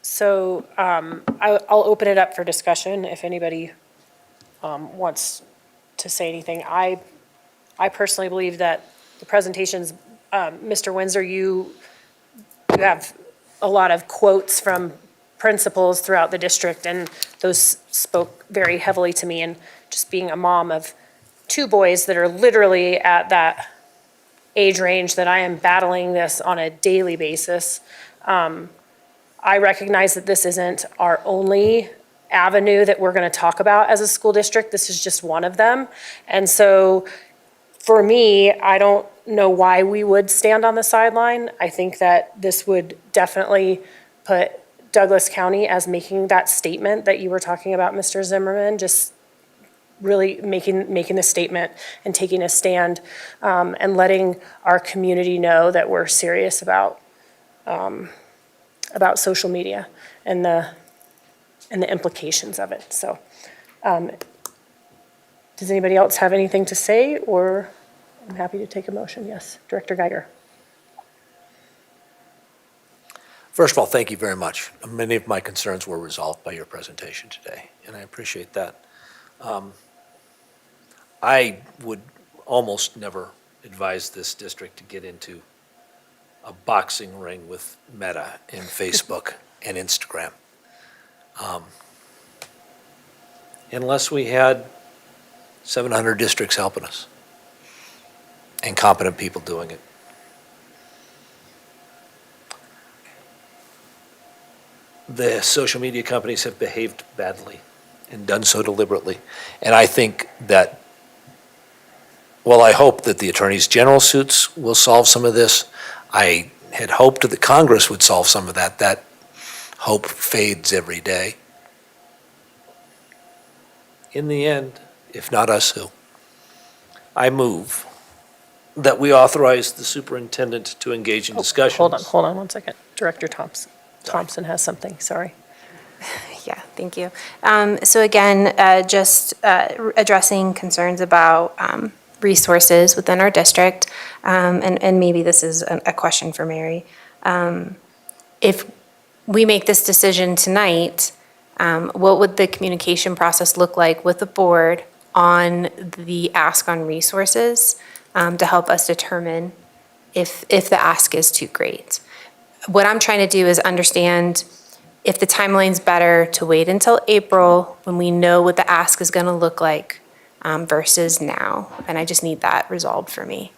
So I'll open it up for discussion if anybody wants to say anything. I personally believe that the presentations, Mr. Windsor, you have a lot of quotes from principals throughout the district, and those spoke very heavily to me. And just being a mom of 2 boys that are literally at that age range that I am battling this on a daily basis, I recognize that this isn't our only avenue that we're going to talk about as a school district. This is just one of them. And so for me, I don't know why we would stand on the sideline. I think that this would definitely put Douglas County as making that statement that you were talking about, Mr. Zimmerman, just really making a statement and taking a stand, and letting our community know that we're serious about social media and the implications of it. So, does anybody else have anything to say, or I'm happy to take a motion? Yes, Director Geiger. First of all, thank you very much. Many of my concerns were resolved by your presentation today, and I appreciate that. I would almost never advise this district to get into a boxing ring with Meta and Facebook and Instagram. Unless we had 700 districts helping us and competent people doing it. The social media companies have behaved badly and done so deliberately. And I think that, well, I hope that the Attorneys General suits will solve some of this. I had hoped that Congress would solve some of that. That hope fades every day. In the end, if not us, who? I move that we authorize the superintendent to engage in discussions. Hold on 1 second. Director Thompson has something, sorry. Yeah, thank you. So again, just addressing concerns about resources within our district, and maybe this is a question for Mary. If we make this decision tonight, what would the communication process look like with the board on the ask on resources to help us determine if the ask is too great? What I'm trying to do is understand if the timeline's better to wait until April when we know what the ask is going to look like versus now. And I just need that resolved for me.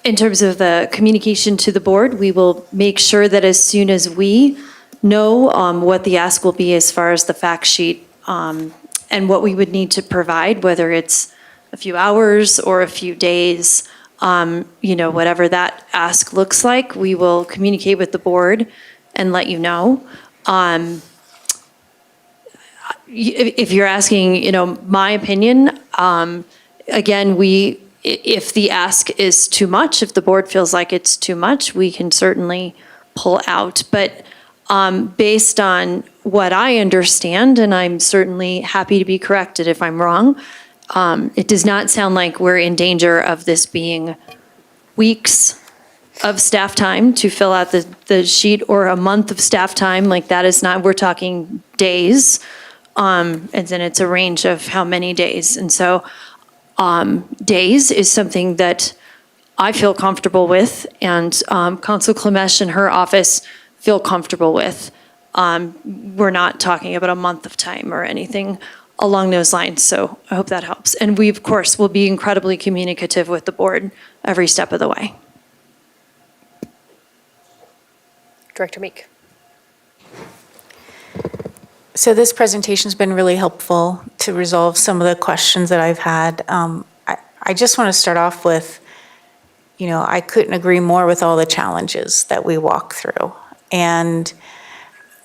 In terms of the communication to the board, we will make sure that as soon as we know what the ask will be as far as the fact sheet and what we would need to provide, whether it's a few hours or a few days, whatever that ask looks like, we will communicate with the board and let you know. If you're asking, my opinion, again, if the ask is too much, if the board feels like it's too much, we can certainly pull out. But based on what I understand, and I'm certainly happy to be corrected if I'm wrong, it does not sound like we're in danger of this being weeks of staff time to fill out the sheet or a month of staff time. Like that is not, we're talking days. And then it's a range of how many days. And so days is something that I feel comfortable with, and Council Klemesh and her office feel comfortable with. We're not talking about a month of time or anything along those lines, so I hope that helps. And we, of course, will be incredibly communicative with the board every step of the way. Director Meek. So this presentation's been really helpful to resolve some of the questions that I've had. I just want to start off with, I couldn't agree more with all the challenges that we walk through. And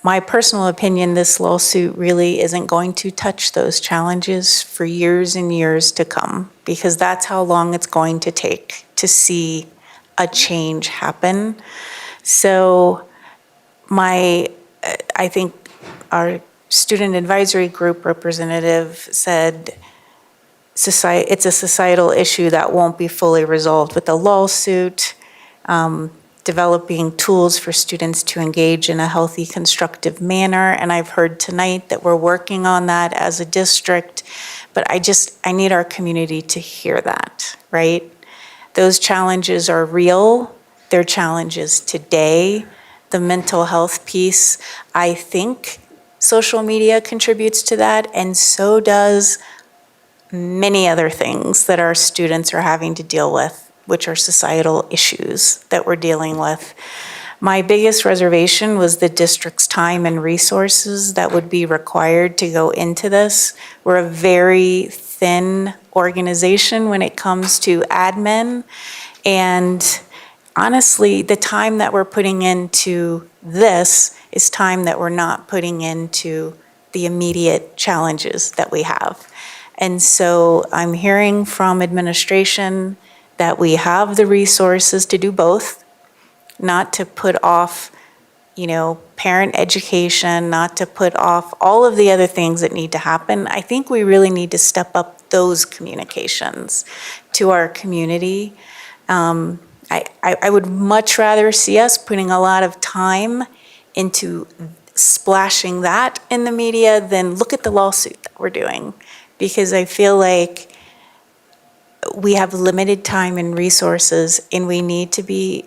my personal opinion, this lawsuit really isn't going to touch those challenges for years and years to come, because that's how long it's going to take to see a change happen. So I think our student advisory group representative said it's a societal issue that won't be fully resolved with the lawsuit. Developing tools for students to engage in a healthy, constructive manner. And I've heard tonight that we're working on that as a district, but I need our community to hear that, right? Those challenges are real. They're challenges today. The mental health piece, I think social media contributes to that, and so does many other things that our students are having to deal with, which are societal issues that we're dealing with. My biggest reservation was the district's time and resources that would be required to go into this. We're a very thin organization when it comes to admin. And honestly, the time that we're putting into this is time that we're not putting into the immediate challenges that we have. And so I'm hearing from administration that we have the resources to do both, not to put off, parent education, not to put off all of the other things that need to happen. I think we really need to step up those communications to our community. I would much rather see us putting a lot of time into splashing that in the media than look at the lawsuit that we're doing. Because I feel like we have limited time and resources, and we need to be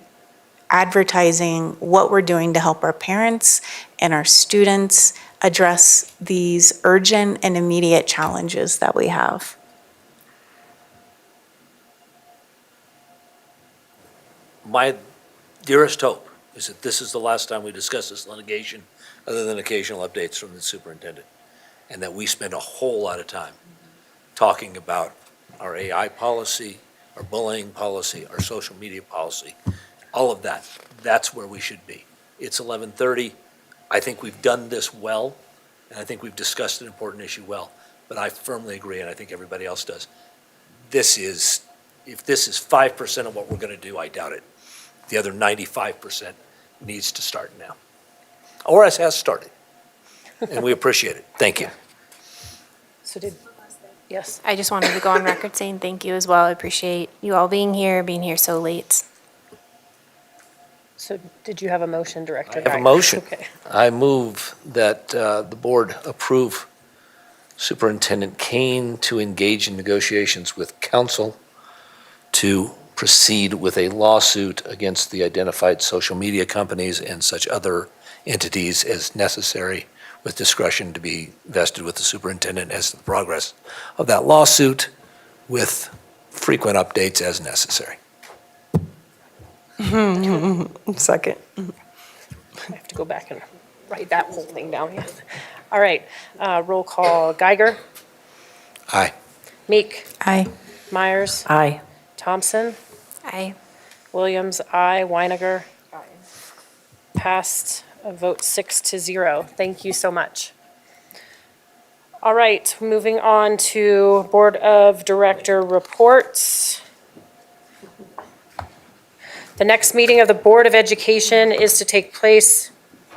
advertising what we're doing to help our parents and our students address these urgent and immediate challenges that we have. My dearest hope is that this is the last time we discuss this litigation, other than occasional updates from the superintendent, and that we spend a whole lot of time talking about our AI policy, our bullying policy, our social media policy, all of that. That's where we should be. It's 11:30. I think we've done this well, and I think we've discussed an important issue well, but I firmly agree, and I think everybody else does. If this is 5% of what we're going to do, I doubt it. The other 95% needs to start now, or has started, and we appreciate it. Thank you. So yes. I just wanted to go on record saying thank you as well. I appreciate you all being here so late. So did you have a motion, Director? I have a motion. Okay. I move that the board approve Superintendent Kane to engage in negotiations with counsel to proceed with a lawsuit against the identified social media companies and such other entities as necessary, with discretion to be vested with the superintendent as to the progress of that lawsuit, with frequent updates as necessary. Second. I have to go back and write that whole thing down, yes. All right, roll call. Geiger? Aye. Meek? Aye. Myers? Aye. Thompson? Aye. Williams? Aye. Weiniger? Aye. Passed, a vote 6-0. Thank you so much. All right, moving on to Board of Director reports. The next meeting of the Board of Education is to take place,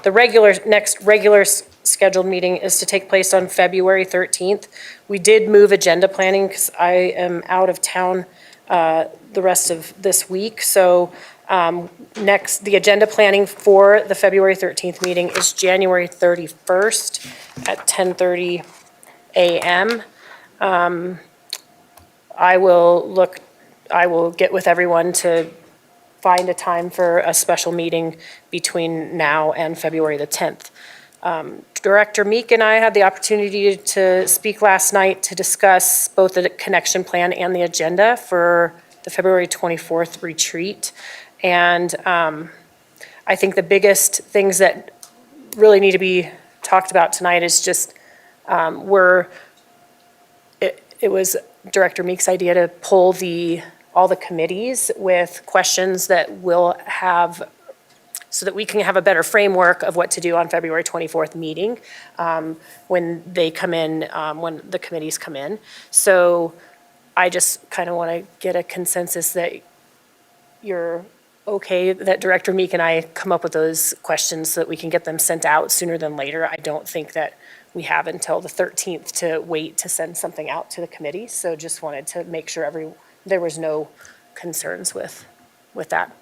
next regular scheduled meeting is to take place on February 13th. We did move agenda planning because I am out of town the rest of this week. So the agenda planning for the February 13th meeting is January 31st at 10:30 a.m. I will get with everyone to find a time for a special meeting between now and February the 10th. Director Meek and I had the opportunity to speak last night to discuss both the connection plan and the agenda for the February 24th retreat. And I think the biggest things that really need to be talked about tonight is just it was Director Meek's idea to pull all the committees with questions that we'll have so that we can have a better framework of what to do on February 24th meeting when they come in, when the committees come in. So I just kind of want to get a consensus that you're okay, that Director Meek and I come up with those questions so that we can get them sent out sooner than later. I don't think that we have until the 13th to wait to send something out to the committee. So just wanted to make sure there was no concerns with that.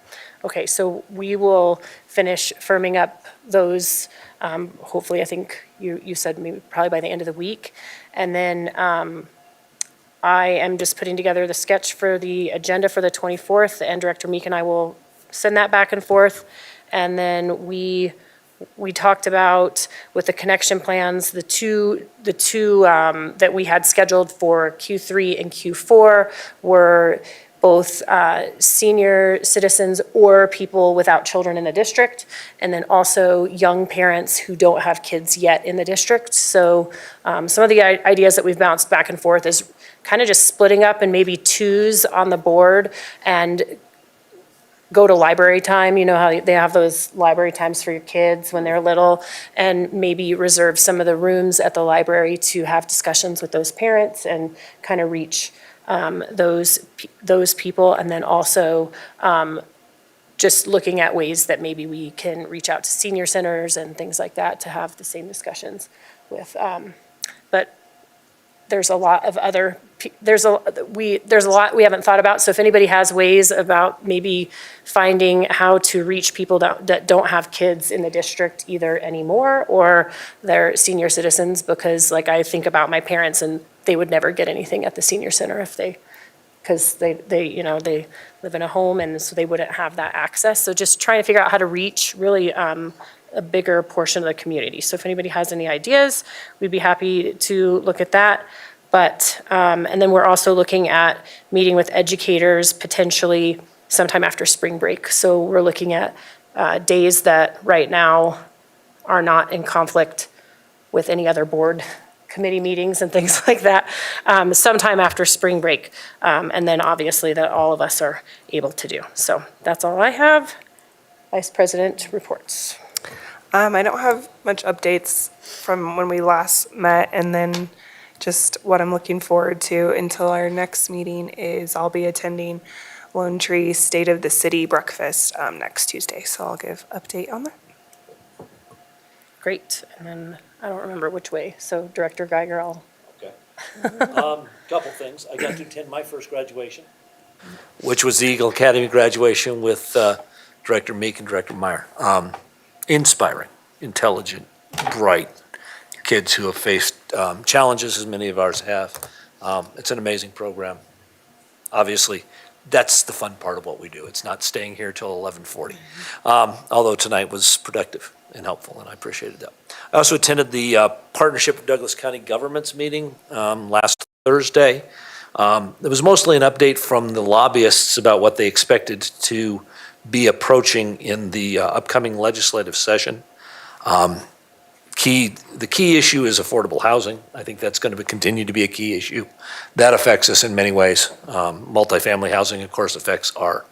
Okay, so we will finish firming up those, hopefully, I think you said maybe probably by the end of the week. And then I am just putting together the sketch for the agenda for the 24th, and Director Meek and I will send that back and forth. And then we talked about with the connection plans, the two that we had scheduled for Q3 and Q4 were both senior citizens or people without children in the district, and then also young parents who don't have kids yet in the district. So some of the ideas that we've bounced back and forth is kind of just splitting up and maybe twos on the board and go to library time. You know how they have those library times for your kids when they're little, and maybe reserve some of the rooms at the library to have discussions with those parents and kind of reach those people. And then also just looking at ways that maybe we can reach out to senior centers and things like that to have the same discussions with. But there's a lot of other, there's a lot we haven't thought about. So if anybody has ways about maybe finding how to reach people that don't have kids in the district either anymore, or they're senior citizens, because like I think about my parents and they would never get anything at the senior center if because they you know, they live in a home, and so they wouldn't have that access. So just trying to figure out how to reach really a bigger portion of the community. So if anybody has any ideas, we'd be happy to look at that. But, and then we're also looking at meeting with educators potentially sometime after spring break. So we're looking at days that right now are not in conflict with any other board committee meetings and things like that, sometime after spring break. And then obviously that all of us are able to do. So that's all I have. Vice President reports. I don't have much updates from when we last met, and then just what I'm looking forward to until our next meeting is I'll be attending Lone Tree State of the City breakfast next Tuesday, so I'll give update on that. Great. And then I don't remember which way. So Director Geiger, I'll. Okay. Couple things. I got to attend my first graduation, which was the Eagle Academy graduation with Director Meek and Director Meyer. Inspiring, intelligent, bright kids who have faced challenges as many of ours have. It's an amazing program. Obviously, that's the fun part of what we do. It's not staying here till 11:40. Although tonight was productive and helpful, and I appreciated that. I also attended the Partnership of Douglas County Governments meeting last Thursday. It was mostly an update from the lobbyists about what they expected to be approaching in the upcoming legislative session. The key issue is affordable housing. I think that's going to continue to be a key issue. That affects us in many ways. Multifamily housing, of course, affects our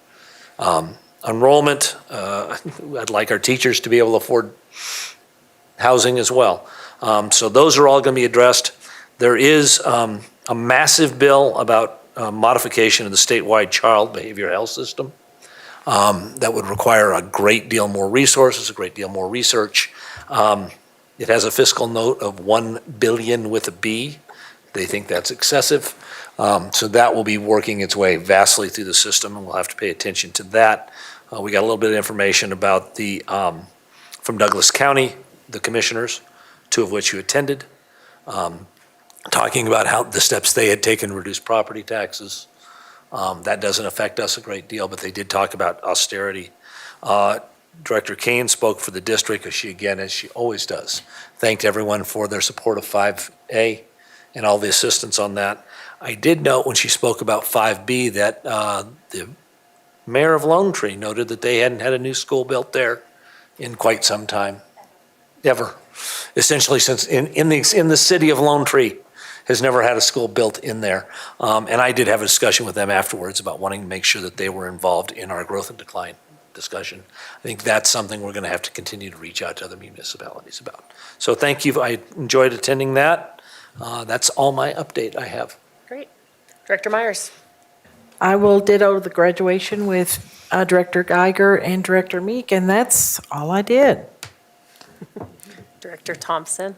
enrollment. I'd like our teachers to be able to afford housing as well. So those are all going to be addressed. There is a massive bill about modification of the statewide child behavioral health system. That would require a great deal more resources, a great deal more research. It has a fiscal note of $1 billion with a B. They think that's excessive. So that will be working its way vastly through the system, and we'll have to pay attention to that. We got a little bit of information about from Douglas County, the commissioners, two of which you attended, talking about how the steps they had taken to reduce property taxes. That doesn't affect us a great deal, but they did talk about austerity. Director Kane spoke for the district, as she, again, as she always does, thanked everyone for their support of 5A and all the assistance on that. I did note when she spoke about 5B that the mayor of Lone Tree noted that they hadn't had a new school built there in quite some time, ever. Essentially, since in the city of Lone Tree, has never had a school built in there. And I did have a discussion with them afterwards about wanting to make sure that they were involved in our growth and decline discussion. I think that's something we're going to have to continue to reach out to other municipalities about. So thank you. I enjoyed attending that. That's all my update I have. Great. Director Myers. I will ditto the graduation with Director Geiger and Director Meek, and that's all I did. Director Thompson.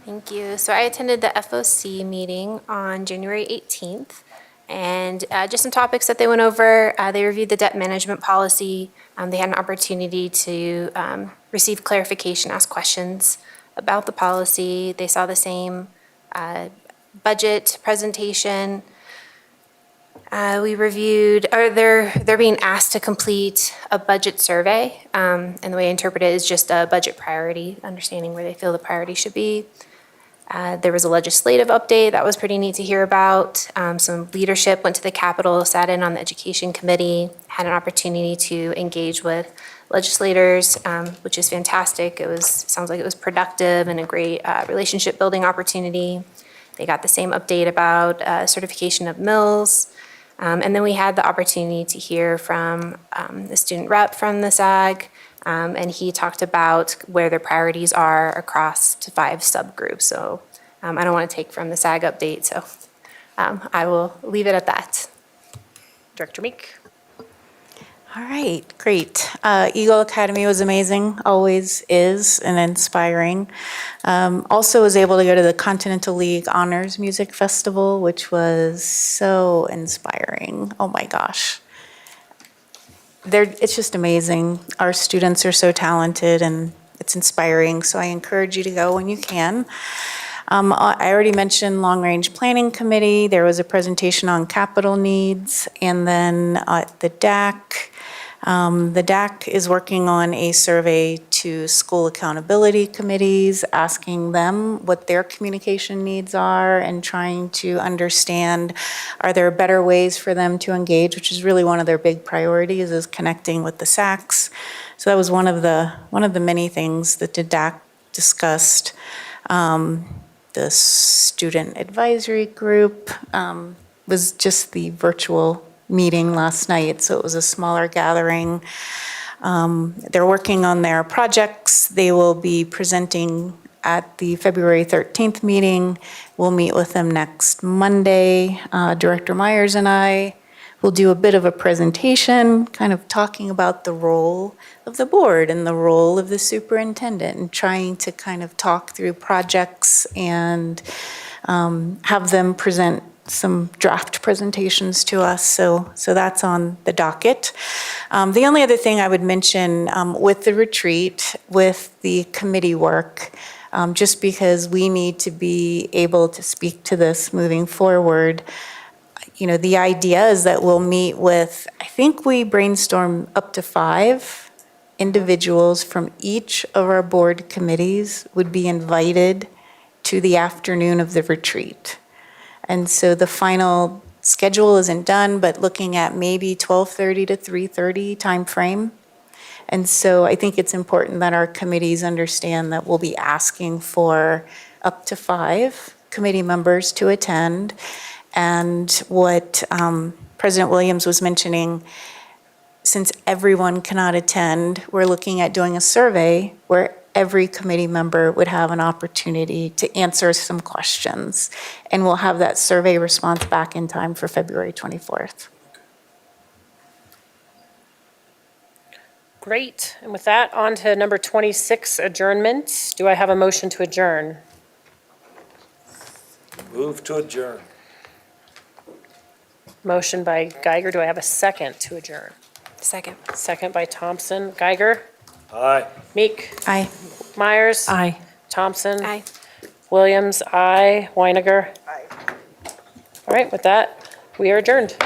Thank you. So I attended the FOC meeting on January 18th, and just some topics that they went over. They reviewed the debt management policy. They had an opportunity to receive clarification, ask questions about the policy. They saw the same budget presentation. We reviewed, or they're being asked to complete a budget survey, and the way I interpret it is just a budget priority, understanding where they feel the priority should be. There was a legislative update that was pretty neat to hear about. Some leadership went to the Capitol, sat in on the Education Committee, had an opportunity to engage with legislators, which is fantastic. Sounds like it was productive and a great relationship building opportunity. They got the same update about certification of mills. And then we had the opportunity to hear from the student rep from the SAG, and he talked about where their priorities are across to 5 subgroups. So I don't want to take from the SAG update, so I will leave it at that. Director Meek. All right, great. Eagle Academy was amazing, always is, and inspiring. Also was able to go to the Continental League Honors Music Festival, which was so inspiring. Oh my gosh. It's just amazing. Our students are so talented and it's inspiring, so I encourage you to go when you can. I already mentioned Long Range Planning Committee. There was a presentation on capital needs, and then the DAC. The DAC is working on a survey to school accountability committees, asking them what their communication needs are and trying to understand, are there better ways for them to engage, which is really one of their big priorities, is connecting with the SACs. So that was one of the many things that the DAC discussed. The student advisory group was just the virtual meeting last night, so it was a smaller gathering. They're working on their projects. They will be presenting at the February 13th meeting. We'll meet with them next Monday. Director Myers and I will do a bit of a presentation, kind of talking about the role of the board and the role of the superintendent, and trying to kind of talk through projects and have them present some draft presentations to us, so that's on the docket. The only other thing I would mention with the retreat, with the committee work, just because we need to be able to speak to this moving forward, the idea is that we'll meet with, I think we brainstorm up to 5 individuals from each of our board committees would be invited to the afternoon of the retreat. And so the final schedule isn't done, but looking at maybe 12:30 to 3:30 timeframe. And so I think it's important that our committees understand that we'll be asking for up to 5 committee members to attend. And what President Williams was mentioning, since everyone cannot attend, we're looking at doing a survey where every committee member would have an opportunity to answer some questions. And we'll have that survey response back in time for February 24th. Great. And with that, on to number 26, adjournment. Do I have a motion to adjourn? Move to adjourn. Motion by Geiger. Do I have a second to adjourn? Second. Second by Thompson. Geiger? Aye. Meek? Aye. Myers? Aye. Thompson? Aye. Williams? Aye. Weiniger? Aye. All right, with that, we are adjourned.